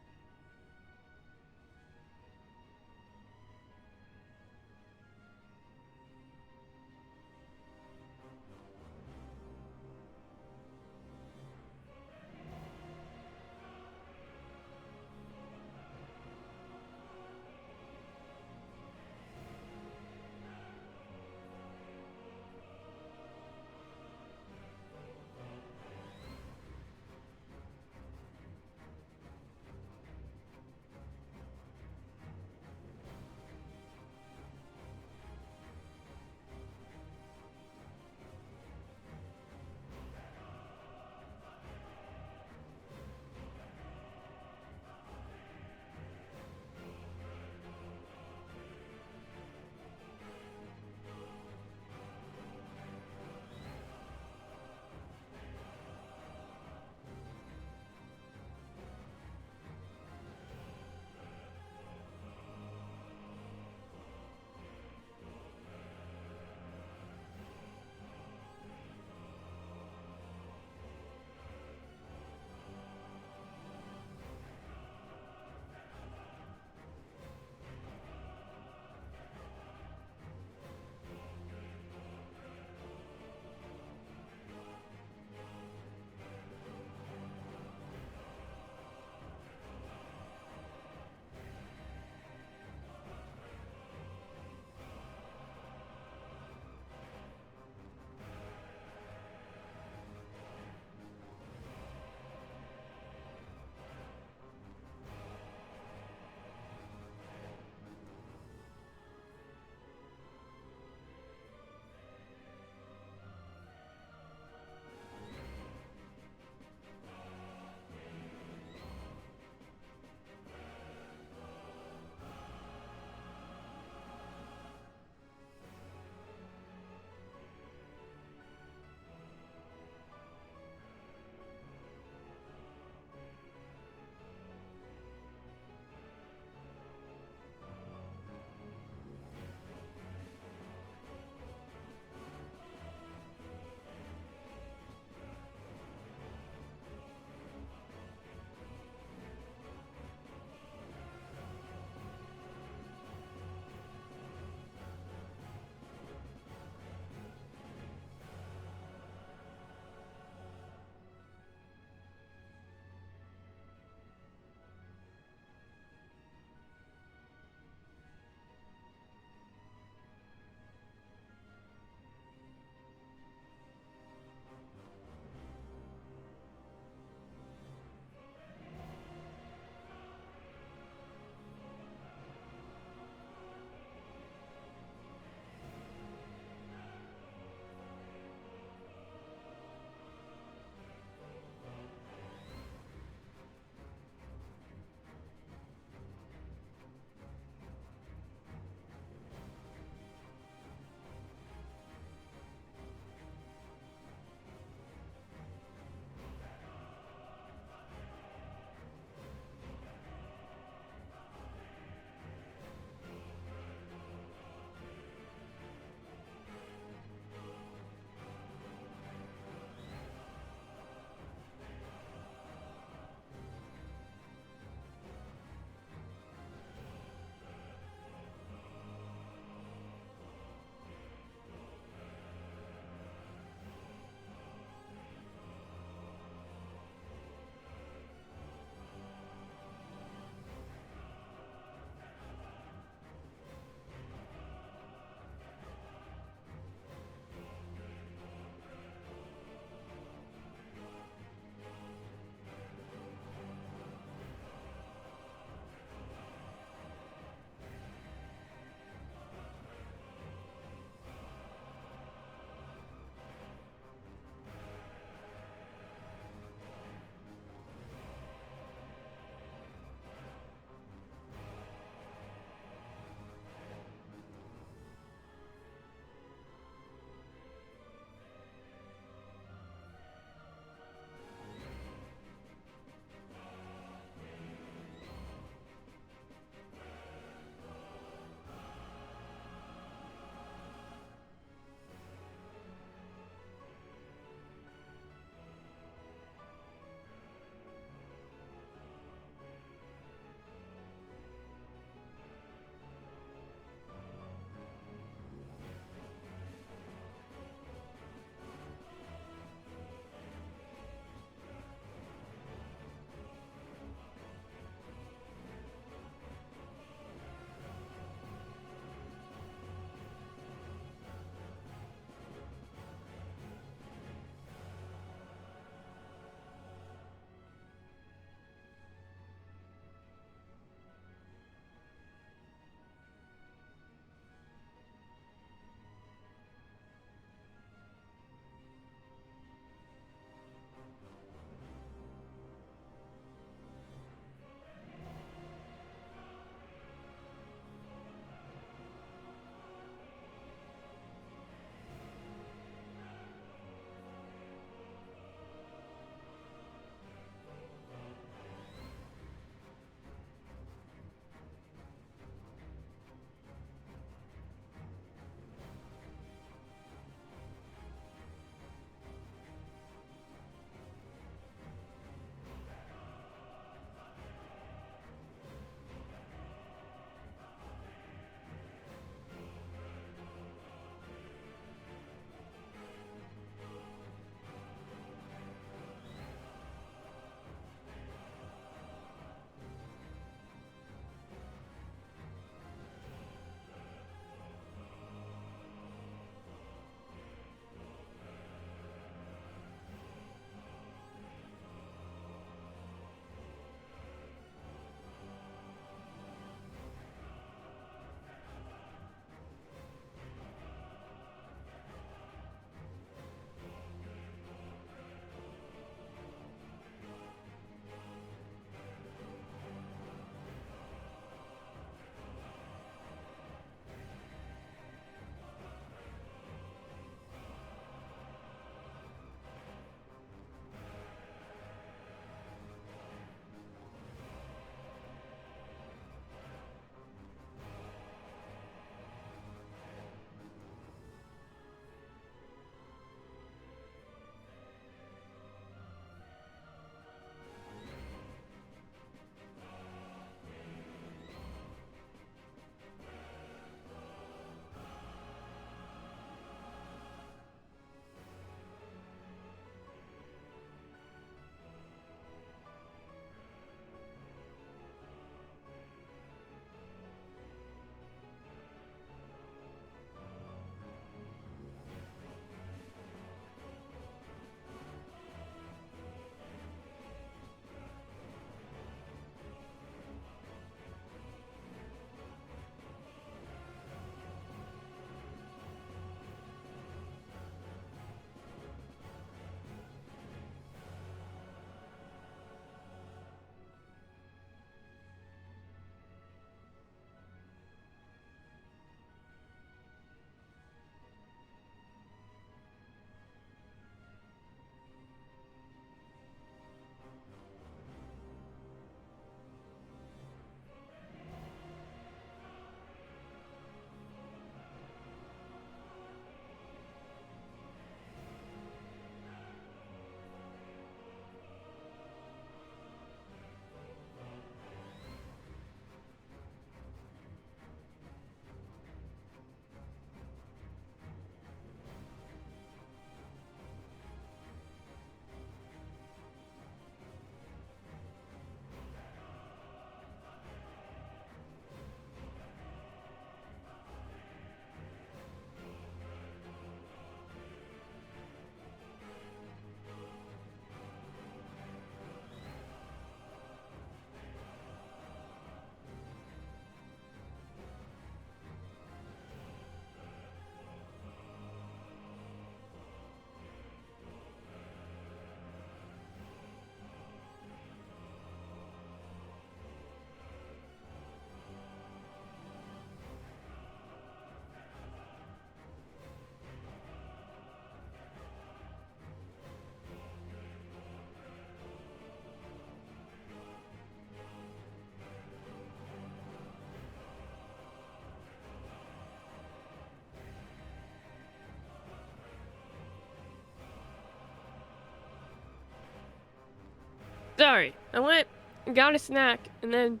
Sorry, I went and got a snack and then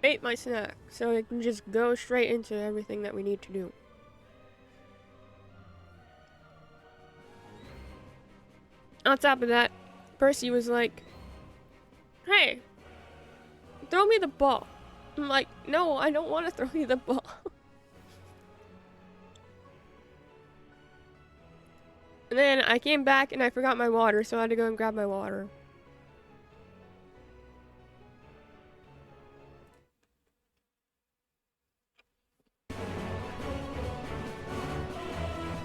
ate my snack so I can just go straight into everything that we need to do. On top of that, Percy was like, hey, throw me the ball. I'm like, no, I don't want to throw you the ball. And then I came back and I forgot my water, so I had to go and grab my water.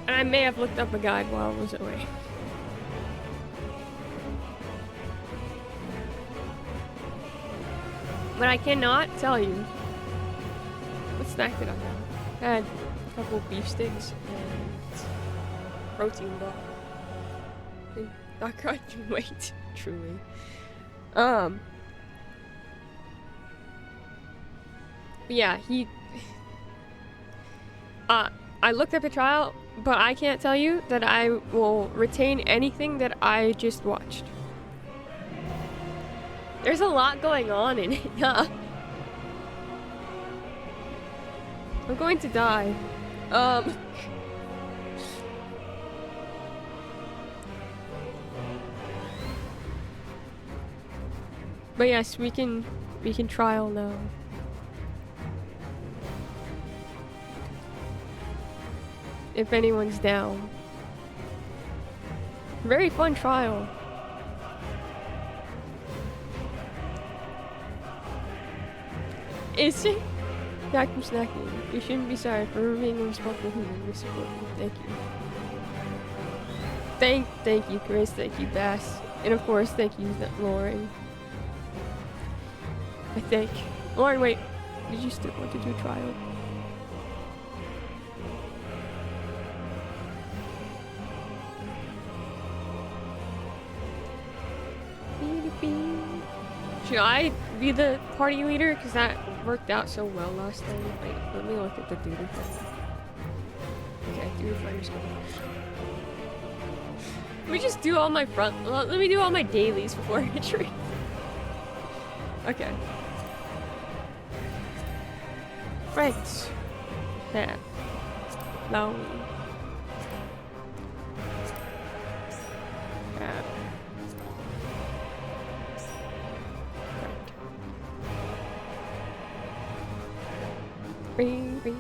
And I may have looked up a guide while I was away. But I cannot tell you what snack did I have. I had a couple of beef sticks and protein bar. And not crunching weight, truly. But yeah, I looked up the trial, but I can't tell you that I will retain anything that I just watched. There's a lot going on in it, yeah. I'm going to die. But yes, we can trial now. If anyone's down. Very fun trial. Is it? Back from snacking. You shouldn't be sorry for being a responsible human. We support you. Thank you. Thank you, Chris. Thank you, Bass. And of course, thank you, Lauren. I think. Lauren, wait. Did you still want to do a trial? Should I be the party leader? Because that worked out so well last time. Wait, let me look at the duty finder. Okay, duty finder's good. Let me just do all my let me do all my dailies before entry. Okay. Friends. Yeah. No. Yeah. Ring, ring.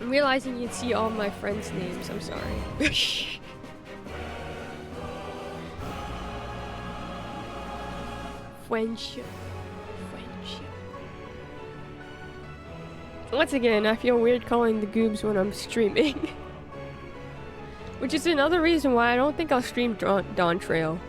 I'm realizing you'd see all my friends' names. I'm sorry. Friendship. Once again, I feel weird calling the goobs when I'm streaming. Which is another reason why I don't think I'll stream Dawn Trail.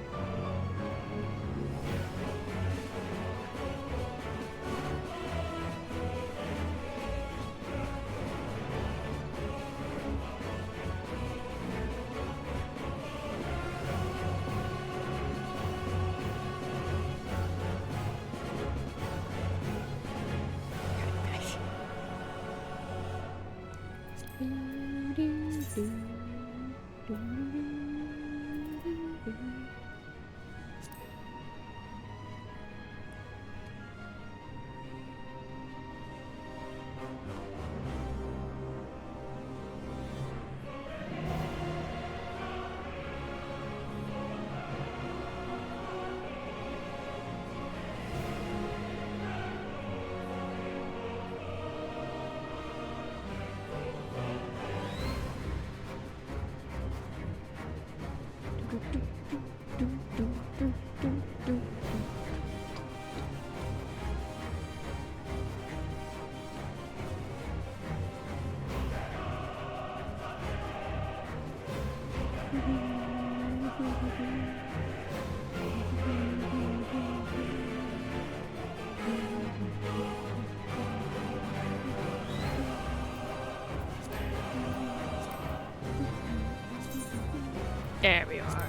There we are.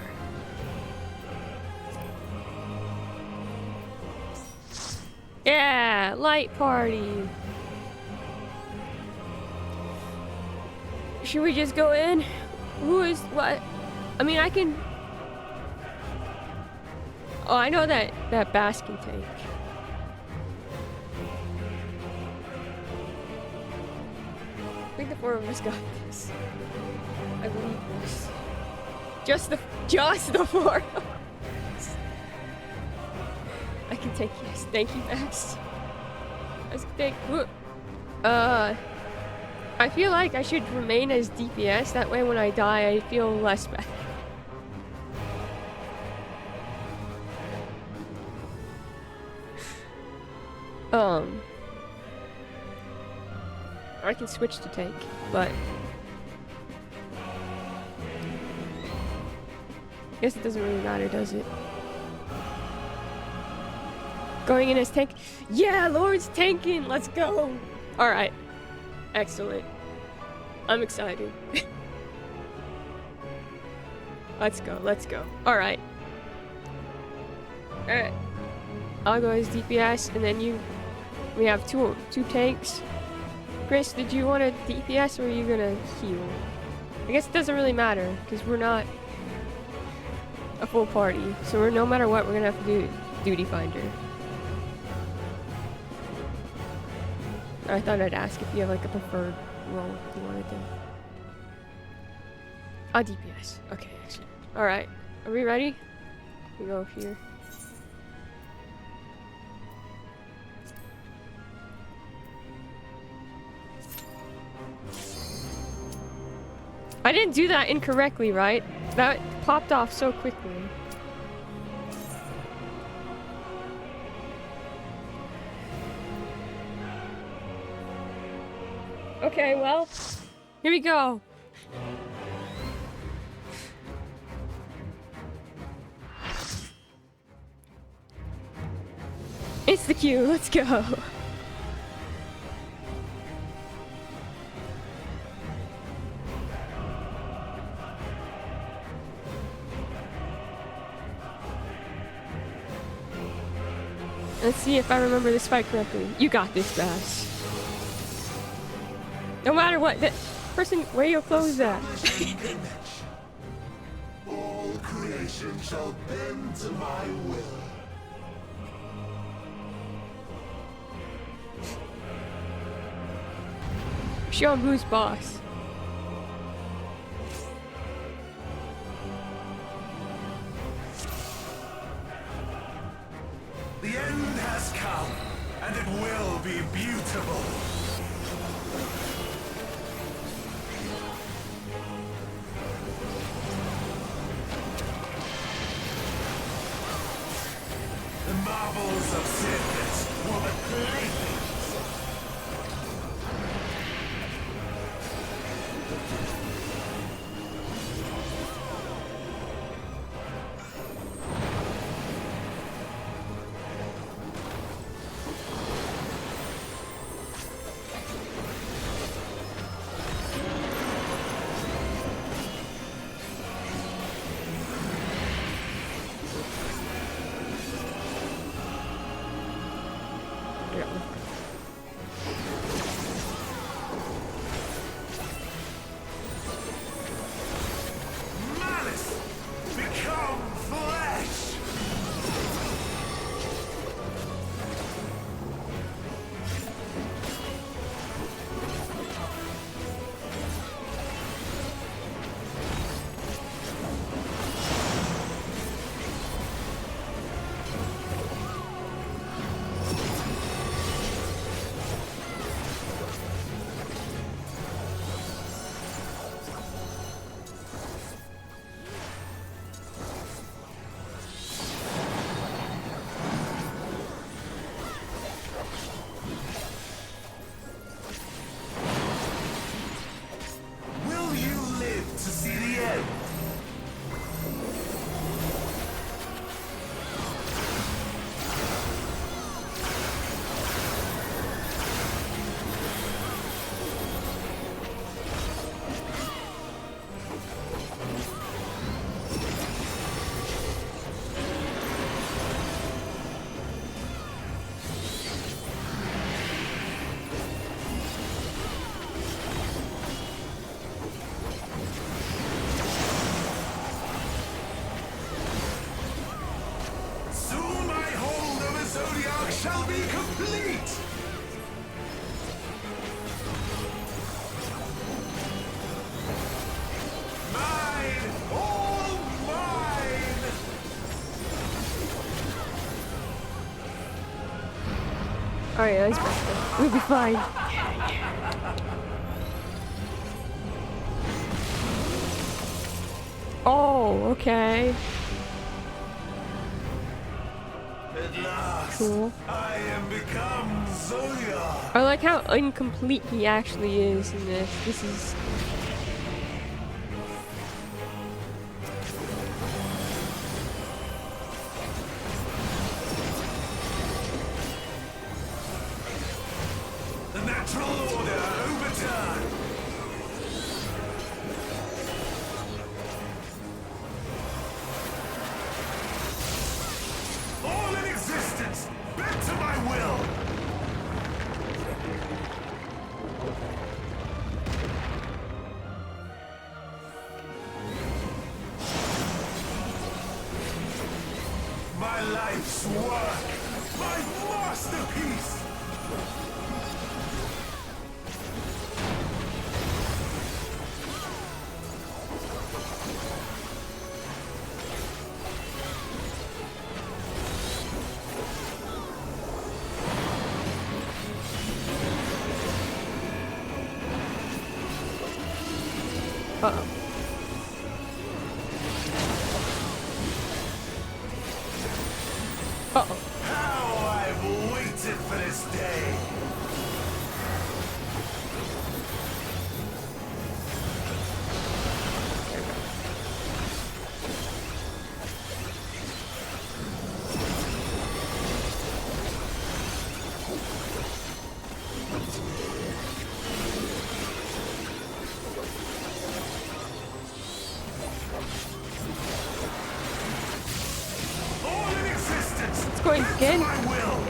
Yeah, light party. Should we just go in? Who is what? I mean, I can. Oh, I know that basking tank. I think the four of us got this. I believe this. Just the four of us. I can take yes. Thank you, Max. Let's take. I feel like I should remain as DPS. That way, when I die, I feel less bad. I can switch to tank, but I guess it doesn't really matter, does it? Going in as tank? Yeah, Lord's tanking! Let's go! Alright. Excellent. I'm excited. Let's go, let's go. Alright. Alright. I'll go as DPS, and then we have two tanks. Chris, did you want a DPS or are you gonna heal? I guess it doesn't really matter, because we're not a full party. So no matter what, we're gonna have to do Duty Finder. I thought I'd ask if you have like a preferred role you wanted to. DPS. Okay, excellent. Alright. Are we ready? We go here. I didn't do that incorrectly, right? That popped off so quickly. Okay, well, here we go. It's the queue, let's go. Let's see if I remember this fight correctly. You got this, Bass. No matter what, that person, where your clothes at? All creation shall bend to my will. Show him who's boss. The end has come, and it will be beautiful. The marvels of Circus were the playthings. Alright, let's go. We'll be fine. Oh, okay. At last, Cool. I am become Zodiac. I like how incomplete he actually is in this. This is... The natural order overturned. All in existence, bent to my will. My life's work, my masterpiece. Uh-oh. Uh-oh. How I've waited for this day. All in existence. It's going again. My will.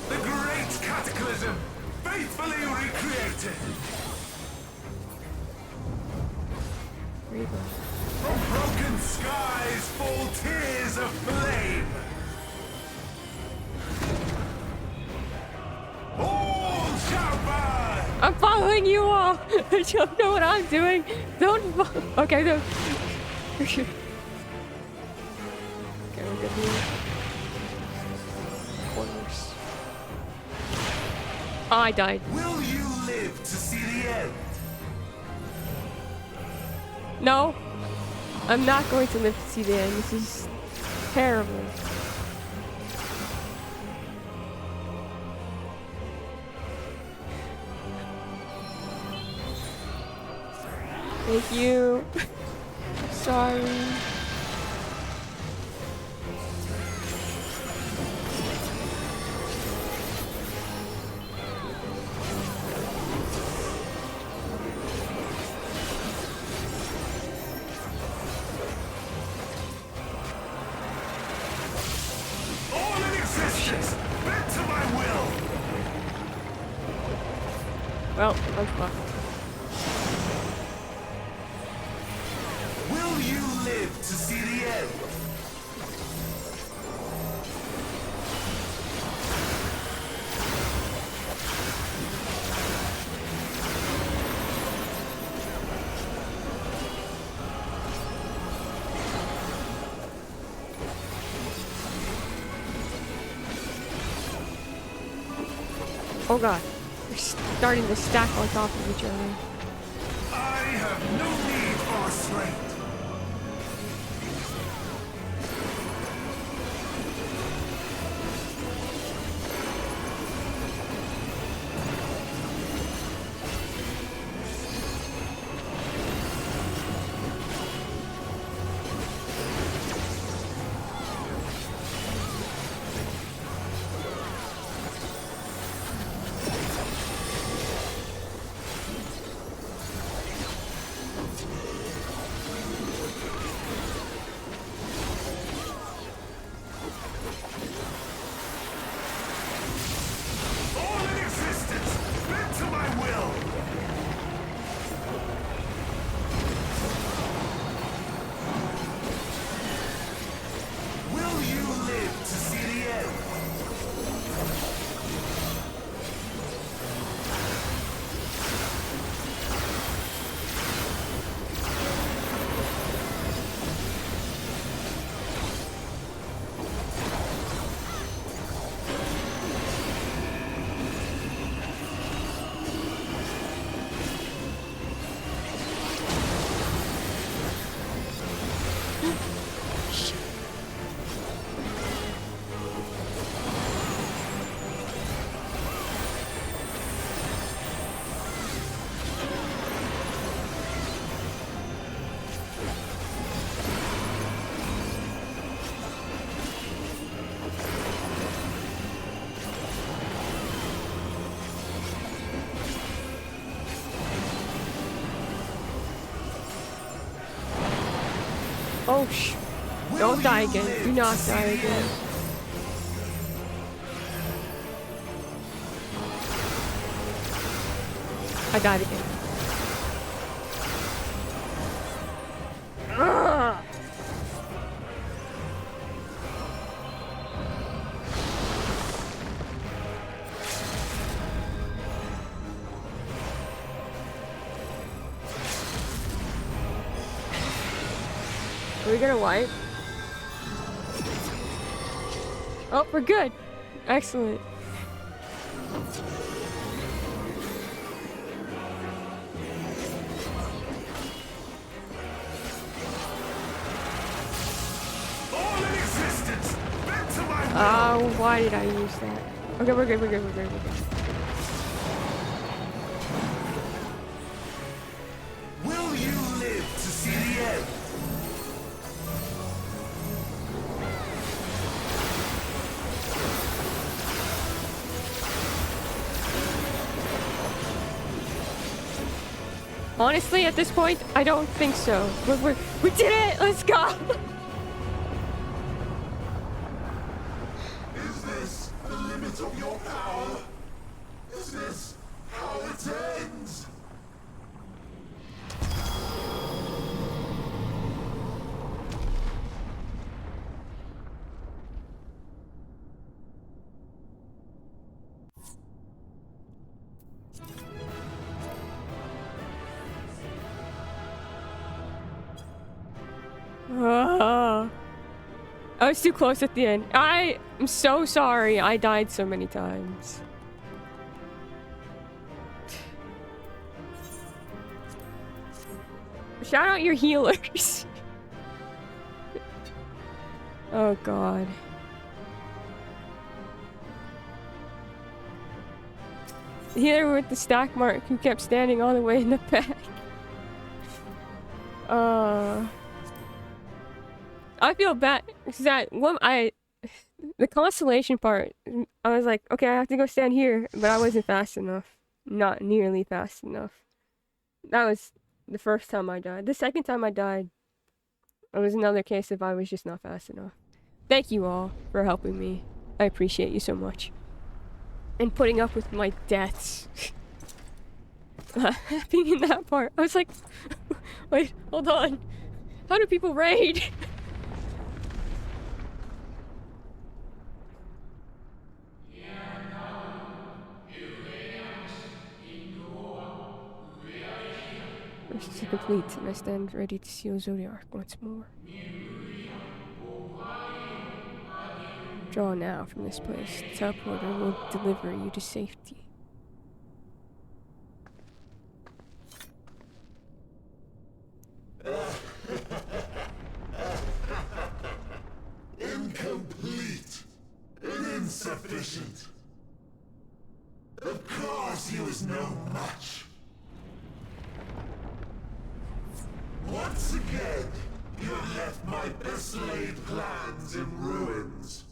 The great cataclysm, faithfully recreated. Where you going? From broken skies fall tears of flame. All shall burn. I'm following you all! I don't know what I'm doing! Don't follow. Okay, no. Okay, we're good here. Corners. Oh, I died. Will you live to see the end? No! I'm not going to live to see the end. This is terrible. Thank you. Sorry. All in existence, bent to my will. Well, I'm fucked. Will you live to see the end? Oh god. They're starting to stack on top of each other. I have no need for restraint. Oh, don't die again. Do not die again. I died again. Ugh. Are we gonna wipe? Oh, we're good. Excellent. Why did I use that? Okay, we're good, we're good, we're good, we're good. Will you live to see the end? Honestly, at this point, I don't think so. We did it! Let's go! Is this the limit of your power? Is this how it ends? I was too close at the end. I am so sorry I died so many times. Shout out your healers. Oh god. The healer with the stack mark who kept standing all the way in the back. I feel bad because the constellation part, I was like, okay, I have to go stand here, but I wasn't fast enough. Not nearly fast enough. That was the first time I died. The second time I died, it was another case of I was just not fast enough. Thank you all for helping me. I appreciate you so much. And putting up with my deaths. Being in that part, I was like, wait, hold on. How do people raid? This is complete, and I stand ready to seal Zodiac once more. Draw now from this place. The teleporter will deliver you to safety. Incomplete and insufficient. Of course he was no match. Once again, you have left my best laid plans in ruins.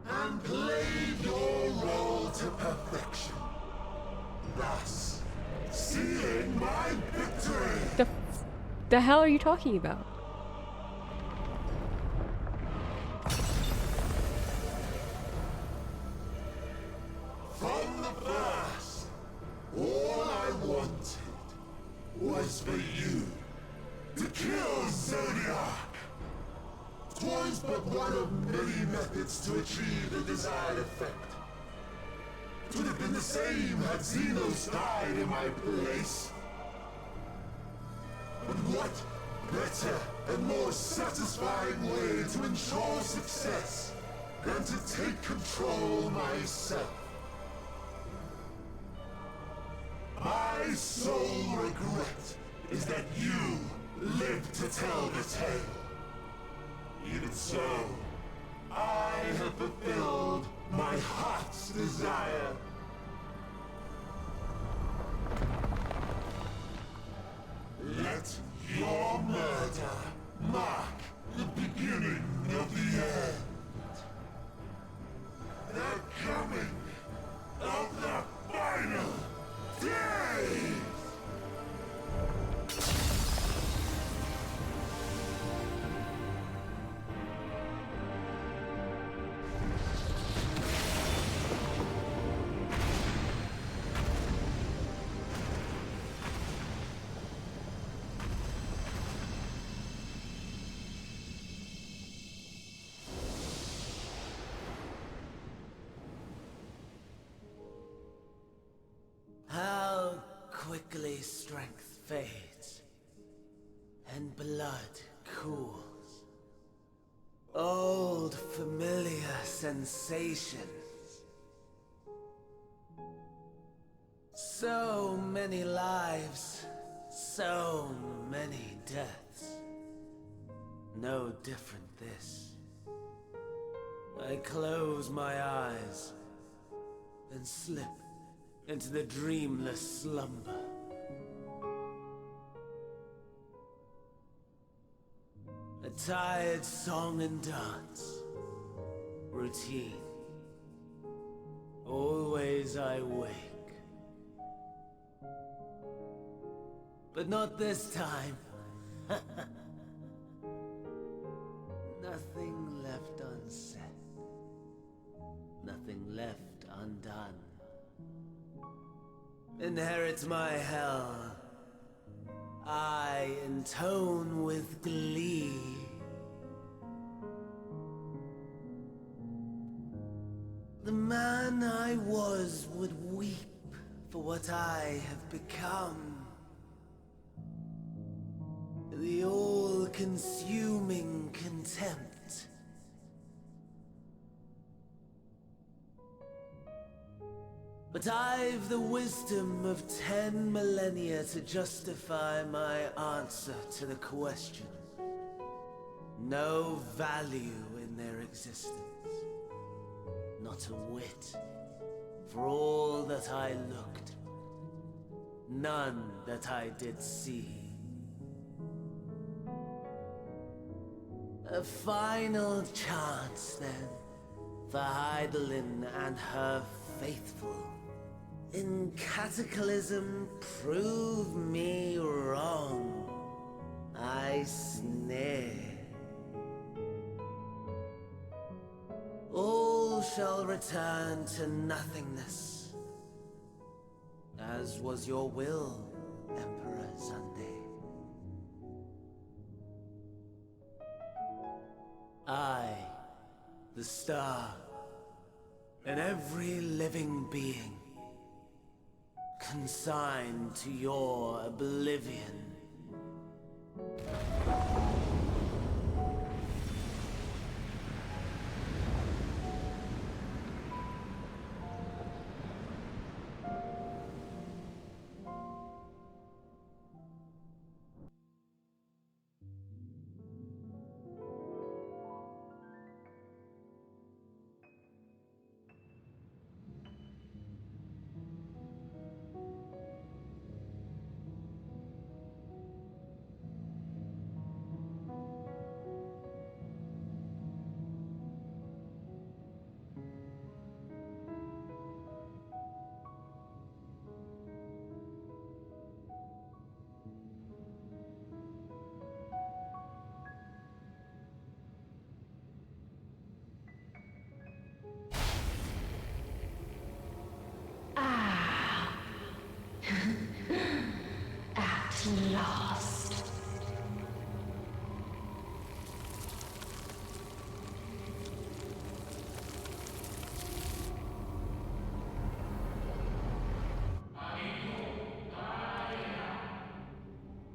And played your role to perfection. Thus, sealing my victory. The hell are you talking about? From the first, all I wanted was for you to kill Zodiac. 'Twas but one of many methods to achieve the desired effect. It would have been the same had Xenos died in my place. But what better and more satisfying way to ensure success than to take control myself? My sole regret is that you lived to tell the tale. Even so, I have fulfilled my heart's desire. Let your murder mark the beginning of the end. The coming of the final day! fades, and blood cools. Old familiar sensations. So many lives, so many deaths. No different this. I close my eyes and slip into the dreamless slumber. A tired song and dance. Routine. Always I wake. But not this time. Nothing left unsaid. Nothing left undone. Inherit my hell. I intone with glee. The man I was would weep for what I have become. The all-consuming contempt. But I've the wisdom of 10 millennia to justify my answer to the question. No value in their existence. Not a whit. For all that I looked. None that I did see. A final chance, then, for Heidelin and her faithful. In Cataclysm, prove me wrong. I sneer. All shall return to nothingness, as was your will, Emperor Sunday. I, the star, and every living being, consigned to your oblivion. At last.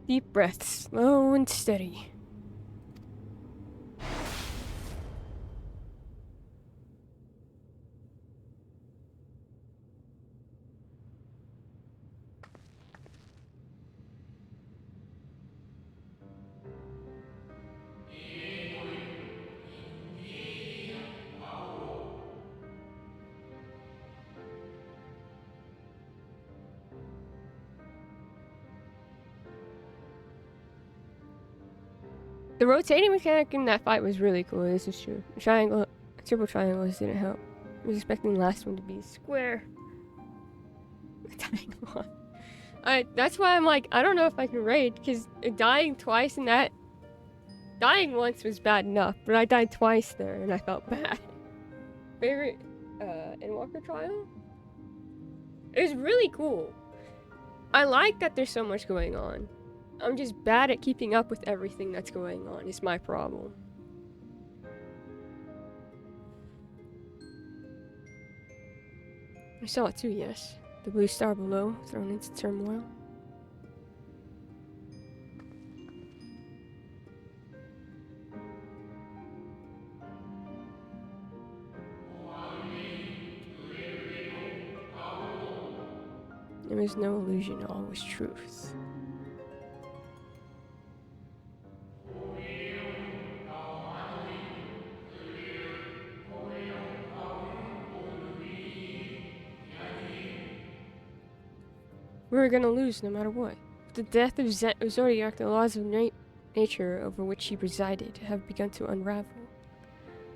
Deep breaths, slow and steady. The rotating mechanic in that fight was really cool, this is true. Triangle, triple triangles didn't help. I was expecting the last one to be square. That's why I'm like, I don't know if I can raid, because dying twice in that... Dying once was bad enough, but I died twice there, and I felt bad. Favorite, Endwalker trial? It was really cool. I like that there's so much going on. I'm just bad at keeping up with everything that's going on, is my problem. I saw it too, yes. The blue star below, thrown into turmoil. There was no illusion, all was truth. We were gonna lose no matter what. With the death of Zodiac, the laws of nature over which he presided have begun to unravel.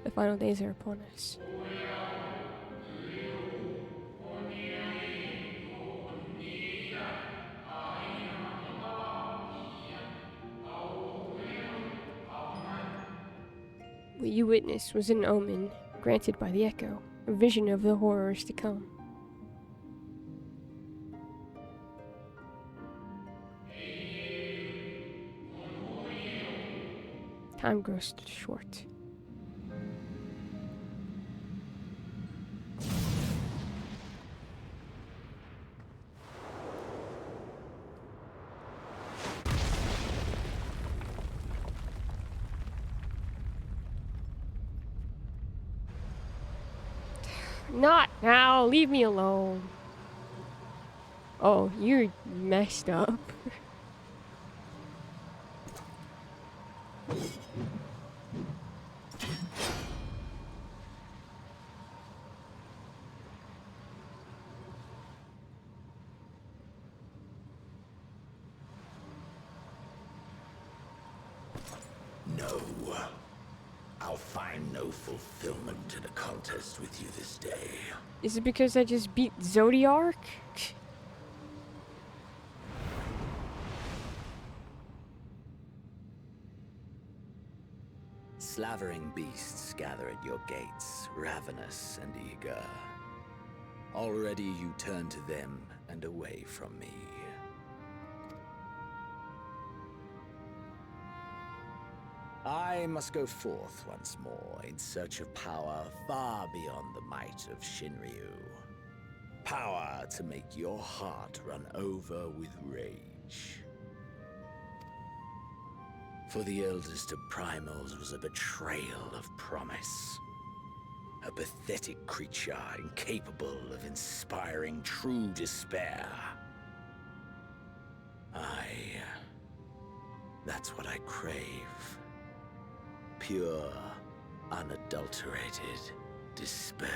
The final days are upon us. What you witnessed was an omen granted by the Echo, a vision of the horrors to come. Time grows short. Not now, leave me alone. Oh, you're messed up. No. I'll find no fulfillment in a contest with you this day. Is it because I just beat Zodiac? Slavering beasts gather at your gates, ravenous and eager. Already you turn to them and away from me. I must go forth once more in search of power far beyond the might of Shinryu. Power to make your heart run over with rage. For the eldest of primals was a betrayal of promise. A pathetic creature incapable of inspiring true despair. That's what I crave. Pure, unadulterated despair.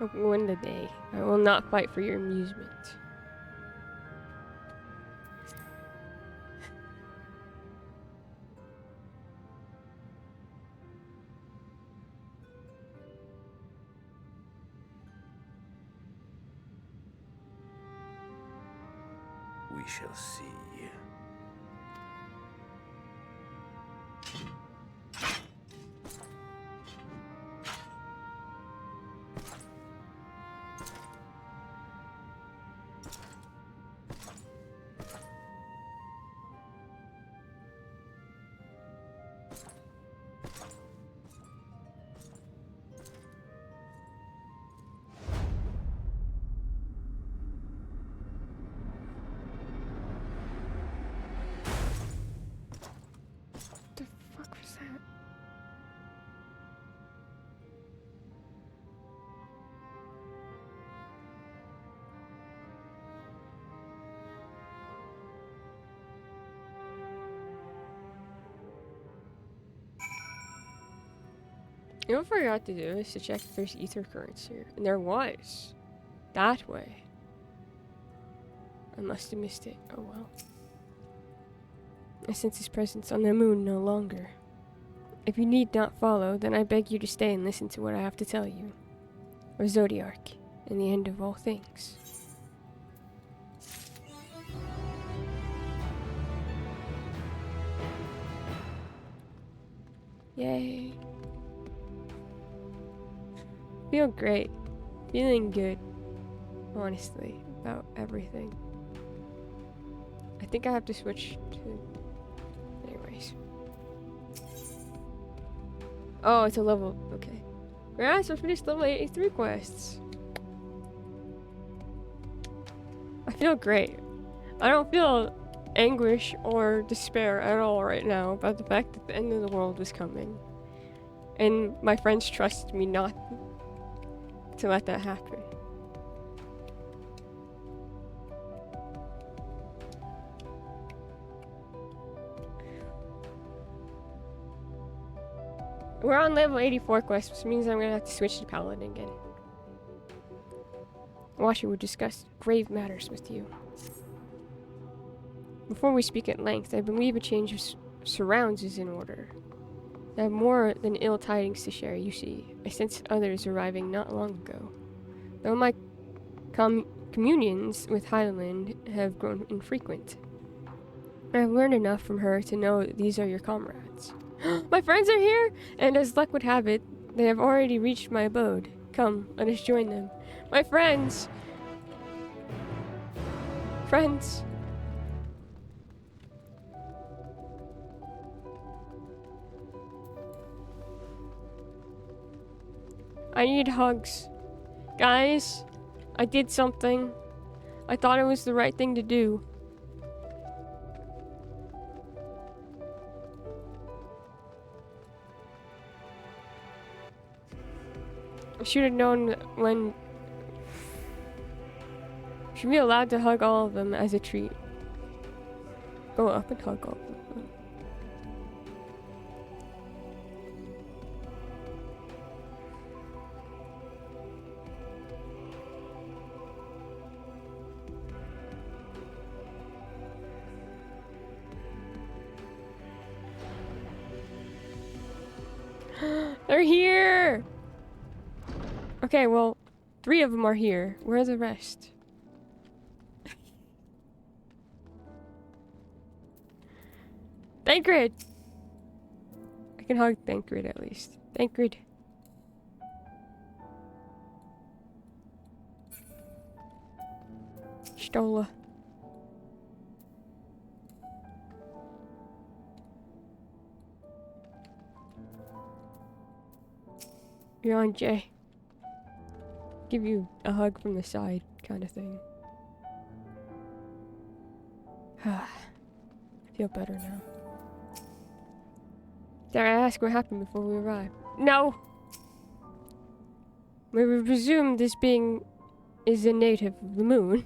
I will win the day. I will not fight for your amusement. We shall see. You know what I forgot to do is to check if there's ether currents here. And there was. That way. I must have missed it. Oh well. I sense his presence on the moon no longer. If you need not follow, then I beg you to stay and listen to what I have to tell you. Of Zodiac, and the end of all things. Yay. Feel great. Feeling good. Honestly, about everything. I think I have to switch to... Anyways. Oh, it's a level... Okay. Congrats, I finished level 83 quests. I feel great. I don't feel anguish or despair at all right now about the fact that the end of the world is coming. And my friends trusted me not to let that happen. We're on level 84 quest, which means I'm gonna have to switch to Paladin again. Washer will discuss grave matters with you. Before we speak at length, I believe a change of surrounds is in order. I have more than ill tidings to share, you see. I sensed others arriving not long ago. Though my communions with Hydaelyn have grown infrequent, I have learned enough from her to know these are your comrades. My friends are here, and as luck would have it, they have already reached my abode. Come, let us join them. My friends! Friends! I need hugs. Guys, I did something. I thought it was the right thing to do. I should have known when... Should be allowed to hug all of them as a treat. Go up and hug all of them. They're here! Okay, well, 3 of them are here. Where are the rest? Thancred! I can hug Thancred at least. Thancred. Stola. You're on Jay. Give you a hug from the side, kind of thing. I feel better now. Dare I ask what happened before we arrived? No! We would presume this being is a native of the moon.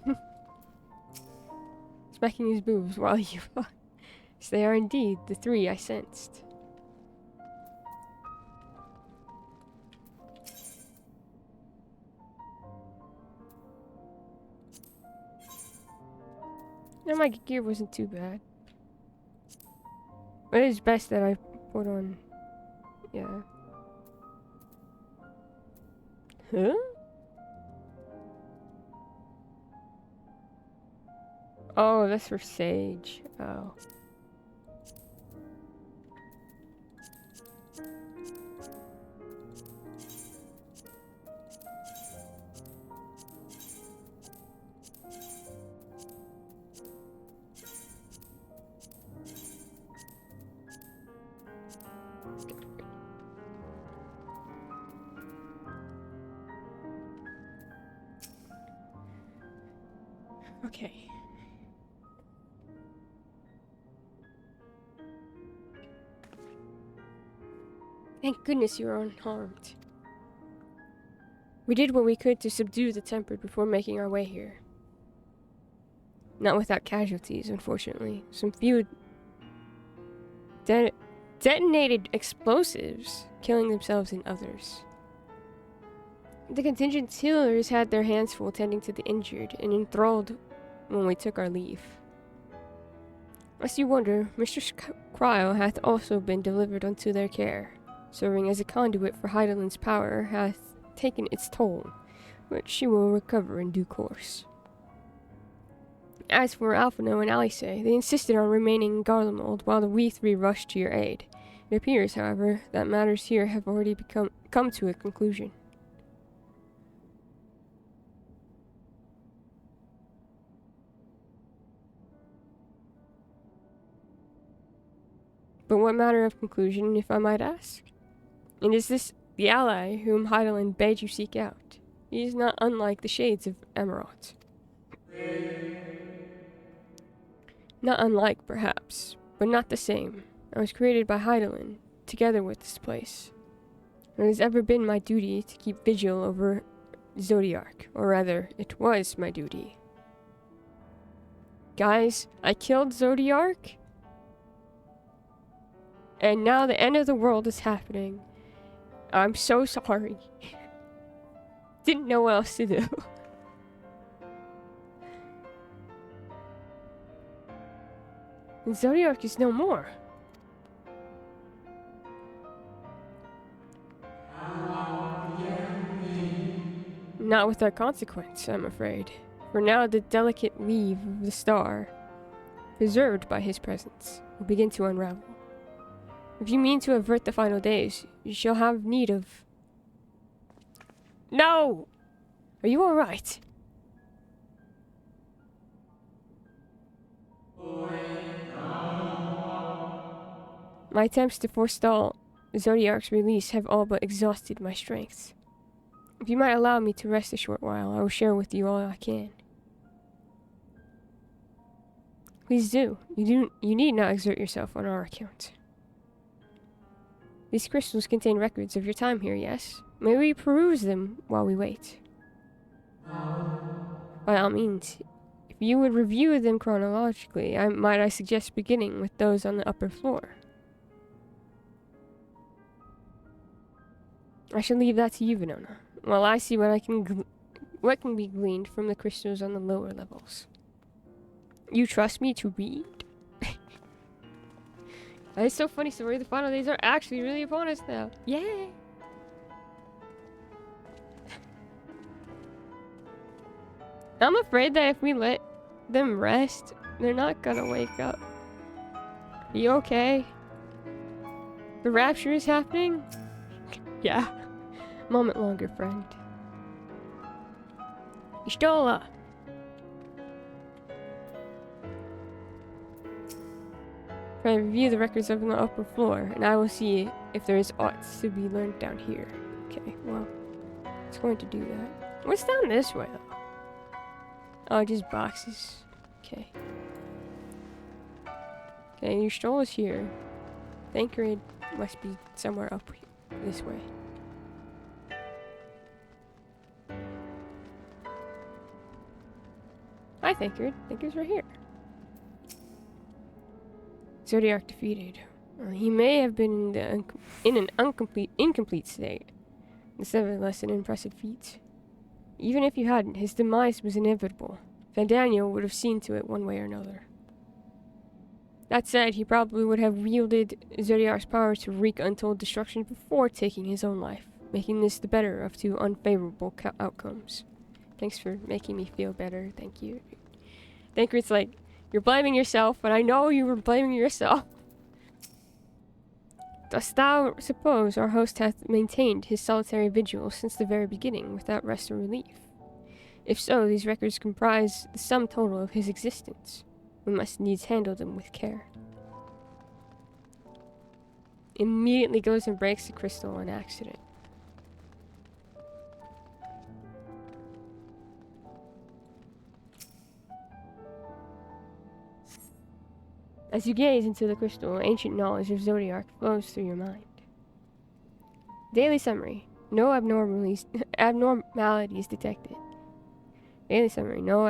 Smacking his boobs while you fuck. So they are indeed the 3 I sensed. No, my gear wasn't too bad. It is best that I put on... Yeah. Huh? Oh, that's for Sage. Oh. Okay. Thank goodness you are unharmed. We did what we could to subdue the Tempered before making our way here. Not without casualties, unfortunately. Some few detonated explosives, killing themselves and others. The contingent healers had their hands full tending to the injured and enthralled when we took our leave. Lest you wonder, Mistress Cryo hath also been delivered unto their care. Serving as a conduit for Hydaelyn's power hath taken its toll, which she will recover in due course. As for Alphino and Alice, they insisted on remaining in Garlemald while we 3 rushed to your aid. It appears, however, that matters here have already come to a conclusion. But what matter of conclusion, if I might ask? And is this the ally whom Hydaelyn bade you seek out? He is not unlike the shades of Emerald. Not unlike, perhaps, but not the same. I was created by Hydaelyn, together with this place. It has ever been my duty to keep vigil over Zodiark, or rather, it was my duty. Guys, I killed Zodiark, and now the end of the world is happening. I'm so sorry. Didn't know what else to do. And Zodiark is no more. Not without consequence, I'm afraid. For now, the delicate weave of the star, preserved by his presence, will begin to unravel. If you mean to avert the final days, you shall have need of... No! Are you alright? My attempts to forestall Zodiark's release have all but exhausted my strength. If you might allow me to rest a short while, I will share with you all I can. Please do. You need not exert yourself on our account. These crystals contain records of your time here, yes? May we peruse them while we wait? By all means, if you would review them chronologically, I suggest beginning with those on the upper floor. I shall leave that to you, Venona, while I see what can be gleaned from the crystals on the lower levels. You trust me to read? It's so funny, story. The final days are actually really upon us now. Yay! I'm afraid that if we let them rest, they're not gonna wake up. Are you okay? The rapture is happening? Yeah. Moment longer, friend. Ishtola! I review the records of the upper floor, and I will see if there is aught to be learned down here. Okay, well, it's going to do that. What's down this way, though? Oh, just boxes. Okay. Okay, your stroll is here. Thancred must be somewhere up here, this way. Hi, Thancred. Thancred's right here. Zodiark defeated. He may have been in an incomplete state. This nevertheless an impressive feat. Even if you hadn't, his demise was inevitable. Vandaniel would have seen to it one way or another. That said, he probably would have wielded Zodiark's power to wreak untold destruction before taking his own life, making this the better of two unfavorable outcomes. Thanks for making me feel better, thank you. Thancred's like, you're blaming yourself, but I know you were blaming yourself. Dost thou suppose our host hath maintained his solitary vigil since the very beginning without rest or relief? If so, these records comprise the sum total of his existence. We must needs handle them with care. Immediately goes and breaks the crystal on accident. As you gaze into the crystal, ancient knowledge of Zodiark flows through your mind. Daily summary. No abnormalities detected. Daily summary. No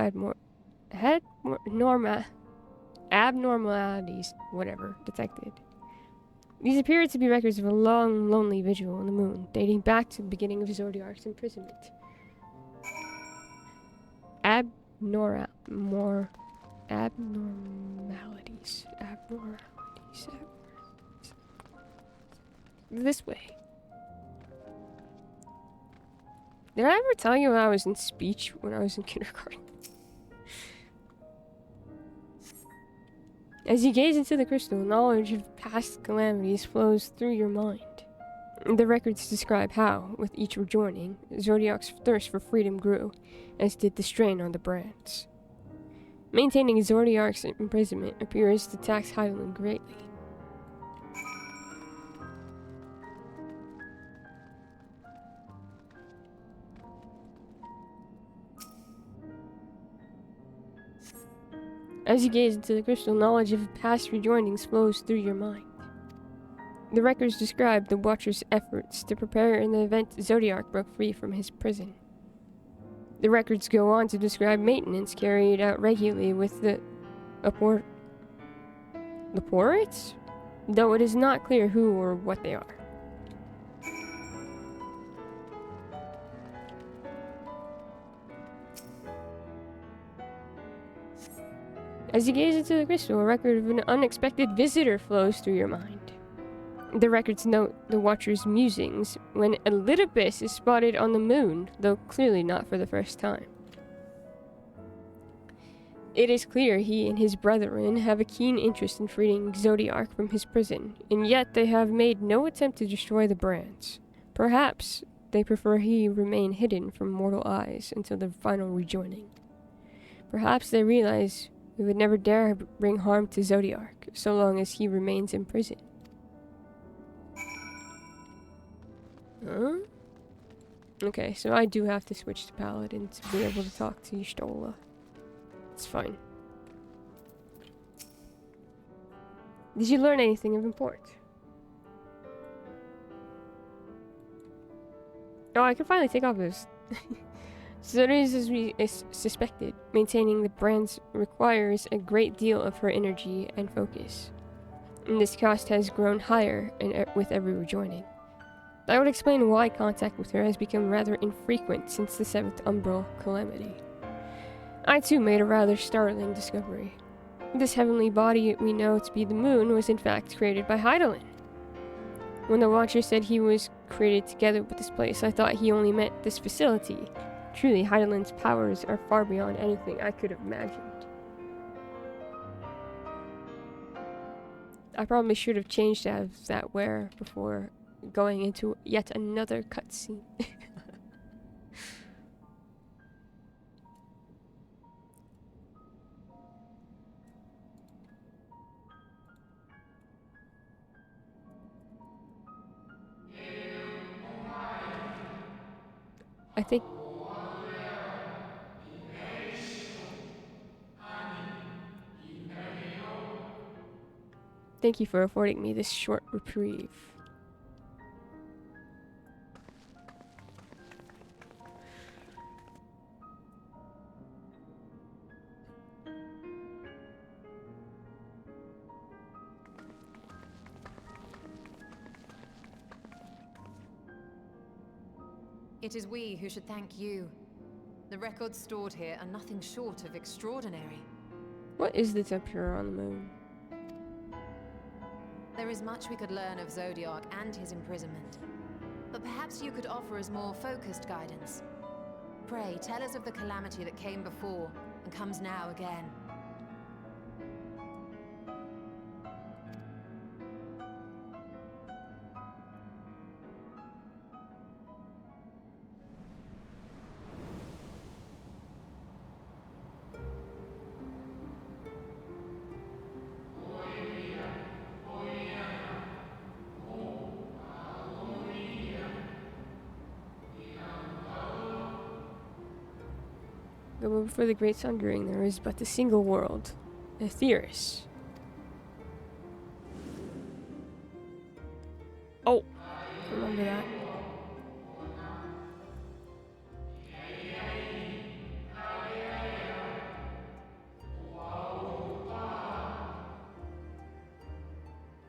abnormalities, whatever, detected. These appear to be records of a long, lonely vigil on the moon, dating back to the beginning of Zodiark's imprisonment. Abnormalities. This way. Did I ever tell you I was in speech when I was in kindergarten? As you gaze into the crystal, knowledge of past calamities flows through your mind. The records describe how, with each rejoining, Zodiark's thirst for freedom grew, as did the strain on the brands. Maintaining Zodiark's imprisonment appears to tax Hydaelyn greatly. As you gaze into the crystal, knowledge of past rejoinings flows through your mind. The records describe the Watcher's efforts to prepare in the event Zodiac broke free from his prison. The records go on to describe maintenance carried out regularly with the Leporites, though it is not clear who or what they are. As you gaze into the crystal, a record of an unexpected visitor flows through your mind. The records note the Watcher's musings when Elidibus is spotted on the moon, though clearly not for the first time. It is clear he and his brethren have a keen interest in freeing Zodiac from his prison, and yet they have made no attempt to destroy the brands. Perhaps they prefer he remain hidden from mortal eyes until the final rejoining. Perhaps they realize we would never dare bring harm to Zodiac so long as he remains in prison. Huh? Okay, so I do have to switch to Paladin to be able to talk to Y'shtola. It's fine. Did you learn anything of import? Oh, I can finally take off this. So it is as we suspected. Maintaining the brands requires a great deal of her energy and focus. And this cost has grown higher with every rejoining. That would explain why contact with her has become rather infrequent since the 7th Umbral calamity. I too made a rather startling discovery. This heavenly body we know to be the moon was in fact created by Hydaelyn. When the Watcher said he was created together with this place, I thought he only meant this facility. Truly, Hydaelyn's powers are far beyond anything I could have imagined. I probably should have changed out of that wear before going into yet another cutscene. I think thank you for affording me this short reprieve. It is we who should thank you. The records stored here are nothing short of extraordinary. What is the temperature on the moon? There is much we could learn of Zodiac and his imprisonment. But perhaps you could offer us more focused guidance. Pray, tell us of the calamity that came before and comes now again. But before the Great Sundering, there is but a single world, Aetheris. Oh, remember that.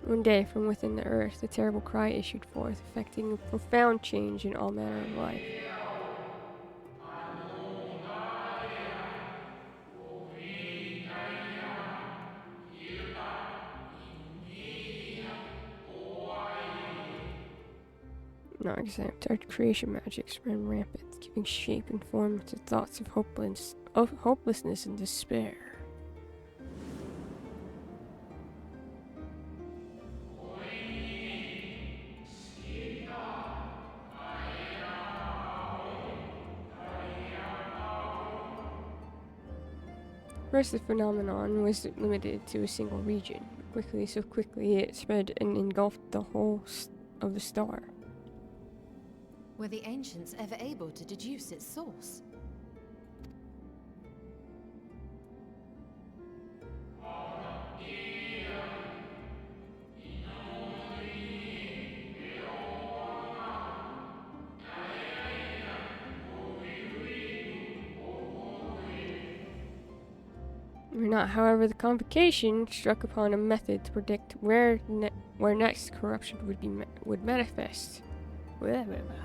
One day, from within the earth, a terrible cry issued forth, effecting a profound change in all manner of life. Not exempt, our creation magics ran rampant, giving shape and form to thoughts of hopelessness and despair. First, the phenomenon was limited to a single region. So quickly it spread and engulfed the whole of the star. Were the ancients ever able to deduce its source? not. However, the convocation struck upon a method to predict where next corruption would manifest. Blah, blah, blah.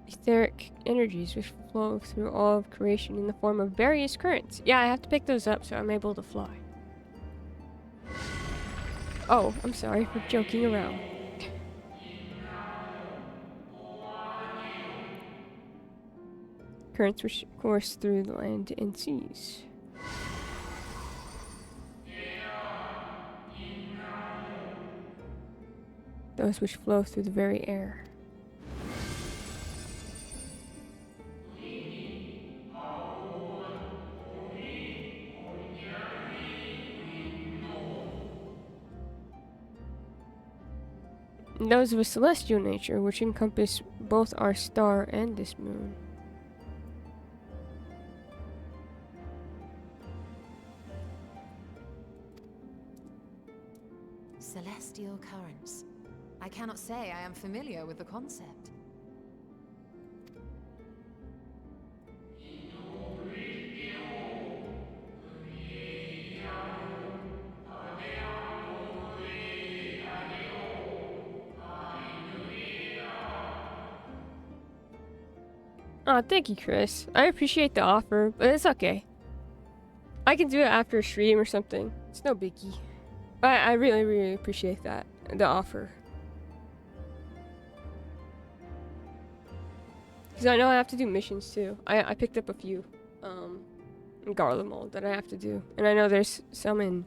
Etheric energies which flow through all of creation in the form of various currents. Yeah, I have to pick those up so I'm able to fly. Oh, I'm sorry for joking around. Currents which course through the land and seas. Those which flow through the very air. And those of a celestial nature, which encompass both our star and this moon. Celestial currents. I cannot say I am familiar with the concept. Oh, thank you, Chris. I appreciate the offer, but it's okay. I can do it after a stream or something. It's no biggie. I really, really appreciate that. The offer. Because I know I have to do missions too. I picked up a few in Garlemald that I have to do. And I know there's some in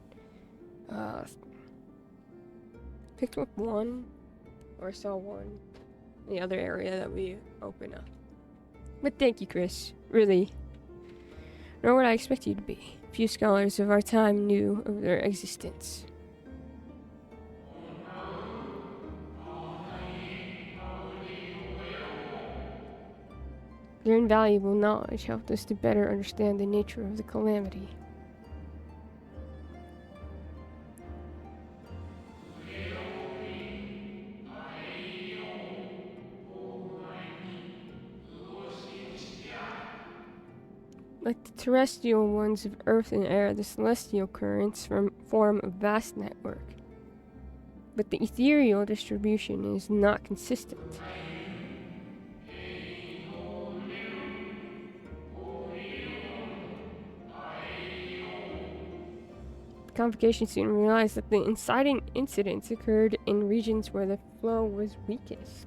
picked up one or saw one in the other area that we open up. But thank you, Chris. Really. Nor would I expect you to be. Few scholars of our time knew of their existence. Their invaluable knowledge helped us to better understand the nature of the calamity. Like the terrestrial ones of earth and air, the celestial currents form a vast network. But the ethereal distribution is not consistent. The convocation soon realized that the inciting incidents occurred in regions where the flow was weakest.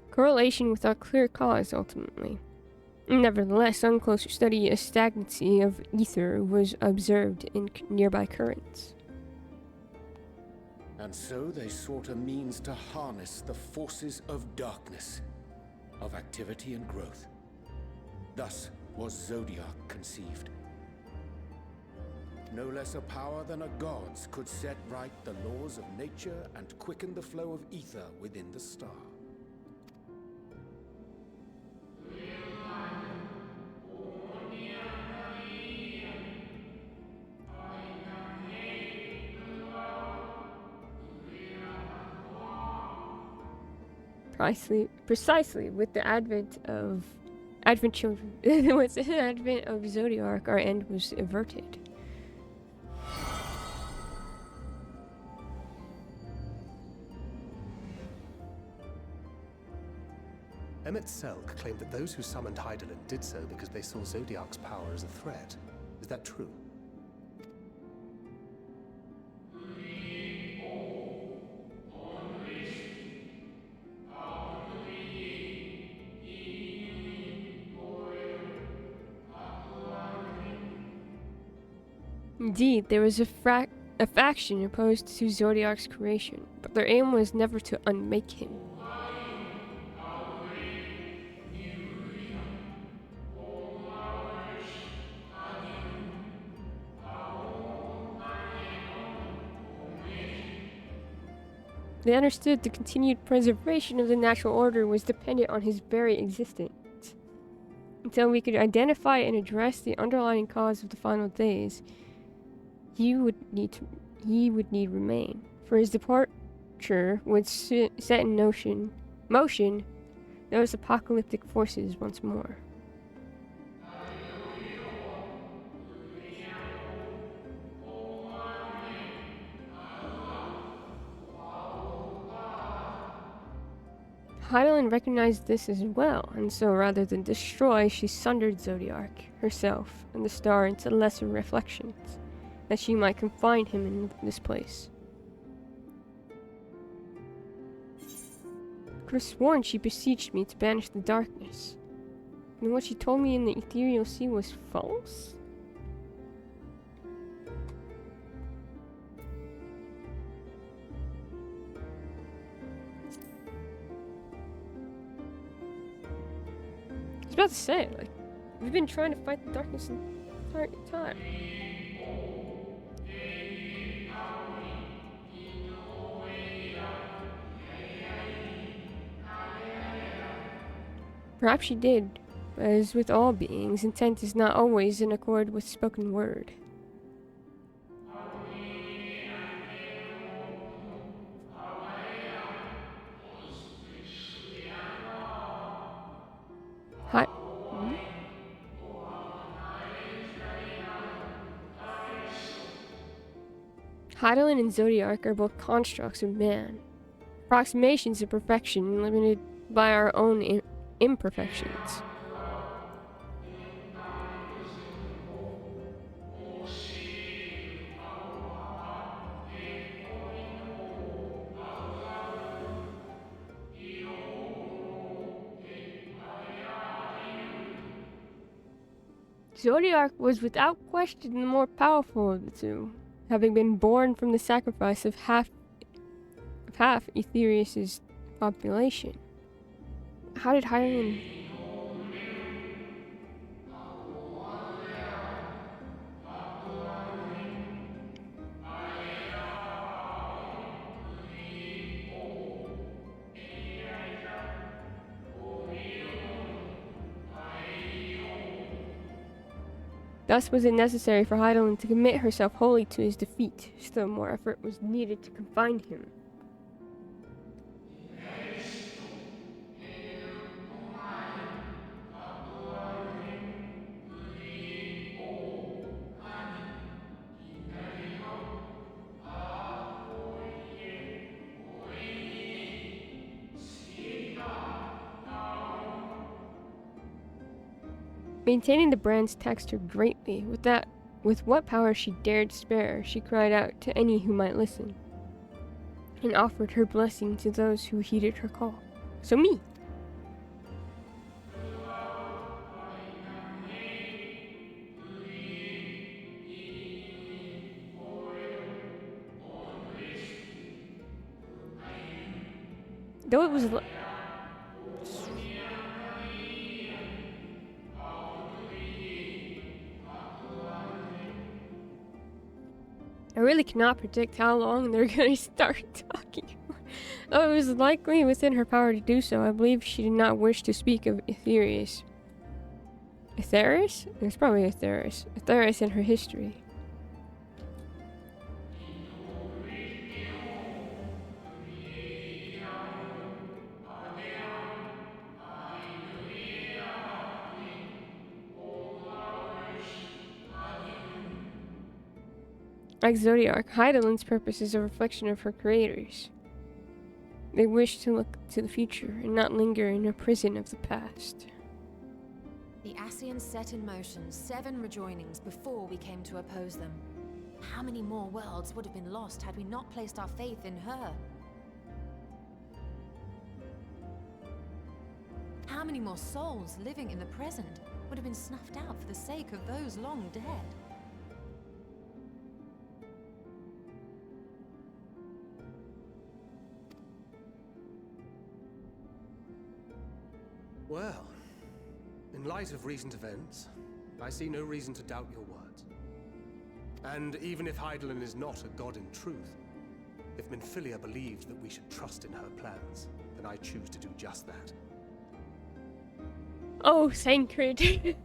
Correlation without clear cause, ultimately. Nevertheless, on closer study, a stagnancy of ether was observed in nearby currents. And so they sought a means to harness the forces of darkness, of activity and growth. Thus was Zodiac conceived. No less a power than a god's could set right the laws of nature and quicken the flow of ether within the star. Precisely with the advent children, with the advent of Zodiac, our end was averted. Emmett Selk claimed that those who summoned Hydaelyn did so because they saw Zodiac's power as a threat. Is that true? Indeed, there was a faction opposed to Zodiac's creation, but their aim was never to unmake him. They understood the continued preservation of the natural order was dependent on his very existence. Until we could identify and address the underlying cause of the final days, he would need remain. For his departure would set in motion those apocalyptic forces once more. Hydaelyn recognized this as well, and so rather than destroy, she sundered Zodiac, herself, and the star into lesser reflections, that she might confine him in this place. I could have sworn she beseeched me to banish the darkness, and what she told me in the ethereal sea was false? I was about to say, like, we've been trying to fight the darkness the entire time. Perhaps she did, but as with all beings, intent is not always in accord with spoken word. Hydaelyn and Zodiac are both constructs of man, approximations of perfection limited by our own imperfections. Zodiac was without question the more powerful of the two, having been born from the sacrifice of half Aetherius' population. How did Hydaelyn... Thus was it necessary for Hydaelyn to commit herself wholly to his defeat. Still more effort was needed to confine him. Maintaining the brand's texture greatly, with what power she dared spare, she cried out to any who might listen, and offered her blessing to those who heeded her call. So me! Though it was I really cannot predict how long they're going to start talking. Though it was likely within her power to do so, I believe she did not wish to speak of Aetherius. Aetherius? It's probably Aetherius. Aetherius and her history. Like Zodiac, Hydaelyn's purpose is a reflection of her creators. They wish to look to the future and not linger in a prison of the past. The Ascians set in motion 7 rejoinings before we came to oppose them. How many more worlds would have been lost had we not placed our faith in her? How many more souls living in the present would have been snuffed out for the sake of those long dead? Well, in light of recent events, I see no reason to doubt your words. And even if Hydaelyn is not a god in truth, if Minfilia believes that we should trust in her plans, then I choose to do just that. Oh, Thancred.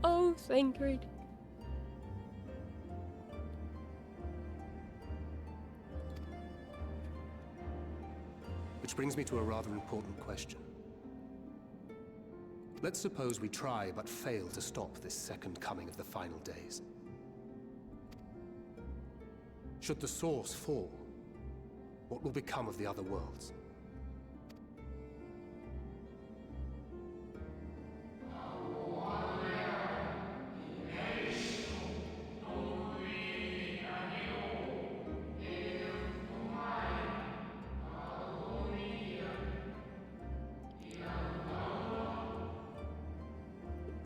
Oh, Thancred. Which brings me to a rather important question. Let's suppose we try but fail to stop this second coming of the final days. Should the source fall, what will become of the other worlds?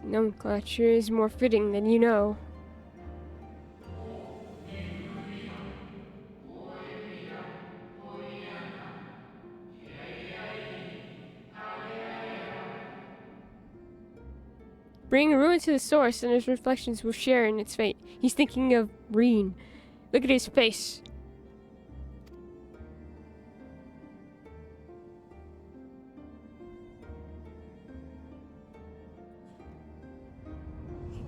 Nomenclature is more fitting than you know. Bring a ruin to the source, and his reflections will share in its fate. He's thinking of Reen. Look at his face.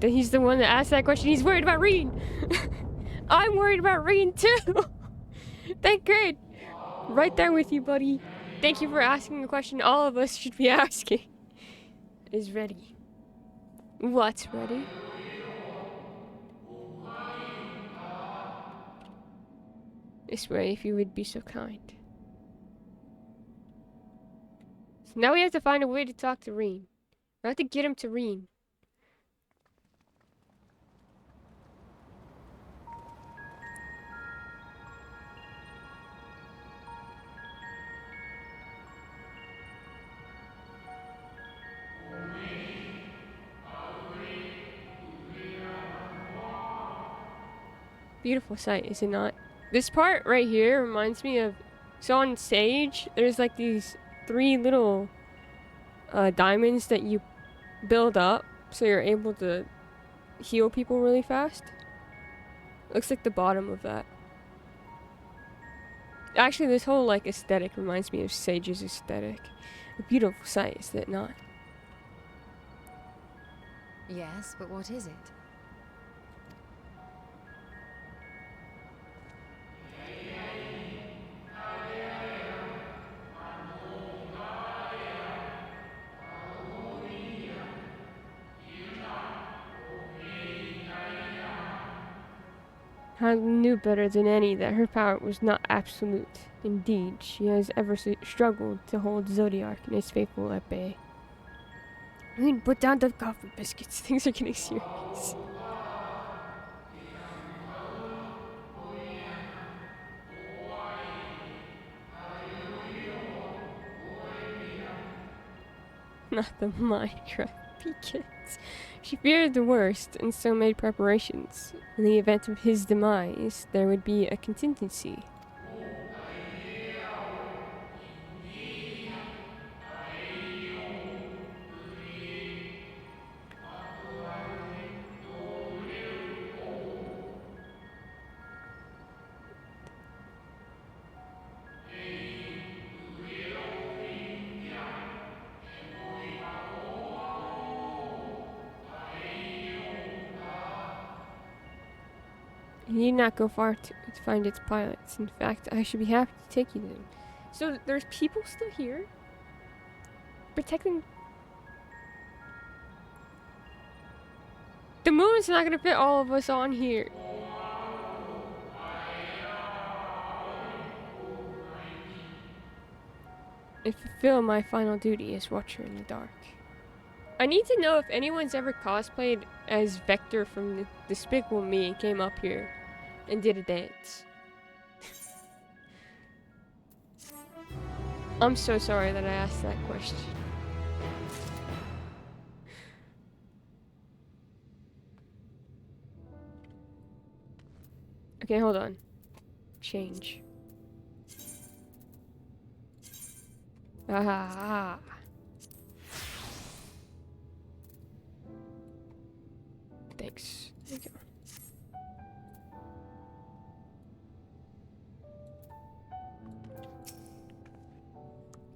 He's the one that asked that question. He's worried about Reen. I'm worried about Reen too. Thancred. Right there with you, buddy. Thank you for asking the question all of us should be asking. Is ready. What's ready? This way, if you would be so kind. So now we have to find a way to talk to Reen. We have to get him to Reen. Beautiful sight, is it not? This part right here reminds me of, so on stage, there's like these 3 little diamonds that you build up so you're able to heal people really fast. Looks like the bottom of that. Actually, this whole like aesthetic reminds me of Sage's aesthetic. A beautiful sight, is it not? Yes, but what is it? I knew better than any that her power was not absolute. Indeed, she has ever struggled to hold Zodiac and his faithful at bay. I mean, put down the coffee biscuits. Things are getting serious. Not the Minecraft beacons. She feared the worst and so made preparations. In the event of his demise, there would be a contingency. You need not go far to find its pilots. In fact, I should be happy to take you to them. So there's people still here? Protecting... The moon's not gonna fit all of us on here. I fulfill my final duty as Watcher in the Dark. I need to know if anyone's ever cosplayed as Vector from the Despicable Me and came up here and did a dance. I'm so sorry that I asked that question. Okay, hold on. Change. Ah. Thanks. There you go.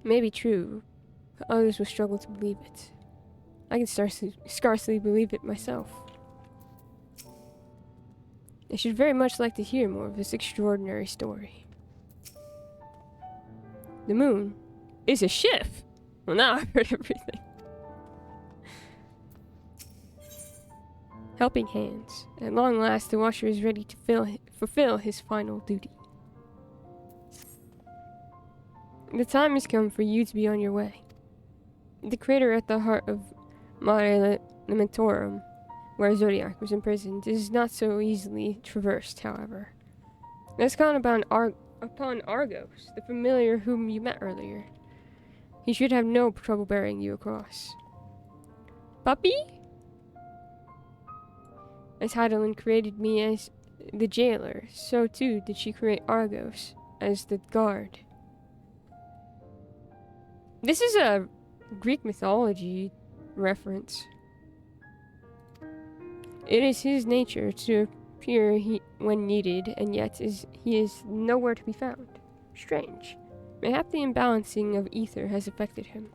Maybe true, but others will struggle to believe it. I can scarcely believe it myself. I should very much like to hear more of this extraordinary story. The moon is a ship! Well, now I've heard everything. Helping hands. At long last, the Watcher is ready to fulfill his final duty. The time has come for you to be on your way. The crater at the heart of Mare Lamentorum, where Zodiac was imprisoned, is not so easily traversed, however. It has gone upon Argos, the familiar whom you met earlier. He should have no trouble bearing you across. Puppy? As Heidelin created me as the jailer, so too did she create Argos as the guard. This is a Greek mythology reference. It is his nature to appear when needed, and yet he is nowhere to be found. Strange. Mayhap the imbalancing of ether has affected him.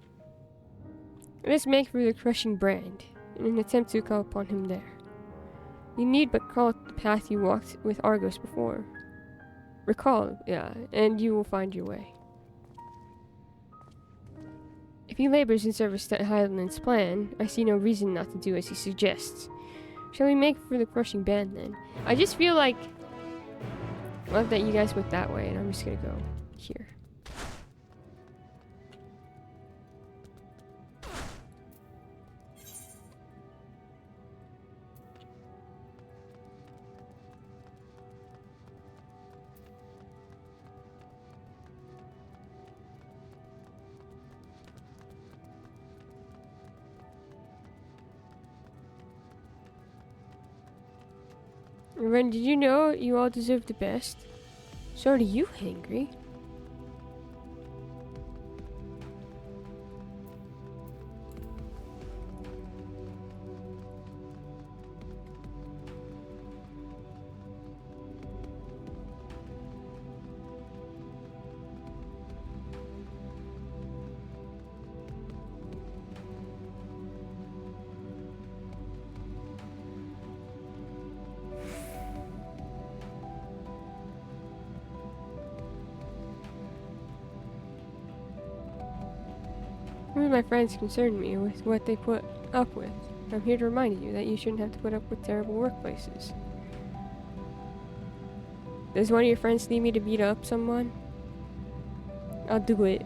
Let us make for the crushing brand, in an attempt to call upon him there. You need but call it the path you walked with Argos before. Recall, yeah, and you will find your way. If he labors in service to Highland's plan, I see no reason not to do as he suggests. Shall we make for the crushing band then? I just feel like... love that you guys went that way, and I'm just gonna go here. Ren, did you know you all deserve the best? So do you, Hangry. Some of my friends concern me with what they put up with. I'm here to remind you that you shouldn't have to put up with terrible workplaces. Does one of your friends need me to beat up someone? I'll do it.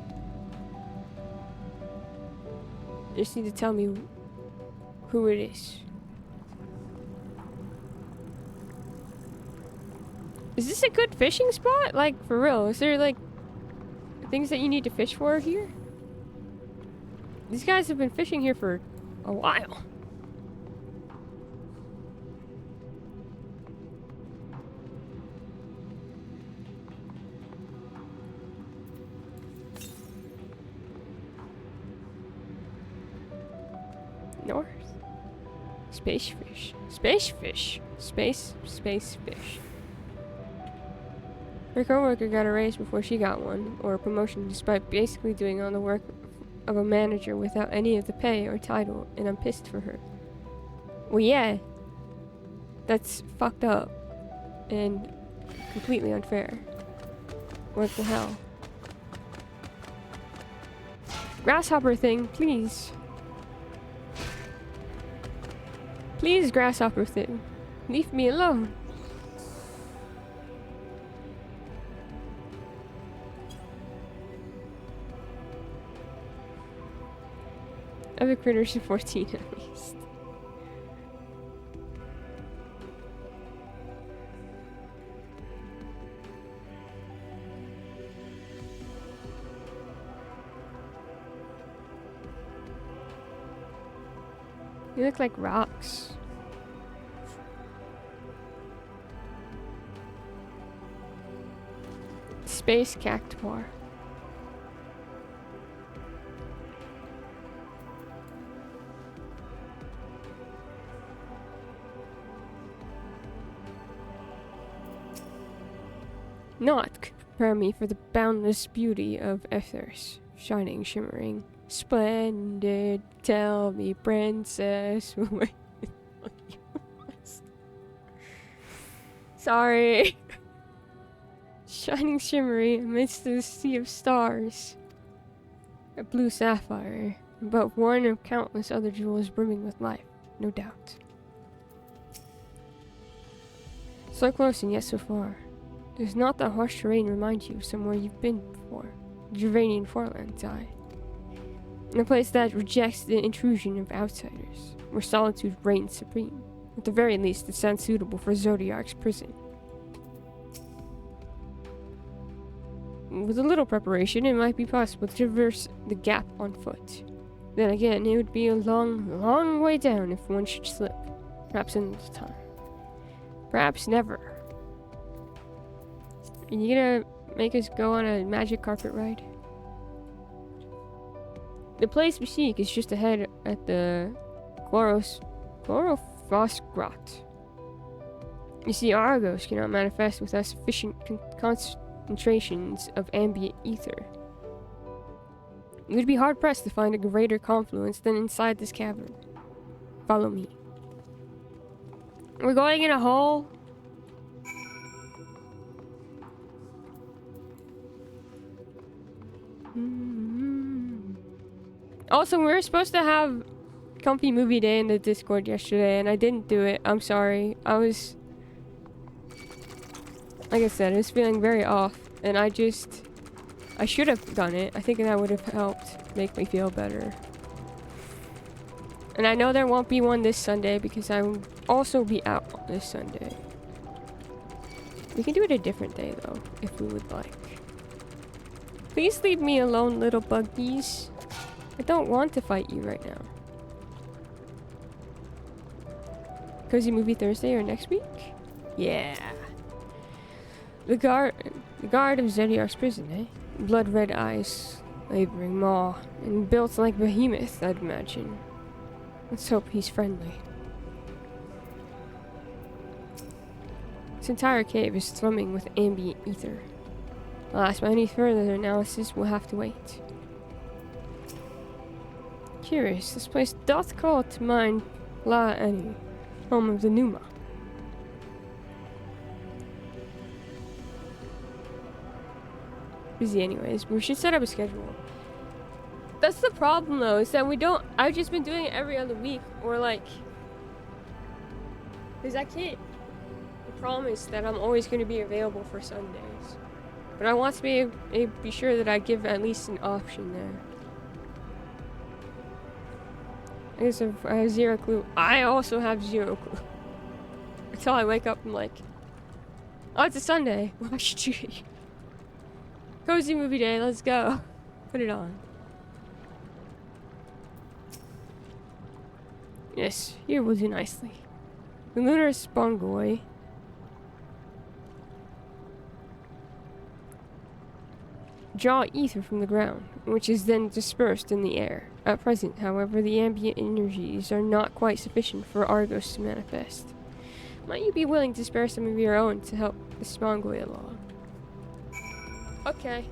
You just need to tell me who it is. Is this a good fishing spot? Like, for real, is there, like, things that you need to fish for here? These guys have been fishing here for a while. North. Space fish. Space fish. Space fish. Her coworker got a raise before she got one, or a promotion, despite basically doing all the work of a manager without any of the pay or title, and I'm pissed for her. Well, yeah. That's fucked up. And completely unfair. What the hell? Grasshopper thing, please. Please, grasshopper thing. Leave me alone. Other critters are 14 at least. They look like rocks. Space cactuar. Naught could prepare me for the boundless beauty of Ethers, shining, shimmering, splendid. Tell me, princess. Sorry. Shining, shimmery amidst the sea of stars. A blue sapphire, but one of countless other jewels brimming with life, no doubt. So close and yet so far. Does not the harsh terrain remind you of somewhere you've been before? Gervanian Farlands, aye. In a place that rejects the intrusion of outsiders, where solitude reigns supreme. At the very least, it sounds suitable for Zodiac's prison. With a little preparation, it might be possible to traverse the gap on foot. Then again, it would be a long, long way down if one should slip. Perhaps another time. Perhaps never. Are you gonna make us go on a magic carpet ride? The place we seek is just ahead at the Chlorophos Grot. You see, Argos cannot manifest without sufficient concentrations of ambient ether. You would be hard-pressed to find a greater confluence than inside this cavern. Follow me. We're going in a hole? Also, we were supposed to have comfy movie day in the Discord yesterday, and I didn't do it. I'm sorry. Like I said, I was feeling very off, and I should have done it. I think that would have helped make me feel better. And I know there won't be one this Sunday because I will also be out this Sunday. We can do it a different day, though, if we would like. Please leave me alone, little buggies. I don't want to fight you right now. Cozy movie Thursday or next week? Yeah. The guard of Zodiac's prison, eh? Blood-red eyes, laboring maw, and built like behemoth, I'd imagine. Let's hope he's friendly. This entire cave is thrumming with ambient ether. Alas, by any further analysis, we'll have to wait. Curious, this place doth call to mind La Eni, home of the Numa. Busy anyways, we should set up a schedule. That's the problem though, is that I've just been doing it every other week, or like, because I can't promise that I'm always going to be available for Sundays. But I want to be sure that I give at least an option there. I guess I have zero clue. I also have zero clue. Until I wake up and like, oh, it's a Sunday. Why should you? Cozy movie day, let's go. Put it on. Yes, here will do nicely. The lunar spongoi. Draw ether from the ground, which is then dispersed in the air. At present, however, the ambient energies are not quite sufficient for Argos to manifest. Might you be willing to spare some of your own to help the spongoi along? Okay.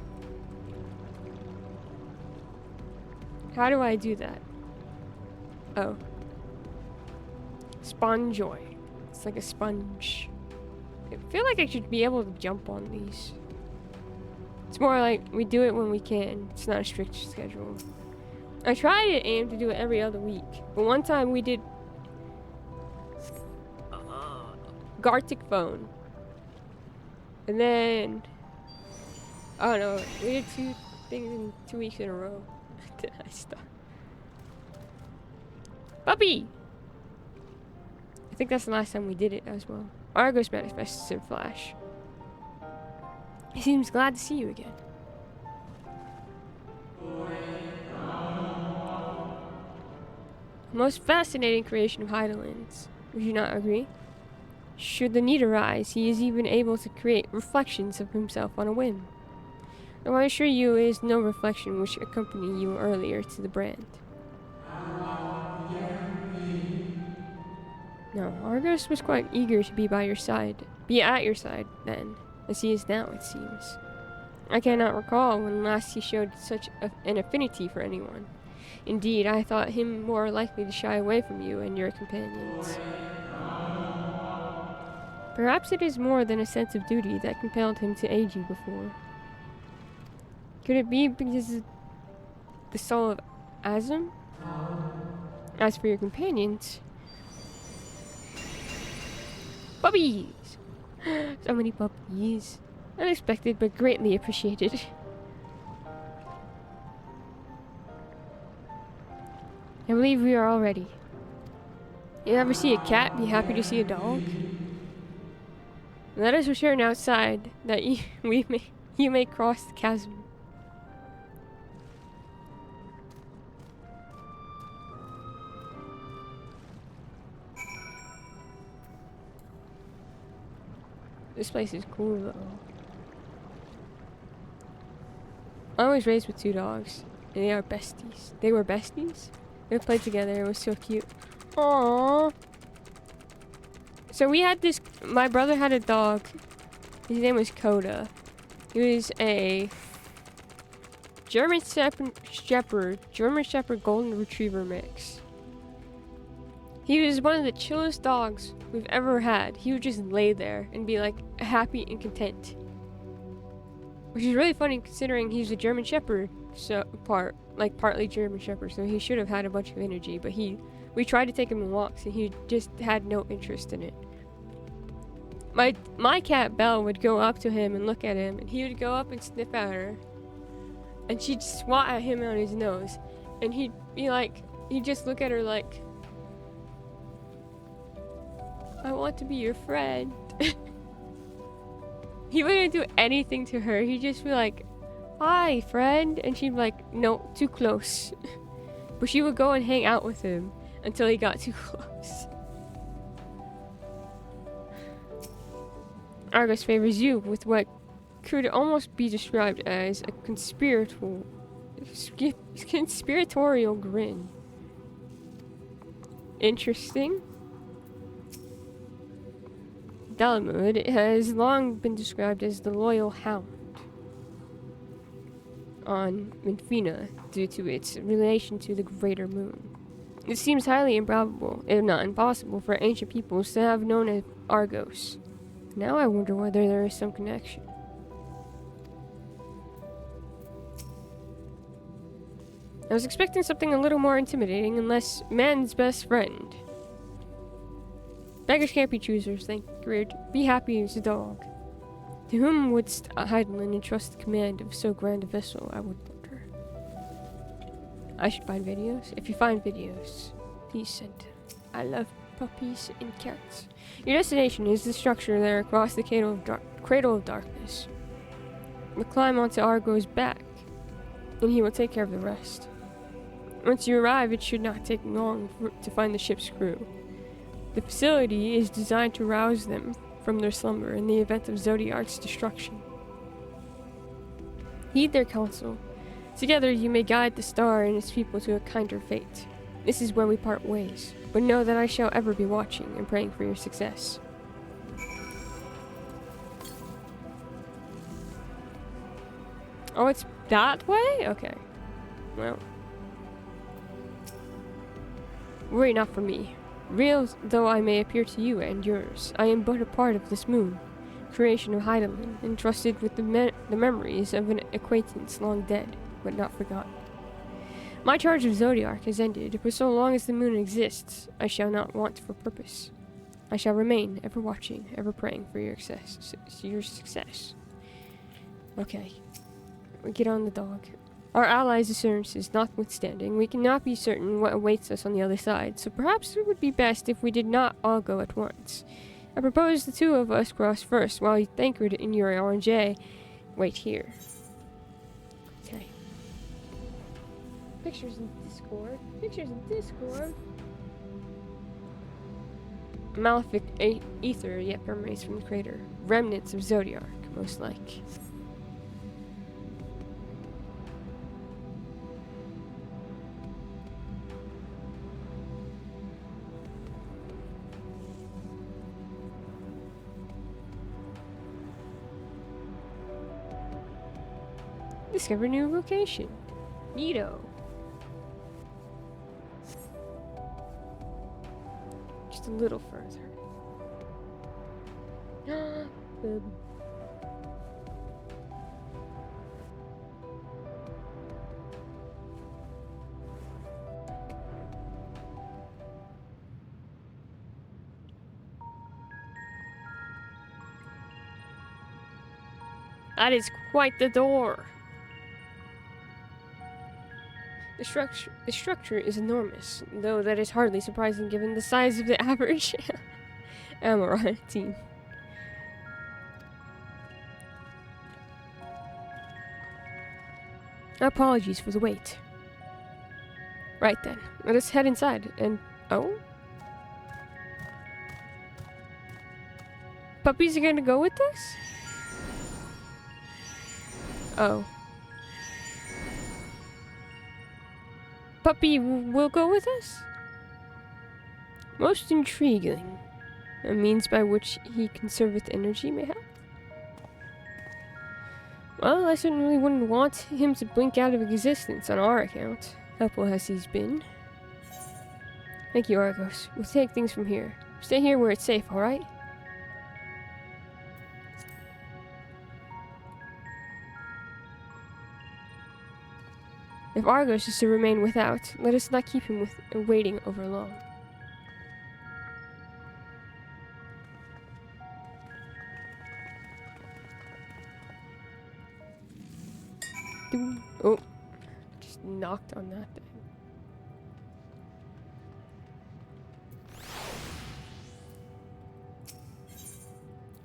How do I do that? Oh. Spongoi. It's like a sponge. I feel like I should be able to jump on these. It's more like we do it when we can. It's not a strict schedule. I try to aim to do it every other week. But one time we did Gartic Phone. And then I don't know, we did 2 things in 2 weeks in a row. Then I stopped. Puppy! I think that's the last time we did it as well. Argos manifests in Flash. He seems glad to see you again. Most fascinating creation of Hydaelyn's. Would you not agree? Should the need arise, he is even able to create reflections of himself on a whim. Though I assure you it is no reflection which accompanied you earlier to the brand. No, Argos was quite eager to be by your side. Be at your side, then. as he is now, it seems. I cannot recall when last he showed such an affinity for anyone. Indeed, I thought him more likely to shy away from you and your companions. Perhaps it is more than a sense of duty that compelled him to aid you before. Could it be because of the soul of Azim? As for your companions... Puppies! So many puppies. Unexpected but greatly appreciated. I believe we are all ready. You ever see a cat be happy to see a dog? Let us return outside, that you may cross the chasm. This place is cool though. I was raised with 2 dogs, and they are besties. They were besties? They played together, it was so cute. Aww. So we had this, my brother had a dog. His name was Coda. He was a German Shepherd Golden Retriever mix. He was one of the chillest dogs we've ever had. He would just lay there and be like happy and content. Which is really funny considering he's a German Shepherd, so partly German Shepherd, so he should have had a bunch of energy, but we tried to take him on walks and he just had no interest in it. My cat Belle would go up to him and look at him, and he would go up and sniff at her, and she'd swat at him on his nose, and he'd be like, he'd just look at her like, I want to be your friend. He wouldn't do anything to her. He'd just be like, hi, friend. And she'd be like, no, too close. But she would go and hang out with him until he got too close. Argus favors you with what could almost be described as a conspiratorial grin. Interesting. Dalamud has long been described as the loyal hound on Minfina due to its relation to the greater moon. It seems highly improbable, if not impossible, for ancient peoples to have known as Argos. Now I wonder whether there is some connection. I was expecting something a little more intimidating and less man's best friend. Beggars can't be choosers, think Grid. Be happy as a dog. To whom wouldst Heidelin entrust the command of so grand a vessel, I would wonder. I should find videos. If you find videos, please send them. I love puppies and cats. Your destination is the structure there across the Cradle of Darkness. We'll climb onto Argo's back, and he will take care of the rest. Once you arrive, it should not take long to find the ship's crew. The facility is designed to rouse them from their slumber in the event of Zodiark's destruction. Heed their counsel. Together you may guide the star and its people to a kinder fate. This is where we part ways, but know that I shall ever be watching and praying for your success. Oh, it's that way? Okay. Well. Worry not for me. Real though I may appear to you and yours, I am but a part of this moon, creation of Heidelin, entrusted with the memories of an acquaintance long dead, but not forgotten. My charge of Zodiark has ended, but so long as the moon exists, I shall not want for purpose. I shall remain ever watching, ever praying for your success. Okay. We get on the dog. Our allies' assurances notwithstanding, we cannot be certain what awaits us on the other side, so perhaps it would be best if we did not all go at once. I propose the 2 of us cross first, while you anchored in your RNJ wait here. Okay. Pictures in Discord. Pictures in Discord. Malefic ether yet emanates from the crater. Remnants of Zodiark, most like. Discover new location. Neato. Just a little further. Good. That is quite the door. The structure is enormous, though that is hardly surprising given the size of the average Amaranth team. Apologies for the wait. Right then, let us head inside and... Oh? Puppies are gonna go with us? Oh. Puppy will go with us? Most intriguing. A means by which he conserveth energy, mayhap? Well, I certainly wouldn't want him to blink out of existence on our account, helpful as he's been. Thank you, Argos. We'll take things from here. Stay here where it's safe, alright? If Argos is to remain without, let us not keep him waiting over long. Oh, just knocked on that thing.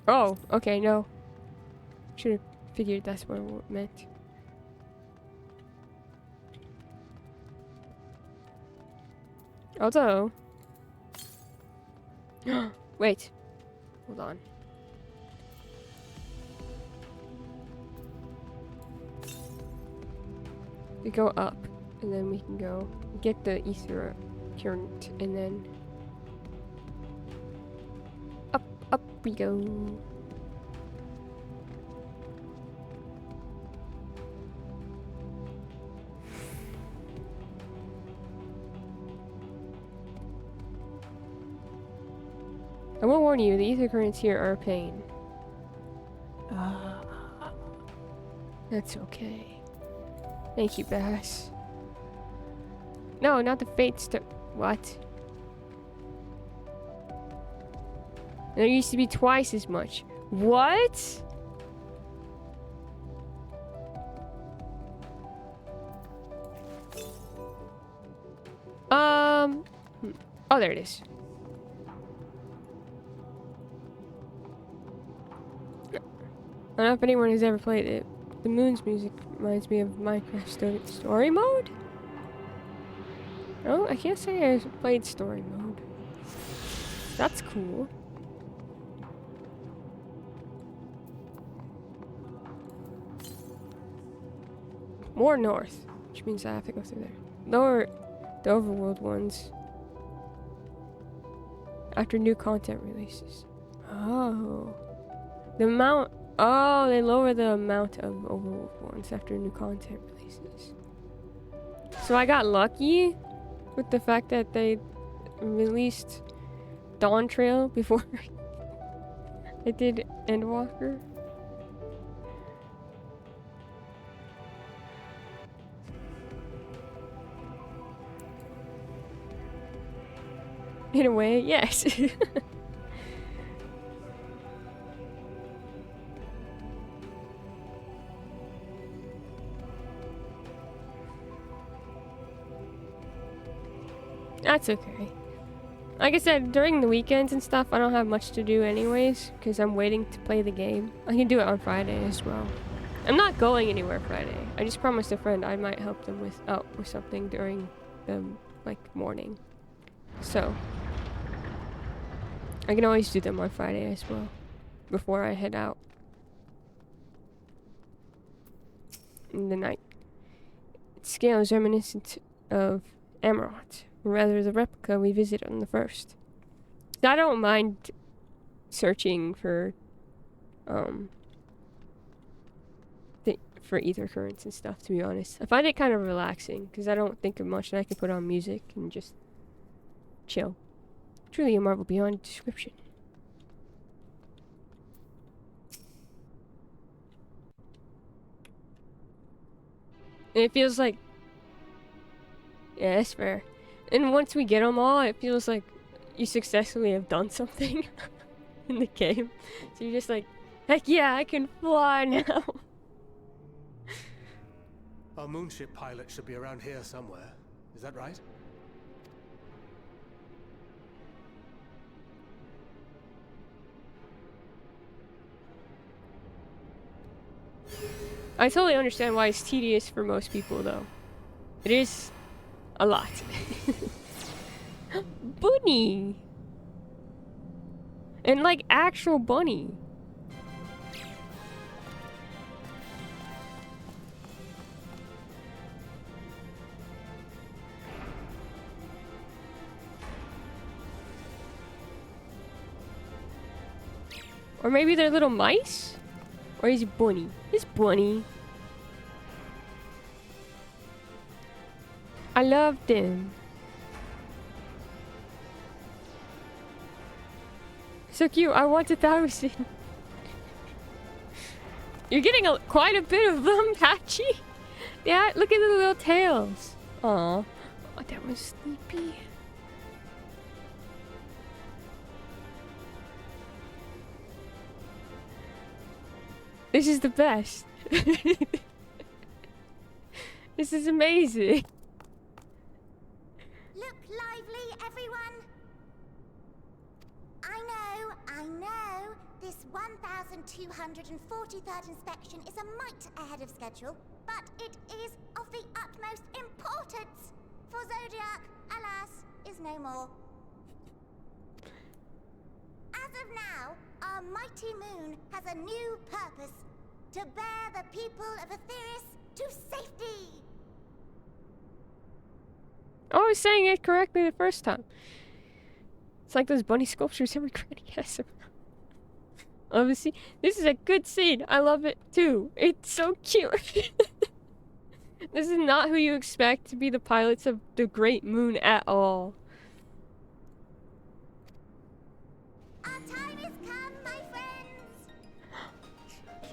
Oh, okay, no. Should have figured that's what it meant. Although... Wait. Hold on. We go up, and then we can go get the ether current, and then... Up we go. I will warn you, the ether currents here are a pain. That's okay. Thank you, Bass. No, not the fate what? There used to be twice as much. What? Oh, there it is. I don't know if anyone has ever played it. The moon's music reminds me of Minecraft story mode? Oh, I can't say I played story mode. That's cool. More north, which means I have to go through there. Lower the overworld ones after new content releases. Oh. The amount... Oh, they lower the amount of overworld ones after new content releases. So I got lucky with the fact that they released Dawn Trail before I did Endwalker. In a way, yes. That's okay. Like I said, during the weekends and stuff, I don't have much to do anyways, because I'm waiting to play the game. I can do it on Friday as well. I'm not going anywhere Friday. I just promised a friend I might help them with something during the, morning. So, I can always do them on Friday as well, before I head out in the night. Its scale is reminiscent of Amaranth, or rather the replica we visited on the first. I don't mind for ether currents and stuff, to be honest. I find it kind of relaxing, because I don't think of much, and I can put on music and just chill. Truly a marvel beyond description. And it feels like... Yeah, that's fair. And once we get them all, it feels like you successfully have done something in the game. So you're just like, heck yeah, I can fly now. Our moonship pilot should be around here somewhere. Is that right? I totally understand why it's tedious for most people, though. It is a lot. Bunny! And like actual bunny. Or maybe they're little mice? Or he's a bunny. He's bunny. I love them. So cute. I want 1,000. You're getting quite a bit of them, Patchy. Yeah, look at the little tails. Aw. Oh, that was sleepy. This is the best. This is amazing. Look lively, everyone. I know. This 1,243rd inspection is a mite ahead of schedule, but it is of the utmost importance. For Zodiac, alas, is no more. As of now, our mighty moon has a new purpose: to bear the people of Aetheris to safety. I was saying it correctly the first time. It's like those bunny sculptures every granny has. Obviously, this is a good scene. I love it too. It's so cute. This is not who you expect to be the pilots of the Great Moon at all. Our time has come, my friends.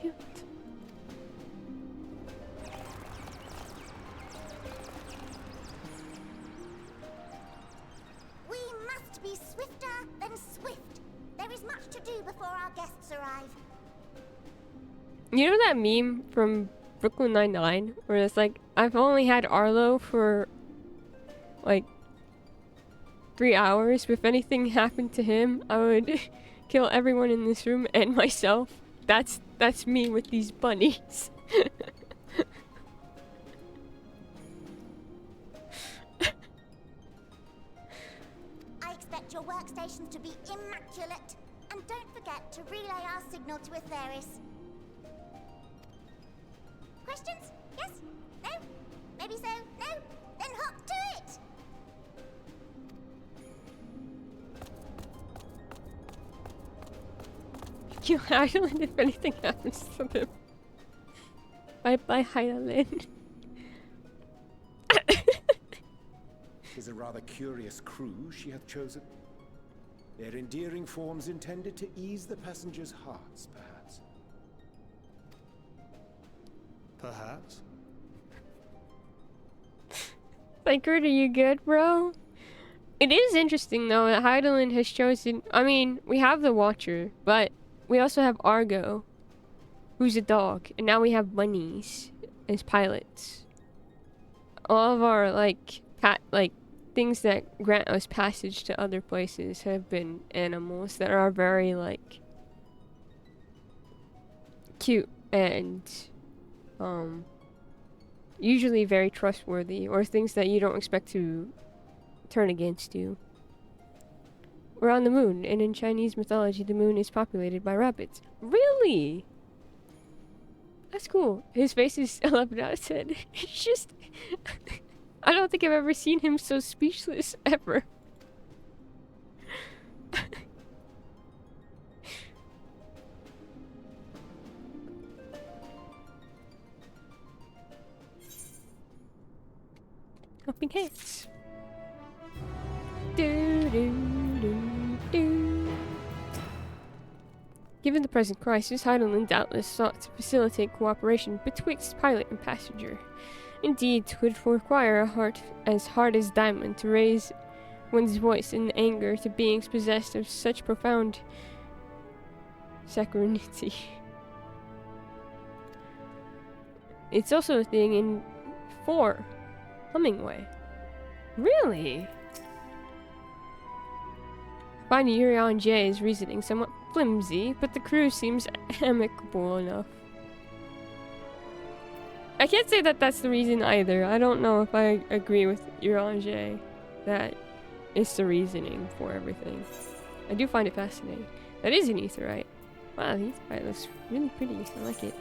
Cute. We must be swifter than swift. There is much to do before our guests arrive. You know that meme from Brooklyn Nine-Nine where it's like, I've only had Arlo for like 3 hours, but if anything happened to him, I would kill everyone in this room and myself. That's me with these bunnies. I expect your workstations to be immaculate. And don't forget to relay our signal to Aetheris. Questions? Yes? No? Maybe so? No? Then hop to it! Kill Hydaelyn if anything happens to them. Bye-bye, Hydaelyn. Is a rather curious crew she hath chosen. Their endearing forms intended to ease the passengers' hearts, perhaps. Perhaps. Like, are you good, bro? It is interesting, though, that Hydaelyn has chosen... I mean, we have the Watcher, but we also have Argo, who's a dog, and now we have bunnies as pilots. All of our, like, things that grant us passage to other places have been animals that are very, like, cute and, usually very trustworthy, or things that you don't expect to turn against you. We're on the moon, and in Chinese mythology, the moon is populated by rabbits. Really? That's cool. His face is 11 out of 10. It's just... I don't think I've ever seen him so speechless, ever. helping hands. Given the present crisis, Heidelin doubtless sought to facilitate cooperation betwixt pilot and passenger. Indeed, 'twould require a heart as hard as diamond to raise one's voice in anger to beings possessed of such profound saccharinity. It's also a thing in 4, Hummingway. Really? Find Urion J's reasoning somewhat flimsy, but the crew seems amicable enough. I can't say that that's the reason either. I don't know if I agree with Urion J that it's the reasoning for everything. I do find it fascinating. That is an aetherite. Wow, the aetherite looks really pretty. I like it.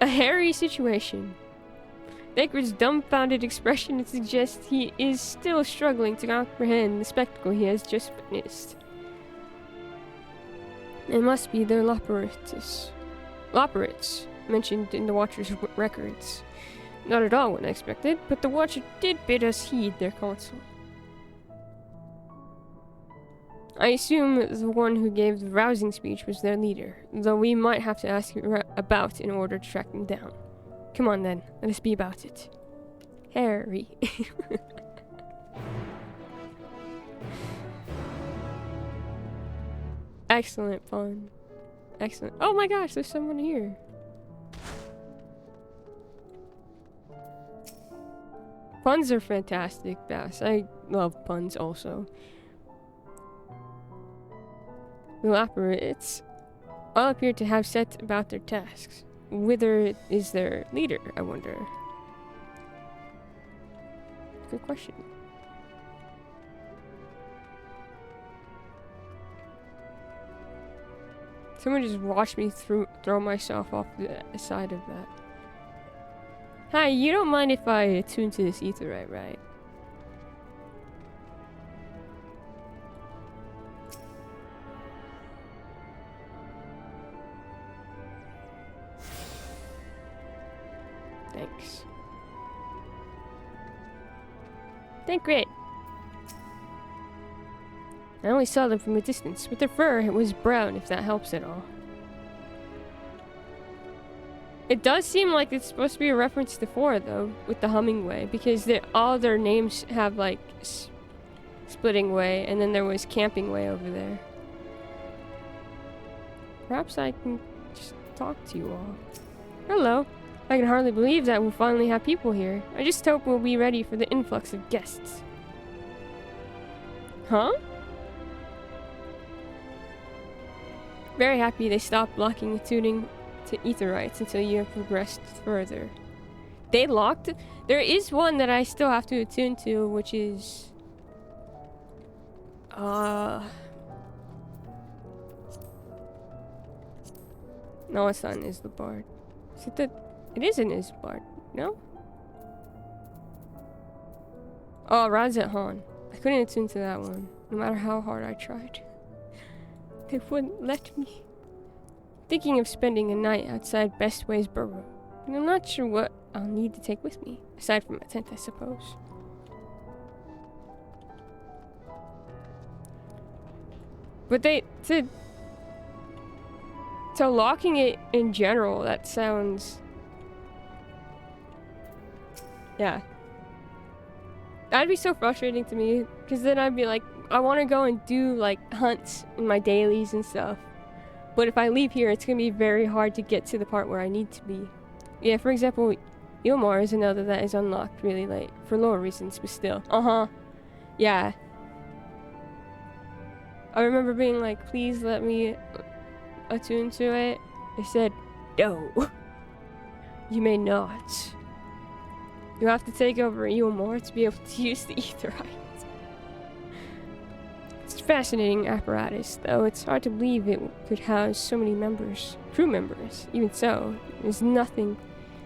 A hairy situation. Thancred's dumbfounded expression suggests he is still struggling to comprehend the spectacle he has just witnessed. It must be their Loperates mentioned in the Watcher's records. Not at all unexpected, but the Watcher did bid us heed their counsel. I assume the one who gave the rousing speech was their leader, though we might have to ask about in order to track them down. Come on then, let us be about it. Harry. Excellent fun. Excellent. Oh my gosh, there's someone here. Puns are fantastic, Bass. I love puns also. The Loperates all appear to have set about their tasks. Whither is their leader, I wonder? Good question. Someone just watched me throw myself off the side of that. Hi, you don't mind if I attune to this aetherite, right? Thanks. Great. I only saw them from a distance, but their fur was brown, if that helps at all. It does seem like it's supposed to be a reference to 4, though, with the Hummingway, because all their names have, like, Splitting Way, and then there was Camping Way over there. Perhaps I can just talk to you all. Hello. I can hardly believe that we'll finally have people here. I just hope we'll be ready for the influx of guests. Huh? Very happy they stopped blocking attuning to aetherites until you have progressed further. They locked? There is one that I still have to attune to, which is... No, it's not an Isambard. Is it the... It is an Isambard, no? Oh, Razet Han. I couldn't attune to that one, no matter how hard I tried. They wouldn't let me. Thinking of spending a night outside Bestway's burrow, but I'm not sure what I'll need to take with me, aside from a tent, I suppose. But so locking it in general, that sounds... Yeah. That'd be so frustrating to me, because then I'd be like, I want to go and do, like, hunts in my dailies and stuff. But if I leave here, it's going to be very hard to get to the part where I need to be. Yeah, for example, Ilmar is another that is unlocked really late, for lower reasons, but still. Yeah. I remember being like, please let me attune to it. They said, no. You may not. You have to take over Ilmar to be able to use the aetherite. It's a fascinating apparatus, though it's hard to believe it could house so many crew members. Even so, there's nothing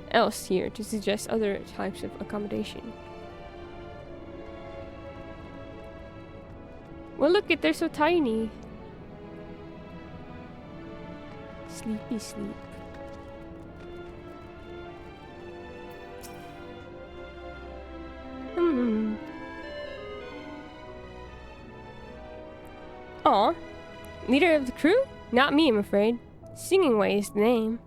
else here to suggest other types of accommodation. Well, look it, they're so tiny. Sleepy sleep. Aw. Leader of the crew? Not me, I'm afraid. Singing Way is the name.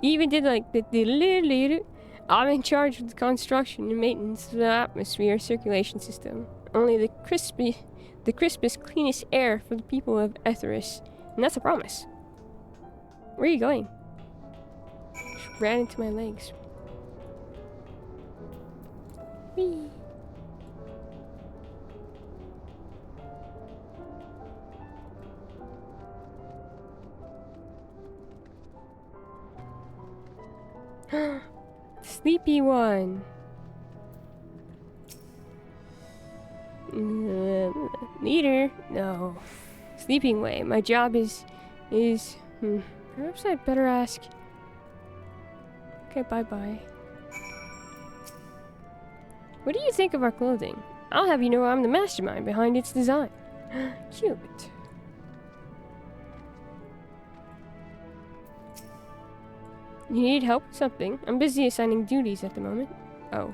You even did like the I'm in charge of the construction and maintenance of the atmosphere circulation system. Only the crispest, cleanest air for the people of Etheris. And that's a promise. Where are you going? Just ran into my legs. Whee. Sleepy one. Leader? No. Sleeping Way. My job is perhaps I'd better ask. Okay, bye-bye. What do you think of our clothing? I'll have you know I'm the mastermind behind its design. Cute. You need help with something? I'm busy assigning duties at the moment. Oh.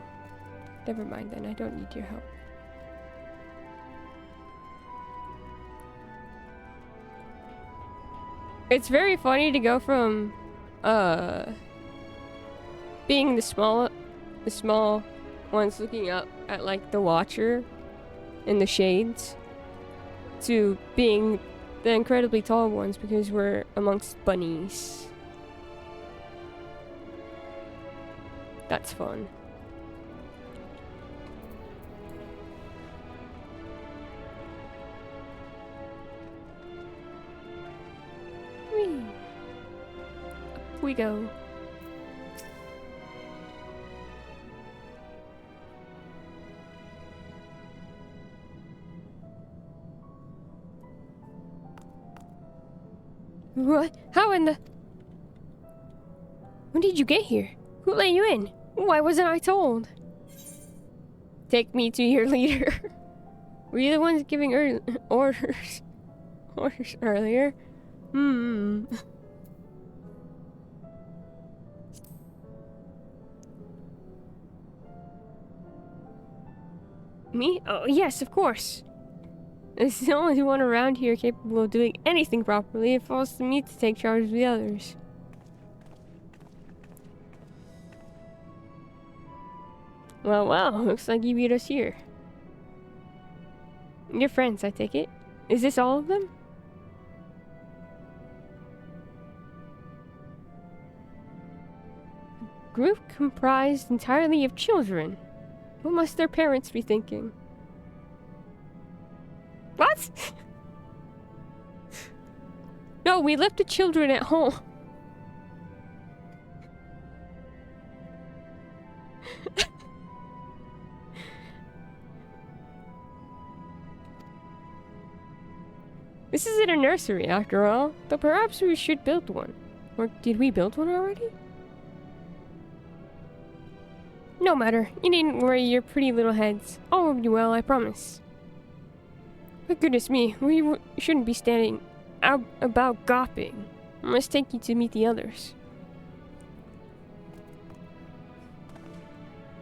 Never mind then, I don't need your help. It's very funny to go from, being the small ones looking up at, like, the Watcher in the shades to being the incredibly tall ones because we're amongst bunnies. That's fun. Whee. Up we go. What? How in the... When did you get here? Who let you in? Why wasn't I told? Take me to your leader. Were you the ones giving orders earlier? Hmm. Me? Oh, yes, of course. As the only one around here capable of doing anything properly, it falls to me to take charge of the others. Well, looks like you beat us here. Your friends, I take it. Is this all of them? A group comprised entirely of children. What must their parents be thinking? What? No, we left the children at home. This isn't a nursery, after all, though perhaps we should build one. Or did we build one already? No matter, you needn't worry your pretty little heads. All will be well, I promise. But goodness me, we shouldn't be standing out about gawping. I must take you to meet the others.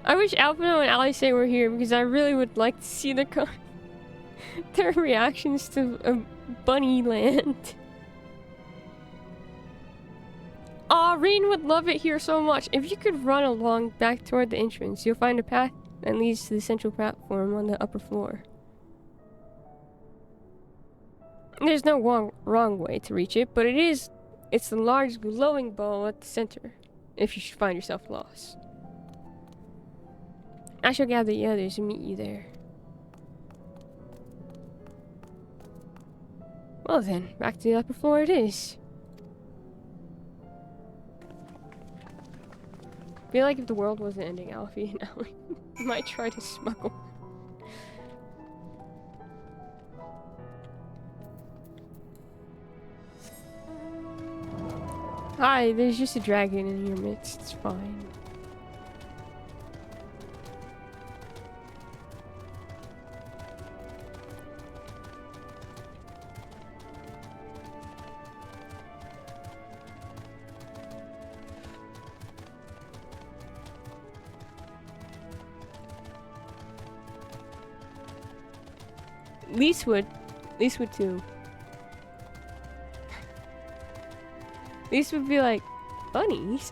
I wish Alpino and Alice were here because I really would like to see their reactions to Bunny Land. Aw, Reen would love it here so much. If you could run along back toward the entrance, you'll find a path that leads to the central platform on the upper floor. There's no wrong way to reach it, but it's the large glowing ball at the center, if you should find yourself lost. I shall gather the others and meet you there. Well then, back to the upper floor it is. I feel like if the world wasn't ending, Alfie and Allie might try to smuggle. Hi, there's just a dragon in your midst, it's fine. least with 2. These would be like bunnies.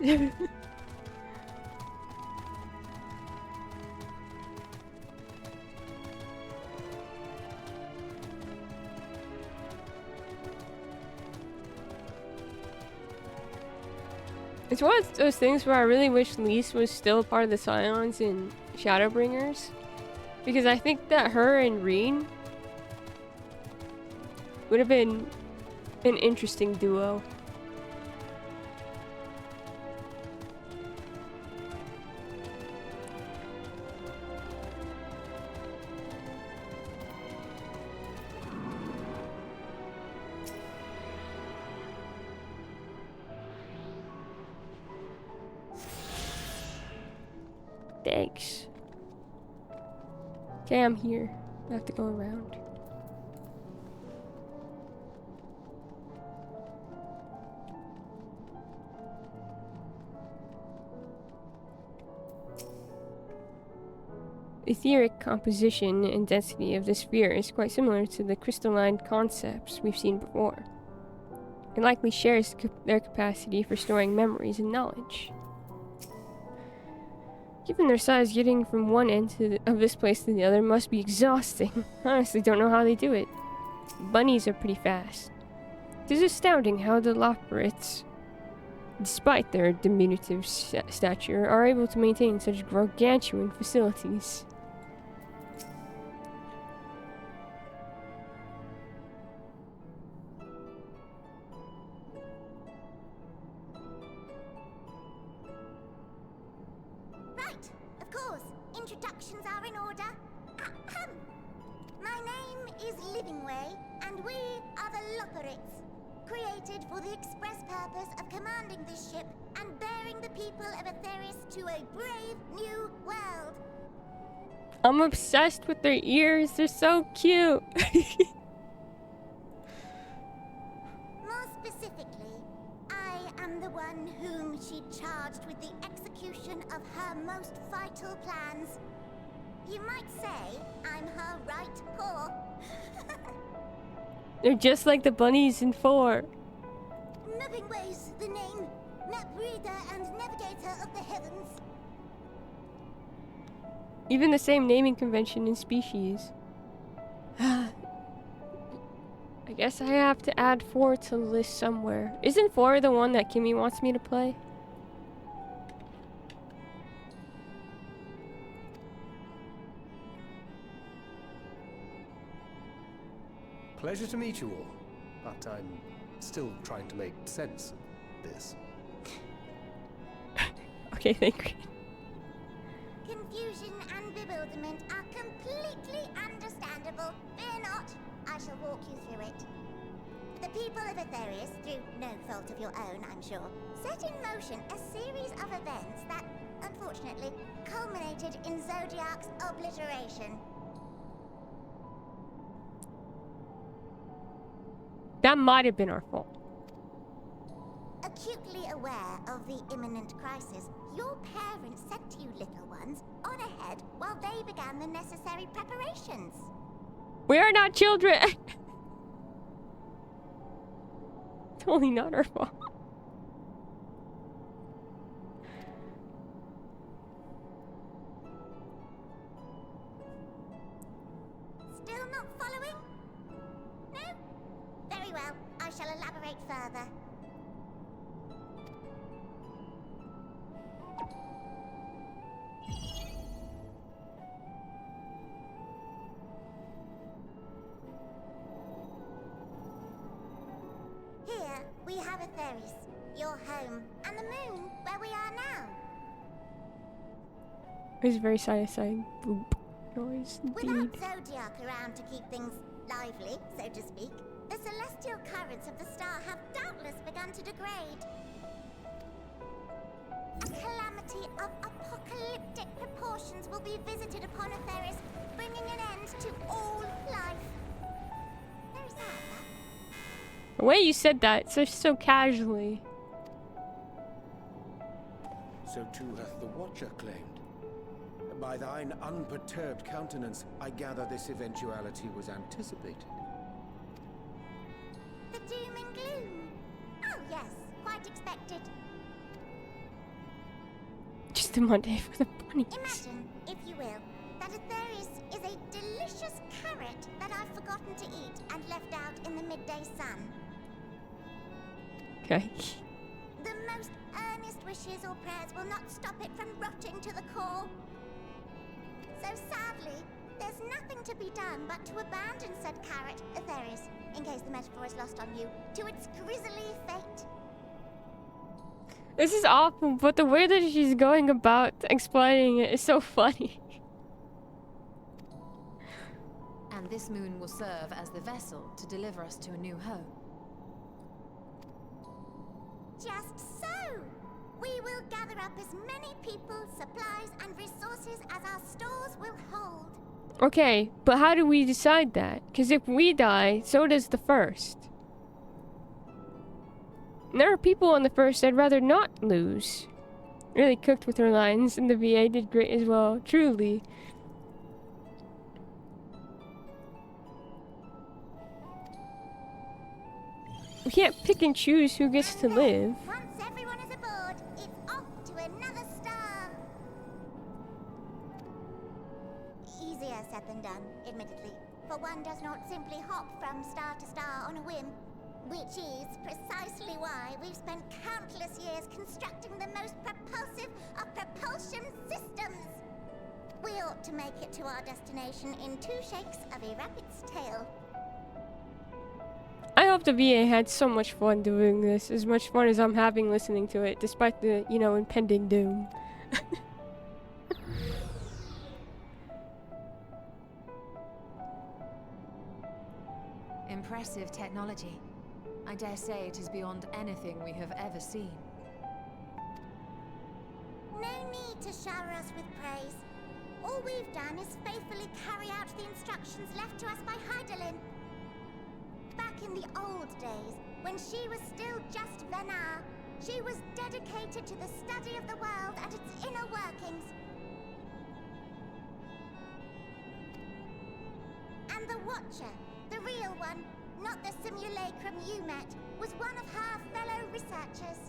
It's one of those things where I really wish Lise was still part of the Scions in Shadowbringers, because I think that her and Reen would have been an interesting duo. Thanks. Okay, I'm here. I have to go around. The etheric composition and density of the sphere is quite similar to the crystalline concepts we've seen before. It likely shares their capacity for storing memories and knowledge. Given their size, getting from one end of this place to the other must be exhausting. Honestly, don't know how they do it. Bunnies are pretty fast. It is astounding how the Loporrits, despite their diminutive stature, are able to maintain such gargantuan facilities. Introductions are in order. Ahem. My name is Livingway, and we are the Loporrits, created for the express purpose of commanding this ship and bearing the people of Aetheris to a brave new world. I'm obsessed with their ears, they're so cute. More specifically, I am the one whom she charged with the execution of her most vital plans. You might say I'm her right paw. They're just like the bunnies in 4. Livingway's the name, map reader and navigator of the heavens. Even the same naming convention in species. I guess I have to add 4 to the list somewhere. Isn't 4 the one that Kimmy wants me to play? Pleasure to meet you all, but I'm still trying to make sense of this. Okay, thank you. Confusion and bewilderment are completely understandable. Fear not, I shall walk you through it. The people of Aetheris, through no fault of your own, I'm sure, set in motion a series of events that, unfortunately, culminated in Zodiac's obliteration. That might have been our fault. Acutely aware of the imminent crisis, your parents said to you little ones, on ahead while they began the necessary preparations. We are not children! Totally not our fault. Still not following? No? Very well, I shall elaborate further. Here, we have Aetheris, your home, and the moon, where we are now. It's a very satisfying boop noise, indeed. Without Zodiac around to keep things lively, so to speak, the celestial currents of the star have doubtless begun to degrade. A calamity of apocalyptic proportions will be visited upon Aetheris, bringing an end to all life. There is that. The way you said that, so casually. So too hath the Watcher claimed. By thine unperturbed countenance, I gather this eventuality was anticipated. the doom and gloom. Oh yes, quite expected. Just a Monday for the bunnies. Imagine, if you will, that Aetherius is a delicious carrot that I've forgotten to eat and left out in the midday sun. Okay. The most earnest wishes or prayers will not stop it from rotting to the core. So sadly, there's nothing to be done but to abandon said carrot, Aetherius, in case the metaphor is lost on you, to its grisly fate. This is awful, but the way that she's going about explaining it is so funny. And this moon will serve as the vessel to deliver us to a new home. Just so! We will gather up as many people, supplies, and resources as our stores will hold. Okay, but how do we decide that? Because if we die, so does the first. And there are people on the first I'd rather not lose. Really cooked with her lines, and the VA did great as well, truly. We can't pick and choose who gets to live. Once everyone is aboard, it's off to another star. Easier said than done, admittedly, for one does not simply hop from star to star on a whim. Which is precisely why we've spent countless years constructing the most propulsive of propulsion systems. We ought to make it to our destination in 2 shakes of a rabbit's tail. I hope the VA had so much fun doing this, as much fun as I'm having listening to it, despite the, you know, impending doom. Impressive technology. I dare say it is beyond anything we have ever seen. No need to shower us with praise. All we've done is faithfully carry out the instructions left to us by Hydaelyn. Back in the old days, when she was still just Venar, she was dedicated to the study of the world and its inner workings. And the Watcher, the real one, not the simulacrum you met, was one of her fellow researchers.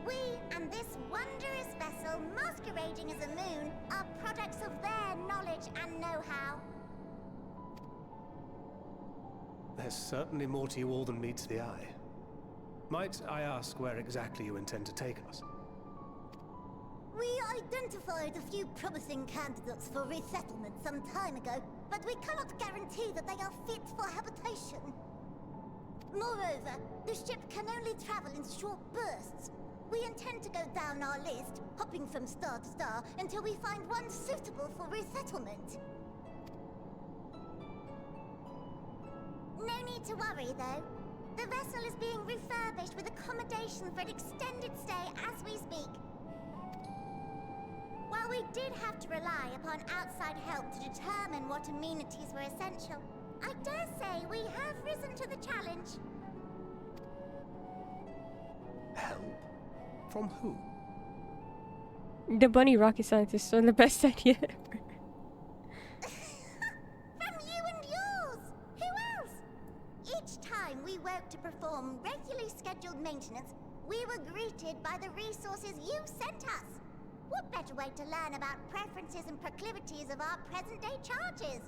We and this wondrous vessel masquerading as a moon are products of their knowledge and know-how. There's certainly more to you all than meets the eye. Might I ask where exactly you intend to take us? We identified a few promising candidates for resettlement some time ago, but we cannot guarantee that they are fit for habitation. Moreover, the ship can only travel in short bursts. We intend to go down our list, hopping from star to star, until we find one suitable for resettlement. No need to worry, though. The vessel is being refurbished with accommodation for an extended stay as we speak. While we did have to rely upon outside help to determine what amenities were essential, I dare say we have risen to the challenge. Help? From who? The bunny rocket scientists are the best idea ever. From you and yours! Who else? Each time we woke to perform regularly scheduled maintenance, we were greeted by the resources you sent us. What better way to learn about preferences and proclivities of our present-day charges?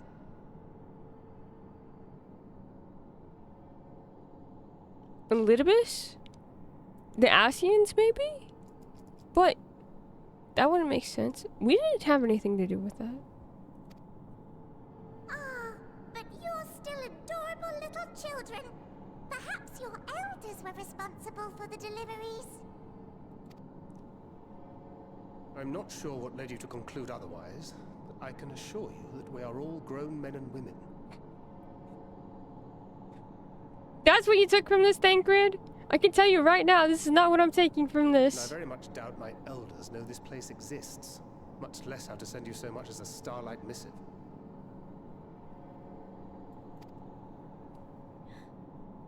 Elidibus? The Asians, maybe? But that wouldn't make sense. We didn't have anything to do with that. Ah, but you're still adorable little children. Perhaps your elders were responsible for the deliveries. I'm not sure what led you to conclude otherwise, but I can assure you that we are all grown men and women. That's what you took from this, Thancred? I can tell you right now, this is not what I'm taking from this. And I very much doubt my elders know this place exists, much less how to send you so much as a starlight missive.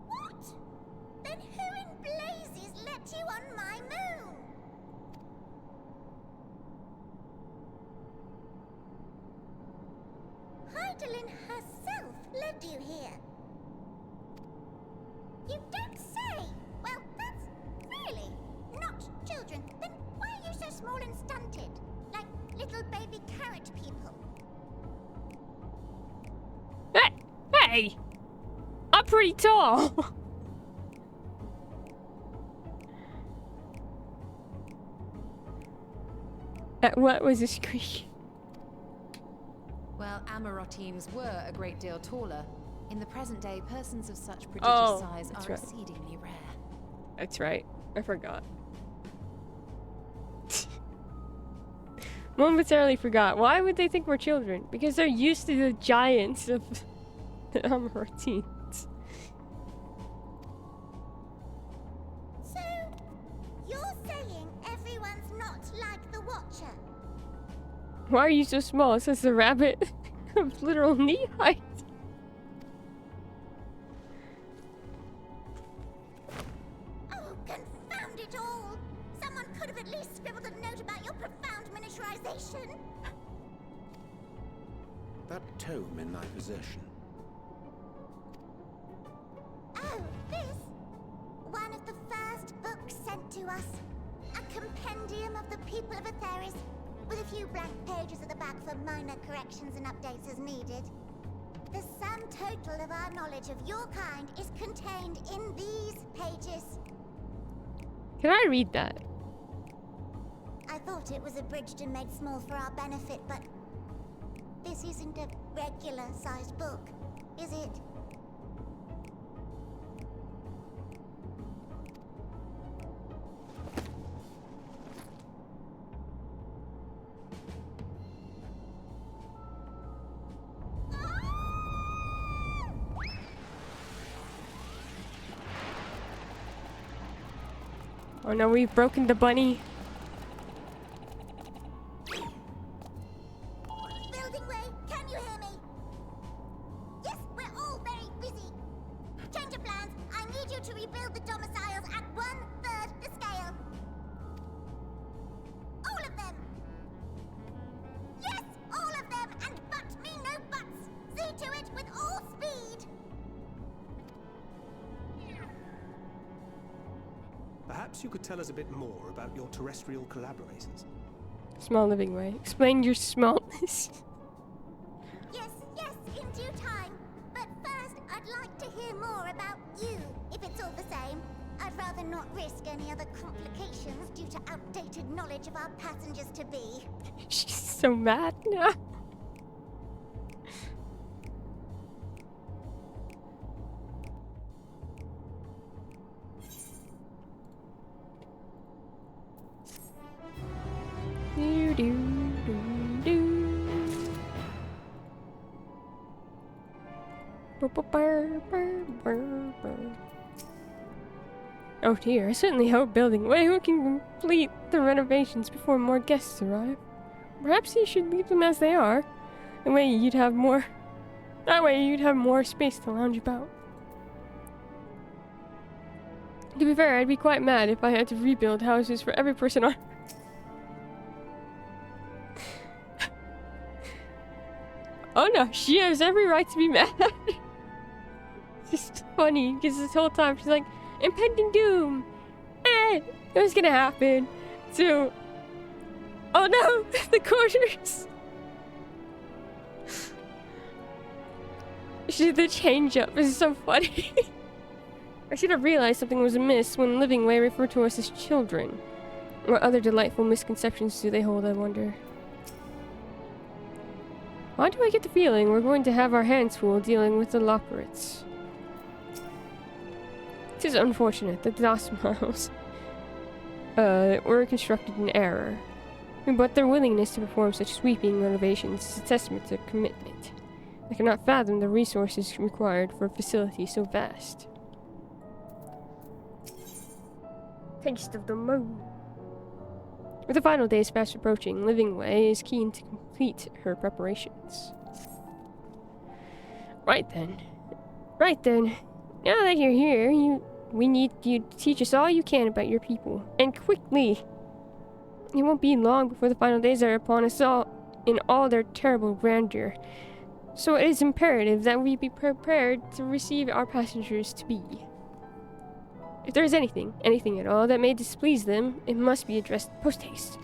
What? Then who in blazes let you on my moon? Hydaelyn herself led you here. You don't say! Well, that's really not children. Then why are you so small and stunted? Like little baby carrot people. Hey! I'm pretty tall! What was this creature? Well, Amarotines were a great deal taller. In the present day, persons of such prodigious size are right. exceedingly rare. That's right. I forgot. Momentarily forgot. Why would they think we're children? Because they're used to the giants of the Amarotines. So, you're saying everyone's not like the Watcher? Why are you so small? Says the rabbit of literal knee height. Oh, confound it all! Someone could have at least scribbled a note about your profound miniaturization. That tome in thy possession. Oh, this? One of the first books sent to us. A compendium of the people of Aetheris, with a few blank pages at the back for minor corrections and updates as needed. The sum total of our knowledge of your kind is contained in these pages. Can I read that? I thought it was abridged and made small for our benefit, but this isn't a regular-sized book, is it? Oh no, we've broken the bunny. Building way, can you hear me? Yes, we're all very busy. Change of plans. I need you to rebuild the domiciles at 1/3 the scale. All of them. Yes, all of them, and but me no buts. See to it with all speed. Perhaps you could tell us a bit more about your terrestrial collaborators. Small living way. Explain your smallness. Yes, in due time. But first, I'd like to hear more about you, if it's all the same. I'd rather not risk any other complications due to outdated knowledge of our passengers-to-be. She's so mad now. Oh dear, I certainly hope Building Way we can complete the renovations before more guests arrive. Perhaps you should leave them as they are. That way you'd have more space to lounge about. To be fair, I'd be quite mad if I had to rebuild houses for every person on Oh no, she has every right to be mad. It's just funny because this whole time she's like, impending doom. It was gonna happen. So, oh no, the quarters. She did the change up. This is so funny. I should have realized something was amiss when Living Way referred to us as children. What other delightful misconceptions do they hold, I wonder? Why do I get the feeling we're going to have our hands full dealing with the Loporits? It is unfortunate that the DOS models were constructed in error, but their willingness to perform such sweeping renovations is a testament to commitment. I cannot fathom the resources required for a facility so vast. Taste of the moon. With the final days fast approaching, Living Way is keen to complete her preparations. Right then. Now that you're here, we need you to teach us all you can about your people, and quickly. It won't be long before the final days are upon us all in all their terrible grandeur. So it is imperative that we be prepared to receive our passengers to be. If there is anything at all, that may displease them, it must be addressed post-haste.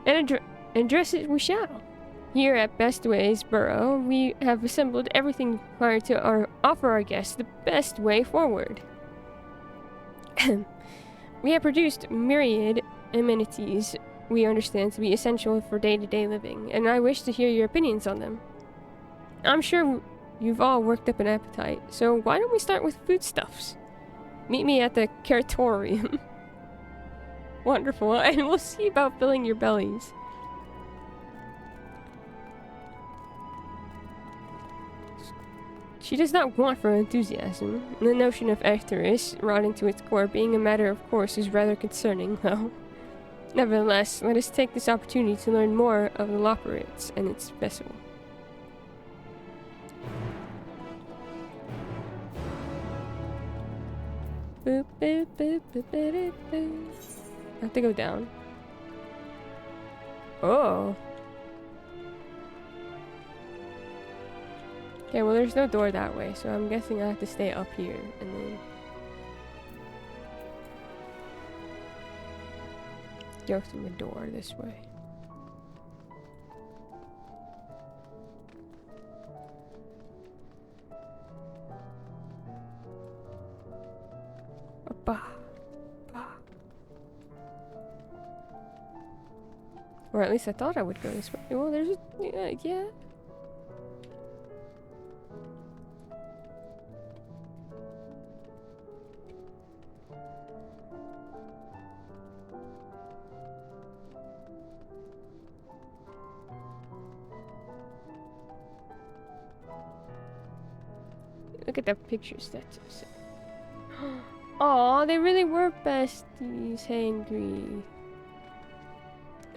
And address it we shall. Here at Bestway's Burrow, we have assembled everything required to offer our guests the best way forward. We have produced myriad amenities we understand to be essential for day-to-day living, and I wish to hear your opinions on them. I'm sure you've all worked up an appetite, so why don't we start with foodstuffs? Meet me at the Curatorium. Wonderful, and we'll see about filling your bellies. She does not want for enthusiasm. The notion of Ectorus rotting to its core being a matter of course is rather concerning, though. Nevertheless, let us take this opportunity to learn more of the Loporrits and its vessel. Boop, boop, boop, boop, boop, boop. I have to go down. Oh. Okay, well there's no door that way, so I'm guessing I have to stay up here and then go through the door this way. Bah. Bah. Or at least I thought I would go this way. Well, there's a... yeah. Look at the pictures. That's so sad. Aw, they really were besties, hangry.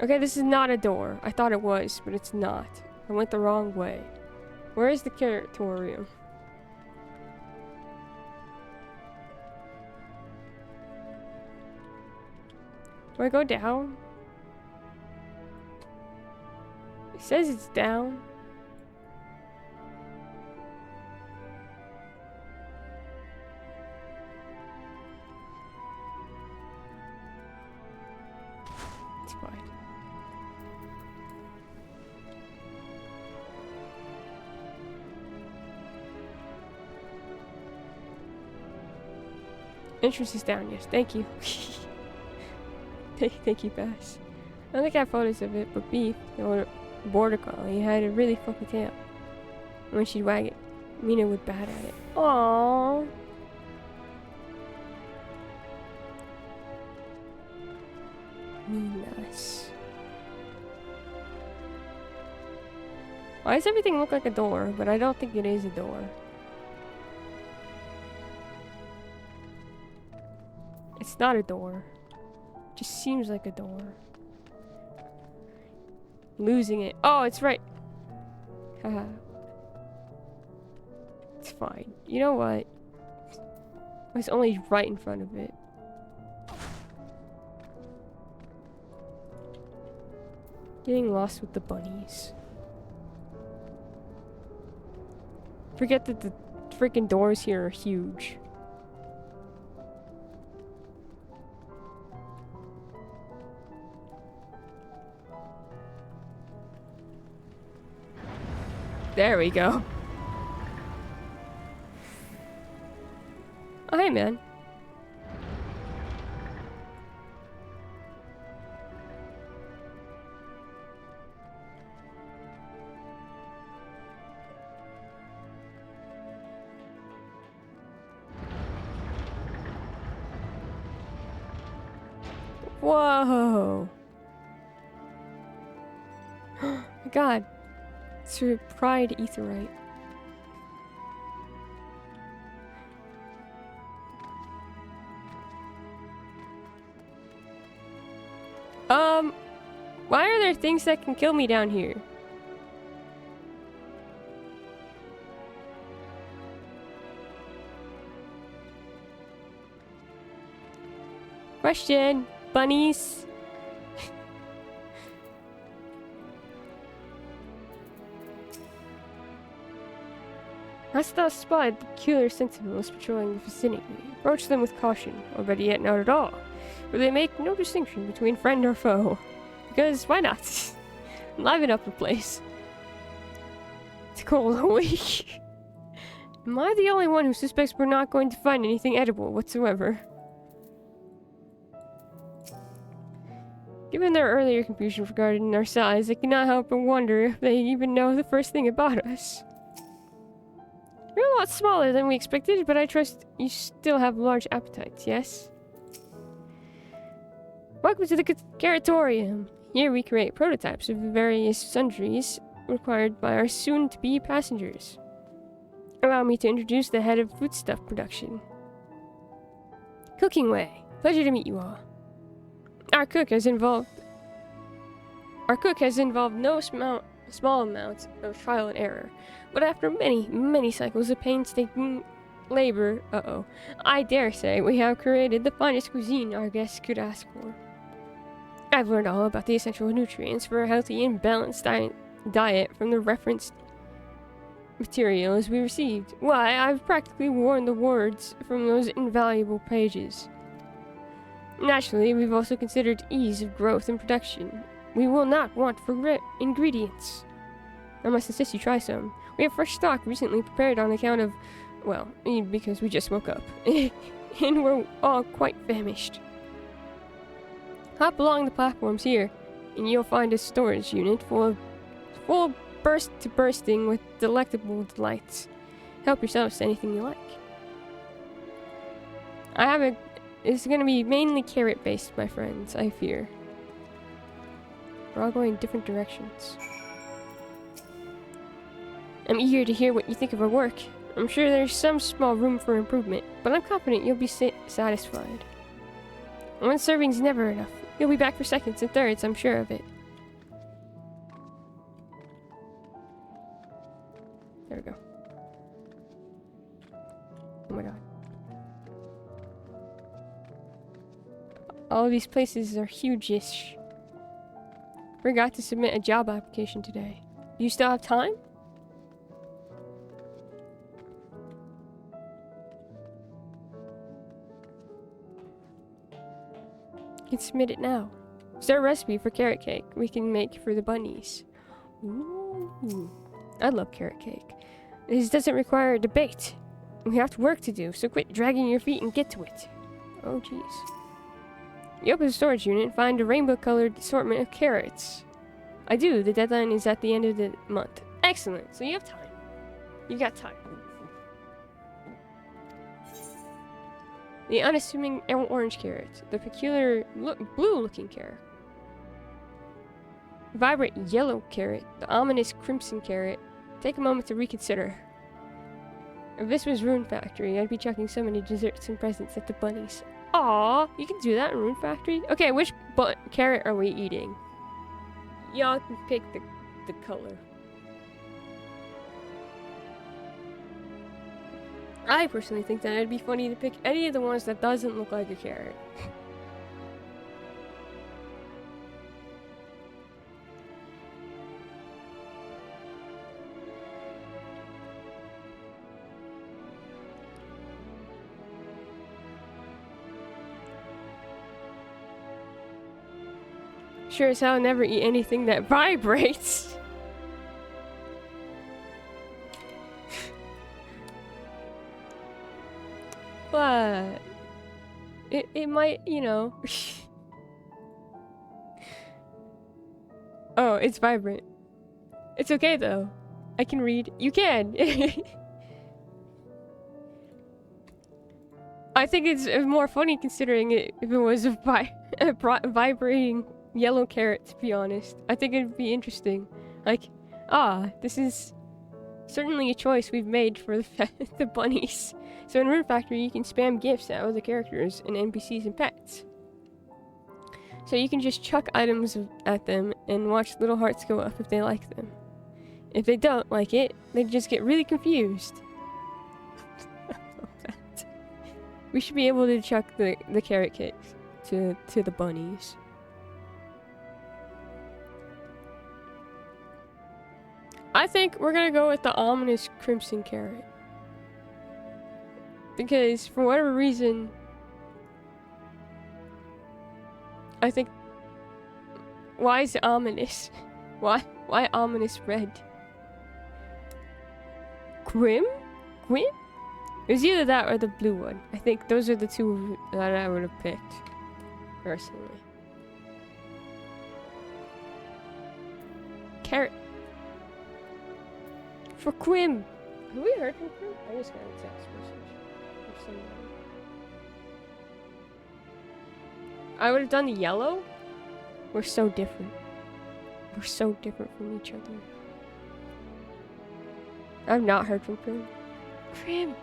Okay, this is not a door. I thought it was, but it's not. I went the wrong way. Where is the Curatorium? Do I go down? It says it's down. It's fine. Entrance is down, yes. Thank you. Thank you, Bass. I don't think I have photos of it, but Beef, the old border collie, had a really funky tail. And when she'd wag it, Mina would bat at it. Aww. Nice. Why does everything look like a door? But I don't think it is a door. It's not a door. It just seems like a door. Losing it. Oh, it's right. Haha. It's fine. You know what? It's only right in front of it. Getting lost with the bunnies. Forget that the freaking doors here are huge. There we go. Oh, hey, man. Whoa. My God. It's her pride etherite. Why are there things that can kill me down here? Question, bunnies. Hast thou spied the peculiar sentinels patrolling the vicinity? Approach them with caution, or better yet, not at all, for they make no distinction between friend or foe. Because, why not? Liven up the place. It's cold a week. Am I the only one who suspects we're not going to find anything edible whatsoever? Given their earlier confusion regarding our size, I cannot help but wonder if they even know the first thing about us. You're a lot smaller than we expected, but I trust you still have large appetites, yes? Welcome to the Caratorium. Here we create prototypes of the various sundries required by our soon-to-be passengers. Allow me to introduce the head of foodstuff production. Cooking Way. Pleasure to meet you all. Our cook has involved no small amount of trial and error, but after many cycles of painstaking labor, I dare say we have created the finest cuisine our guests could ask for. I've learned all about the essential nutrients for a healthy and balanced diet from the referenced materials we received. Why, I've practically worn the words from those invaluable pages. Naturally, we've also considered ease of growth and production. We will not want for ingredients. I must insist you try some. We have fresh stock recently prepared on account of, well, because we just woke up. And we're all quite famished. Hop along the platforms here, and you'll find a storage unit full burst to bursting with delectable delights. Help yourselves to anything you like. It's gonna be mainly carrot-based, my friends, I fear. We're all going different directions. I'm eager to hear what you think of our work. I'm sure there's some small room for improvement, but I'm confident you'll be satisfied. One serving's never enough. You'll be back for seconds and thirds, I'm sure of it. There we go. Oh my god. All of these places are huge-ish. Forgot to submit a job application today. Do you still have time? You can submit it now. Is there a recipe for carrot cake we can make for the bunnies? Ooh. I love carrot cake. This doesn't require a debate. We have work to do, so quit dragging your feet and get to it. Oh, jeez. You open the storage unit and find a rainbow-colored assortment of carrots. I do. The deadline is at the end of the month. Excellent. So you have time. You got time. The unassuming orange carrot. The peculiar blue-looking carrot. Vibrant yellow carrot. The ominous crimson carrot. Take a moment to reconsider. If this was Rune Factory, I'd be chucking so many desserts and presents at the bunnies. Aww, you can do that in Rune Factory? Okay, which carrot are we eating? Y'all can pick the color. I personally think that it'd be funny to pick any of the ones that doesn't look like a carrot. Sure as hell never eat anything that vibrates. But it might, you know. Oh, it's vibrant. It's okay though. I can read. You can. I think it's more funny considering it if it was a vibrating yellow carrot, to be honest. I think it'd be interesting. Like, this is certainly a choice we've made for the bunnies. So in Rune Factory, you can spam gifts at other characters and NPCs and pets. So you can just chuck items at them and watch little hearts go up if they like them. If they don't like it, they just get really confused. We should be able to chuck the carrot cakes to the bunnies. I think we're gonna go with the ominous crimson carrot. Because for whatever reason, I think, why is it ominous? Why ominous red? Grim? It was either that or the blue one. I think those are the two that I would have picked, personally. Carrot. For Quim. Have we heard from Quim? I just got a text message from someone. I would have done the yellow. We're so different. We're so different from each other. I've not heard from Quim. Grim.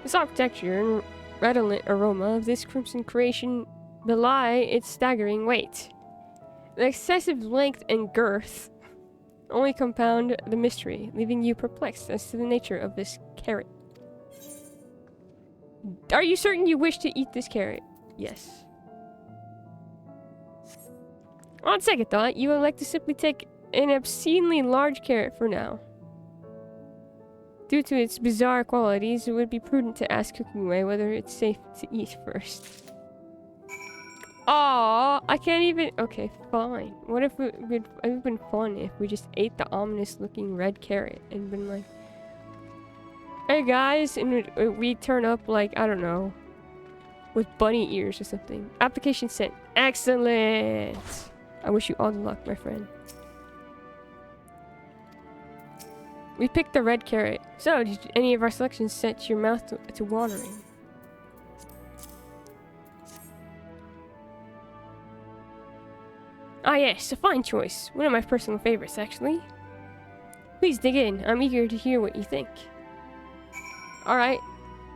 This architecture and redolent aroma of this crimson creation belie its staggering weight. The excessive length and girth only compound the mystery, leaving you perplexed as to the nature of this carrot. Are you certain you wish to eat this carrot? Yes. On second thought, you would like to simply take an obscenely large carrot for now. Due to its bizarre qualities, it would be prudent to ask Cookingway whether it's safe to eat first. Aww, I can't even... Okay, fine. What if it would have been fun if we just ate the ominous looking red carrot and been like, hey guys, and we turn up like, I don't know, with bunny ears or something. Application sent. Excellent! I wish you all the luck, my friend. We picked the red carrot. So, did any of our selections set your mouth to watering? Ah yes, a fine choice. One of my personal favorites, actually. Please dig in. I'm eager to hear what you think. Alright.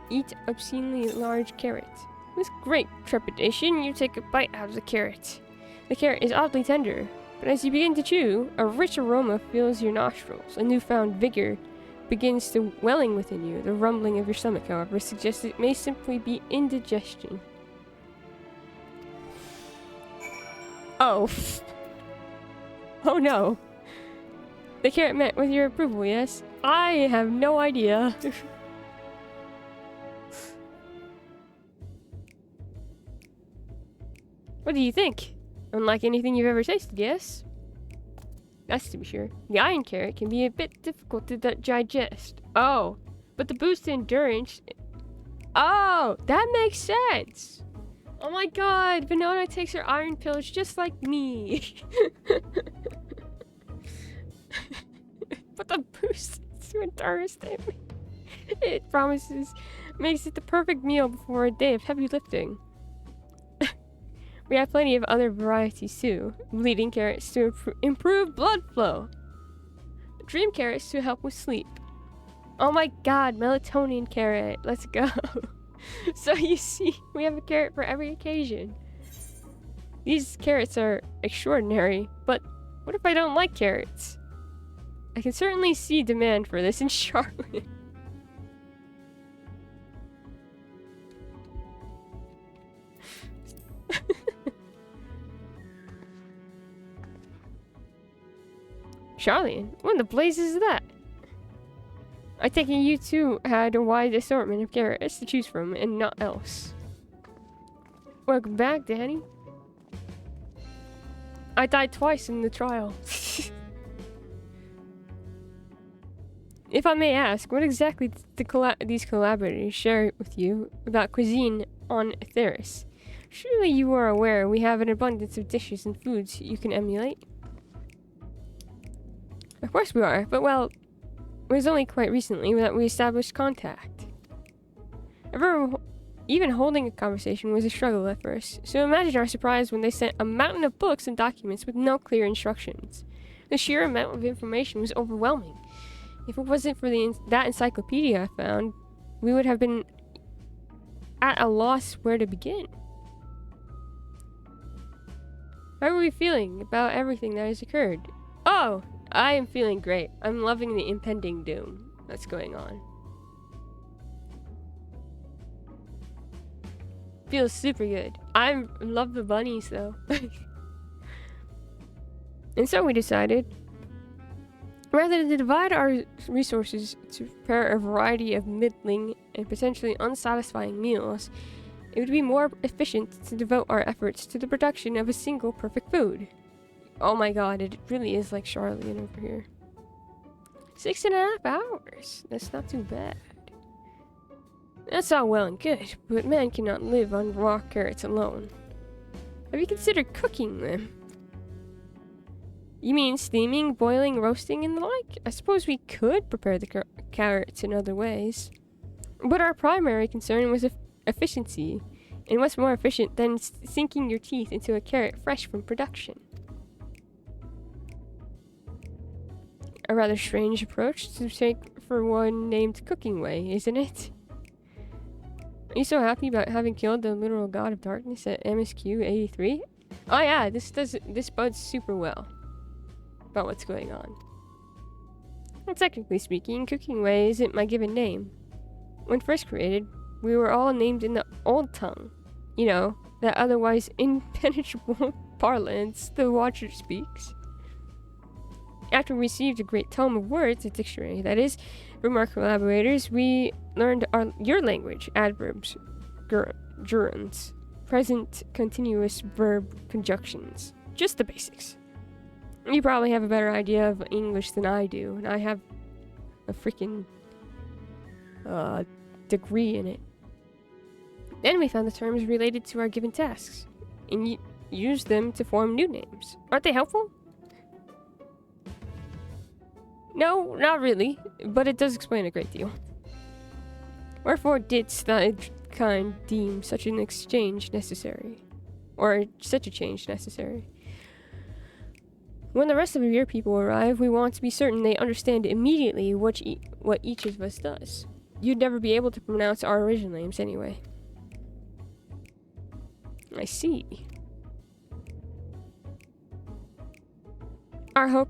Eat obscenely large carrot. With great trepidation, you take a bite out of the carrot. The carrot is oddly tender, but as you begin to chew, a rich aroma fills your nostrils. A newfound vigor begins to welling within you. The rumbling of your stomach, however, suggests it may simply be indigestion. Oh. Oh no. The carrot met with your approval, yes? I have no idea. What do you think? Unlike anything you've ever tasted, yes? That's to be sure. The iron carrot can be a bit difficult to digest. Oh, but the boost in endurance... Oh, that makes sense! Oh my god, Venona takes her iron pills just like me. But the boost to endurance, it promises, makes it the perfect meal before a day of heavy lifting. We have plenty of other varieties too. Bleeding carrots to improve blood flow. Dream carrots to help with sleep. Oh my god, melatonin carrot. Let's go. So you see, we have a carrot for every occasion. These carrots are extraordinary, but what if I don't like carrots? I can certainly see demand for this in Charlotte. Charlene, what in the blazes is that? I take it you too had a wide assortment of carrots to choose from and not else. Welcome back, Danny. I died twice in the trial. If I may ask, what exactly did these collaborators share with you about cuisine on Theris? Surely you are aware we have an abundance of dishes and foods you can emulate. Of course we are, but well, it was only quite recently that we established contact. Even holding a conversation was a struggle at first, so imagine our surprise when they sent a mountain of books and documents with no clear instructions. The sheer amount of information was overwhelming. If it wasn't for that encyclopedia I found, we would have been at a loss where to begin. How are we feeling about everything that has occurred? Oh! I am feeling great. I'm loving the impending doom that's going on. Feels super good. I love the bunnies though. And so we decided, rather than divide our resources to prepare a variety of middling and potentially unsatisfying meals, it would be more efficient to devote our efforts to the production of a single perfect food. Oh my god, it really is like Charlene over here. 6.5 hours. That's not too bad. That's all well and good, but man cannot live on raw carrots alone. Have you considered cooking them? You mean steaming, boiling, roasting, and the like? I suppose we could prepare the carrots in other ways. But our primary concern was efficiency. And what's more efficient than sinking your teeth into a carrot fresh from production? A rather strange approach to take for one named Cooking Way, isn't it? Are you so happy about having killed the literal god of darkness at MSQ 83? Oh yeah, this bodes super well about what's going on. Well, technically speaking, Cooking Way isn't my given name. When first created, we were all named in the old tongue. You know, that otherwise impenetrable parlance the Watcher speaks. After we received a great tome of words, a dictionary that is, from our collaborators, we learned your language, adverbs, gerunds, present continuous verb conjunctions. Just the basics. You probably have a better idea of English than I do, and I have a freaking degree in it. Then we found the terms related to our given tasks, and used them to form new names. Aren't they helpful? No, not really, but it does explain a great deal. Wherefore didst thy kind deem such an exchange necessary? Or such a change necessary? When the rest of your people arrive, we want to be certain they understand immediately what each of us does. You'd never be able to pronounce our original names anyway. I see. I hope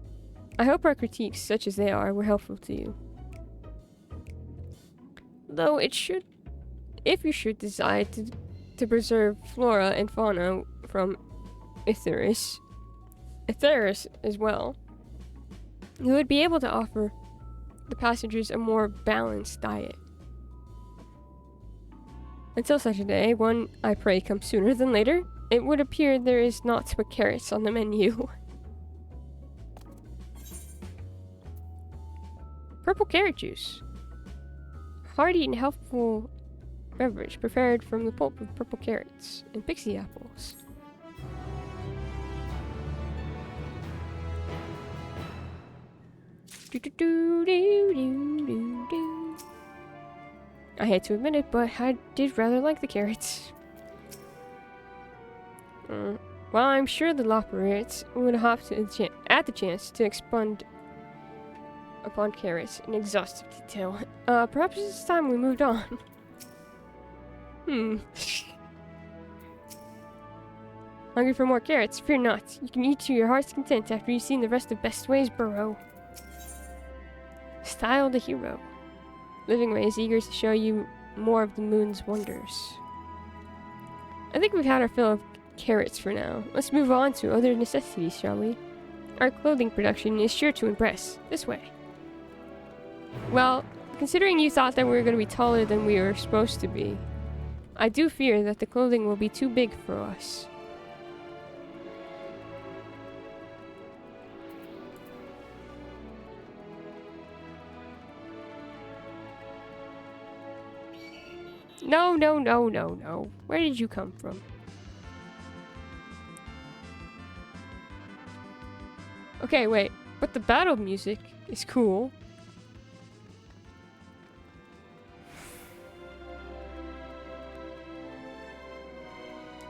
our critiques, such as they are, were helpful to you. Though if you should decide to preserve flora and fauna from Etheris as well, you would be able to offer the passengers a more balanced diet. Until such a day, one I pray comes sooner than later, it would appear there is naught but carrots on the menu. Purple carrot juice. Hearty and healthful beverage prepared from the pulp of purple carrots and pixie apples. I hate to admit it, but I did rather like the carrots. Well, I'm sure the Loperates would have to at the chance to expand upon carrots in exhaustive detail. Perhaps it's time we moved on. Hungry for more carrots? Fear not. You can eat to your heart's content after you've seen the rest of Bestway's burrow. Style the hero. Living Way is eager to show you more of the moon's wonders. I think we've had our fill of carrots for now. Let's move on to other necessities, shall we? Our clothing production is sure to impress. This way. Well, considering you thought that we were going to be taller than we were supposed to be, I do fear that the clothing will be too big for us. No. Where did you come from? Okay, wait. But the battle music is cool.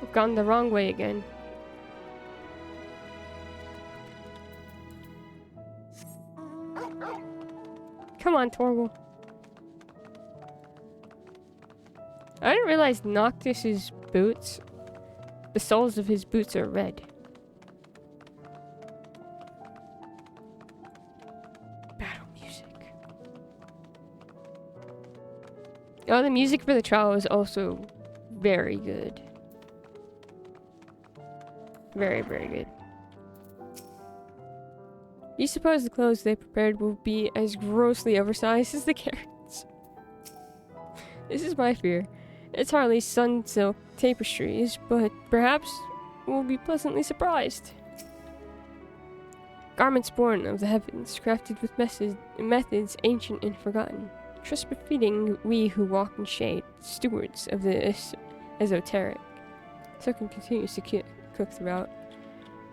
We've gone the wrong way again. Come on, Torgal. I didn't realize Noctis's boots, the soles of his boots are red. Battle music. Oh, the music for the trial is also very good. Very, very good. Do you suppose the clothes they prepared will be as grossly oversized as the carrots? This is my fear. It's hardly sun silk tapestries, but perhaps we'll be pleasantly surprised. Garments born of the heavens, crafted with methods ancient and forgotten. Trust befitting we who walk in shade, stewards of the esoteric. Token continues to cook throughout.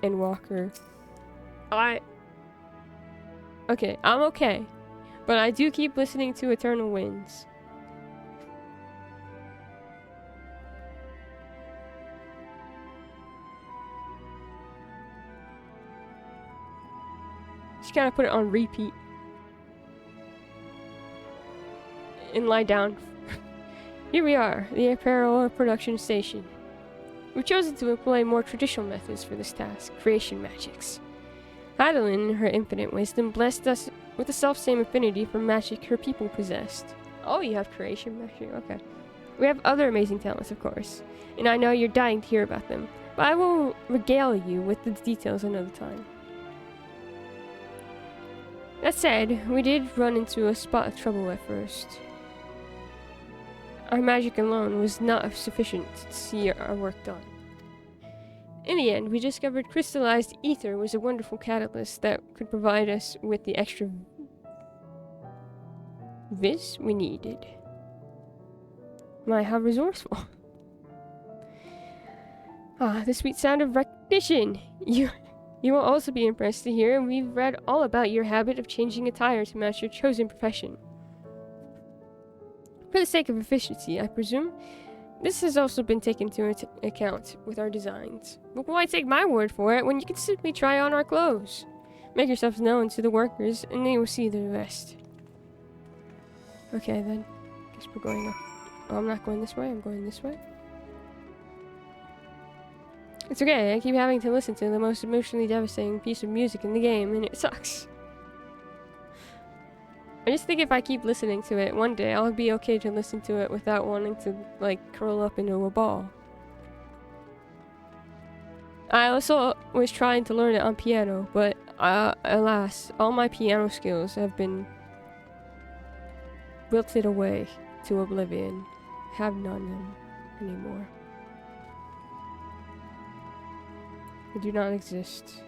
Endwalker. Okay, I'm okay. But I do keep listening to Eternal Winds. Just gotta put it on repeat. And lie down. Here we are, the apparel production station. We've chosen to employ more traditional methods for this task, creation magics. Adeline, in her infinite wisdom, blessed us with the self-same affinity for magic her people possessed. Oh, you have creation magic, okay. We have other amazing talents, of course, and I know you're dying to hear about them, but I will regale you with the details another time. That said, we did run into a spot of trouble at first. Our magic alone was not sufficient to see our work done. In the end, we discovered crystallized ether was a wonderful catalyst that could provide us with the extra vis we needed. My, how resourceful. Ah, the sweet sound of recognition! You will also be impressed to hear we've read all about your habit of changing attire to match your chosen profession. For the sake of efficiency, I presume, this has also been taken into account with our designs. But why take my word for it when you can simply try on our clothes? Make yourselves known to the workers, and they will see the rest. Okay, then. Guess we're going up. Oh, I'm not going this way, I'm going this way. It's okay, I keep having to listen to the most emotionally devastating piece of music in the game, and it sucks. I just think if I keep listening to it, one day I'll be okay to listen to it without wanting to, like, curl up into a ball. I also was trying to learn it on piano, but alas, all my piano skills have been wilted away to oblivion. Have none of them anymore. They do not exist.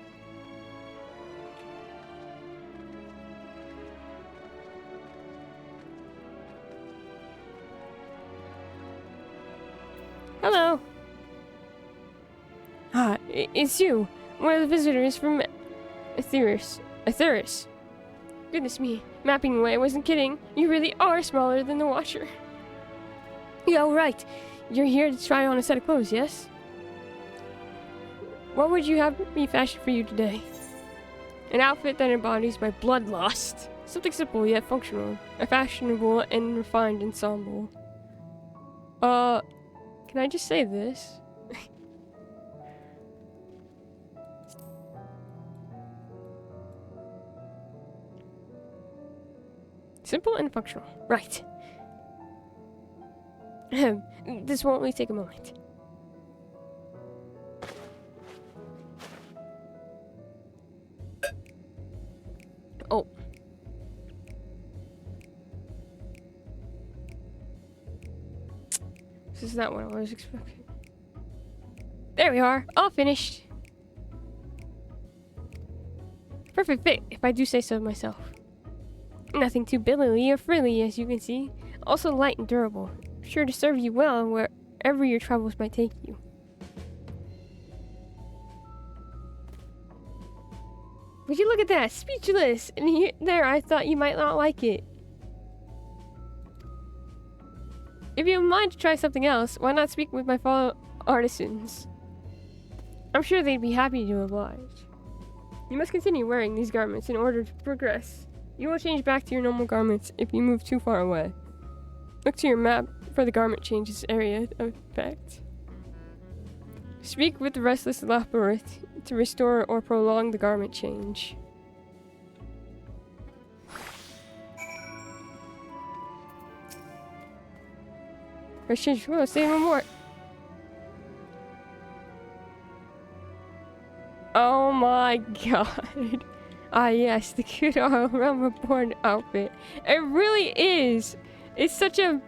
Hello! Ah, it's you! One of the visitors from Etheris. Goodness me, mapping away, I wasn't kidding. You really are smaller than the Watcher. Yeah, right. You're here to try on a set of clothes, yes? What would you have me fashion for you today? An outfit that embodies my bloodlust. Something simple yet functional. A fashionable and refined ensemble. Can I just say this? Simple and functional. Right. This won't only take a moment. Oh. This is not what I was expecting. There we are, all finished. Perfect fit, if I do say so myself. Nothing too billily or frilly, as you can see. Also light and durable. Sure to serve you well wherever your travels might take you. Would you look at that? Speechless! And here, there, I thought you might not like it. If you don't mind to try something else, why not speak with my fellow artisans? I'm sure they'd be happy to oblige. You must continue wearing these garments in order to progress. You will change back to your normal garments if you move too far away. Look to your map for the garment changes area of effect. Speak with the restless labyrinth to restore or prolong the garment change. Let's change. Oh, say no more. Oh my god. Ah yes, the cute Realm Reborn outfit. It really is. It's such a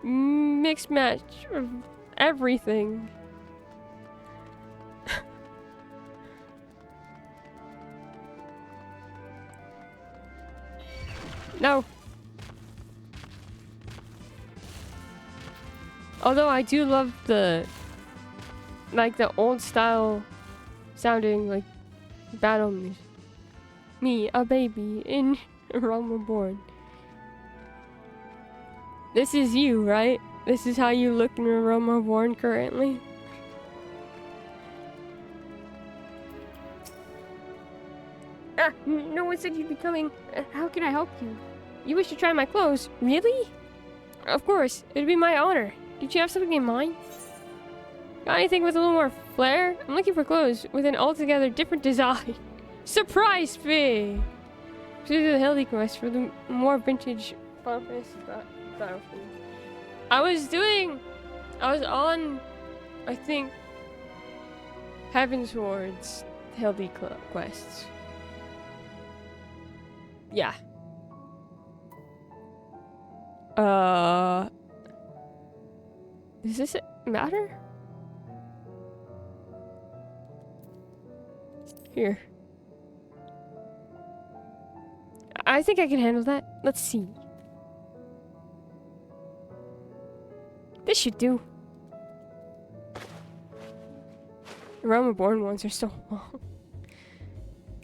mixed match of everything. No. Although I do love the old style sounding like battle music. Me, a baby in Realm Reborn. This is you, right? This is how you look in Realm Reborn currently. Ah, no one said you'd be coming. How can I help you? You wish to try my clothes? Really? Of course, it'd be my honor. Did you have something in mind? Got anything with a little more flair? I'm looking for clothes with an altogether different design. Surprise fee! Pursue the Hildy quest for the more vintage Final Fantasy battlefield. I was on, I think, Heavensward's Hildy quests. Yeah. Does this matter? Here. I think I can handle that. Let's see. This should do. The Realm Reborn ones are so long.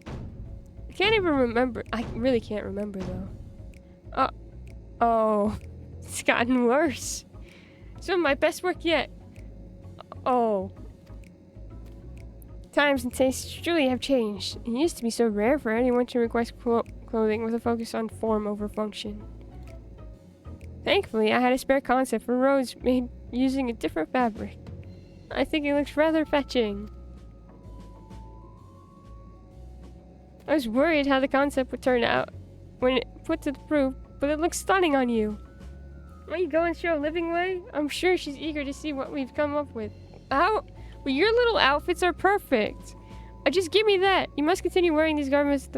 I can't even remember. I really can't remember though. Oh. It's gotten worse. Some of my best work yet. Oh. Times and tastes truly have changed. It used to be so rare for anyone to request clothing with a focus on form over function. Thankfully, I had a spare concept for robes made using a different fabric. I think it looks rather fetching. I was worried how the concept would turn out when it put to the proof, but it looks stunning on you. Why you go and show Living Way? I'm sure she's eager to see what we've come up with. How? Well, your little outfits are perfect. Just give me that. You must continue wearing these garments.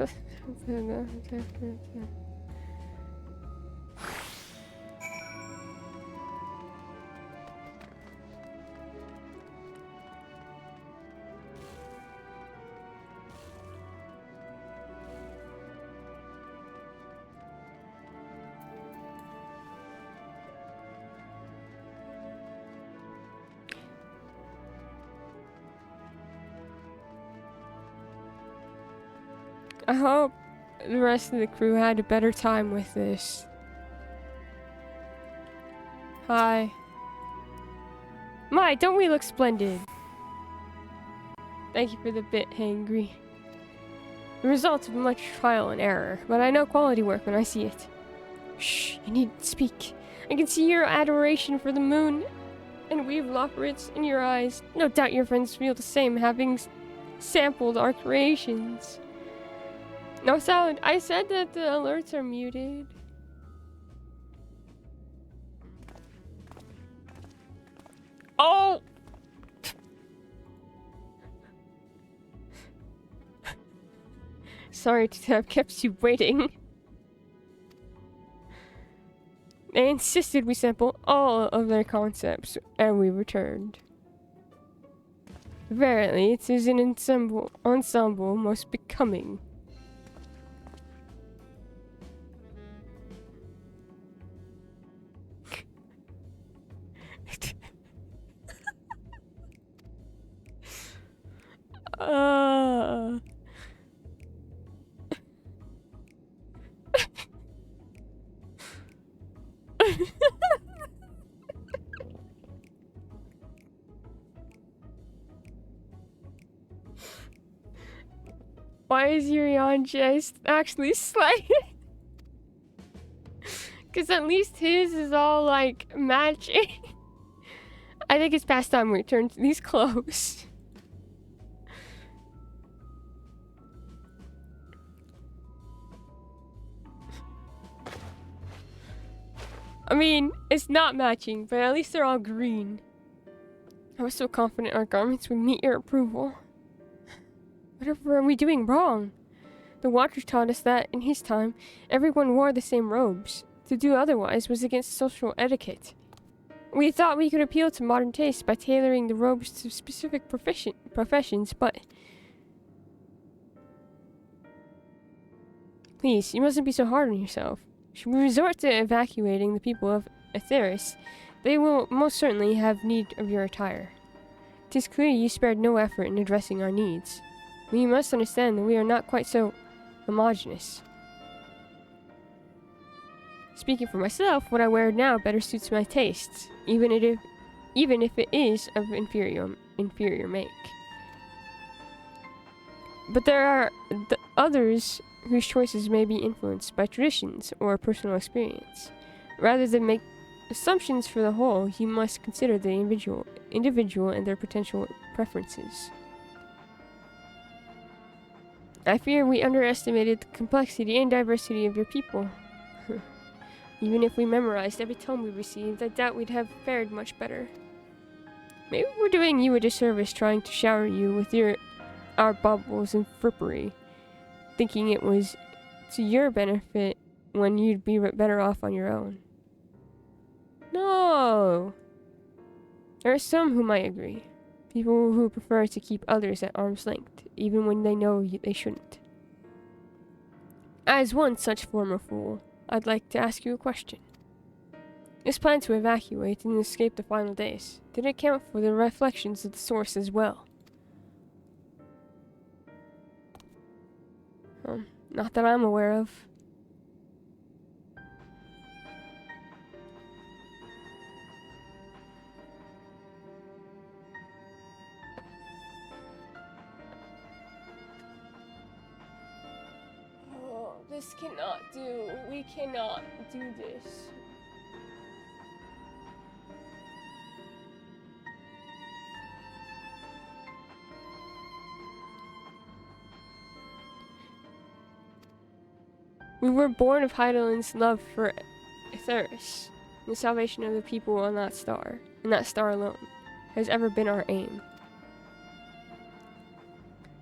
I hope the rest of the crew had a better time with this. Hi. My, don't we look splendid? Thank you for the bit, hangry. The result of much trial and error, but I know quality work when I see it. Shh, you needn't speak. I can see your adoration for the moon and weave loporits in your eyes. No doubt your friends feel the same, having sampled our creations. No sound. I said that the alerts are muted. Oh! Sorry to have kept you waiting. They insisted we sample all of their concepts, and we returned. Verily, it is an ensemble most becoming. Why is Yurion just actually slaying? Because at least his is all like matching. I think it's past time we return to these clothes. I mean, it's not matching, but at least they're all green. I was so confident our garments would meet your approval. Whatever are we doing wrong? The Watcher taught us that, in his time, everyone wore the same robes. To do otherwise was against social etiquette. We thought we could appeal to modern tastes by tailoring the robes to specific professions, but... Please, you mustn't be so hard on yourself. Should we resort to evacuating the people of Aetheris, they will most certainly have need of your attire. 'Tis clear you spared no effort in addressing our needs. But you must understand that we are not quite so homogeneous. Speaking for myself, what I wear now better suits my tastes, even if it is of inferior make. But there are others whose choices may be influenced by traditions or personal experience. Rather than make assumptions for the whole, you must consider the individual and their potential preferences. I fear we underestimated the complexity and diversity of your people. Even if we memorized every tome we received, I doubt we'd have fared much better. Maybe we're doing you a disservice trying to shower you with our baubles and frippery, thinking it was to your benefit when you'd be better off on your own. No! There are some who might agree. People who prefer to keep others at arm's length, even when they know they shouldn't. As one such former fool, I'd like to ask you a question. This plan to evacuate and escape the final days, did it account for the reflections of the source as well? Not that I'm aware of. We cannot do this. We were born of Heidelin's love for Aetheris. The salvation of the people on that star, and that star alone, has ever been our aim.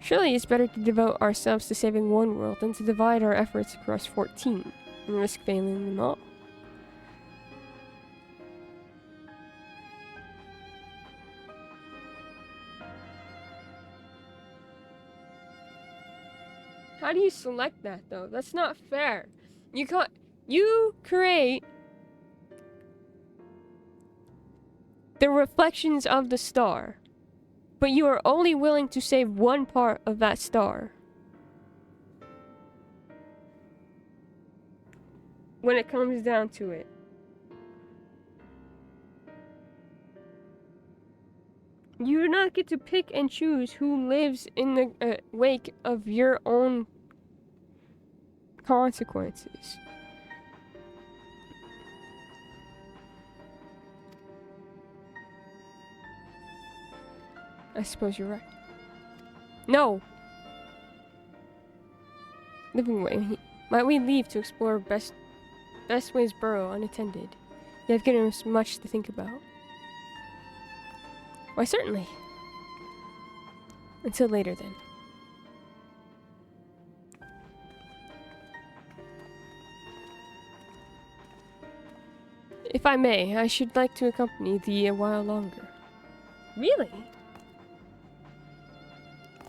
Surely it's better to devote ourselves to saving one world than to divide our efforts across 14 and risk failing them all. How do you select that, though? That's not fair. You create the reflections of the star, but you are only willing to save one part of that star. When it comes down to it. You do not get to pick and choose who lives in the wake of your own consequences. I suppose you're right. No! Living way. Might we leave to explore best ways burrow unattended? You have given us much to think about. Why, certainly. Until later, then. If I may, I should like to accompany thee a while longer. Really?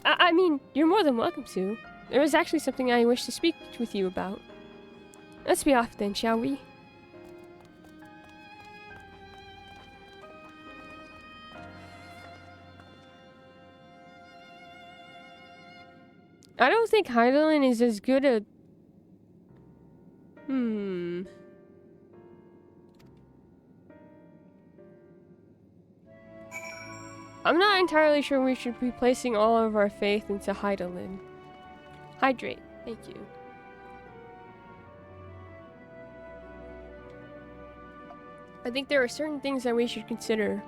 I mean, you're more than welcome to. There is actually something I wish to speak with you about. Let's be off then, shall we? I don't think Heidelin is as good a... I'm not entirely sure we should be placing all of our faith into Heidelin. Hydrate. Thank you. I think there are certain things that we should consider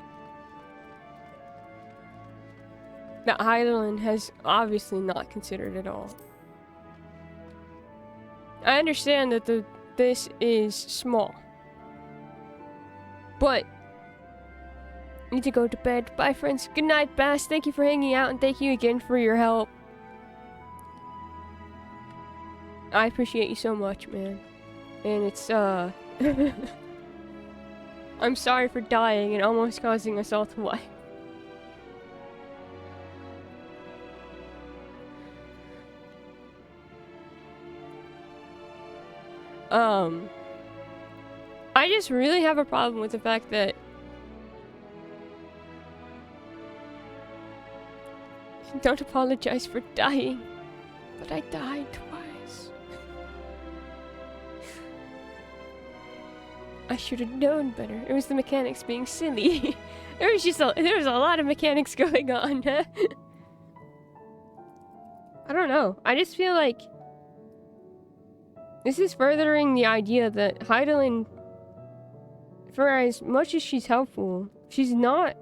that Heidelin has obviously not considered at all. I understand that this is small, but I need to go to bed. Bye, friends. Good night, Bass. Thank you for hanging out, and thank you again for your help. I appreciate you so much, man. And it's, I'm sorry for dying and almost causing us all to wipe. I just really have a problem with the fact that don't apologize for dying, but I died twice. I should have known better. It was the mechanics being silly. there was a lot of mechanics going on. I don't know. I just feel like this is furthering the idea that Heidelin, for as much as she's helpful, she's not.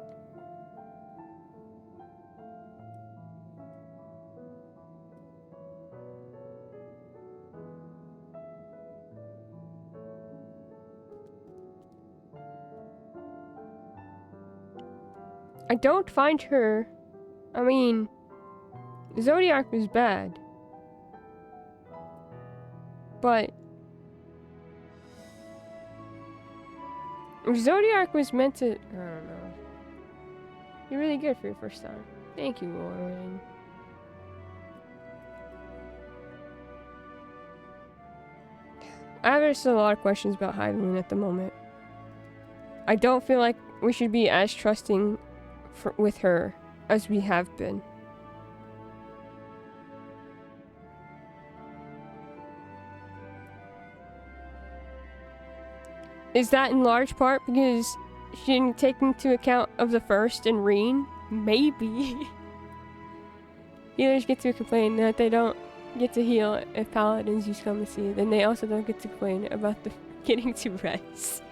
I don't find her. I mean, Zodiac was bad. But Zodiac was meant to. I don't know. You're really good for your first time. Thank you, Lauren. I have just a lot of questions about Heidelin at the moment. I don't feel like we should be as trusting with her as we have been. Is that in large part because she didn't take into account of the first and Reen? Maybe. Healers get to complain that they don't get to heal if paladins use come to see. Then they also don't get to complain about the getting to rest.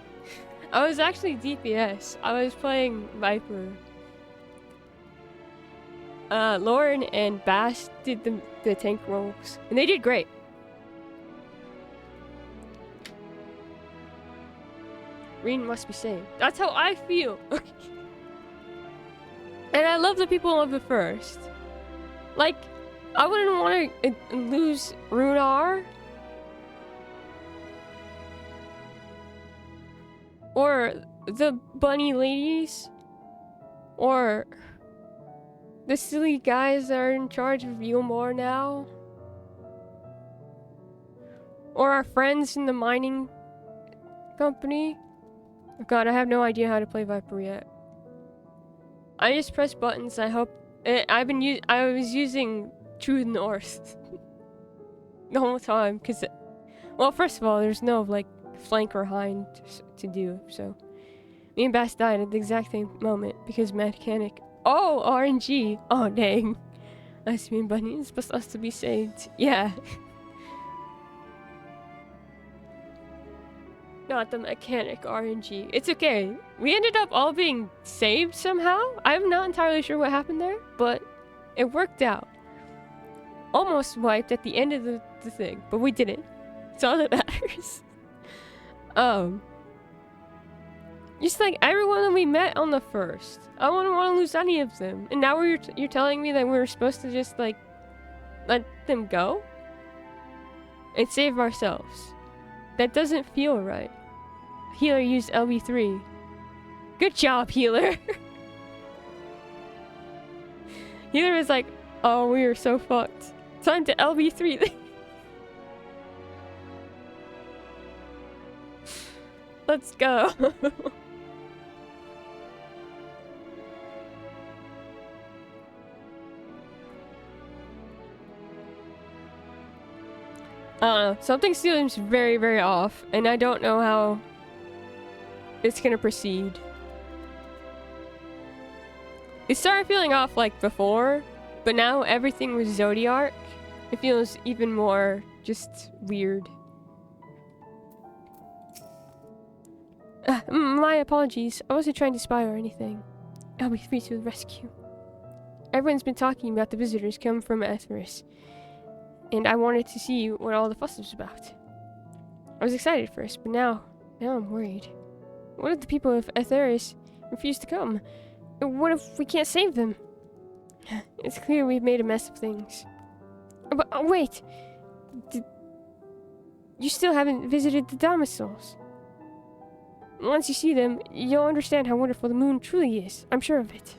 I was actually DPS. I was playing Viper. Lauren and Bass did the tank roles, and they did great. Reen must be saved. That's how I feel. And I love the people of the first. Like, I wouldn't want to lose Runar. Or the bunny ladies. Or the silly guys that are in charge of Yulmore now. Or our friends in the mining company. God, I have no idea how to play Viper yet. I just press buttons. I hope. I was using True North the whole time because, well, first of all, there's no like flank or hind to do. So me and Bass died at the exact same moment because mechanic. Oh, RNG. Oh dang. Us me and Bunny is supposed us to be saved. Yeah. Not the mechanic RNG. It's okay. We ended up all being saved somehow. I'm not entirely sure what happened there, but it worked out. Almost wiped at the end of the thing, but we didn't. It's all that matters. Just like everyone that we met on the first. I wouldn't want to lose any of them. And now you're telling me that we were supposed to just like let them go and save ourselves. That doesn't feel right. Healer used LB3. Good job, Healer. Healer was like, oh, we are so fucked. Time to LB3. Let's go. I don't know. Something seems very, very off, and I don't know how it's gonna proceed. It started feeling off like before, but now everything with Zodiac, it feels even more just weird. My apologies. I wasn't trying to spy or anything. I'll be free to the rescue. Everyone's been talking about the visitors come from Aetheris, and I wanted to see what all the fuss was about. I was excited at first, but now I'm worried. What if the people of Aetheris refuse to come? What if we can't save them? It's clear we've made a mess of things. But wait! you still haven't visited the domiciles. Once you see them, you'll understand how wonderful the moon truly is. I'm sure of it.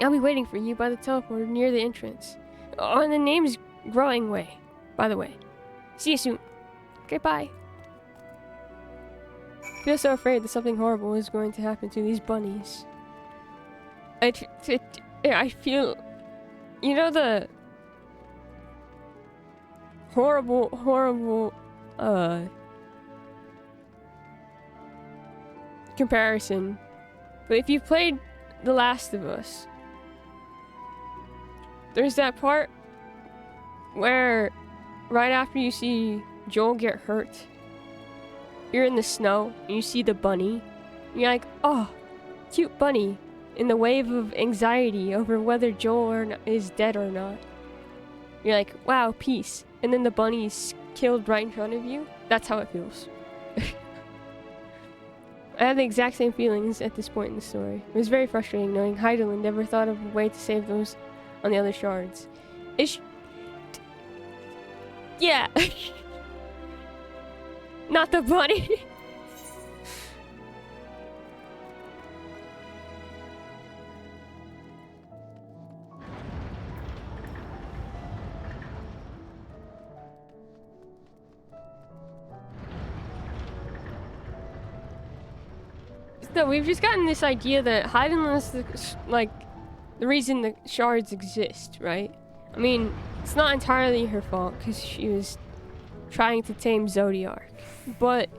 I'll be waiting for you by the teleporter near the entrance. On the name's Growing Way, by the way. See you soon. Okay, bye. I feel so afraid that something horrible is going to happen to these bunnies. I feel... You know the... horrible, comparison. But if you've played The Last of Us, there's that part where right after you see Joel get hurt, you're in the snow and you see the bunny, and you're like, oh, cute bunny, in the wave of anxiety over whether Joel is dead or not. You're like, wow, peace. And then the bunny's killed right in front of you. That's how it feels. I had the exact same feelings at this point in the story. It was very frustrating knowing Heidelin never thought of a way to save those on the other shards. Yeah. Not the bunny. No, we've just gotten this idea that Heidelin is the reason the shards exist, right? I mean, it's not entirely her fault because she was trying to tame Zodiark, but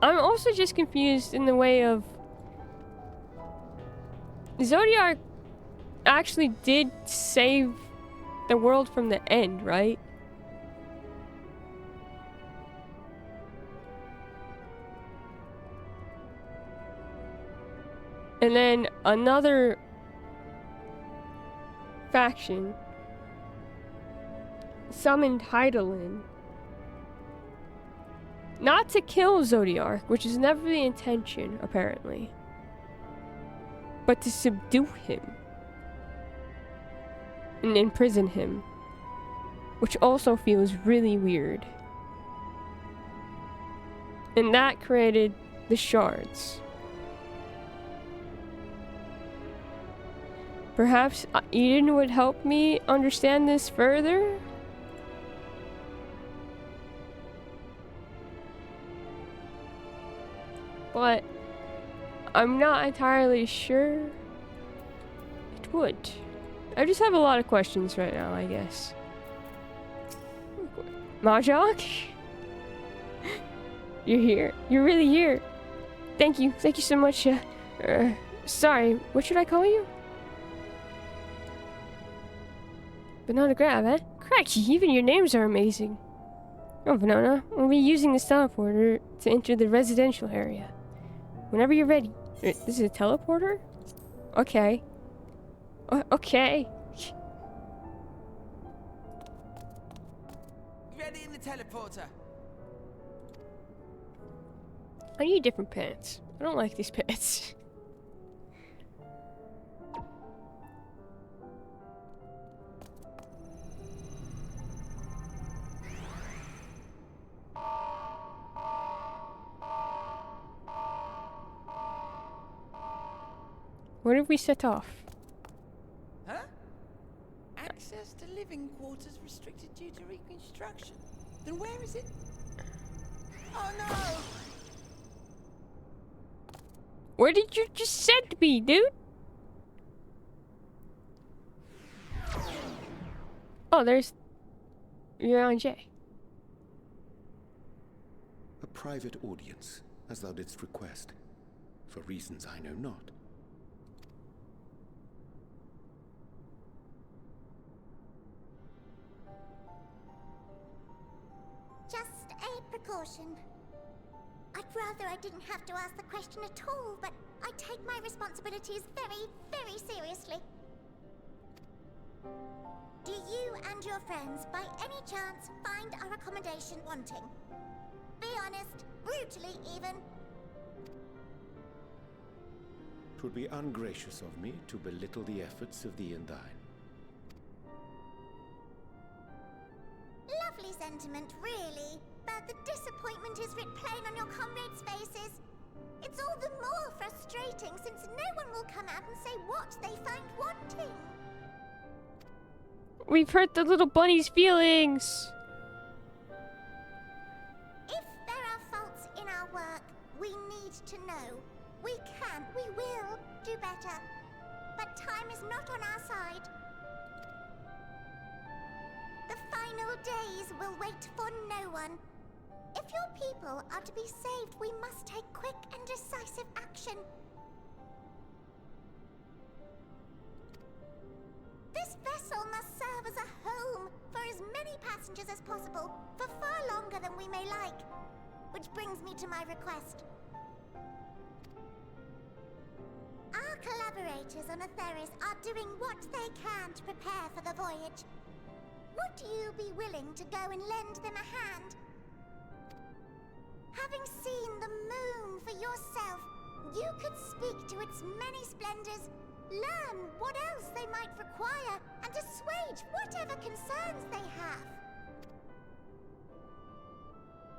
I'm also just confused in the way of Zodiark actually did save the world from the end, right? And then another faction summoned Heidelin not to kill Zodiark, which is never the intention, apparently, but to subdue him and imprison him, which also feels really weird. And that created the shards. Perhaps Eden would help me understand this further? But I'm not entirely sure it would. I just have a lot of questions right now, I guess. Mahjong? You're here. You're really here. Thank you. Thank you so much. Sorry, what should I call you? Banana Grab, eh? Cracky, even your names are amazing. Oh, Banana, we'll be using this teleporter to enter the residential area. Whenever you're ready. This is a teleporter? Okay. Okay. Ready in the teleporter. I need different pants. I don't like these pants. Where did we set off? Huh? Access to living quarters restricted due to reconstruction. Then where is it? Oh no! Where did you just send me, dude? Oh, there's... You're on Jay. A private audience, as thou didst request, for reasons I know not. Just a precaution. I'd rather I didn't have to ask the question at all, but I take my responsibilities very, very seriously. Do you and your friends, by any chance, find our accommodation wanting? Be honest, brutally even. 'Twould be ungracious of me to belittle the efforts of thee and thine. Lovely sentiment, really. But the disappointment is writ plain on your comrades' faces. It's all the more frustrating since no one will come out and say what they find wanting. We've hurt the little bunny's feelings. If there are faults in our work, we need to know. We can, we will do better. But time is not on our side. The final days will wait for no one. If your people are to be saved, we must take quick and decisive action. This vessel must serve as a home for as many passengers as possible, for far longer than we may like. Which brings me to my request. Our collaborators on Etheris are doing what they can to prepare for the voyage. Would you be willing to go and lend them a hand? Having seen the moon for yourself, you could speak to its many splendors, learn what else they might require, and assuage whatever concerns they have.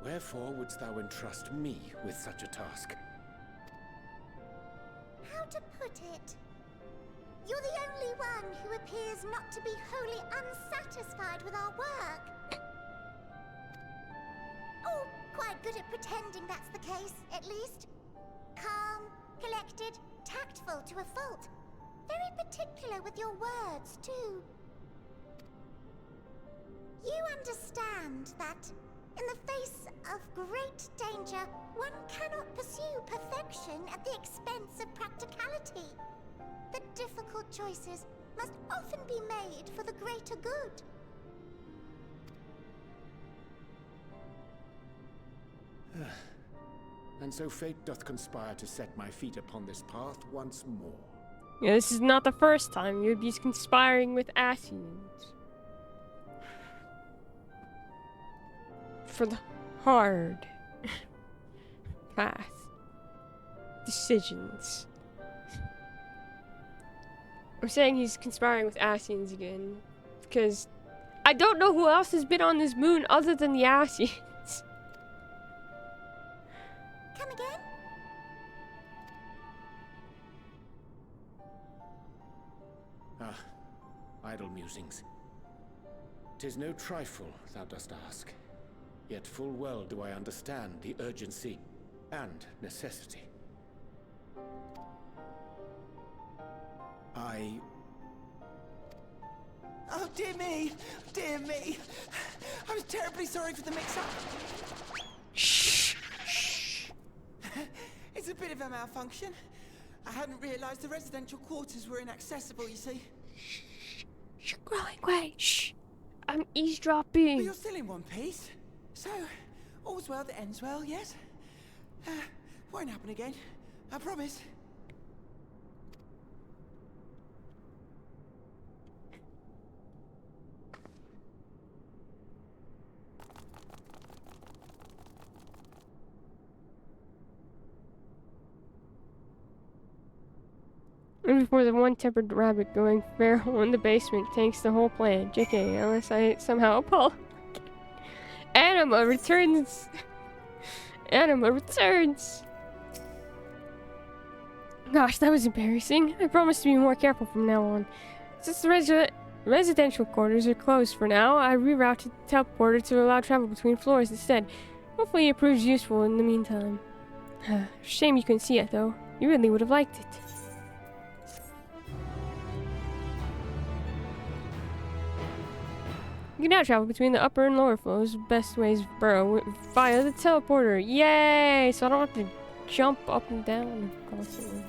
Wherefore wouldst thou entrust me with such a task? How to put it? You're the only one who appears not to be wholly unsatisfied with our work. Oh, quite good at pretending that's the case, at least. Calm, collected, tactful to a fault. Very particular with your words, too. You understand that, in the face of great danger, one cannot pursue perfection at the expense of practicality. The difficult choices must often be made for the greater good. And so fate doth conspire to set my feet upon this path once more. Yeah, this is not the first time you'd be conspiring with Asians. For the hard path. Decisions. I'm saying he's conspiring with Asians again, because I don't know who else has been on this moon other than the Asians. Come again? Ah, idle musings. 'Tis no trifle thou dost ask, yet full well do I understand the urgency and necessity. Oh, dear me! Dear me! I was terribly sorry for the mix-up. Shh! Shh! It's a bit of a malfunction. I hadn't realized the residential quarters were inaccessible, you see. You're growing way. Shh! I'm eavesdropping. But you're still in one piece. So, all's well that ends well, yes? Won't happen again. I promise. And before the one-tempered rabbit going feral in the basement tanks the whole plan. JK, unless I somehow apologize. Anima returns. Anima returns. Gosh, that was embarrassing. I promise to be more careful from now on. Since the residential quarters are closed for now, I rerouted the teleporter to allow travel between floors instead. Hopefully it proves useful in the meantime. Shame you couldn't see it, though. You really would have liked it. You can now travel between the upper and lower floors, best ways of burrow via the teleporter. Yay! So I don't have to jump up and down constantly.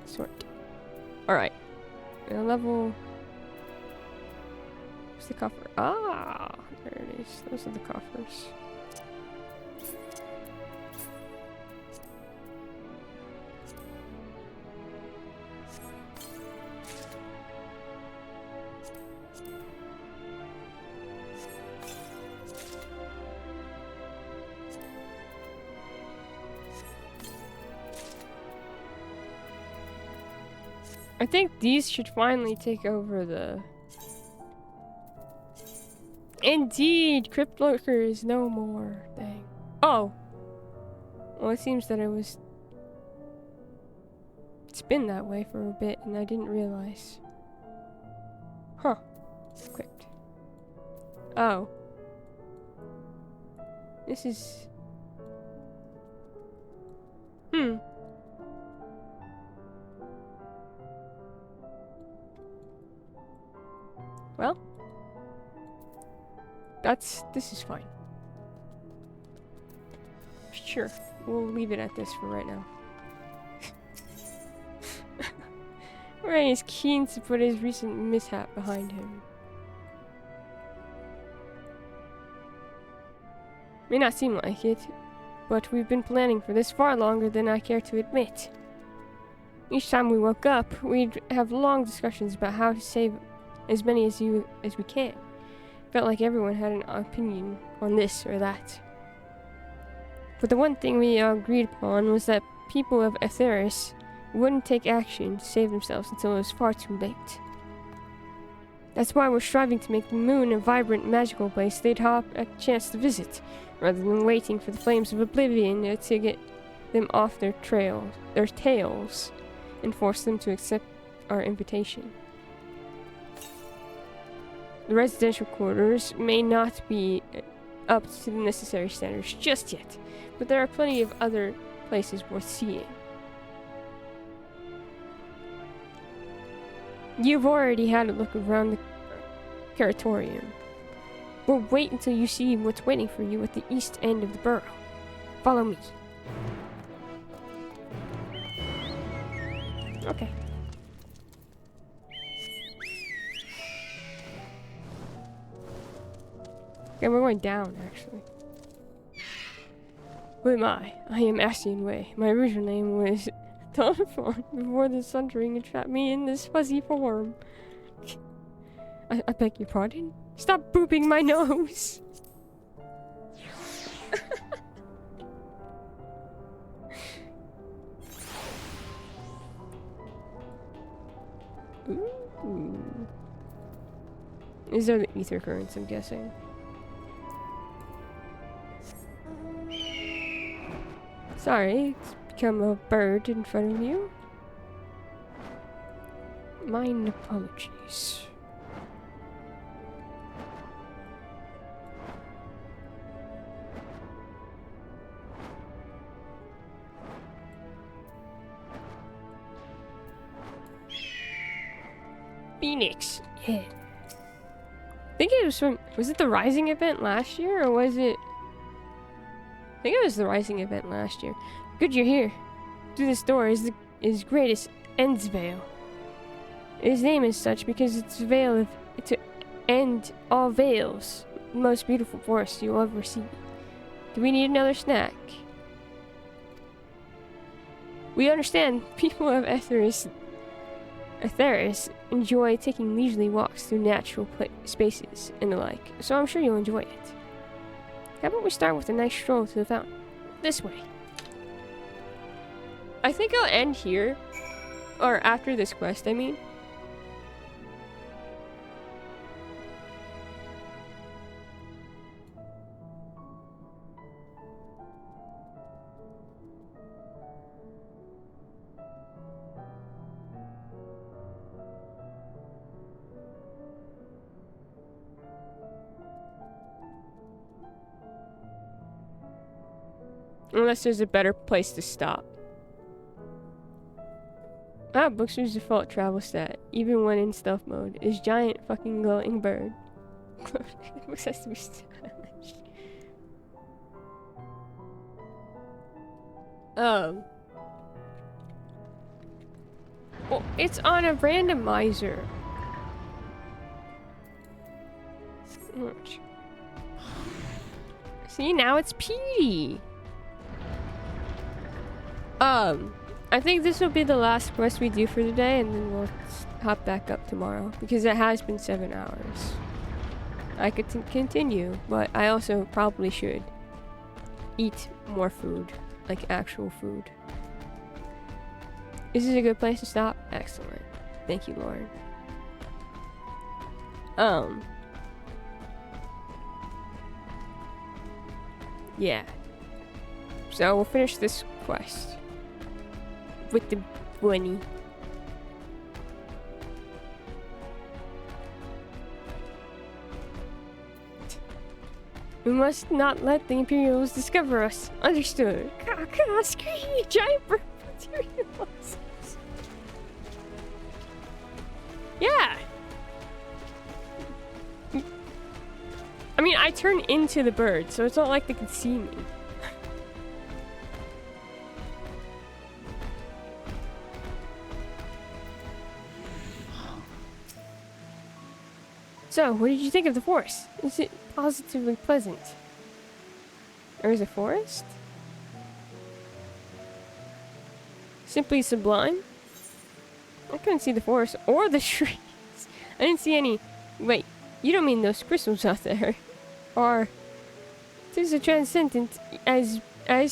Sort. Alright. Level. Where's the coffer? Ah! There it is. Those are the coffers. I think these should finally take over the... Indeed! Endwalker is no more thing. Oh! Well, it seems that it's been that way for a bit and I didn't realize. Huh. Equipped. Oh. This is... Well. This is fine. Sure. We'll leave it at this for right now. Ray is keen to put his recent mishap behind him. May not seem like it, but we've been planning for this far longer than I care to admit. Each time we woke up, we'd have long discussions about how to save as many as we can. Felt like everyone had an opinion on this or that. But the one thing we agreed upon was that people of Aetheris wouldn't take action to save themselves until it was far too late. That's why we're striving to make the moon a vibrant, magical place they'd have a chance to visit, rather than waiting for the flames of oblivion to get them off their tails, and force them to accept our invitation. The residential quarters may not be up to the necessary standards just yet, but there are plenty of other places worth seeing. You've already had a look around the Curatorium. But wait until you see what's waiting for you at the east end of the burrow. Follow me. Okay. Okay, we're going down, actually. Who am I? I am Ascian Way. My original name was Telephone before the Sundering trapped me in this fuzzy form. I beg your pardon? Stop booping my nose! Ooh. These are the ether currents, I'm guessing. Sorry, it's become a bird in front of you. Mine apologies. Phoenix. Yeah. I think it was from... Was it the Rising event last year, or was it... I think it was the Rising event last year. Good you're here. Through this door is greatest Endvale. Its name is such because it's a veil to end all veils. The most beautiful forest you'll ever see. Do we need another snack? We understand people of Aetheris enjoy taking leisurely walks through natural spaces and the like, so I'm sure you'll enjoy it. How about we start with a nice stroll to the fountain? This way. I think I'll end here. Or after this quest, I mean. Unless there's a better place to stop. Ah, Bookster's default travel stat, even when in stealth mode, is giant fucking glowing bird. Books has to be stylish. Well, it's on a randomizer. See, now it's Petey. I think this will be the last quest we do for the day, and then we'll hop back up tomorrow, because it has been 7 hours. I could continue, but I also probably should eat more food, like actual food. Is this a good place to stop? Excellent. Thank you, Lord. Yeah. So we'll finish this quest with the bunny. We must not let the Imperials discover us. Understood. God, scream, giant bird materials. Yeah. I mean, I turn into the bird, so it's not like they can see me. So, what did you think of the forest? Is it positively pleasant? Or is it forest? Simply sublime? I couldn't see the forest or the trees. I didn't see any. Wait, you don't mean those crystals out there? Or tis a transcendent as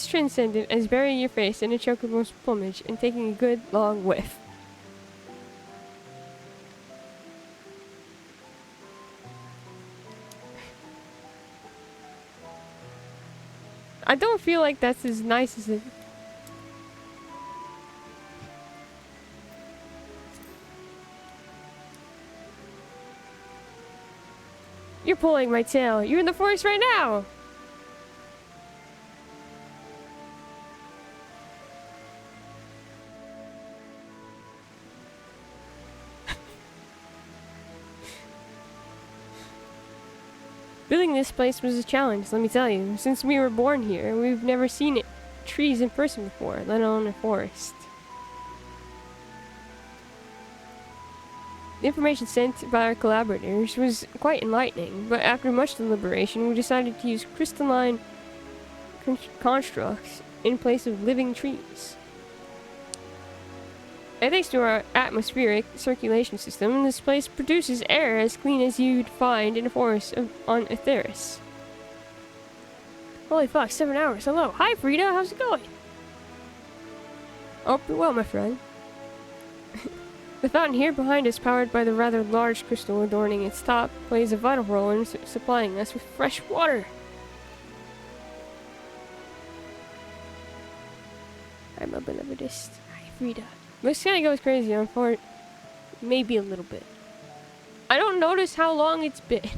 transcendent as burying your face in a chocobo's plumage and taking a good long whiff. I don't feel like that's as nice as it. You're pulling my tail. You're in the forest right now. Building this place was a challenge, let me tell you. Since we were born here, we've never seen trees in person before, let alone a forest. The information sent by our collaborators was quite enlightening, but after much deliberation, we decided to use crystalline constructs in place of living trees. And thanks to our atmospheric circulation system, this place produces air as clean as you'd find in a forest on Aetheris. Holy fuck, 7 hours. Hello. Hi, Frida. How's it going? Hope you're well, my friend. The fountain here behind us, powered by the rather large crystal adorning its top, plays a vital role in supplying us with fresh water. Hi, my belovedest. Hi, Frida. This kind of goes crazy on for maybe a little bit. I don't notice how long it's been.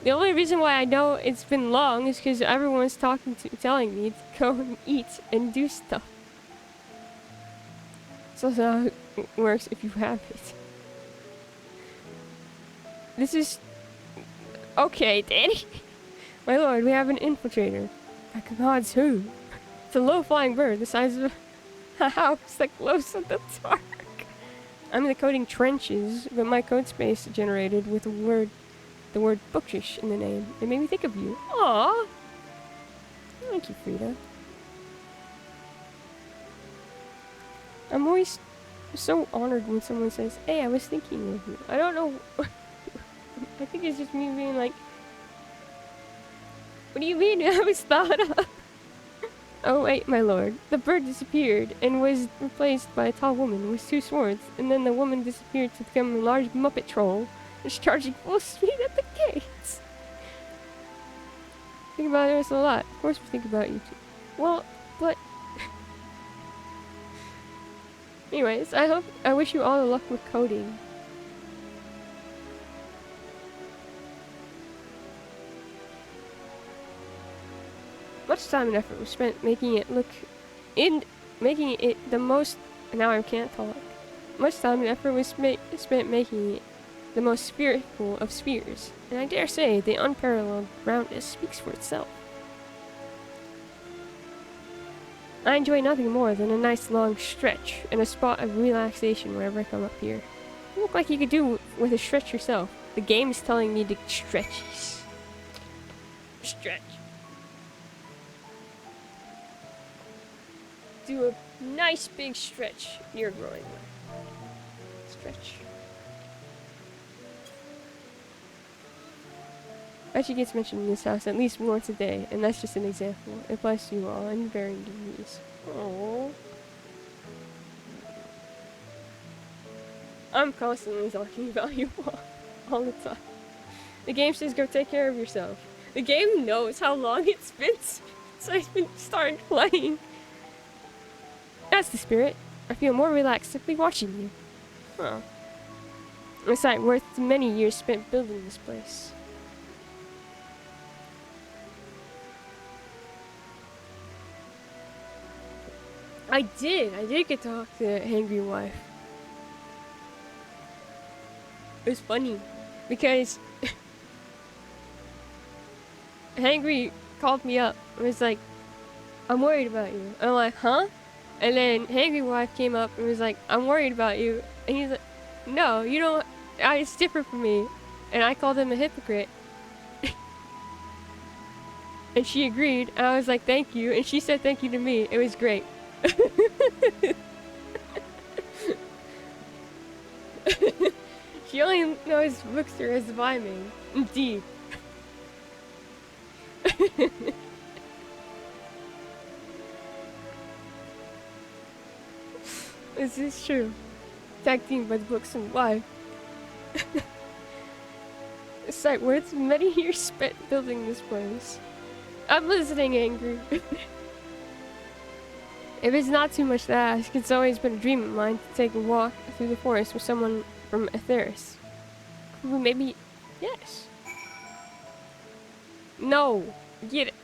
The only reason why I know it's been long is because everyone's telling me to go and eat and do stuff. So that's how it works if you have it. This is... Okay, Danny. My lord, we have an infiltrator. By gods, who? It's a low-flying bird the size of a house that glows in the dark. I'm in the coding trenches, but my code space generated with the word bookish in the name. It made me think of you. Aww. Thank you, Frida. I'm always so honored when someone says, hey, I was thinking of you. I don't know. I think it's just me being like, what do you mean I was thought of? Oh wait, my lord. The bird disappeared and was replaced by a tall woman with 2 swords, and then the woman disappeared to become a large Muppet troll that's charging full speed at the gates. Think about us a lot. Of course we think about you too. Well, but... Anyways, I wish you all the luck with coding. Much time and effort was spent making it the most... Now I can't talk. Much time and effort was spent making it the most spherical of spheres, and I dare say the unparalleled roundness speaks for itself. I enjoy nothing more than a nice long stretch and a spot of relaxation whenever I come up here. You look like you could do with a stretch yourself. The game is telling me to stretch. Stretch. Do a nice big stretch near growing. Stretch. Actually gets mentioned in this house at least once a day, and that's just an example. It applies to you all in varying degrees. Aww. I'm constantly talking about you all the time. The game says go take care of yourself. The game knows how long it's been since I've been started playing. That's the spirit. I feel more relaxed simply watching you. Well, a sight worth the many years spent building this place. I did get to talk to Hangry Wife. It was funny because Hangry called me up and was like, I'm worried about you. I'm like, huh? And then Hangry Wife came up and was like, I'm worried about you. And he's like, no, you don't, it's different from me. And I called him a hypocrite. And she agreed. And I was like, thank you. And she said thank you to me. It was great. She only knows Bookster as Viming. Indeed. This is true. Tag team by the books and why. A sight worth many years spent building this place. I'm listening, Angry. If it's not too much to ask, it's always been a dream of mine to take a walk through the forest with someone from Aetheris. Who maybe... yes. No. Get it.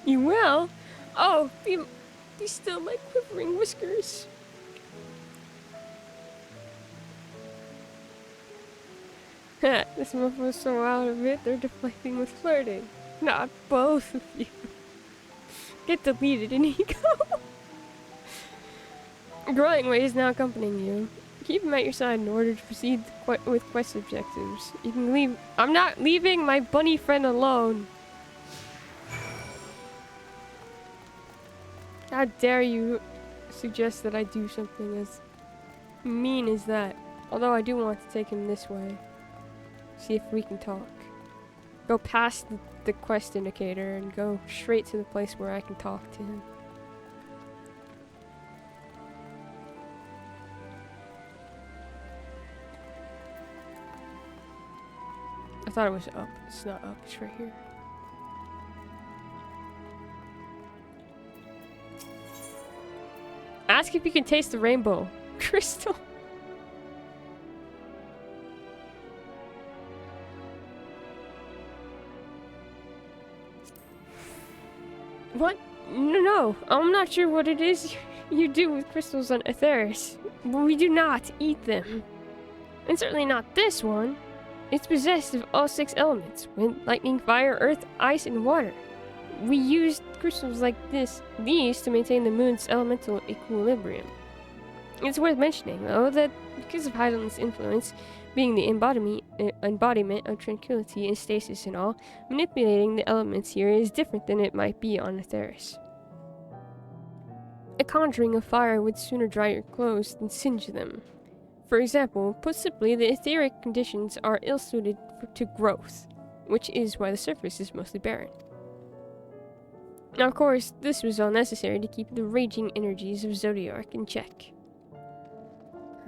You will? Oh, be still my quivering whiskers. This moffo's so out of it, they're deflecting with flirting. Not both of you. Get deleted and ego. Growing Way is now accompanying you. Keep him at your side in order to proceed with quest objectives. You can leave. I'm not leaving my bunny friend alone. How dare you suggest that I do something as mean as that? Although I do want to take him this way. See if we can talk. Go past the quest indicator and go straight to the place where I can talk to him. I thought it was up. It's not up. It's right here. Ask if you can taste the rainbow. Crystal. What? No, I'm not sure what it is you do with crystals on Aetheris. But we do not eat them. And certainly not this one. It's possessed of all 6 elements: wind, lightning, fire, earth, ice, and water. We used crystals like these to maintain the moon's elemental equilibrium. It's worth mentioning, though, that because of Hydaelyn's influence, being the embodiment of tranquility and stasis and all, manipulating the elements here is different than it might be on Aetheris. A conjuring of fire would sooner dry your clothes than singe them. For example, put simply, the etheric conditions are ill-suited to growth, which is why the surface is mostly barren. Now, of course, this was all necessary to keep the raging energies of Zodiac in check.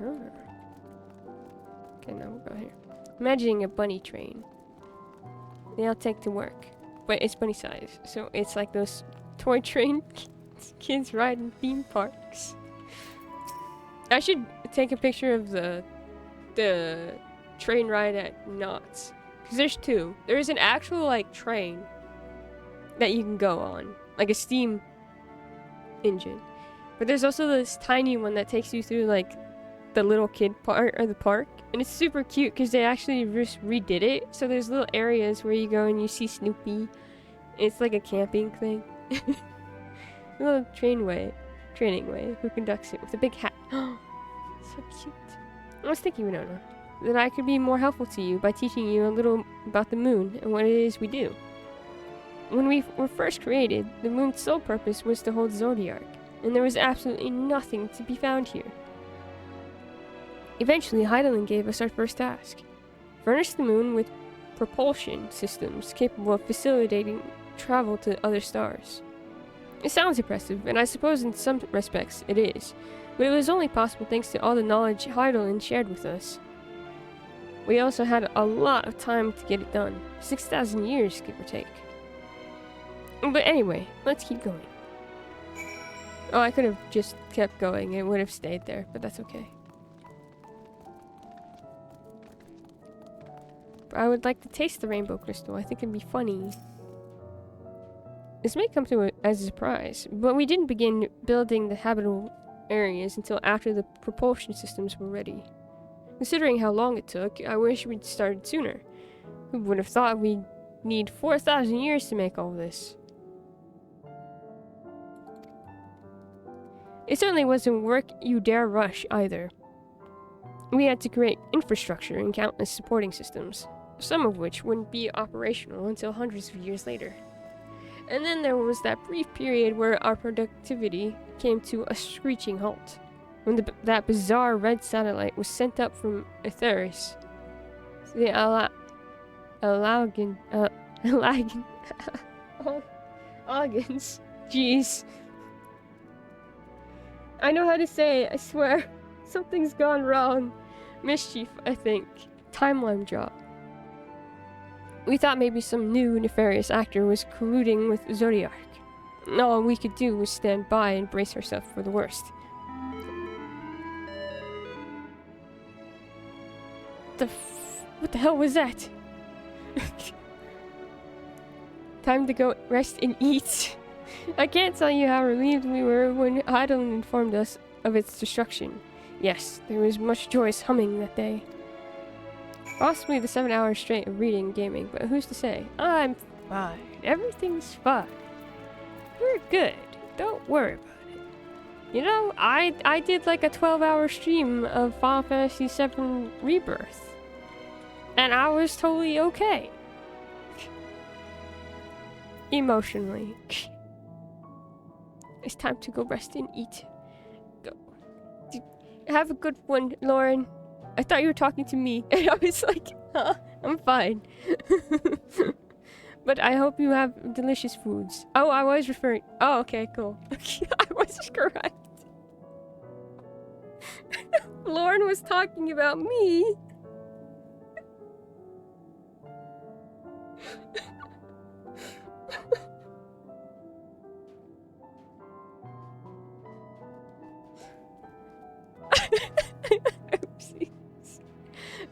Okay, now we'll go here. Imagining a bunny train. They all take to work, but it's bunny size, so it's like those toy train kids ride in theme parks. I should take a picture of the train ride at Knott's, because there's 2. There's an actual like train that you can go on, like a steam engine, but there's also this tiny one that takes you through like the little kid part of the park, and it's super cute because they actually just redid it. So there's little areas where you go and you see Snoopy. It's like a camping thing. A little training way who conducts it with a big hat. So cute. I was thinking, Winona, that I could be more helpful to you by teaching you a little about the moon and what it is we do. When we were first created, the moon's sole purpose was to hold Zodiac, and there was absolutely nothing to be found here. Eventually, Hydaelyn gave us our first task: furnish the moon with propulsion systems capable of facilitating travel to other stars. It sounds impressive, and I suppose in some respects it is, but it was only possible thanks to all the knowledge Heidelin shared with us. We also had a lot of time to get it done. 6,000 years, give or take. But anyway, let's keep going. Oh, I could have just kept going. It would have stayed there, but that's okay. But I would like to taste the rainbow crystal. I think it'd be funny. This may come to it as a surprise, but we didn't begin building the habitable areas until after the propulsion systems were ready. Considering how long it took, I wish we'd started sooner. Who would have thought we'd need 4,000 years to make all this? It certainly wasn't work you dare rush, either. We had to create infrastructure and countless supporting systems, some of which wouldn't be operational until hundreds of years later. And then there was that brief period where our productivity came to a screeching halt, when that bizarre red satellite was sent up from Aetheris. The Algans. Jeez. I know how to say it, I swear. Something's gone wrong. Mischief, I think. Timeline drop. We thought maybe some new nefarious actor was colluding with Zodiac. All we could do was stand by and brace ourselves for the worst. What the hell was that? Time to go rest and eat. I can't tell you how relieved we were when Heidelin informed us of its destruction. Yes, there was much joyous humming that day. Possibly the 7 hours straight of reading and gaming, but who's to say? I'm fine. Everything's fine. We're good. Don't worry about it. You know, I did like a 12-hour stream of Final Fantasy VII Rebirth. And I was totally okay. Emotionally. It's time to go rest and eat. Go. Have a good one, Lauren. I thought you were talking to me, and I was like, huh, I'm fine. But I hope you have delicious foods. Oh, I was referring... Oh, okay, cool. I was correct. Lauren was talking about me.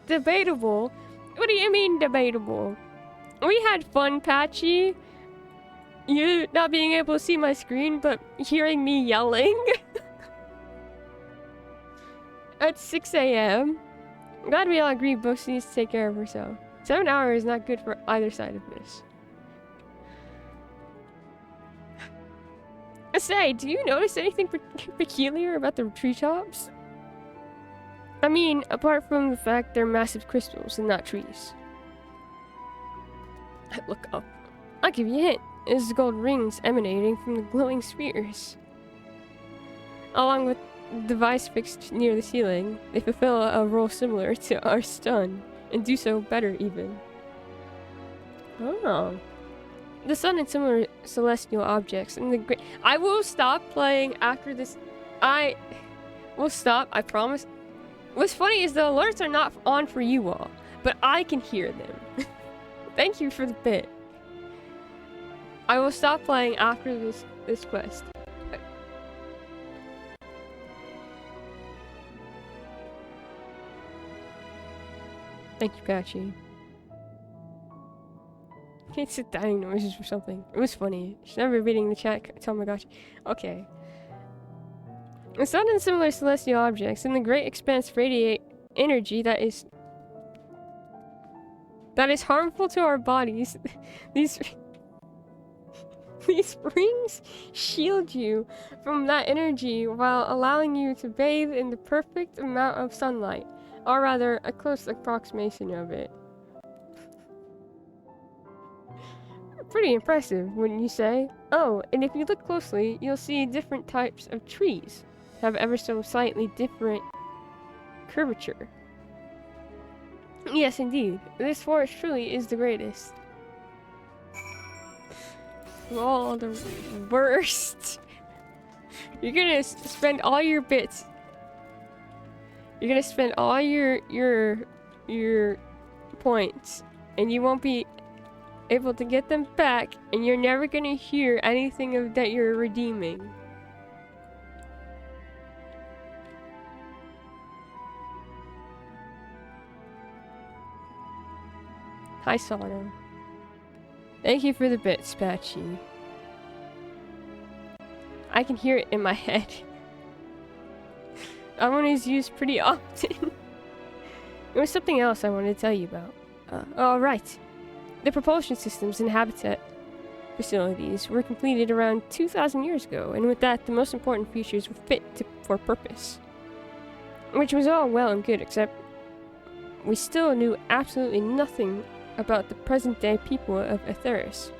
Debatable? What do you mean debatable? We had fun, Patchy. You not being able to see my screen, but hearing me yelling at 6 a.m. Glad we all agree Books needs to take care of herself. 7 hours is not good for either side of this. Say, do you notice anything peculiar about the treetops? I mean, apart from the fact they're massive crystals and not trees. Look up. I'll give you a hint. It's gold rings emanating from the glowing spheres. Along with the device fixed near the ceiling, they fulfill a role similar to our sun, and do so better even. Oh. The sun and similar celestial objects and the great... I will stop playing after this. I will stop, I promise. What's funny is the alerts are not on for you all, but I can hear them. Thank you for the bit. I will stop playing after this quest. Thank you, Patchy. Can't sit dying noises or something. It was funny. She's never reading the chat. Oh my gosh. Okay. The sun and similar celestial objects in the great expanse radiate energy that is harmful to our bodies. These rings shield you from that energy while allowing you to bathe in the perfect amount of sunlight, or rather, a close approximation of it. Pretty impressive, wouldn't you say? Oh, and if you look closely, you'll see different types of trees have ever so slightly different curvature. Yes, indeed. This forest truly is the greatest. Oh, the worst. You're gonna spend all your bits. You're gonna spend all your points, and you won't be able to get them back, and you're never gonna hear anything of that you're redeeming. Hi, Sano. Thank you for the bits, Patchy. I can hear it in my head. That one is used pretty often. There was something else I wanted to tell you about. Oh, right. The propulsion systems and habitat facilities were completed around 2,000 years ago, and with that, the most important features were fit for purpose. Which was all well and good, except we still knew absolutely nothing about the present-day people of Aetheris.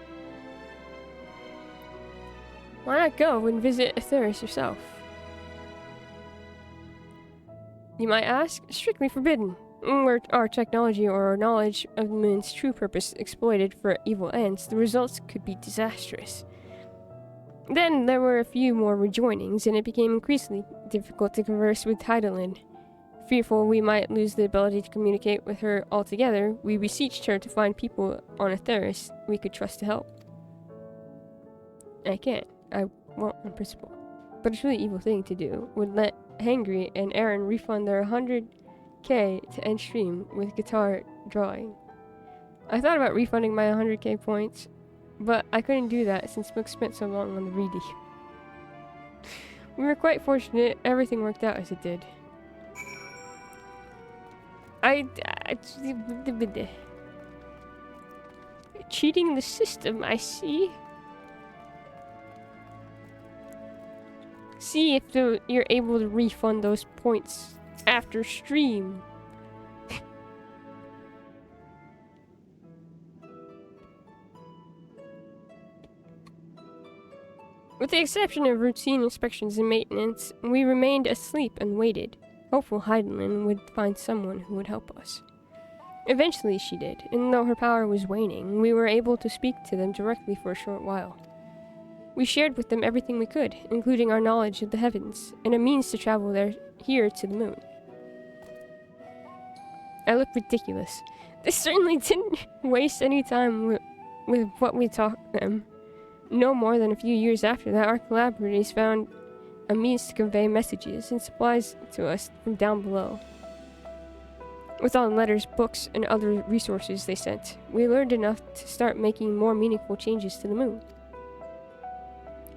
Why not go and visit Aetheris yourself? You might ask? Strictly forbidden. Were our technology or our knowledge of the moon's true purpose exploited for evil ends, the results could be disastrous. Then there were a few more rejoinings, and it became increasingly difficult to converse with Heidelin. Fearful we might lose the ability to communicate with her altogether, we beseeched her to find people on Aetheris we could trust to help. I can't. I won't on principle. But it's a really evil thing to do. Would let Hangry and Aaron refund their 100k to end stream with guitar drawing. I thought about refunding my 100k points, but I couldn't do that since Book spent so long on the reading. We were quite fortunate everything worked out as it did. Cheating the system, I see. See if you're able to refund those points after stream. With the exception of routine inspections and maintenance, we remained asleep and waited, hopeful Heidelin would find someone who would help us. Eventually she did, and though her power was waning, we were able to speak to them directly for a short while. We shared with them everything we could, including our knowledge of the heavens, and a means to travel here to the moon. I look ridiculous. They certainly didn't waste any time with what we taught them. No more than a few years after that, our collaborators found a means to convey messages and supplies to us from down below. With all the letters, books, and other resources they sent, we learned enough to start making more meaningful changes to the moon.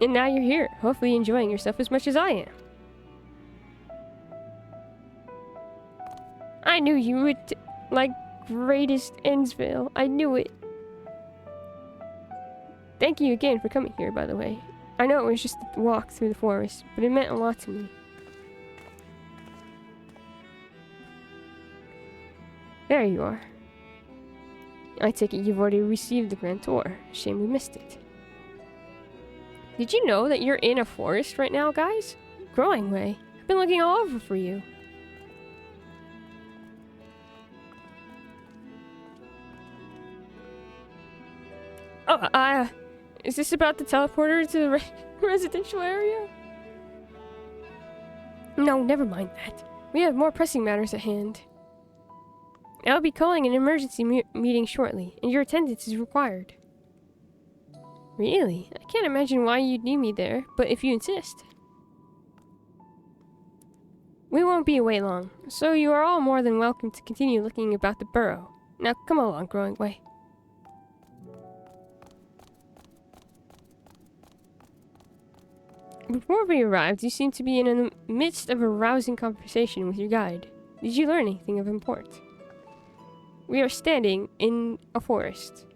And now you're here, hopefully enjoying yourself as much as I am. I knew you would like greatest Endsvale. I knew it. Thank you again for coming here, by the way. I know it was just a walk through the forest, but it meant a lot to me. There you are. I take it you've already received the Grand Tour. Shame we missed it. Did you know that you're in a forest right now, guys? Growing way. I've been looking all over for you. Oh, is this about the teleporter to the residential area? No, never mind that. We have more pressing matters at hand. I'll be calling an emergency meeting shortly, and your attendance is required. Really? I can't imagine why you'd need me there, but if you insist. We won't be away long, so you are all more than welcome to continue looking about the burrow. Now come along, Growing Way. Before we arrived, you seemed to be in the midst of a rousing conversation with your guide. Did you learn anything of import? We are standing in a forest.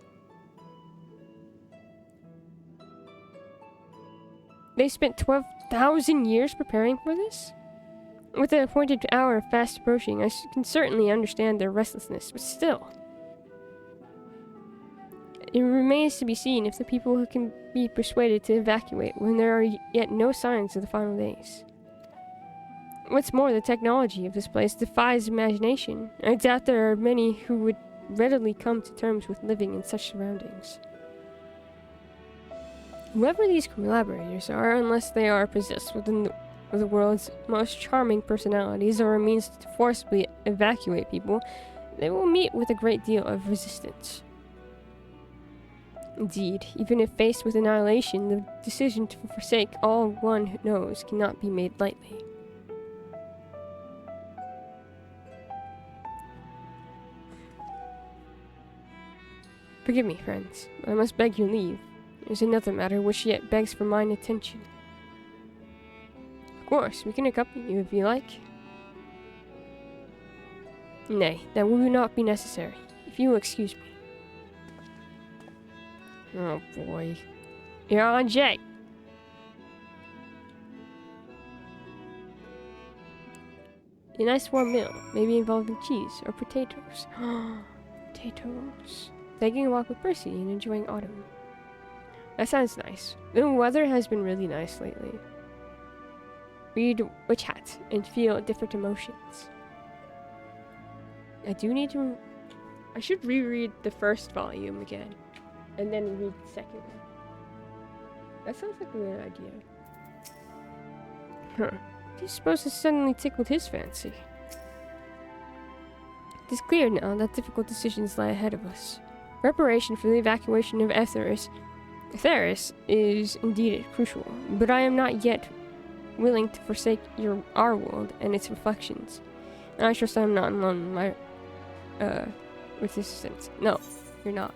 They spent 12,000 years preparing for this? With the appointed hour fast approaching, I can certainly understand their restlessness, but still. It remains to be seen if the people can be persuaded to evacuate when there are yet no signs of the final days. What's more, the technology of this place defies imagination. I doubt there are many who would readily come to terms with living in such surroundings. Whoever these collaborators are, unless they are possessed within the world's most charming personalities or a means to forcibly evacuate people, they will meet with a great deal of resistance. Indeed, even if faced with annihilation, the decision to forsake all one knows cannot be made lightly. Forgive me, friends, but I must beg your leave. There's another matter which yet begs for mine attention. Of course, we can accompany you if you like. Nay, that will not be necessary, if you will excuse me. Oh boy. You're on Jay. A nice warm meal, maybe involving cheese or potatoes. Potatoes. Taking a walk with Percy and enjoying autumn. That sounds nice. The weather has been really nice lately. Read Witch Hat and feel different emotions. I should reread the first volume again. And then read the second one. That sounds like a good idea. Huh. Do you suppose this suddenly tickled his fancy? It is clear now that difficult decisions lie ahead of us. Preparation for the evacuation of Etheris is indeed crucial, but I am not yet willing to forsake our world and its reflections. And I trust I am not alone in my resistance. No, you're not.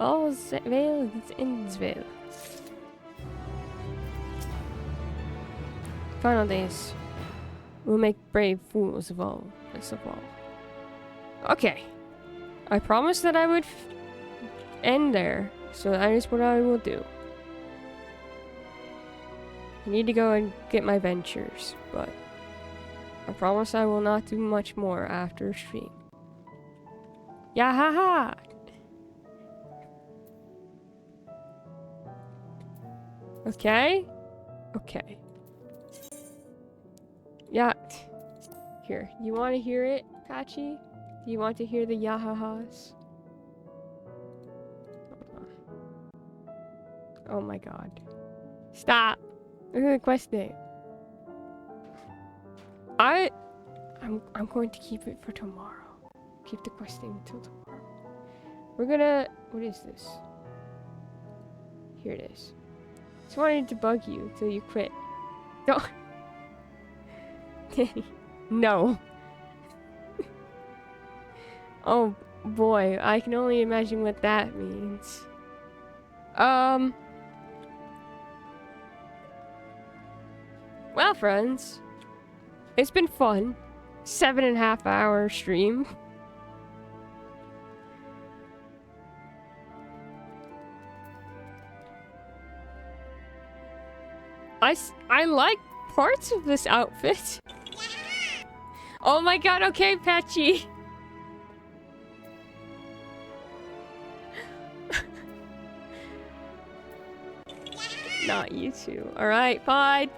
All's well that ends well. Final days will make brave fools of all us of all. Okay. I promised that I would end there, so that is what I will do. I need to go and get my ventures, but I promise I will not do much more after stream. Yahaha! Okay? Okay. Yeah. Here, you want to hear it, Patchy? Do you want to hear the yahahas? Oh my god. Stop! Look at the quest name. I'm going to keep it for tomorrow. Keep the quest name until tomorrow. We're gonna... What is this? Here it is. Just wanted to bug you till you quit. Don't... No. Oh boy, I can only imagine what that means. Well, friends, it's been fun. 7.5 hour stream. I like parts of this outfit. Oh my god, okay, Patchy. Not you two. Alright, fine.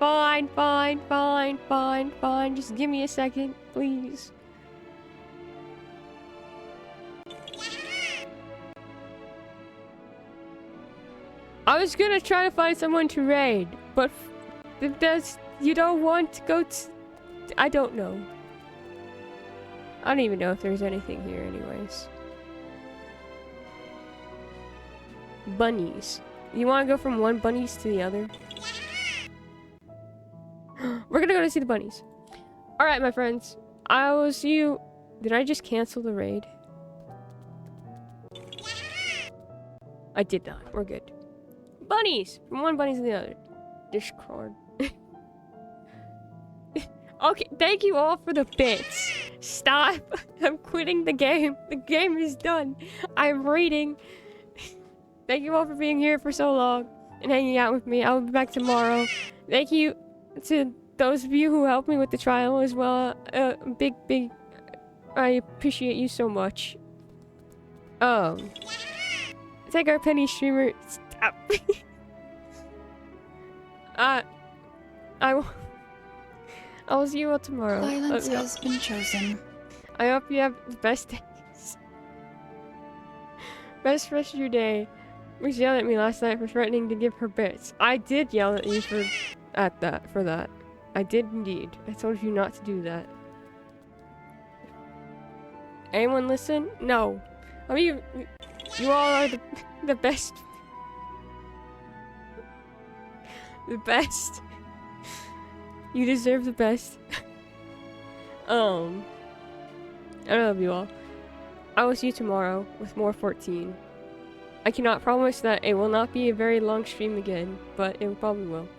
Just give me a second, please. I was gonna try to find someone to raid, but you don't want to go to... I don't know. I don't even know if there's anything here anyways. Bunnies. You want to go from one bunnies to the other? We're gonna go to see the bunnies. Alright, my friends. I will see you... Did I just cancel the raid? I did not. We're good. Bunnies! From one bunny to the other. Discord. Okay, thank you all for the bits. Stop. I'm quitting the game. The game is done. I'm raiding. Thank you all for being here for so long and hanging out with me. I'll be back tomorrow. Thank you to those of you who helped me with the trial as well. Big, I appreciate you so much. Take our penny streamer. Stop. I'll see you all tomorrow. Silence has been chosen. I hope you have the best days. Best rest of your day. Miss yelled at me last night for threatening to give her bits. I did yell at you for that. I did indeed. I told you not to do that. Anyone listen? No. I mean, you all are the best. The best. You deserve the best. I love you all. I will see you tomorrow with more 14. I cannot promise that it will not be a very long stream again, but it probably will.